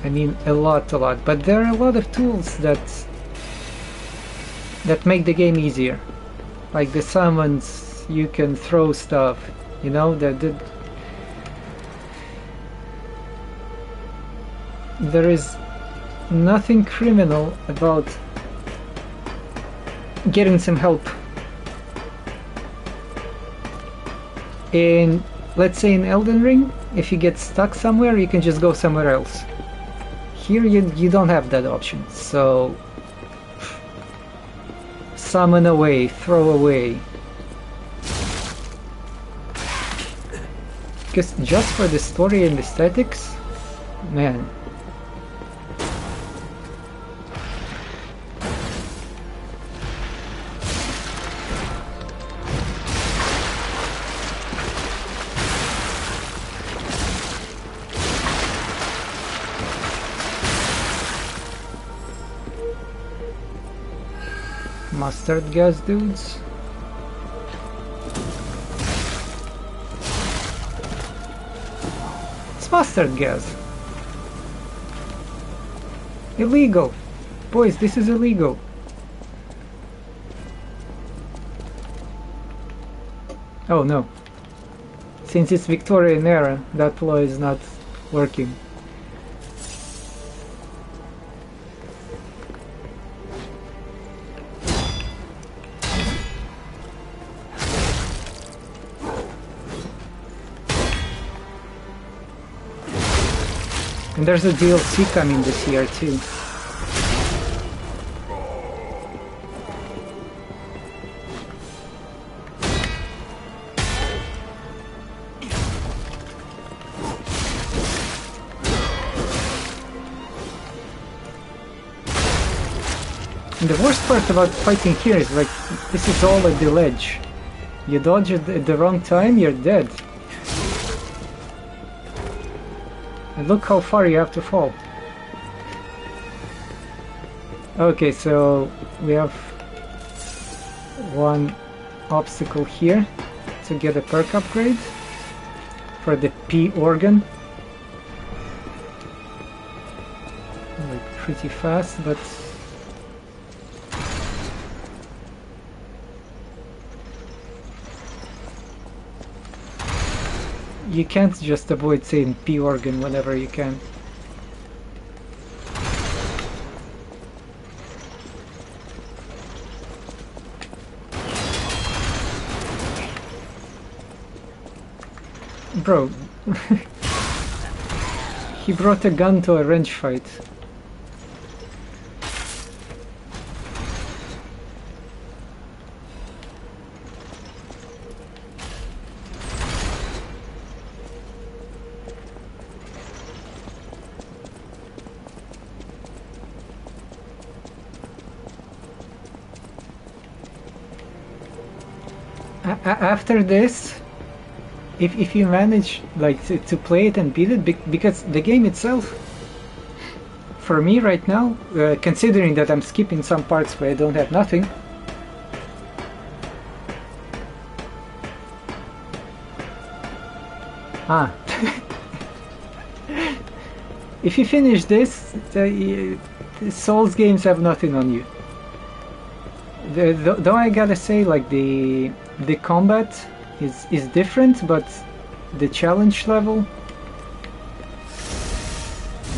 I mean, a lot. But there are a lot of tools that make the game easier. Like the summons, you can throw stuff, you know, there is nothing criminal about getting some help. In, let's say in Elden Ring, if you get stuck somewhere, you can just go somewhere else. Here you don't have that option, so summon away, throw away. Because just for the story and aesthetics, man. Mustard gas dudes. It's mustard gas. Illegal. Boys, this is illegal. Oh no. Since it's Victorian era, that law is not working. And there's a DLC coming this year too. And the worst part about fighting here is like, this is all at the ledge. You dodge at the wrong time, you're dead. And look how far you have to fall. Okay, so we have one obstacle here to get a perk upgrade for the P organ. Like pretty fast, but you can't just avoid saying P organ whenever you can. Bro, he brought a gun to a wrench fight. After this, if you manage like to play it and beat it, because the game itself, for me right now, considering that I'm skipping some parts where I don't have nothing, if you finish this, Souls games have nothing on you. Though I gotta say, like the combat is different, but the challenge level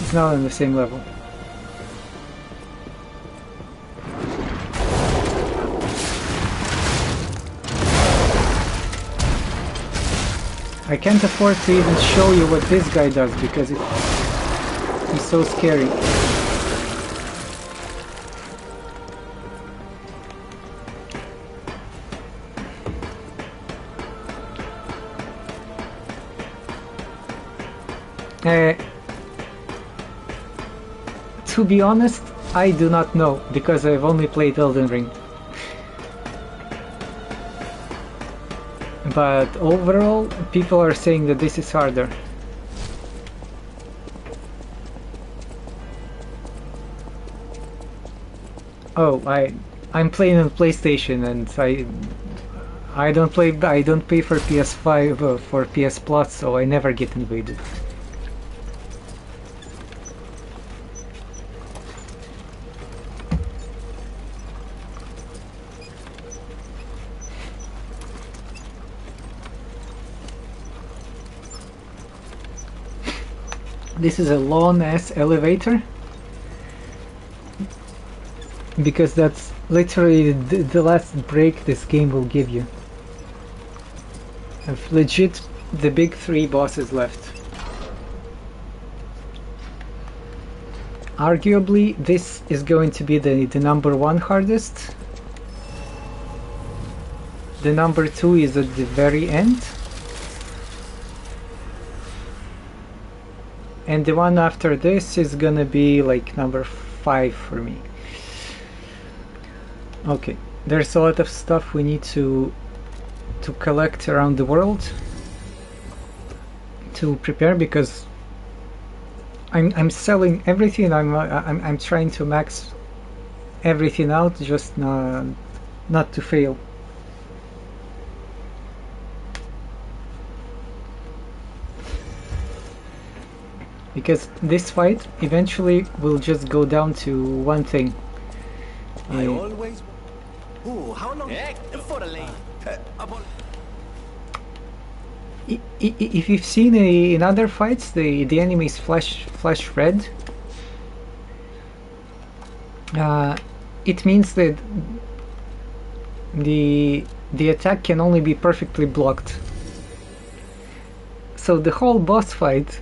is not on the same level. I can't afford to even show you what this guy does because he's so scary. To be honest, I do not know, because I've only played Elden Ring. But overall, people are saying that this is harder. Oh, I'm playing on PlayStation, and I don't pay for PS5 for PS Plus, so I never get invaded. This is a long ass elevator because that's literally the last break this game will give you. I've legit the big 3 bosses left. Arguably this is going to be the number 1 hardest. The number 2 is at the very end. And the one after this is gonna be like number 5 for me. Okay, there's a lot of stuff we need to collect around the world to prepare, because I'm selling everything. I'm trying to max everything out, just not to fail. Because this fight eventually will just go down to one thing. I always. Ooh, how long? If you've seen in other fights, the enemies flash red. It means that the attack can only be perfectly blocked. So the whole boss fight,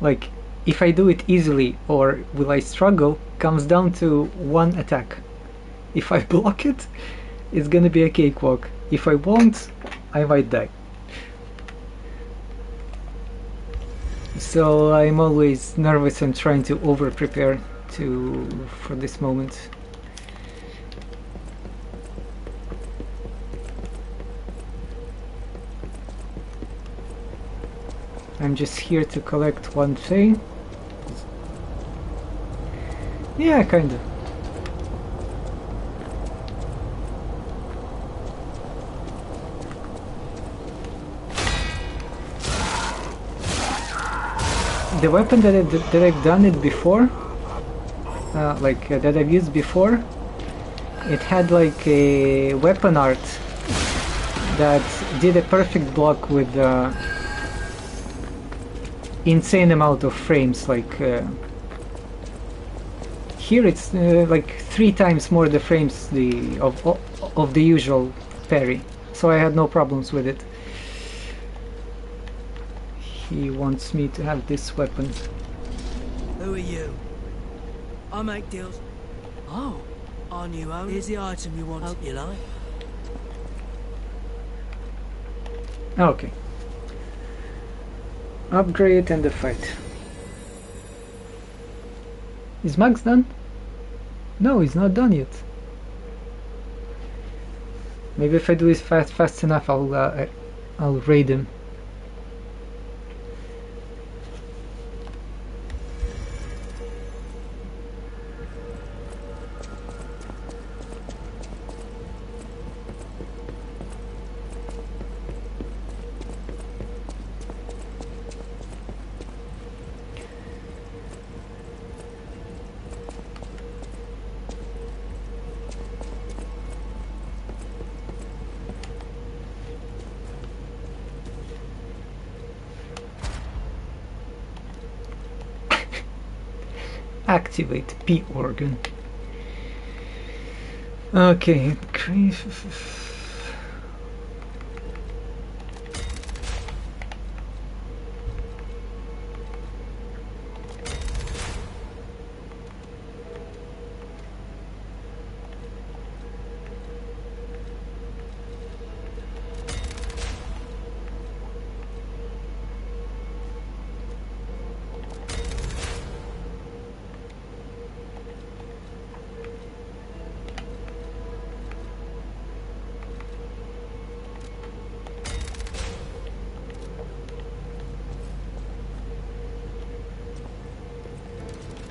like, if I do it easily or will I struggle comes down to one attack. If I block it, it's gonna be a cakewalk. If I won't, I might die. So I'm always nervous and trying to over-prepare for this moment. I'm just here to collect one thing. Yeah, kinda. The weapon that I've done it before, that I've used before, it had like a weapon art that did a perfect block with insane amount of frames. Like here, it's like 3 times more the frames of the usual parry. So I had no problems with it. He wants me to have this weapon. Who are you? I make deals. Oh, on you own. Here's the item you want. Hope you like. Okay. Upgrade and the fight. Is Max done? No, he's not done yet. Maybe if I do this fast enough, I'll raid him. Activate P organ. Okay.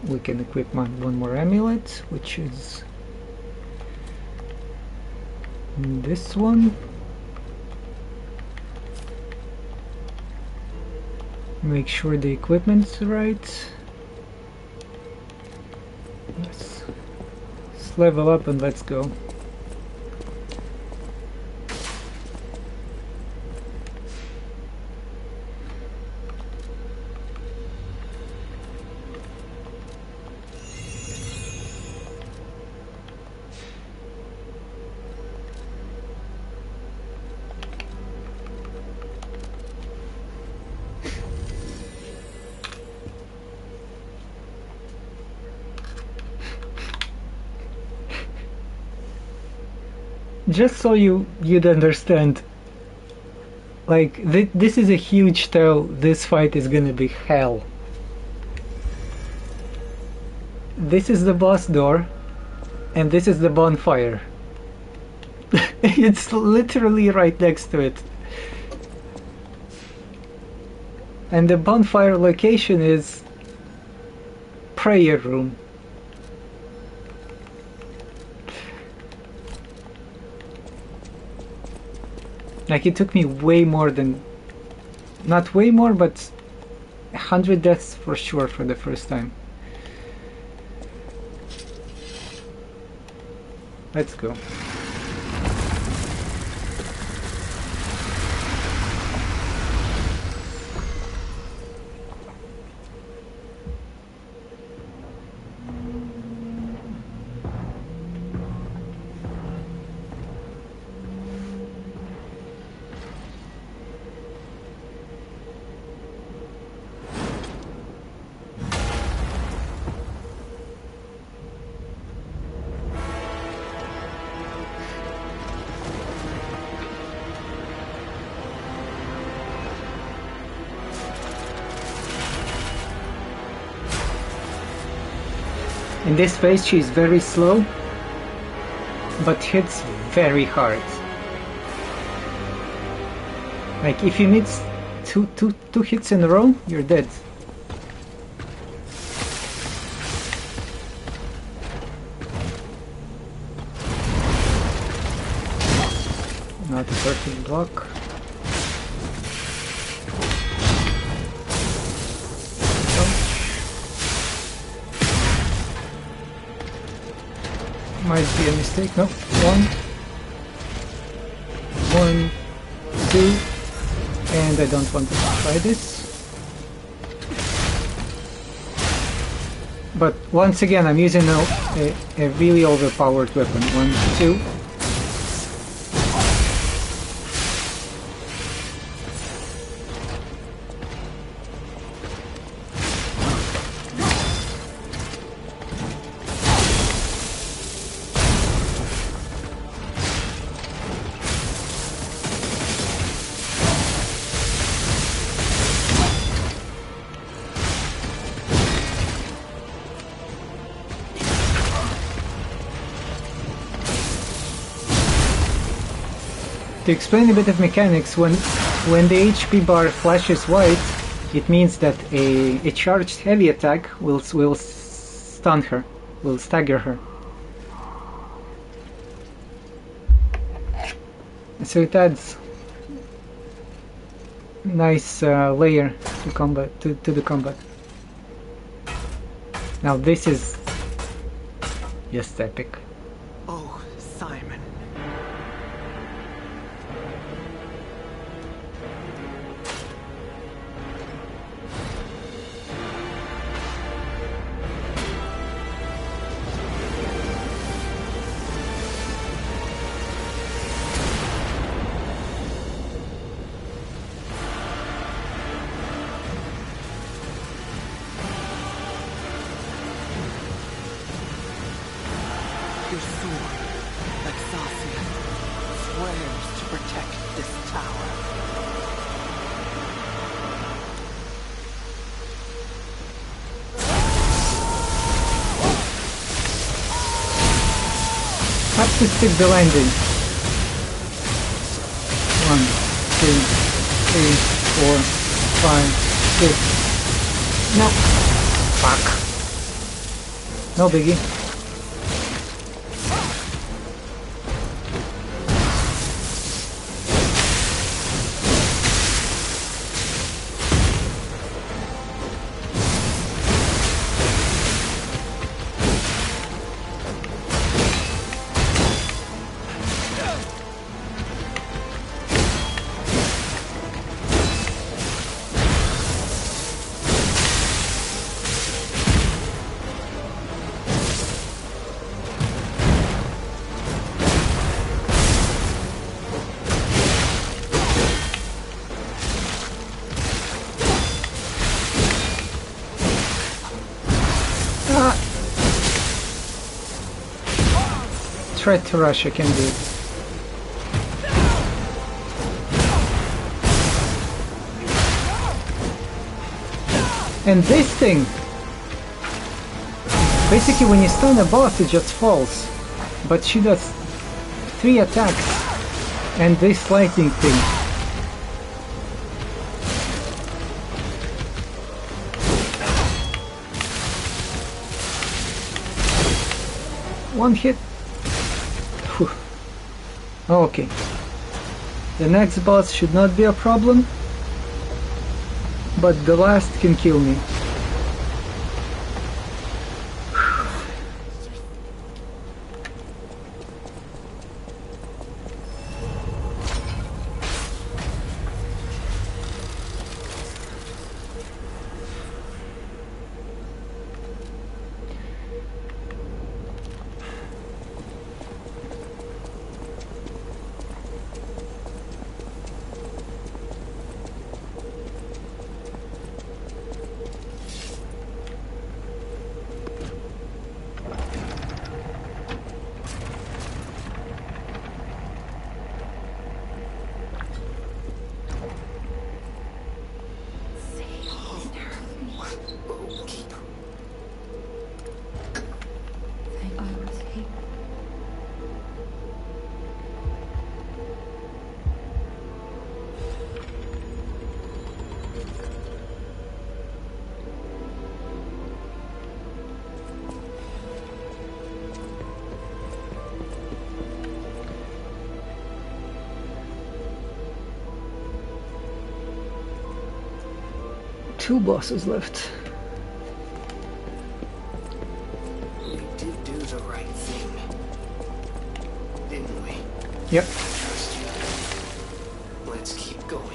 We can equip one more amulet, which is this one. Make sure the equipment's right. Yes. Let's level up and let's go. Just so you'd understand, like this is a huge tell. This fight is gonna be hell. This is the boss door, and this is the bonfire. It's literally right next to it. And the bonfire location is prayer room. Like, it took me way more than, not way more, but 100 deaths for sure for the first time. Let's go. In this phase she's very slow, but hits very hard. Like if you miss two hits in a row, you're dead. Not a perfect block. Might be a mistake. No. 1, 2, and I don't want to try this. But once again, I'm using a really overpowered weapon. 1, 2. To explain a bit of mechanics, when the HP bar flashes white, it means that a charged heavy attack will stun her, will stagger her. So it adds nice layer to combat to the combat. Now this is just epic. Oh, Simon. Your sword, like Sasia, swears to protect this tower. Have to stick the landing. 1, 2, 3, 4, 5, 6. No. Fuck. No biggie. Try to rush, I can do it. And this thing! Basically when you stun a boss it just falls. But she does 3 attacks. And this lightning thing. One hit. Whew. Okay. The next boss should not be a problem, but the last can kill me. 2 bosses left. We did do the right thing, didn't we? Yep. Trust you. Let's keep going.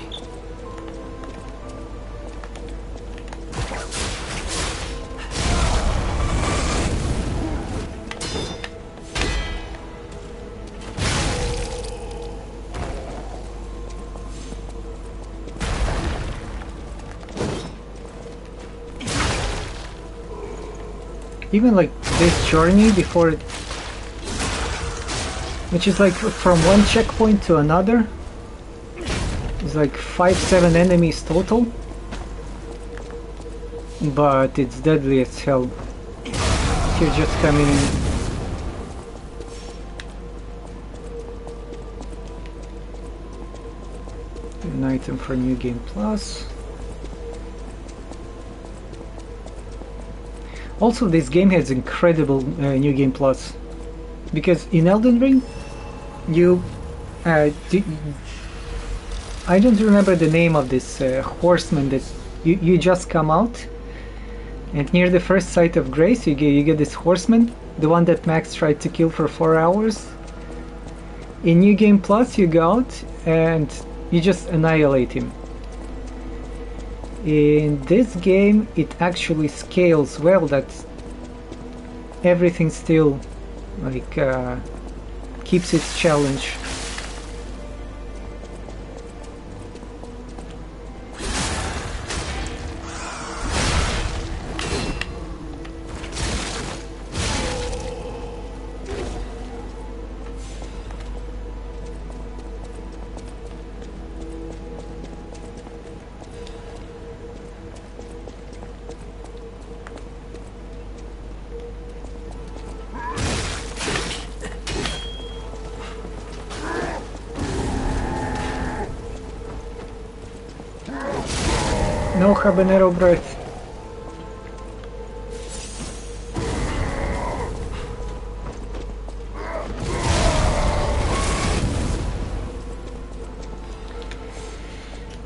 Even like this journey before it, which is like from one checkpoint to another, it's like 5-7 enemies total, but it's deadly as hell if you're just coming in. An item for New Game Plus. Also, this game has incredible New Game Plus, because in Elden Ring, I don't remember the name of this horseman that you just come out, and near the first site of Grace, you get this horseman, the one that Max tried to kill for 4 hours. In New Game Plus, you go out and you just annihilate him. In this game, it actually scales well, that everything still like keeps its challenge. No habanero breath.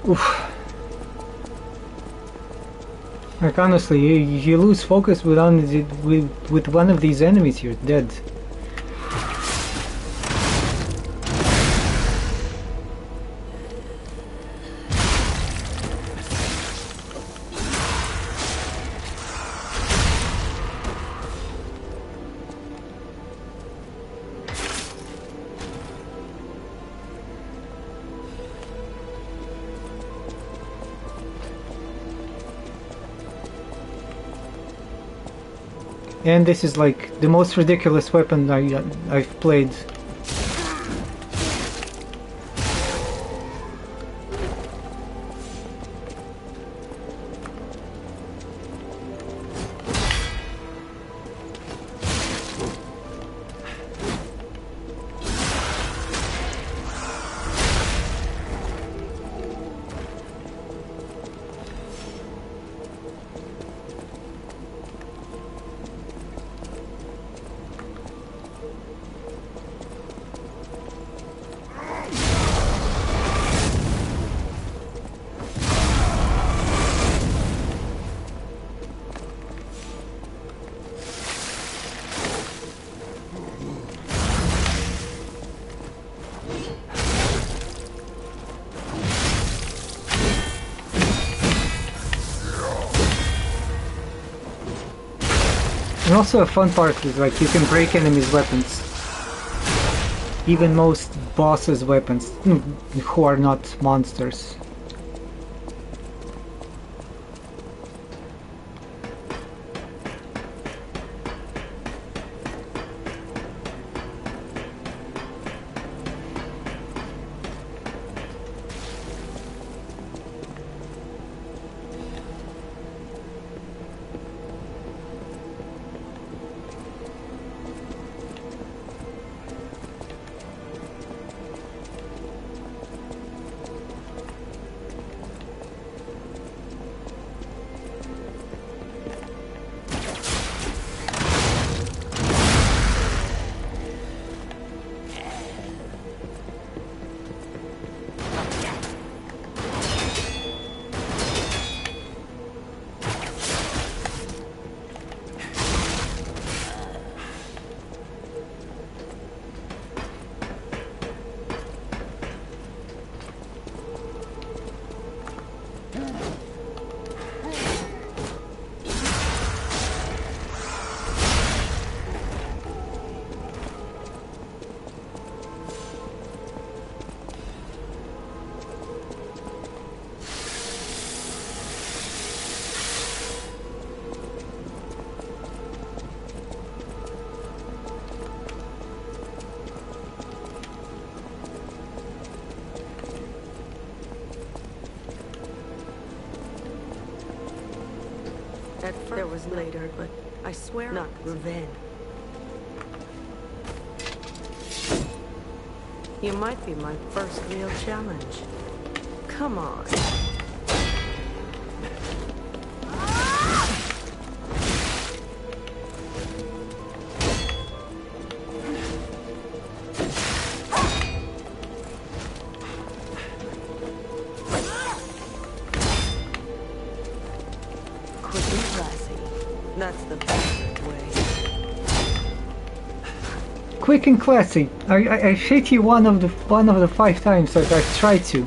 Oof. Like honestly, you lose focus with one of these enemies, you're dead. And this is like the most ridiculous weapon I've played. And also a fun part is like you can break enemies' weapons. Even most bosses' weapons, who are not monsters. first. There was later, but I swear not revenge. You might be my first real challenge. Come on. Quick and classy. That's the best way. Quick and classy. I hit you one of the 5 times that I tried to.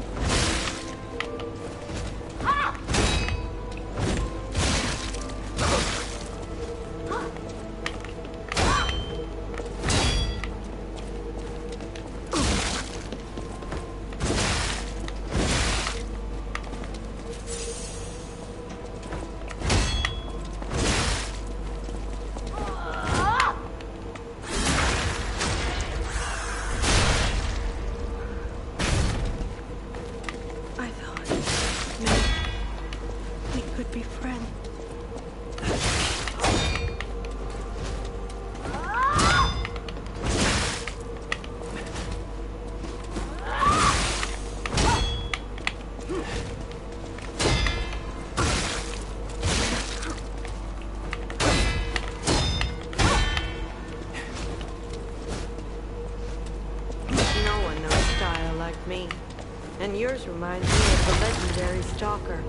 Me. And yours reminds me of the legendary Stalker.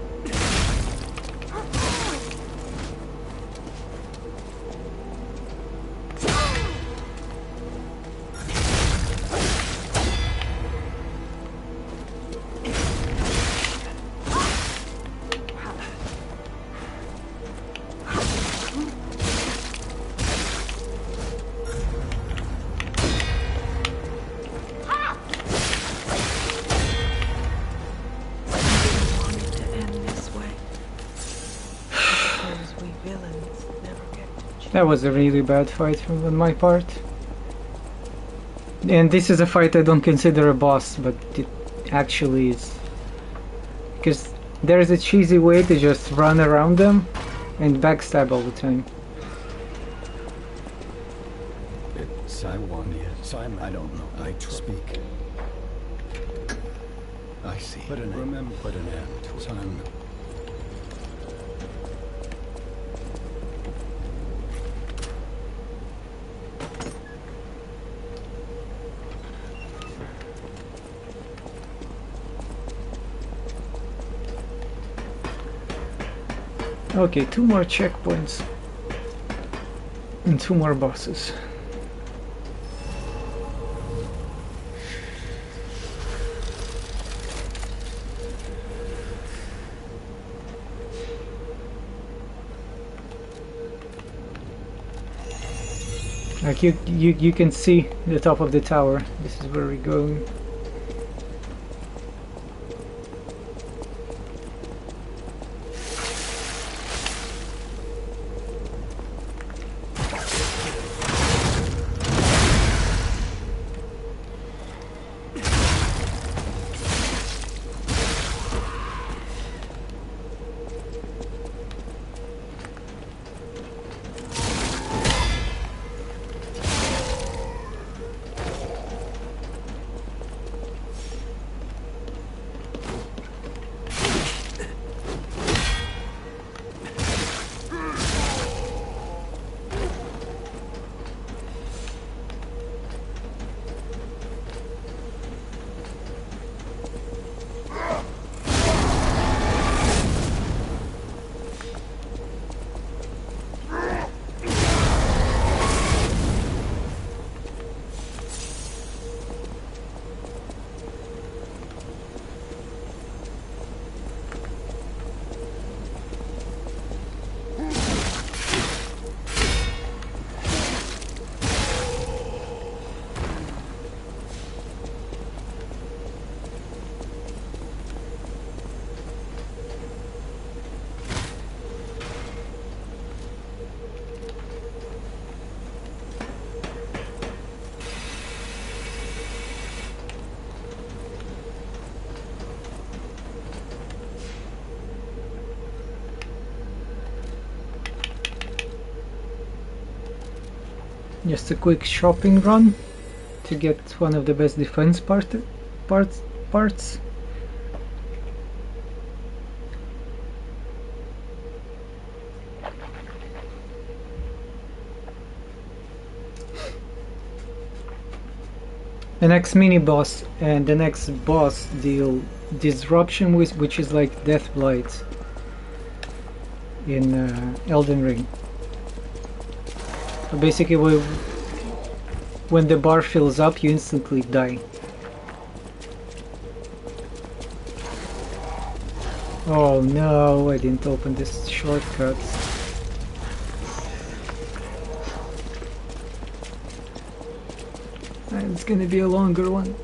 That was a really bad fight on my part. And this is a fight I don't consider a boss, but it actually is. Because there is a cheesy way to just run around them and backstab all the time. Simon, I don't know. I speak. I see. Put an end to it. Simon. Okay, 2 more checkpoints and 2 more bosses. Like you can see the top of the tower. This is where we're going. Just a quick shopping run to get one of the best defense parts. The next mini boss and the next boss deal disruption, which is like death blight in Elden Ring. So basically, when the bar fills up, you instantly die. Oh no, I didn't open this shortcut. It's gonna be a longer one.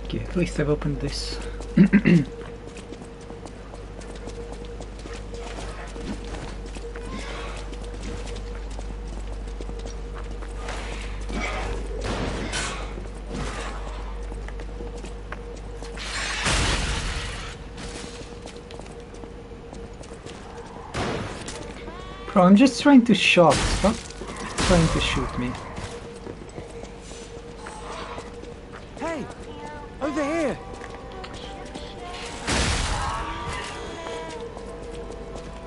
Okay, at least I've opened this. Bro, I'm just trying to shot. Stop trying to shoot me. Hey! Over here!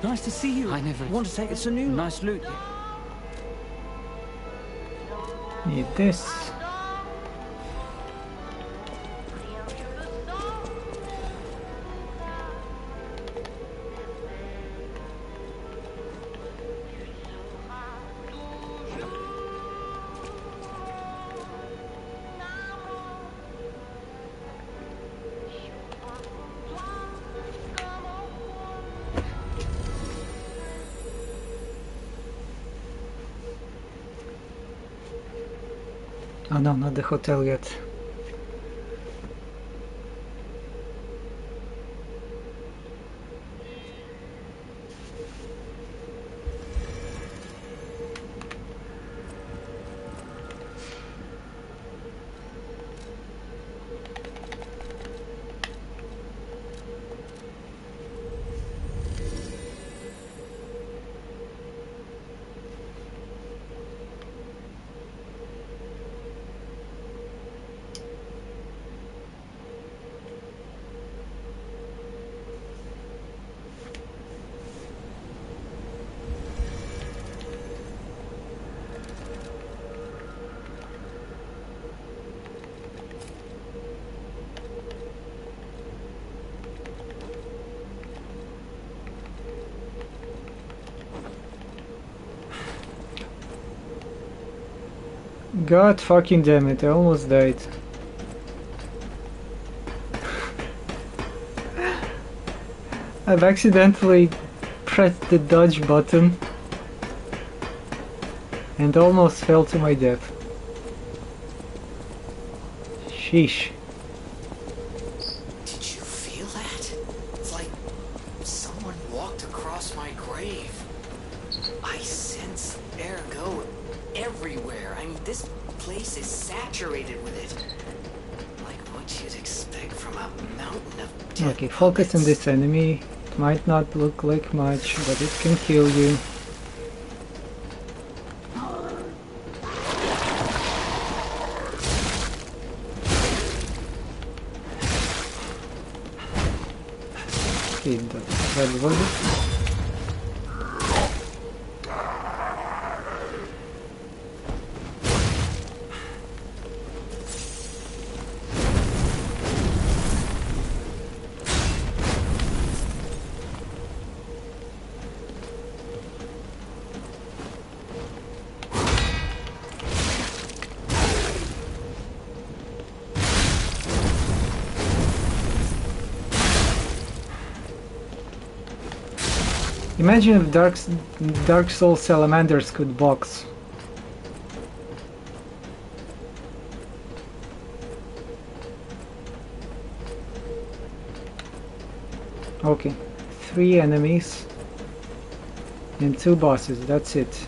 Nice to see you. I never want to take us a new nice loot. Need this. Oh no, not the hotel yet. God fucking damn it, I almost died. I've accidentally pressed the dodge button and almost fell to my death. Sheesh. Did you feel that? It's like someone walked across my grave. I sense ergo everywhere. I mean, this place is saturated with it. Like what you'd expect from a mountain of dead Okay, focus on this enemy. It might not look like much, but it can kill you. Okay, that was it. Imagine if Dark Souls salamanders could box. Okay, 3 enemies and 2 bosses, that's it.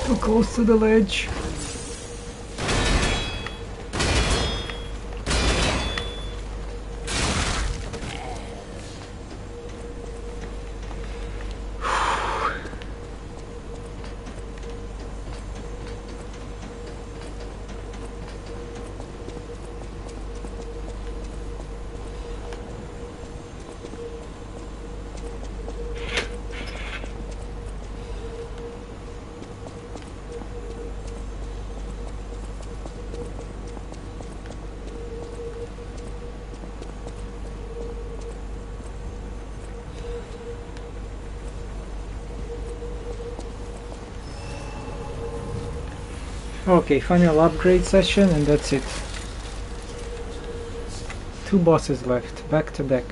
Too close to the ledge. Okay, final upgrade session and that's it. 2 bosses left, back to back.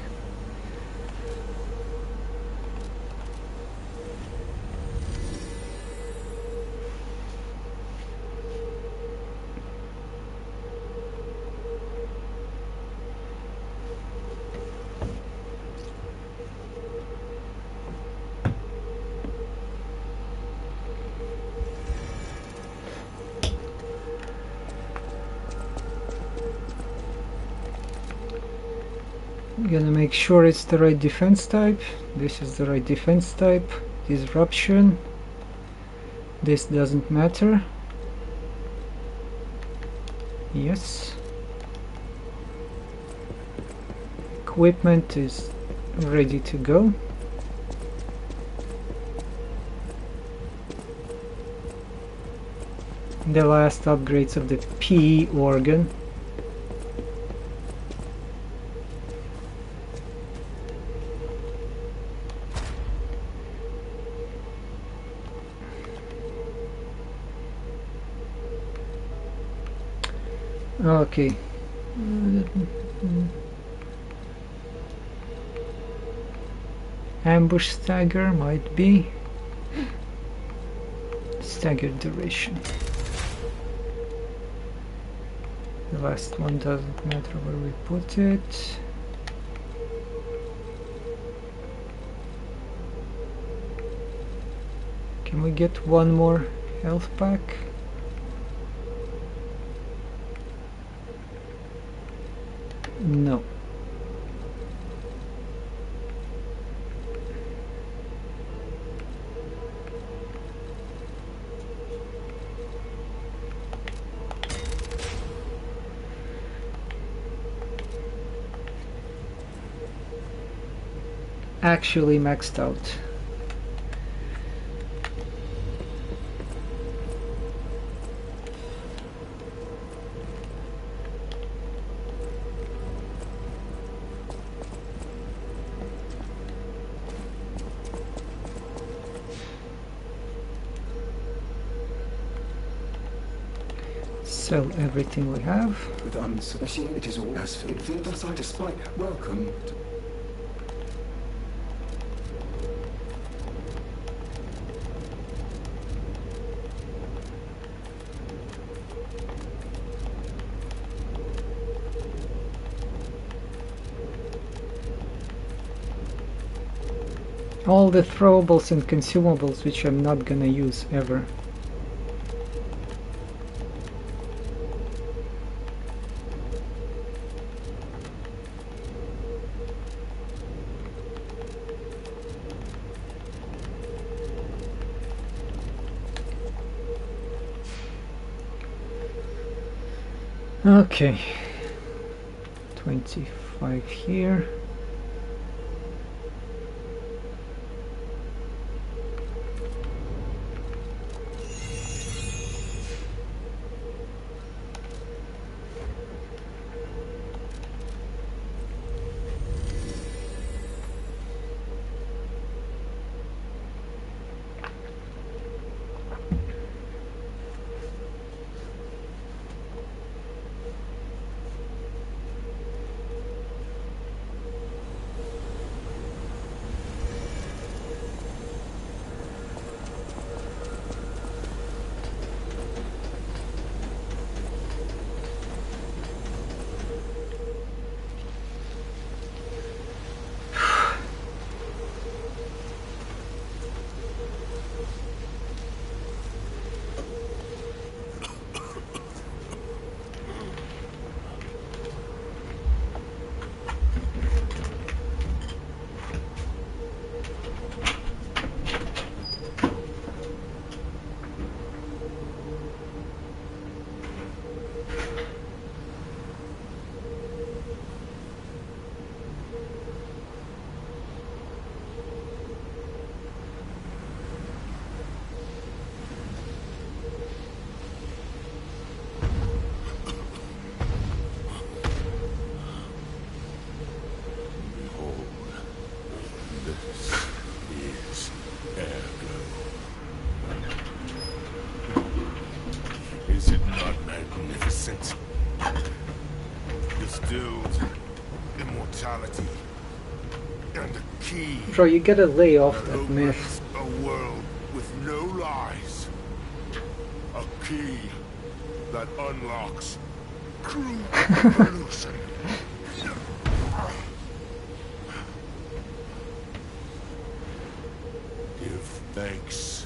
I'm gonna make sure it's the right defense type. This is the right defense type. Disruption. This doesn't matter. Yes. Equipment is ready to go. The last upgrades of the P organ. Okay. Ambush stagger might be. Stagger duration. The last one doesn't matter where we put it. Can we get one more health pack? No. Actually maxed out. Sell everything we have. With machine, it is all as it feels us I despite. Welcome. All the throwables and consumables which I'm not gonna use ever. Okay. 25 here. Is it not magnificent? Distilled immortality and the key. Bro, you gotta lay off that myth. A world with no lies. A key that unlocks true evolution. Give thanks.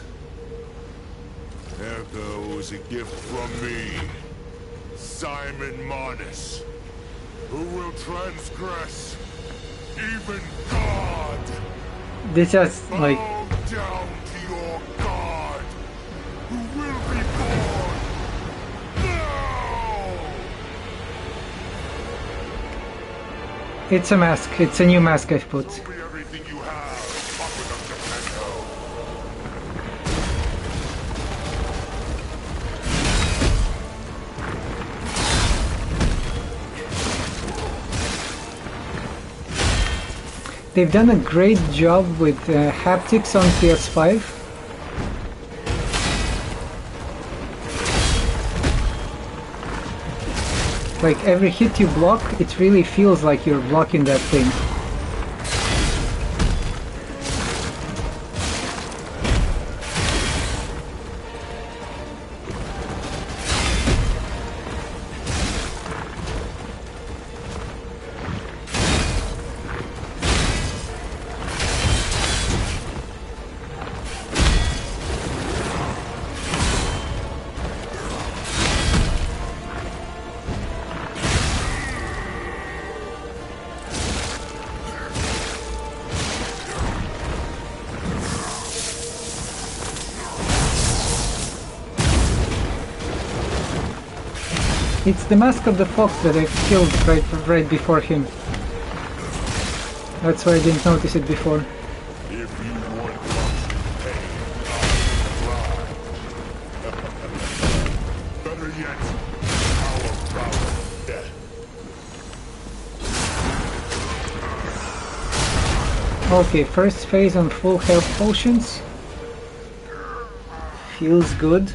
Ergo is a gift from me, Simon Marnus, who will transgress even God. This has like Bow down to your God, who will be born now. it's a mask. It's a new mask I've put. Everything you have, Aqueduct of Tango. They've done a great job with haptics on PS5. Like every hit you block, it really feels like you're blocking that thing. It's the mask of the fox that I killed right before him. That's why I didn't notice it before. If you want pain, better yet, how about death? Okay, first phase on full health potions. Feels good.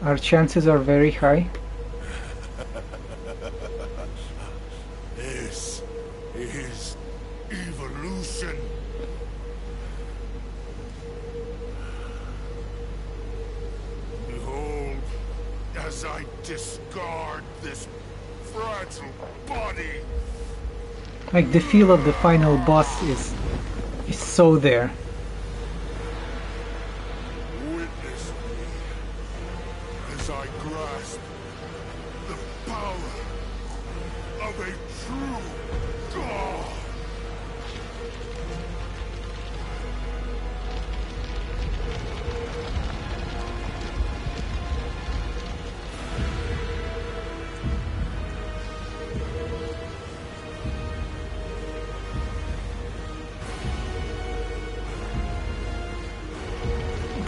Our chances are very high. This is evolution. Behold, as I discard this fragile body. Like the feel of the final boss is so there. Witness me as I grasp the power of a true God.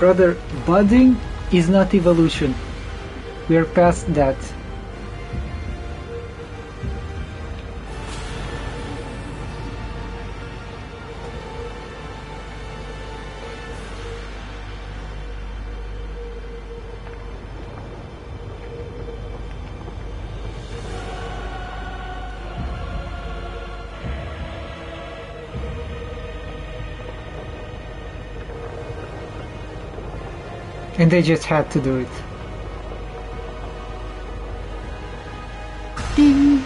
Brother, budding is not evolution. We're past that. And they just had to do it. Ding!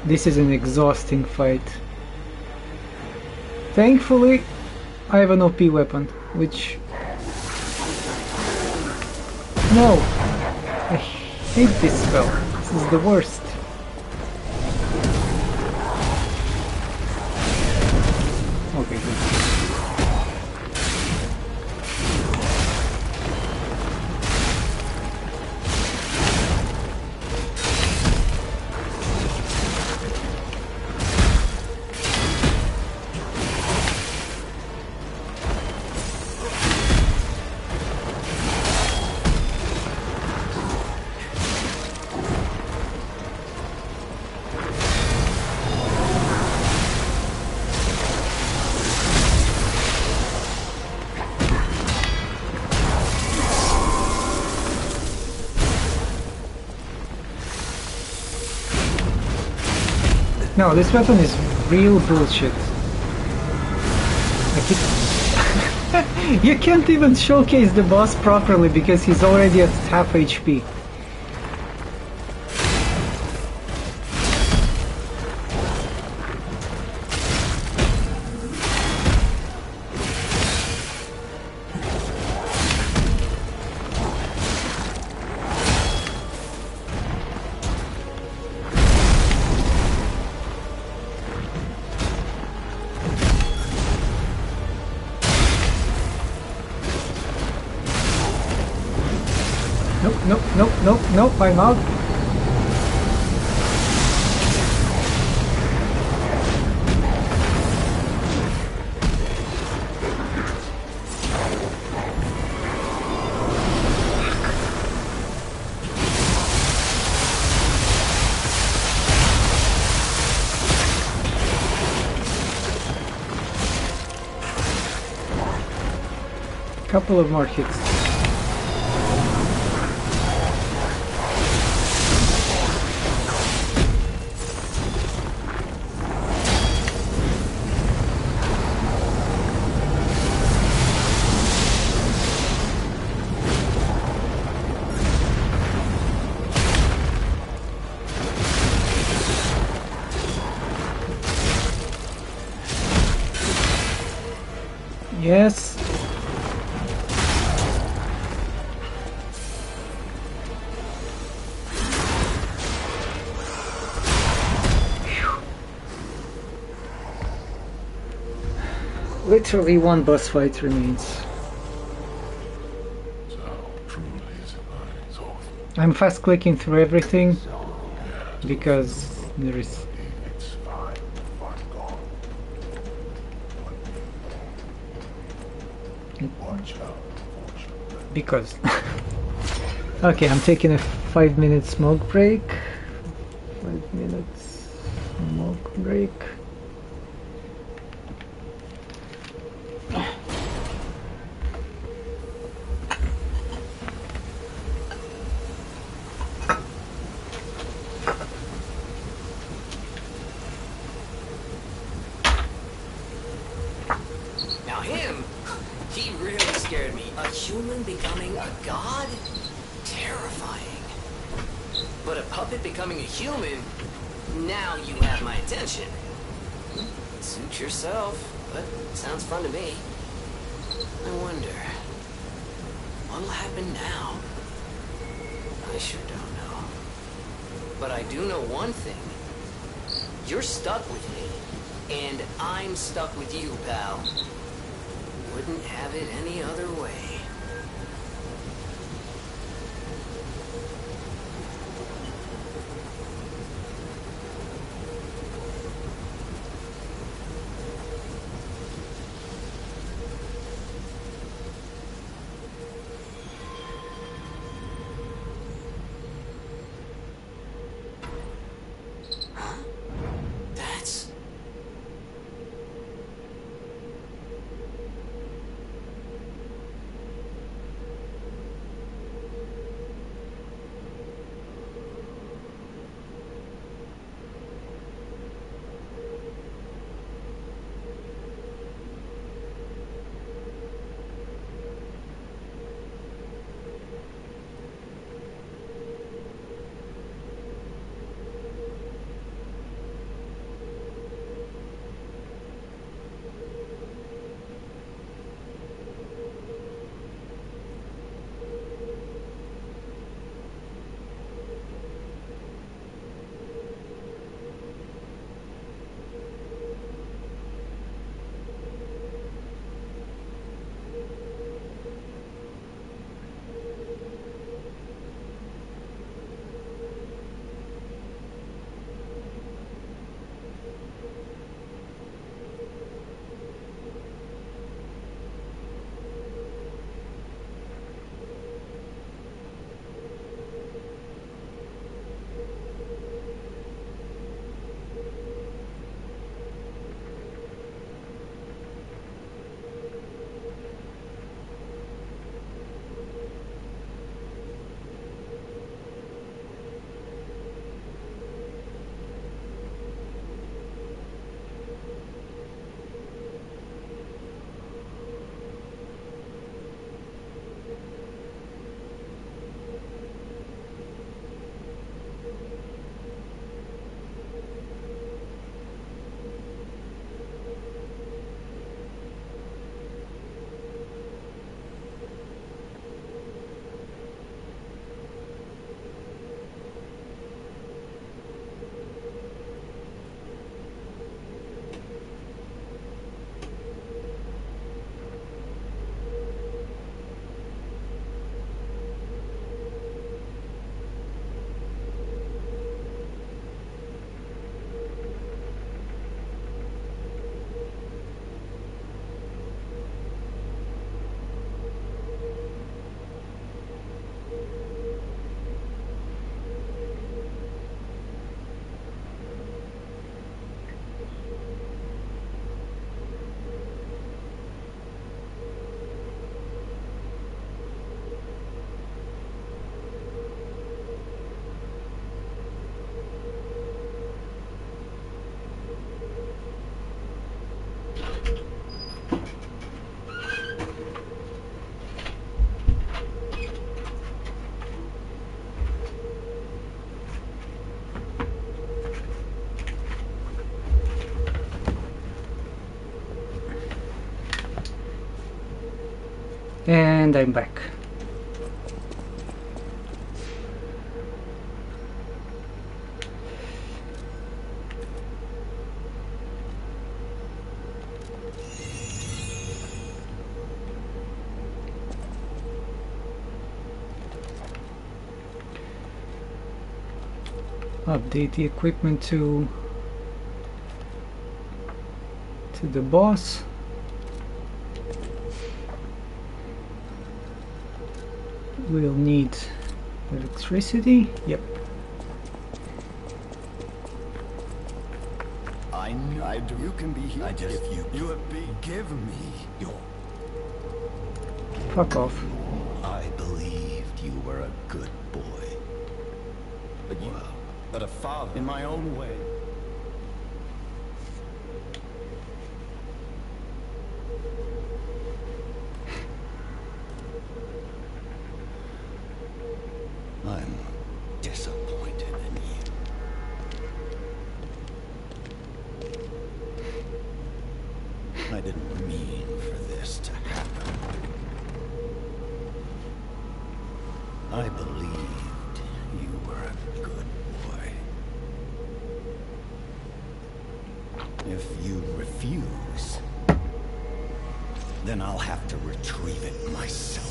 This is an exhausting fight. Thankfully, I have an OP weapon, which... No! I hate this spell. This is the worst. Okay, good. No, this weapon is real bullshit. You can't even showcase the boss properly because he's already at half HP. Nope, I'm out. Couple of more hits. Yes. Literally one boss fight remains. I'm fast clicking through everything because there is because okay, I'm taking a 5-minute smoke break. 5 minutes smoke break. Now him, he really scared me. A human becoming a god? Terrifying. But a puppet becoming a human? Now you have my attention. Suit yourself, but sounds fun to me. I wonder, what'll happen now? I sure don't know. But I do know one thing. You're stuck with me, and I'm stuck with you, pal. Couldn't have it any other way. That's... And I'm back. Update the equipment to the boss. We'll need electricity. Yep. I do. You can be here. If you give me your... Fuck off. I believed you were a good boy. But you... But a father. In my own way. I'm disappointed in you. I didn't mean for this to happen. I believed you were a good boy. If you refuse, then I'll have to retrieve it myself.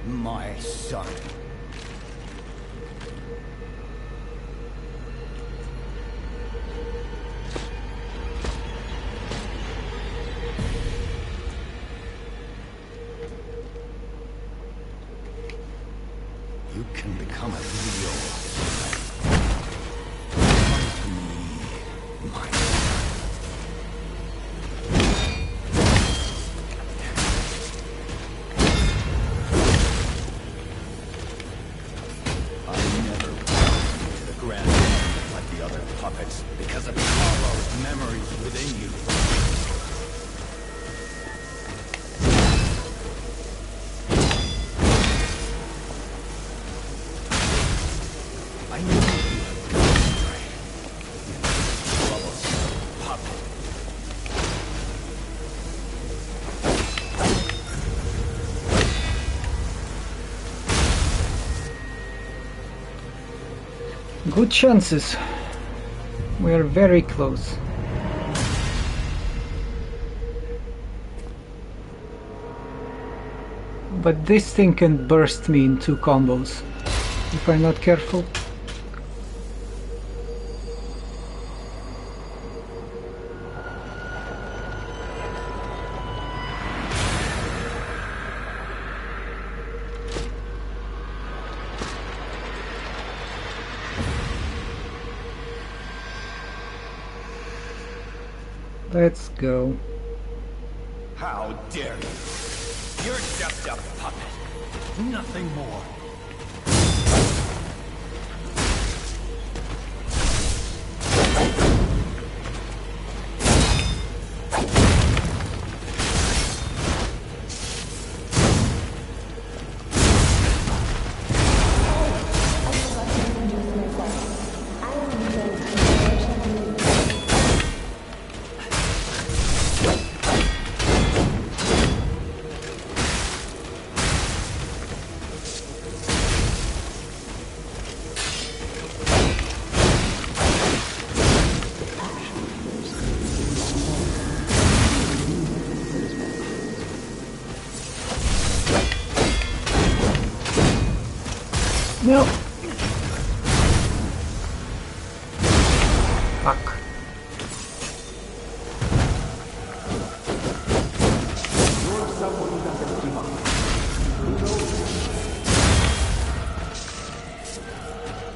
My son. You can become a real. Come to me, my son. Puppets, because of Carlo's memories within you. I knew you had gone right. Troublesome puppet. Good chances. We are very close. But this thing can burst me in 2 combos if I'm not careful. Let's go. How dare you? You're just a puppet. Nothing more. No. Fuck.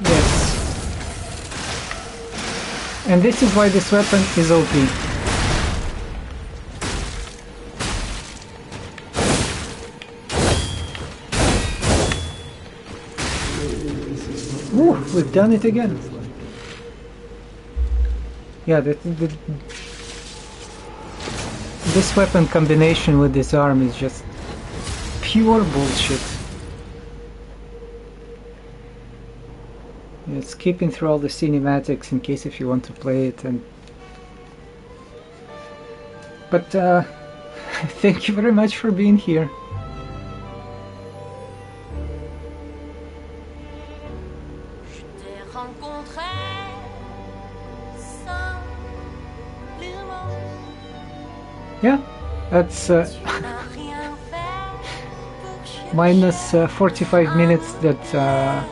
Yes. And this is why this weapon is OP. Woo, we've done it again. Yeah, this weapon combination with this arm is just pure bullshit. Yeah, skipping through all the cinematics in case if you want to play it, but thank you very much for being here. Yeah, that's minus 45 minutes that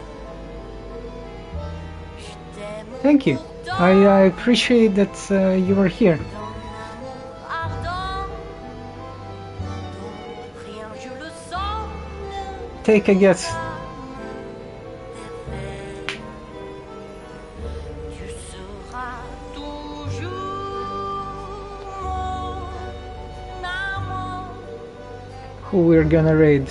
thank you. I appreciate that you were here. Take a guess. Who we're gonna raid.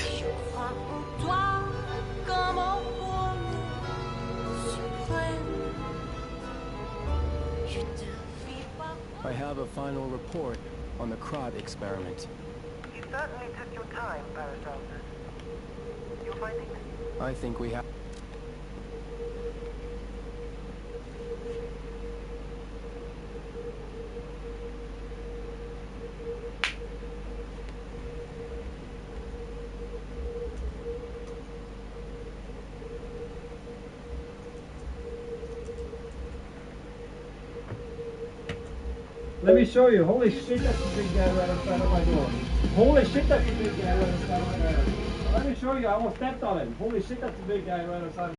I have a final report on the Krot experiment. You certainly took your time, Paracelsus. Your findings? I think we have... Let me show you. Holy shit, that's a big guy right outside of my door. Holy shit, that's a big guy right outside of my door. Let me show you. I almost stepped on him. Holy shit, that's a big guy right outside.